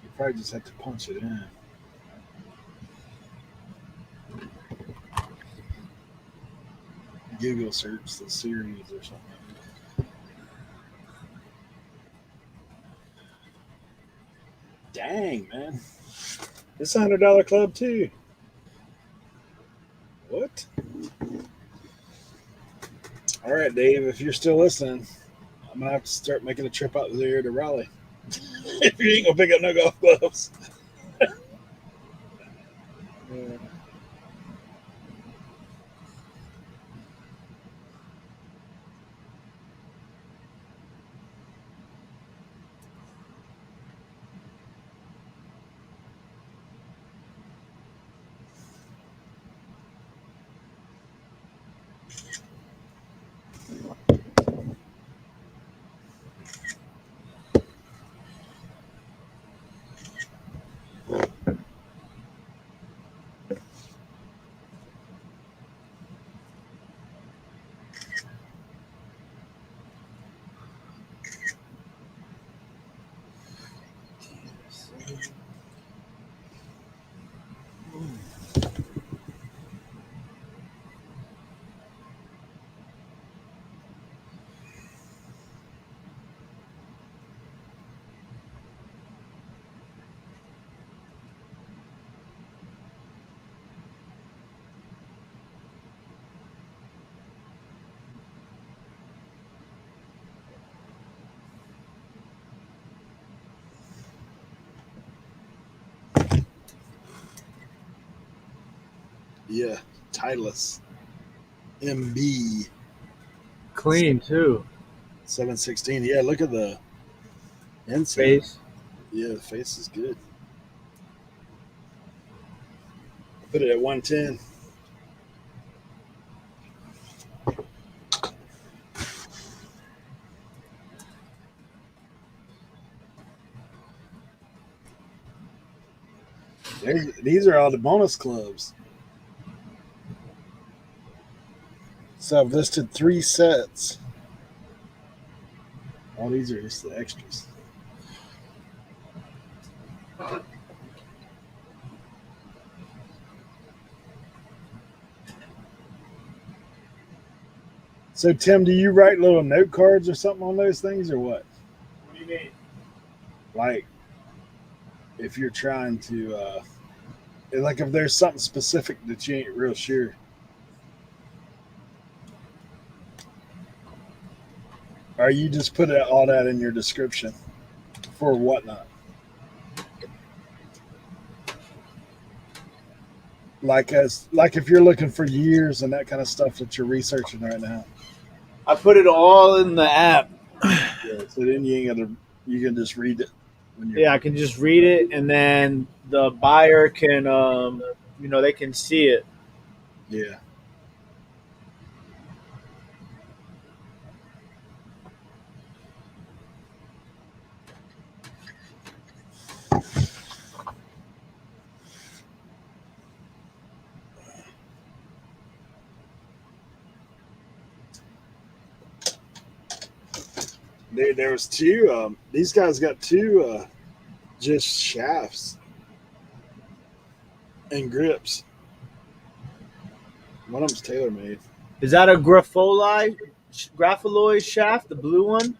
You probably just have to punch it in. Google search the series or something. Dang, man. It's $100 club too. What? All right, Dave, if you're still listening, I'm gonna have to start making a trip out there to Raleigh. If you ain't gonna pick up no golf gloves. Yeah, Titleist MB Clean too. 716. Yeah, look at the inside. Face. Yeah, the face is good. Put it at 110. These are all the bonus clubs. So I've listed 3 sets. All these are just the extras. So Tim, do you write little note cards or something on those things or what? What do you mean? Like if you're trying to like if there's something specific that you ain't real sure. Or you just put all that in your description for whatnot. Like if you're looking for years and that kind of stuff that you're researching right now. I put it all in the app. Yeah, so then you can just read it when you're Yeah, I can just read it, and then the buyer can, they can see it. yeah. There was two. These guys got two just shafts and grips. One of them's tailor made. Is that a Grapholoid shaft, the blue one?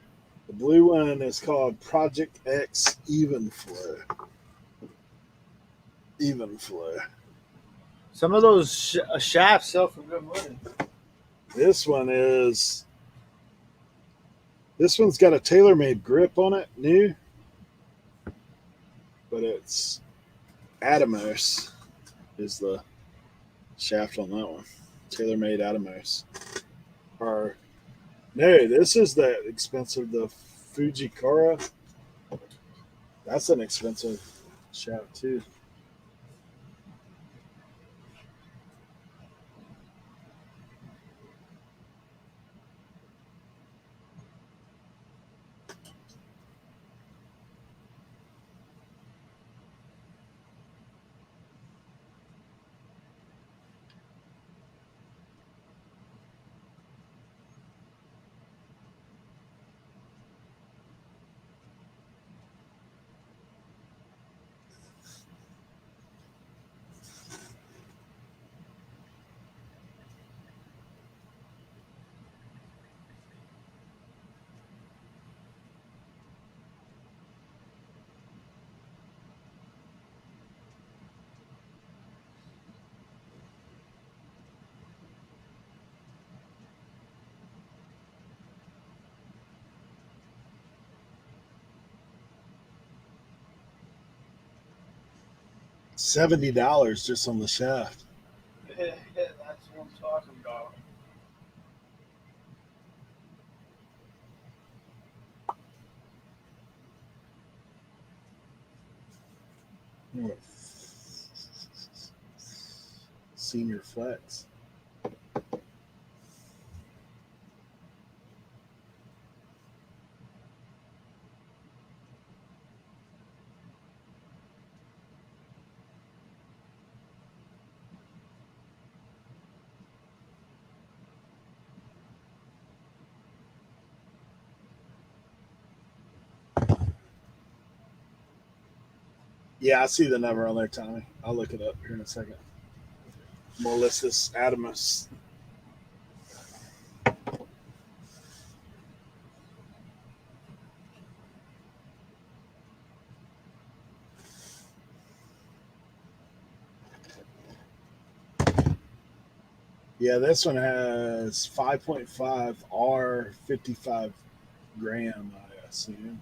The blue one is called Project X Even Flow. Even Flow. Some of those shafts sell for good money. This one is. This one's got a tailor made grip on it, new, but it's Atomos is the shaft on that one. Tailor made Atomos. Or no, this is the expensive. The Fujikara. That's an expensive shaft too. $70 just on the shaft. Yeah, that's what I'm talking about. Senior Flex. Yeah, I see the number on there, Tommy. I'll look it up here in a second. Mollissus Adamus. Yeah, this one has 5.5 R, 55 gram, I assume.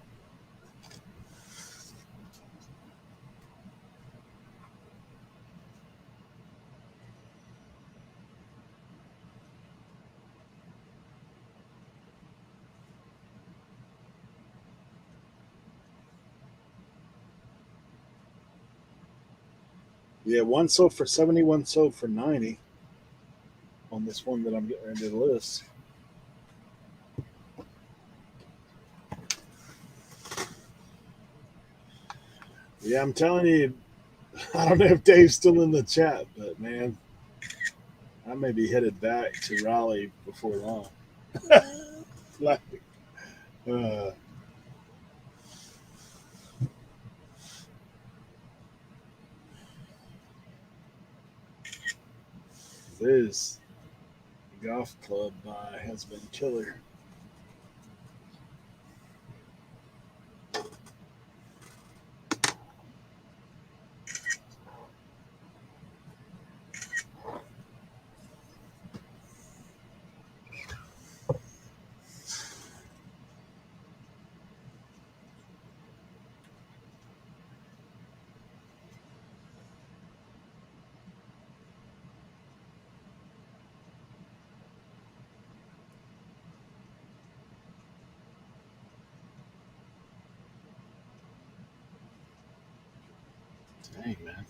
Yeah, one sold for 70, one sold for 90 on this one that I'm getting ready to list. Yeah, I'm telling you, I don't know if Dave's still in the chat, but man, I may be headed back to Raleigh before long. Like, uh, this golf club buy has been killer. Dang, man.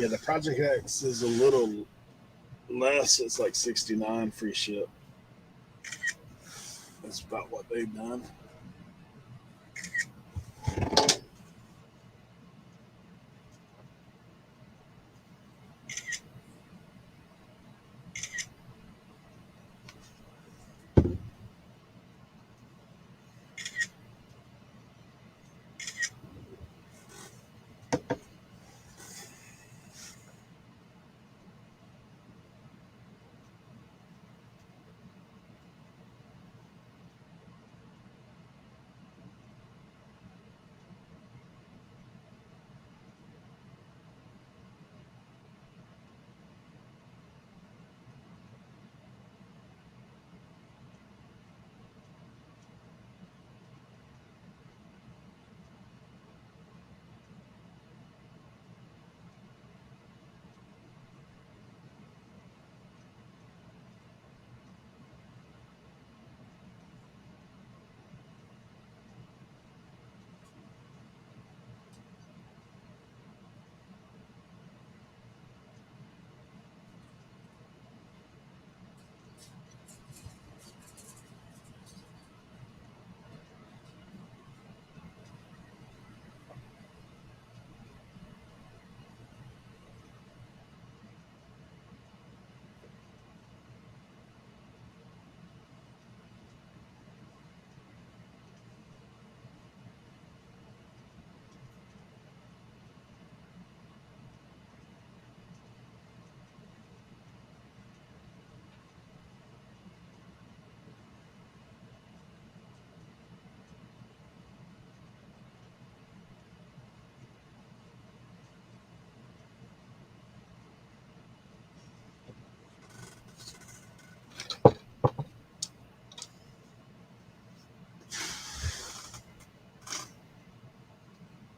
Yeah, the Project X is a little less. It's like 69 free ship. That's about what they've done.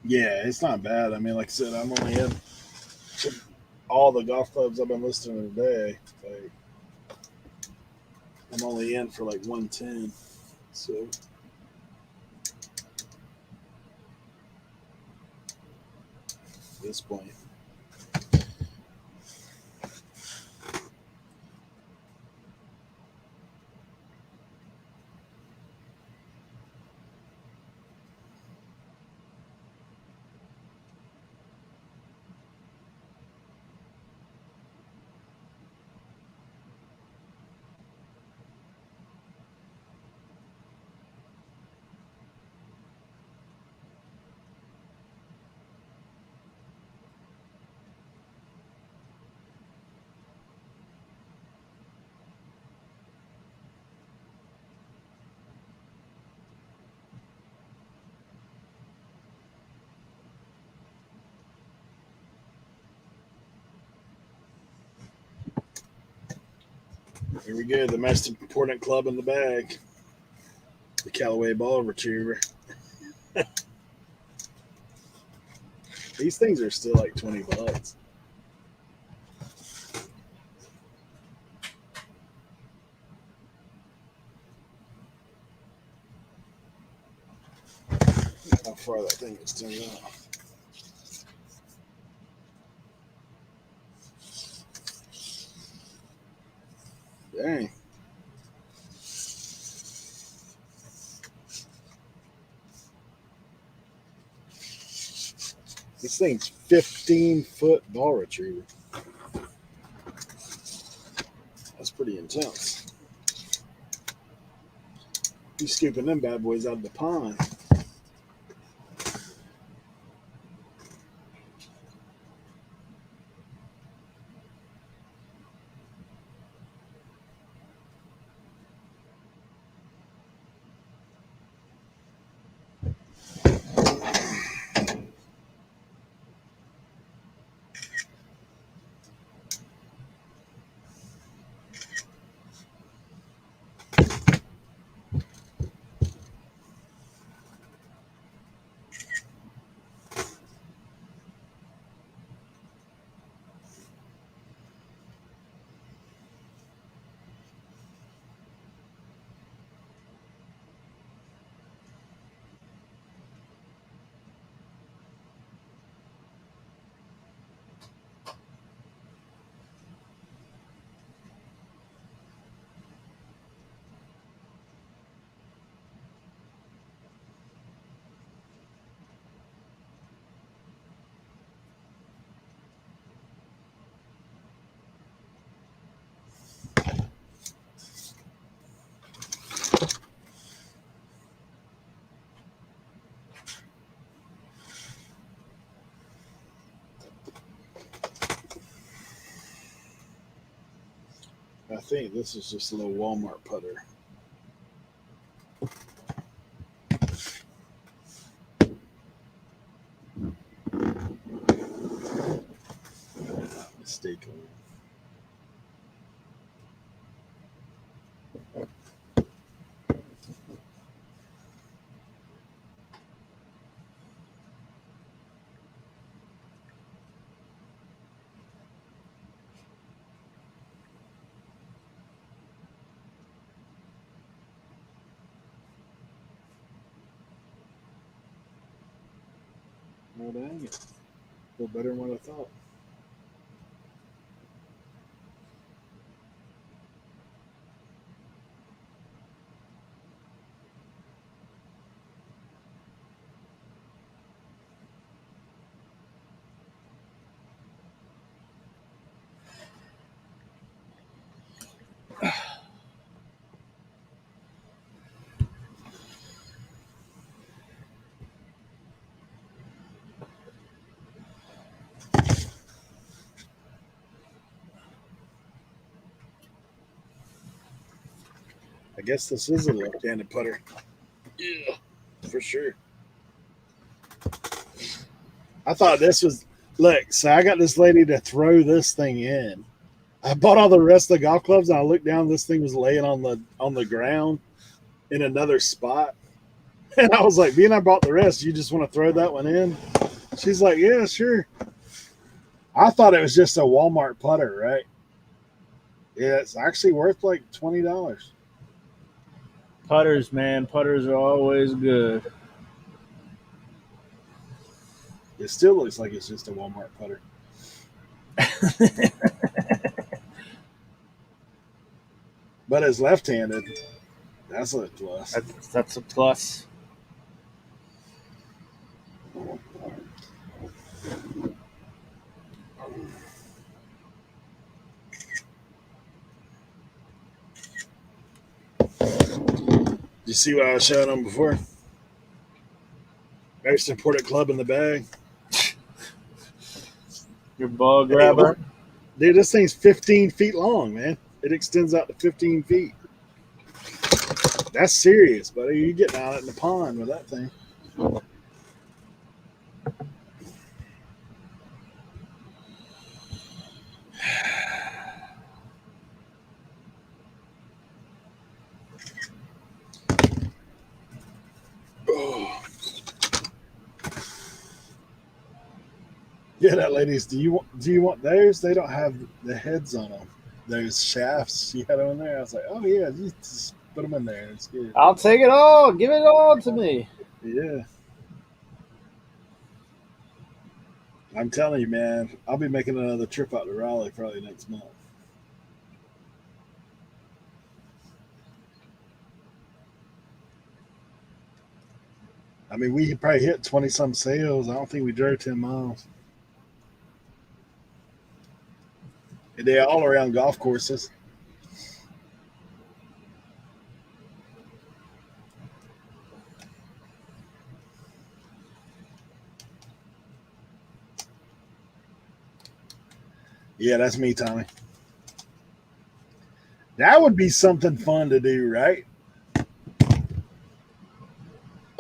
Yeah, it's not bad. I mean, like I said, I'm only in all the golf clubs I've been listening today. Like, I'm only in for like 110. So at this point, here we go. The most important club in the bag, the Callaway Ball Retriever. These things are still like $20. How far that thing is turned out. Dang. This thing's 15-foot ball retriever. That's pretty intense. You scooping them bad boys out of the pond. I think this is just a little Walmart putter. Mistaken. Oh, dang it. Feel better than what I thought. I guess this is a left-handed putter. Yeah, for sure. I thought this was look. So I got this lady to throw this thing in. I bought all the rest of the golf clubs, and I looked down. This thing was laying on the ground in another spot, and I was like, "Being I bought the rest, you just want to throw that one in?" She's like, "Yeah, sure." I thought it was just a Walmart putter, right? Yeah, it's actually worth like $20. Putters, man. Putters are always good. It still looks like it's just a Walmart putter. But it's left-handed. That's a plus. That's a plus. You see what I was showing them before? Most important club in the bag. Your ball grabber. Dude, this thing's 15 feet long, man. It extends out to 15 feet. That's serious, buddy. You're getting out in the pond with that thing. Yeah, that ladies. Do you want those? They don't have the heads on them. Those shafts she had on there. I was like, oh yeah, you just put them in there. It's good. I'll take it all. Give it all to me. Yeah. I'm telling you, man. I'll be making another trip out to Raleigh probably next month. I mean, we probably hit 20 some sales. I don't think we drove 10 miles. And they're all around golf courses. Yeah, that's me, Tommy. That would be something fun to do, right?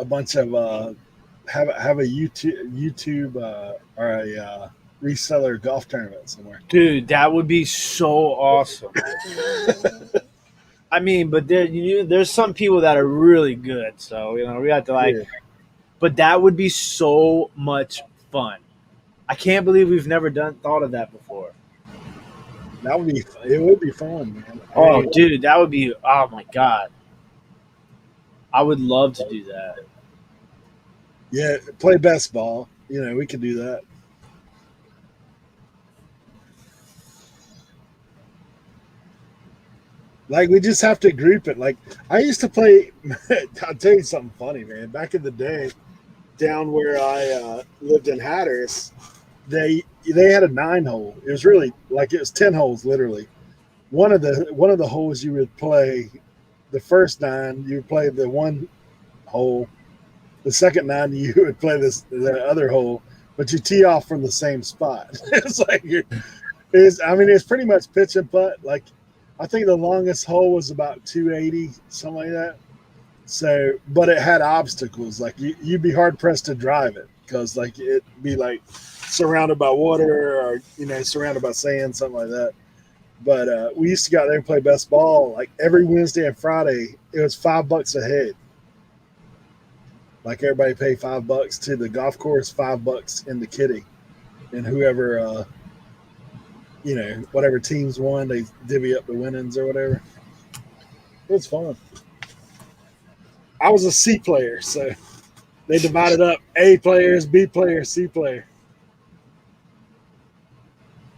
A bunch of have a YouTube or a reseller golf tournament somewhere. Dude, that would be so awesome. I mean, but there's some people that are really good, so we have to like. Yeah. But that would be so much fun. I can't believe we've never thought of that before. That would be. It would be fun, man. Oh, dude, that would be. Oh my god, I would love to do that. Yeah, play best ball. We could do that. Like, we just have to group it. Like, I used to play. I'll tell you something funny, man. Back in the day, down where I lived in Hatteras, they had a 9-hole. It was really like it was 10 holes, literally. One of the holes you would play, the first 9, you would play the one hole. The second 9, you would play the other hole, but you tee off from the same spot. It's like it's pretty much pitch and putt. Like, I think the longest hole was about 280, something like that. So, but it had obstacles. Like you'd be hard pressed to drive it because like it'd be like surrounded by water or surrounded by sand, something like that. But we used to go out there and play best ball like every Wednesday and Friday. It was $5 a head. Like everybody paid $5 to the golf course, $5 in the kitty, and whoever whatever teams won, they divvy up the winnings or whatever. It was fun. I was a C player, so they divided up A players, B player, C player.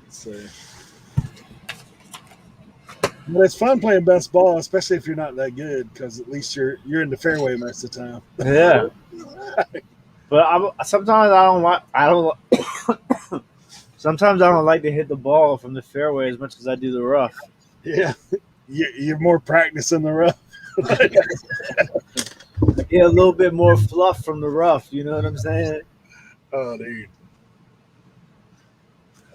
So, but it's fun playing best ball, especially if you're not that good, because at least you're in the fairway most of the time. Yeah. But sometimes I don't like. I don't. Sometimes I don't like to hit the ball from the fairway as much as I do the rough. Yeah, you're more practice in the rough. Get a little bit more fluff from the rough. You know what I'm saying? Oh, dude.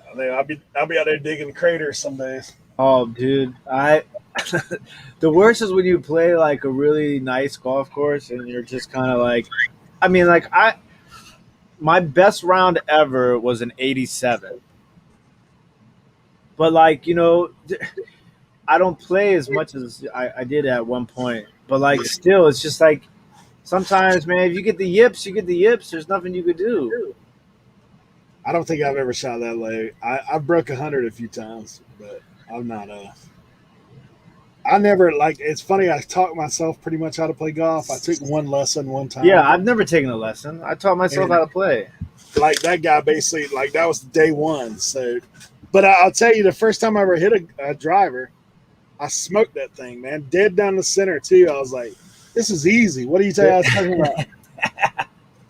I'll be out there digging craters some days. Oh, dude, the worst is when you play like a really nice golf course and you're just kind of like, I mean, like my best round ever was an 87, but like I don't play as much as I did at one point, but like still, it's just like sometimes, man, if you get the yips, you get the yips. There's nothing you could do. I don't think I've ever shot that low. I've broke 100 a few times, but I'm not I never like. It's funny. I taught myself pretty much how to play golf. I took one lesson one time. Yeah, I've never taken a lesson. I taught myself how to play. Like that guy, basically, like that was day one. So, but I'll tell you, the first time I ever hit a driver, I smoked that thing, man, dead down the center too. I was like, "This is easy." What do you tell I was talking about?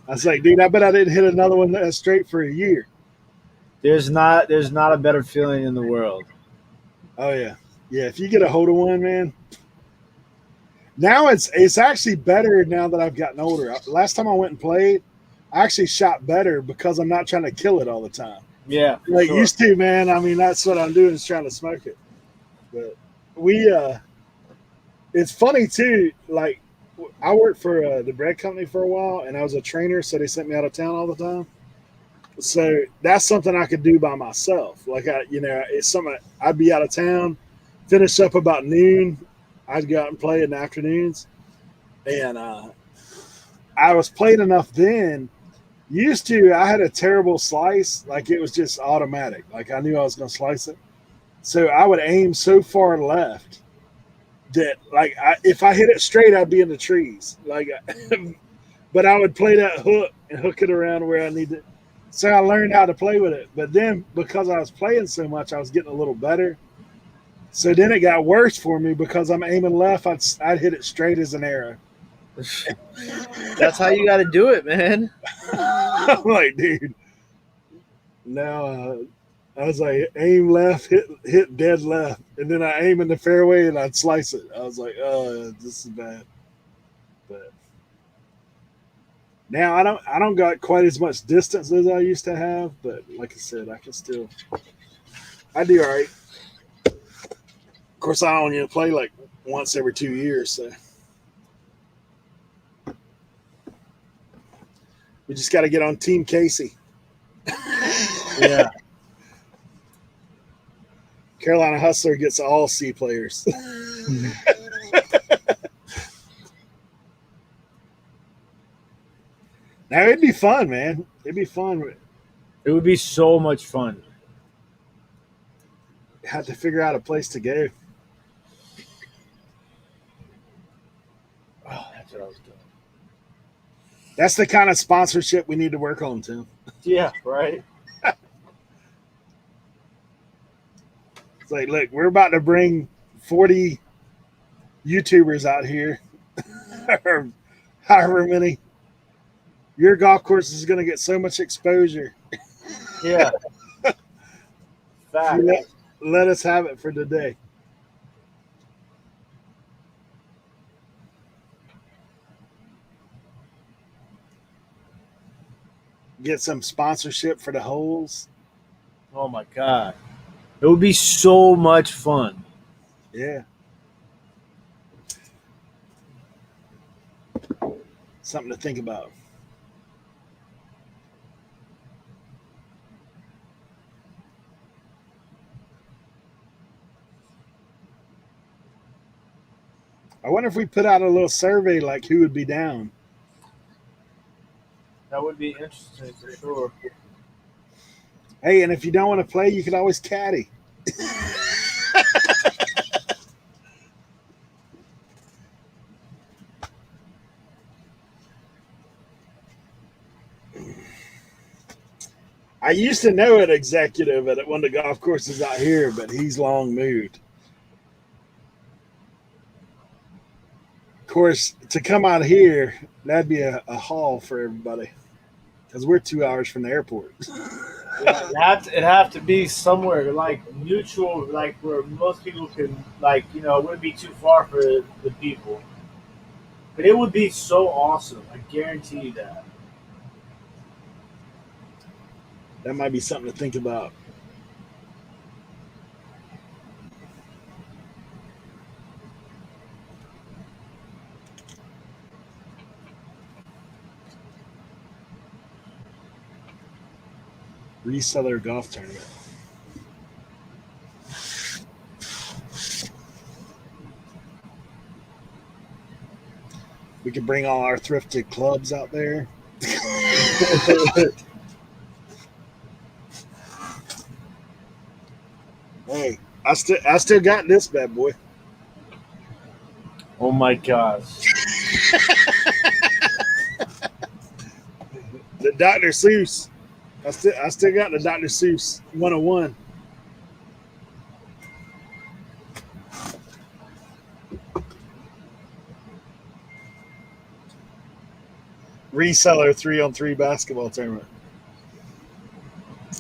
I was like, dude, I bet I didn't hit another one that straight for a year. There's not a better feeling in the world. Oh yeah. Yeah, if you get a hold of one, man. Now it's actually better now that I've gotten older. Last time I went and played, I actually shot better because I'm not trying to kill it all the time. Yeah. Like sure. used to, man. I mean, that's what I'm doing is trying to smoke it. But it's funny too. Like I worked for the bread company for a while, and I was a trainer, so they sent me out of town all the time. So that's something I could do by myself. Like it's something I'd be out of town, finish up about noon. I'd go out and play in the afternoons, and I was playing enough then. Used to, I had a terrible slice. Like it was just automatic. Like I knew I was going to slice it, so I would aim so far left that like if I hit it straight, I'd be in the trees. Like, but I would play that hook and hook it around where I need to. So I learned how to play with it. But then because I was playing so much, I was getting a little better. So then it got worse for me because I'm aiming left. I'd hit it straight as an arrow. That's how you got to do it, man. I'm like, dude. Now I was like, aim left, hit dead left, and then I aim in the fairway and I'd slice it. I was like, oh, this is bad. But now I don't got quite as much distance as I used to have, but like I said, I do all right. Of course, I only play like once every 2 years, so we just got to get on Team Casey. Yeah. Carolina Hustler gets all C players. Now it'd be fun, man. It'd be fun. It would be so much fun. Have to figure out a place to go. Oh, that's what I was doing. That's the kind of sponsorship we need to work on, Tim. Yeah, right. It's like, look, we're about to bring 40 YouTubers out here, or however many. Your golf course is going to get so much exposure. Yeah. Fact. Let us have it for today. Get some sponsorship for the holes. Oh my god. It would be so much fun. Yeah. Something to think about. I wonder if we put out a little survey like who would be down. That would be interesting for sure. Hey, and if you don't want to play, you could always caddy. I used to know an executive at one of the golf courses out here, but he's long moved. Of course, to come out here, that'd be a haul for everybody because we're 2 hours from the airport. Yeah, it'd have to be somewhere like neutral, like where most people can, like, it wouldn't be too far for the people. But it would be so awesome. I guarantee you that. That might be something to think about. Reseller golf tournament. We could bring all our thrifted clubs out there. Hey, I still got this bad boy. Oh my gosh. The Dr. Seuss. I still got the Dr. Seuss 101. Reseller 3-on-3 basketball tournament.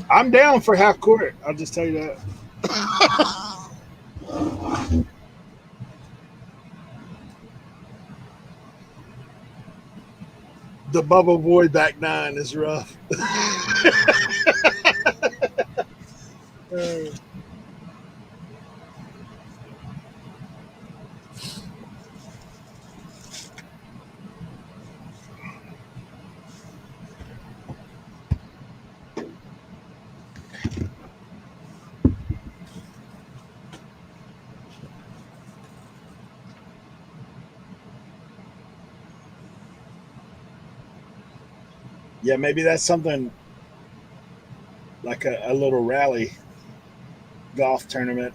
I'm down for half court. I'll just tell you that. The Bubble Boy back nine is rough. Yeah, maybe that's something like a little rally golf tournament.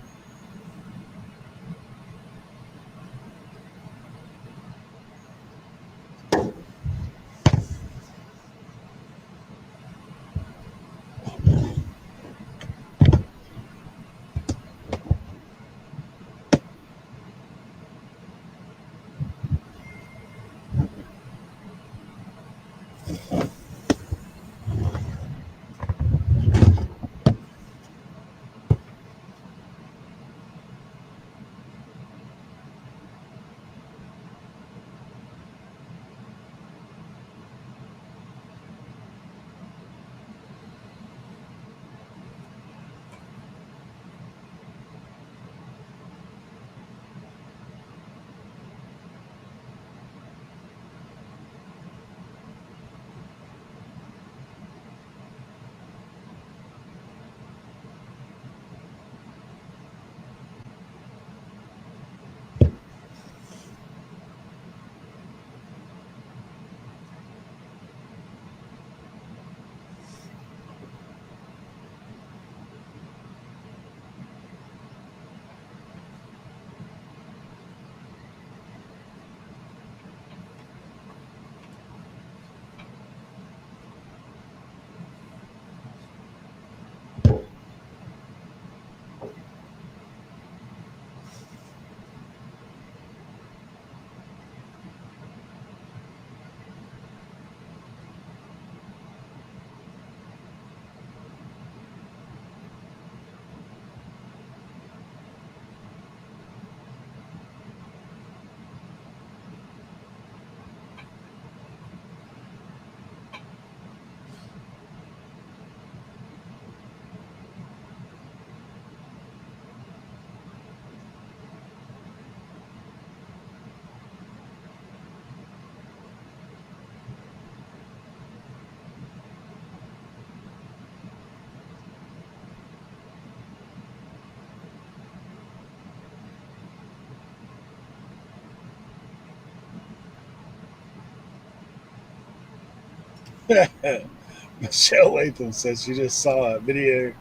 Michelle Latham says she just saw a video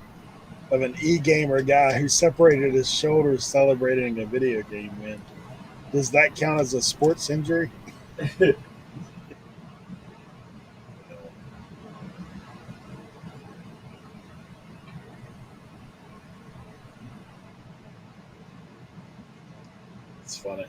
of an e-gamer guy who separated his shoulders celebrating a video game win. Does that count as a sports injury? It's funny.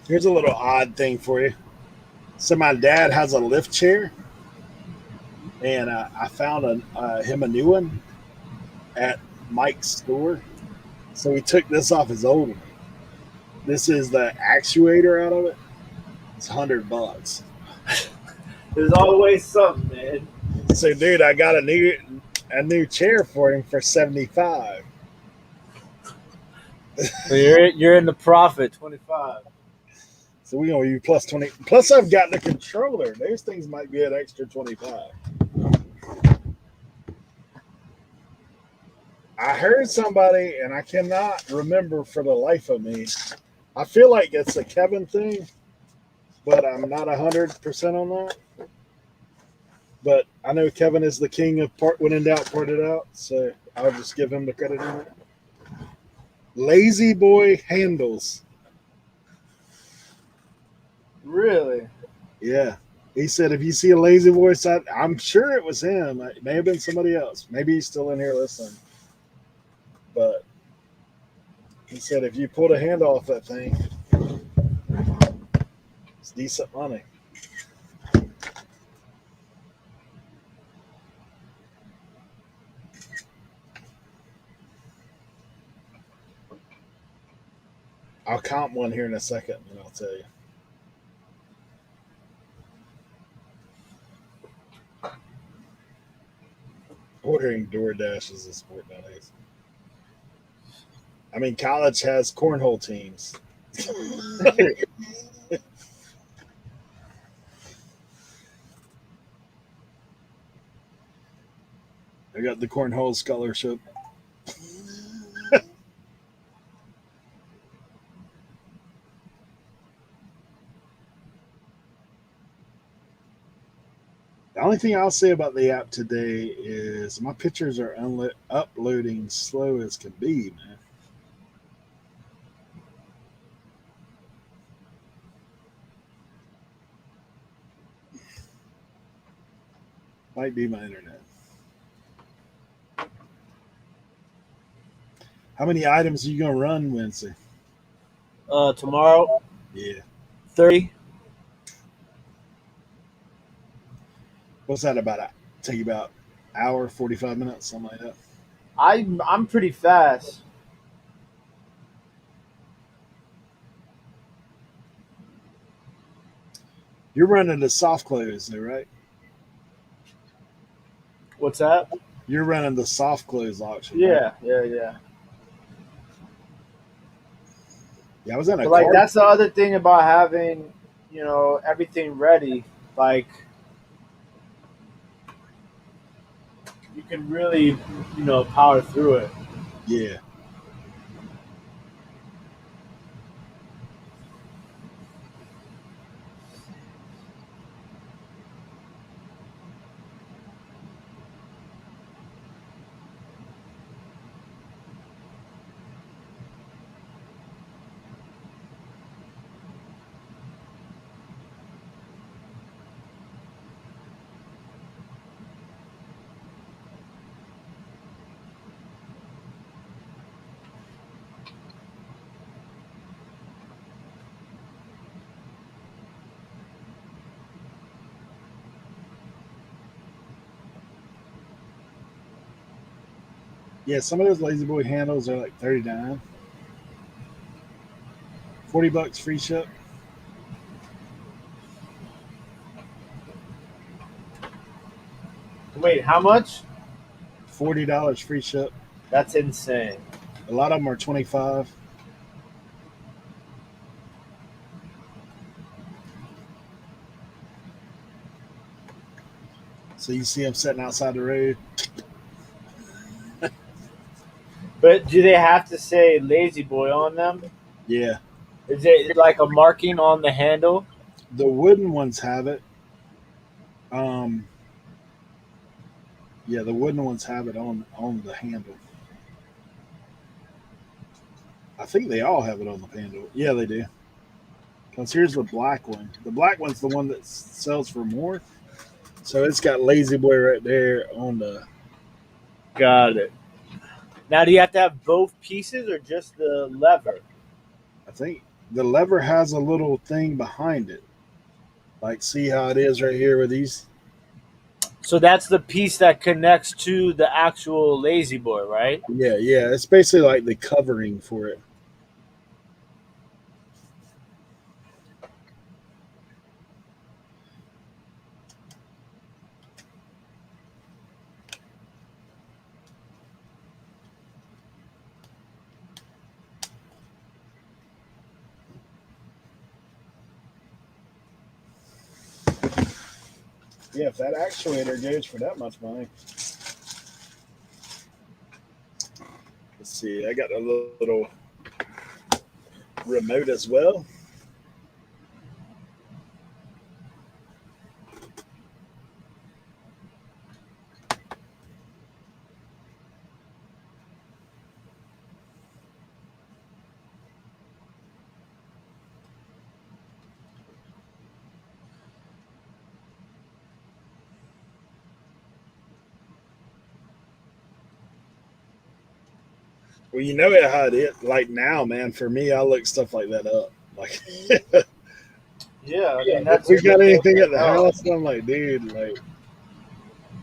Here's a little odd thing for you. So my dad has a lift chair, and I found him a new one at Mike's store. So he took this off his old one. This is the actuator out of it. It's $100. There's always something, man. So dude, I got a new chair for him for 75. So you're in the profit, 25. So we're gonna use plus 20. Plus I've got the controller. Those things might be an extra 25. I heard somebody, and I cannot remember for the life of me. I feel like it's a Kevin thing, but I'm not 100% on that. But I know Kevin is the king of part when in doubt, part it out. So I'll just give him the credit on it. Lazy boy handles. Really? Yeah. He said if you see a lazy boy side, I'm sure it was him. It may have been somebody else. Maybe he's still in here listening. But he said if you pull the handle off that thing, it's decent money. I'll comp one here in a second, and I'll tell you. Ordering DoorDash is a sport nowadays. I mean, college has cornhole teams. I got the cornhole scholarship. The only thing I'll say about the app today is my pictures are uploading slow as can be, man. Might be my internet. How many items are you gonna run Wednesday? Tomorrow, Yeah. 30. What's that about? Take about hour, 45 minutes, something like that. I'm pretty fast. You're running the soft close, though, right? What's that? You're running the soft close auction. Yeah, Right? yeah. Yeah, I was in a But like car. that's the other thing about having, everything ready. Like you can really, power through it. Yeah. Yeah, some of those lazy boy handles are like 39. $40 free ship. Wait, how much? $40 free ship. That's insane. A lot of them are 25. So you see them sitting outside the road. But do they have to say Lazy Boy on them? Yeah. Is it like a marking on the handle? The wooden ones have it. Yeah, the wooden ones have it on the handle. I think they all have it on the handle. Yeah, they do. Because here's the black one. The black one's the one that sells for more. So it's got Lazy Boy right there on the. Got it. Now, do you have to have both pieces or just the lever? I think the lever has a little thing behind it. Like, see how it is right here with these? So that's the piece that connects to the actual Lazy Boy, right? Yeah, yeah. It's basically like the covering for it. Yeah, if that actuator goes for that much money. Let's see. I got a little remote as well. Well, you know how it is. Like now, man, for me, I look stuff like that up. Like, Yeah, I mean, if we got anything at the house, I'm like, dude, like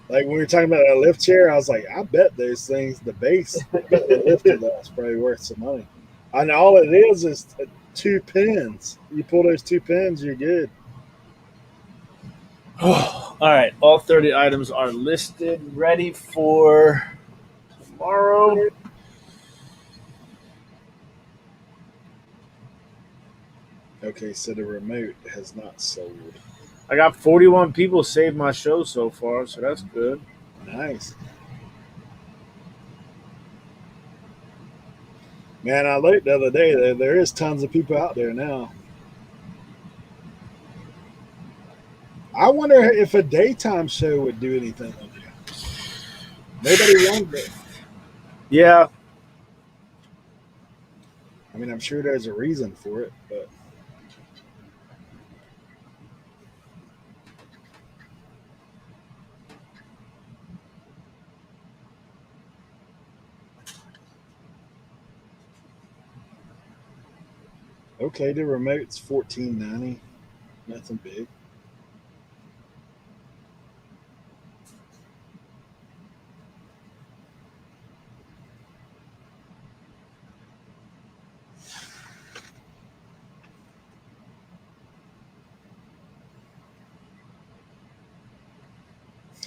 when we were talking about a lift chair, I was like, I bet those things, the base, I bet the lift of that's probably worth some money. And all it is two pins. You pull those two pins, you're good. All right, all 30 items are listed, ready for tomorrow. Okay, so the remote has not sold. I got 41 people saved my show so far, so that's good. Nice. Man, I looked the other day. There is tons of people out there now. I wonder if a daytime show would do anything on you. Nobody wanted it. Yeah, I mean, I'm sure there's a reason for it, but okay. The remote's $14.90. Nothing big.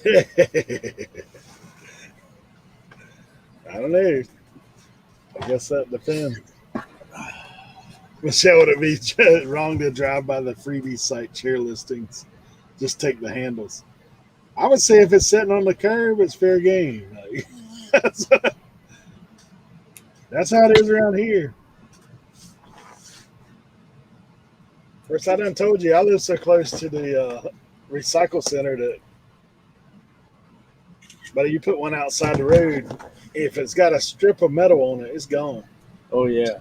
I don't know. I guess that depends. Michelle, would it be wrong to drive by the freebie site chair listings? Just take the handles. I would say if it's sitting on the curb, it's fair game. Like, that's how it is around here. Of course, I done told you I live so close to the recycle center that, but you put one outside the road, if it's got a strip of metal on it, it's gone. oh yeah.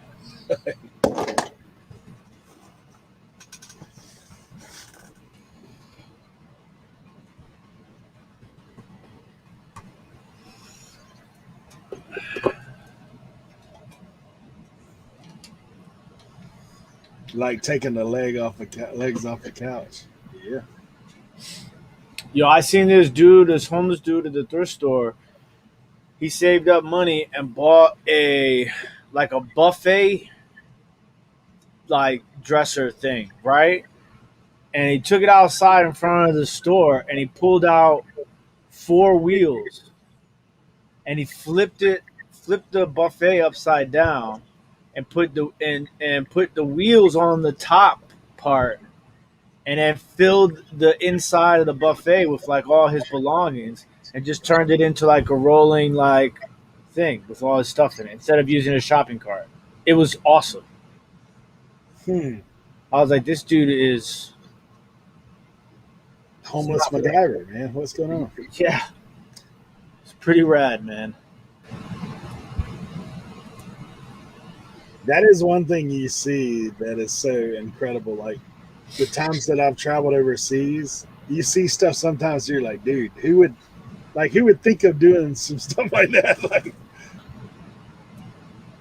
Like taking the legs off the couch. Yeah. Yo, I seen this homeless dude at the thrift store. He saved up money and bought a buffet like dresser thing, right? And he took it outside in front of the store and he pulled out four wheels and he flipped it flip the buffet upside down and put the wheels on the top part, and then filled the inside of the buffet with like all his belongings, and just turned it into like a rolling like thing with all his stuff in it instead of using a shopping cart. It was awesome. Hmm. I was like, this dude is Homeless MacGyver, man. What's going on? yeah, it's pretty rad, man. That is one thing you see that is so incredible. Like the times that I've traveled overseas, you see stuff sometimes you're like, dude, who would think of doing some stuff like that? Like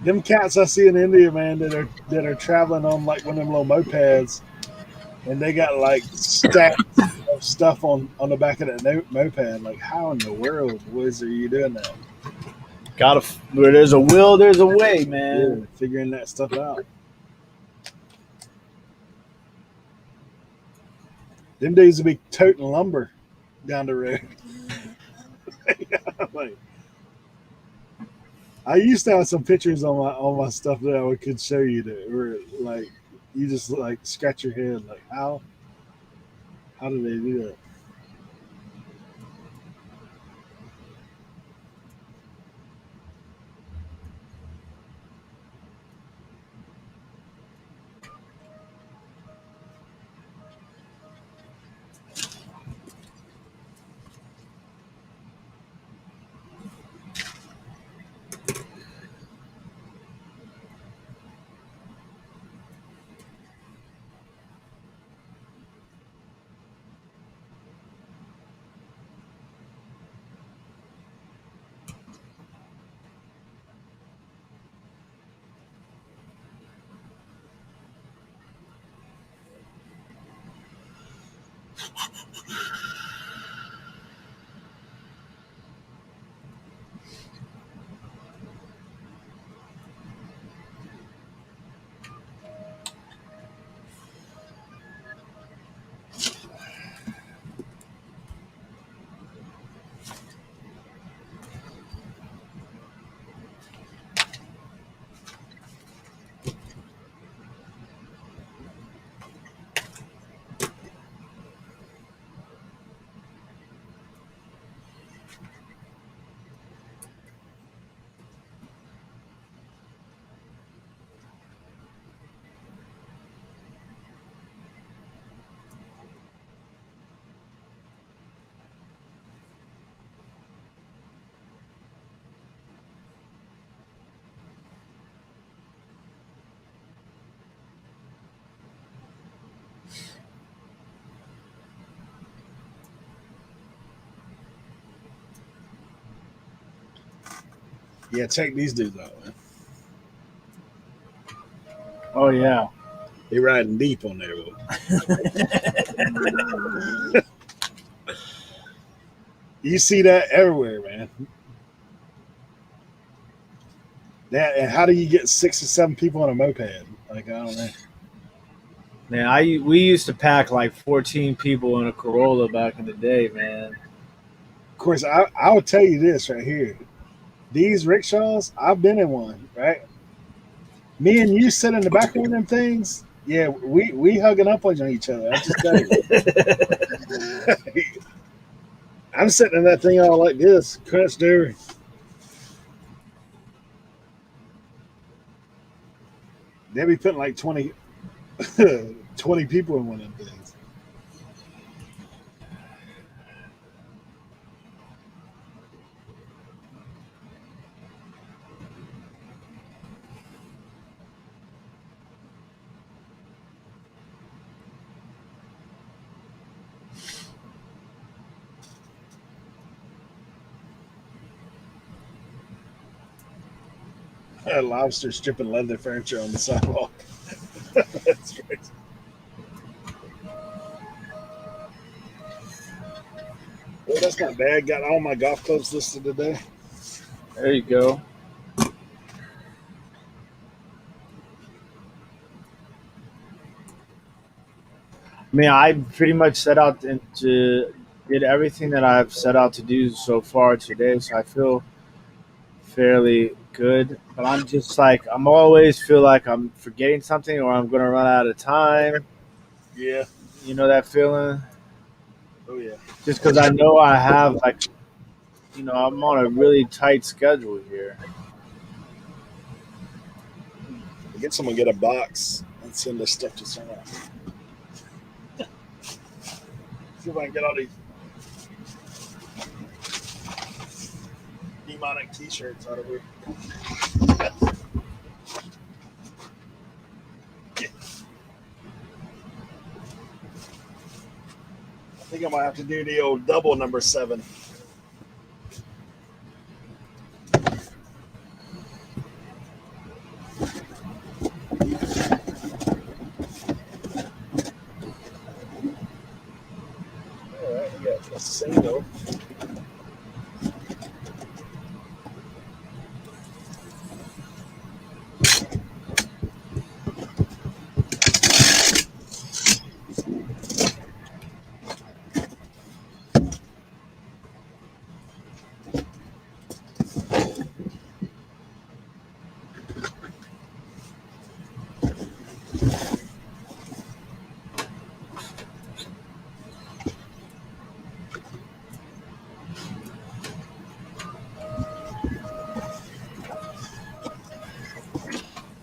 them cats I see in India, man, that are traveling on like one of them little mopeds, and they got like stacks of stuff on the back of that moped. Like, how in the world was are you doing that? Gotta where there's a will, there's a way, man. Yeah, figuring that stuff out. Them dudes would be toting lumber down the road. Like, I used to have some pictures on my stuff that could show you that were like you just like scratch your head like how do they do that? Yeah, check these dudes out, man. Oh yeah. They riding deep on there. You see that everywhere, man. That and how do you get 6 or 7 people on a moped? Like I don't know. Man, we used to pack like 14 people in a Corolla back in the day, man. Of course, I will tell you this right here. These rickshaws, I've been in one, right? Me and you sit in the back of one of them things. Yeah, we hugging up on each other. I just tell you. I'm sitting in that thing all like this, crunched over. They'll be putting like 20, 20 people in one of them things. A lobster stripping leather furniture on the sidewalk. That's crazy. Well, that's not bad. Got all my golf clubs listed today. There you go. I mean, I pretty much set out did everything that I've set out to do so far today. So I fairly good, but I'm just like I'm always feel like I'm forgetting something or I'm gonna run out of time. Yeah. You know that feeling? Oh yeah. Just because I know I have like I'm on a really tight schedule here. I guess I'm gonna get a box and send this stuff to someone. See if I can get all these demonic T-shirts out of here. I think I might have to do the old double number 7. All right, we got a single.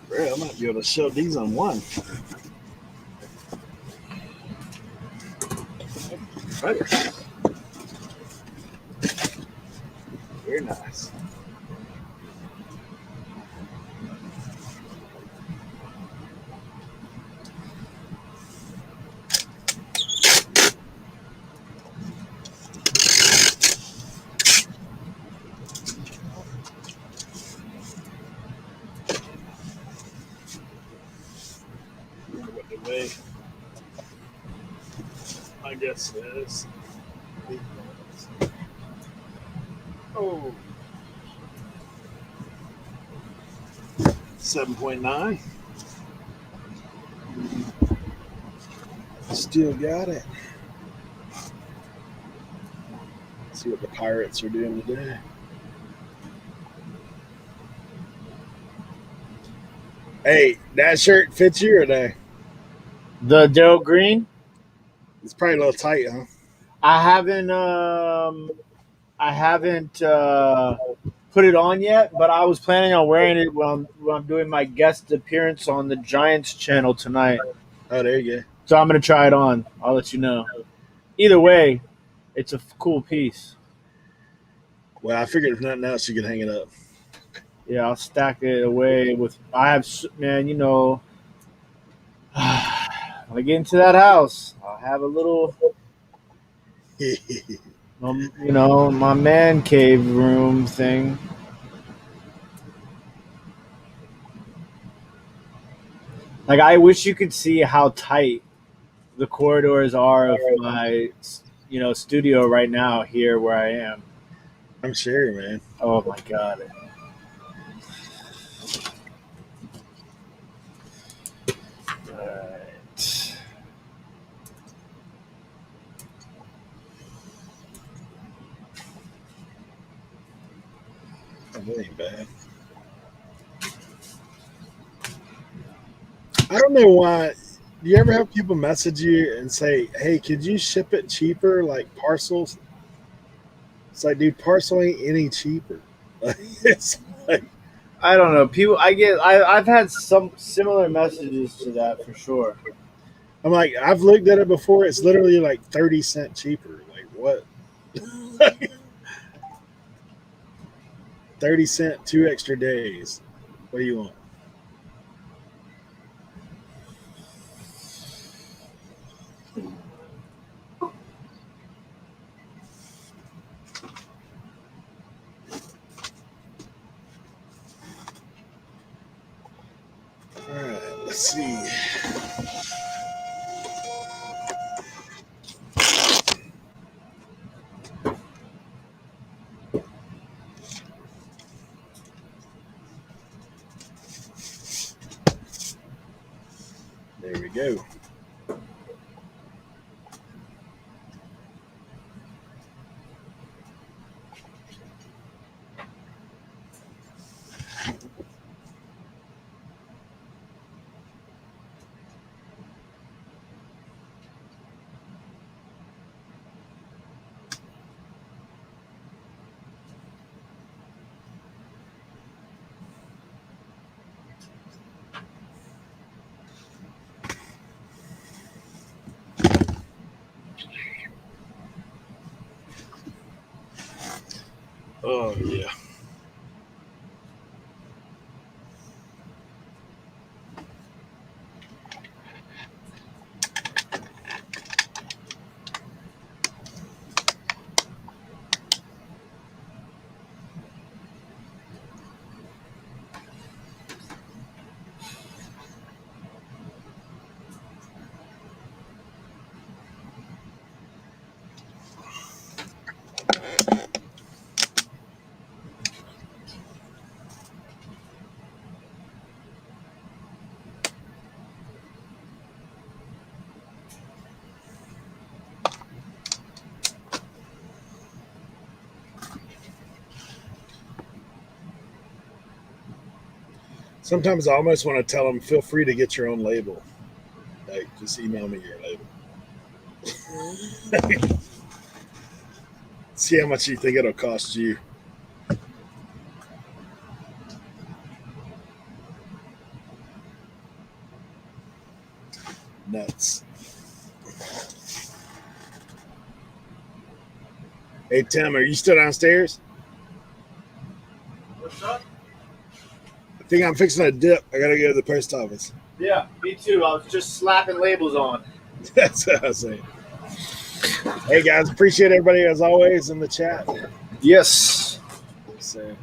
Bro, I might be able to shove these on one. Better. Very nice. What the way I guess is. Oh. 7.9. Still got it. Let's see what the Pirates are doing today. Hey, that shirt fits you or no? The Daryl Green, It's probably a little tight, huh? I haven't put it on yet, but I was planning on wearing it when I'm doing my guest appearance on the Giants channel tonight. Oh, there you go. So I'm gonna try it on. I'll let you know. Either way, it's a cool piece. Well, I figured if nothing else, you could hang it up. Yeah, I'll stack it away with. I have man, when I get into that house, I'll have a little, my man cave room thing. Like I wish you could see how tight the corridors are of my, studio right now here where I am. I'm sure, man. Oh my god. Alright. Oh, that ain't bad. I don't know why. Do you ever have people message you and say, "Hey, could you ship it cheaper, like parcels?" It's like, dude, parcel ain't any cheaper. It's like, I don't know. I've had some similar messages to that for sure. I'm like, I've looked at it before. It's literally like 30 cents cheaper. Like what? 30 cent, 2 extra days. What do you want? All right, let's see. There we go. Oh yeah. Sometimes I almost want to tell them, feel free to get your own label. Like, just email me your label. See how much you think it'll cost you. Nuts. Hey Tim, are you still downstairs? What's up? I think I'm fixing a dip. I gotta go to the post office. Yeah, me too. I was just slapping labels on. That's what I was saying. Hey guys, appreciate everybody as always in the chat. Yes. So,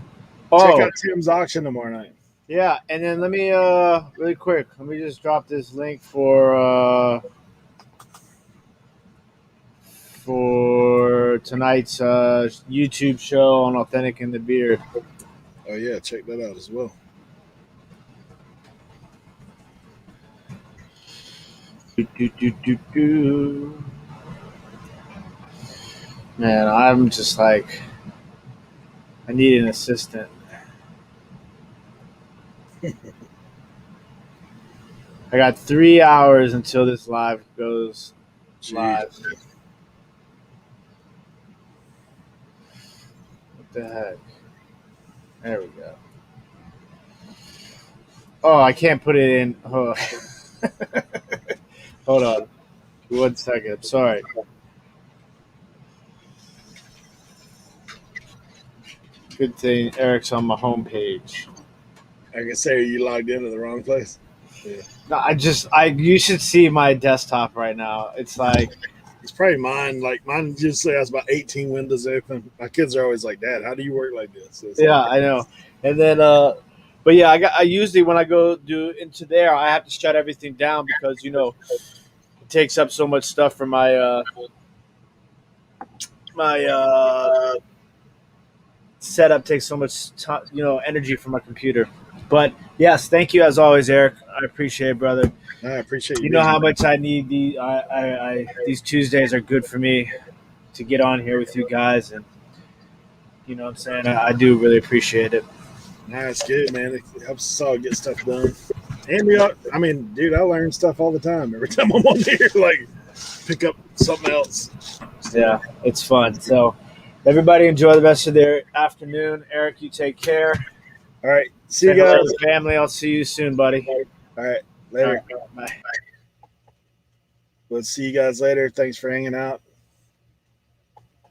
Oh, check out Tim's auction tomorrow night. yeah, and then let me really quick, let me just drop this link for tonight's YouTube show on Authentic in the Beer. Oh yeah, check that out as well. Man, I'm just like, I need an assistant. I got 3 hours until this live goes live. What the heck? There we go. Oh, I can't put it in. Oh. Hold on. 1 second. Sorry. Good thing Eric's on my homepage. I can say you logged into the wrong place. Yeah. No, you should see my desktop right now. It's like, It's probably mine. Like mine usually has about 18 windows open. My kids are always like, "Dad, how do you work like this?" So yeah, I know. And then, but yeah, I usually when I go do into there, I have to shut everything down because it takes up so much stuff for my setup takes so much energy from my computer. But yes, thank you as always, Eric. I appreciate it, brother. I appreciate you. You know how much I need these Tuesdays are good for me to get on here with you guys, and you know what I'm saying. I do really appreciate it. That's good, man. It helps us all get stuff done. And I mean, dude, I learn stuff all the time. Every time I'm on here, like pick up something else. Yeah, it's fun. So everybody enjoy the rest of their afternoon. Eric, you take care. All right, see Say you hello guys. to the family. I'll see you soon, buddy. All right, later. All right, bye. We'll see you guys later. Thanks for hanging out.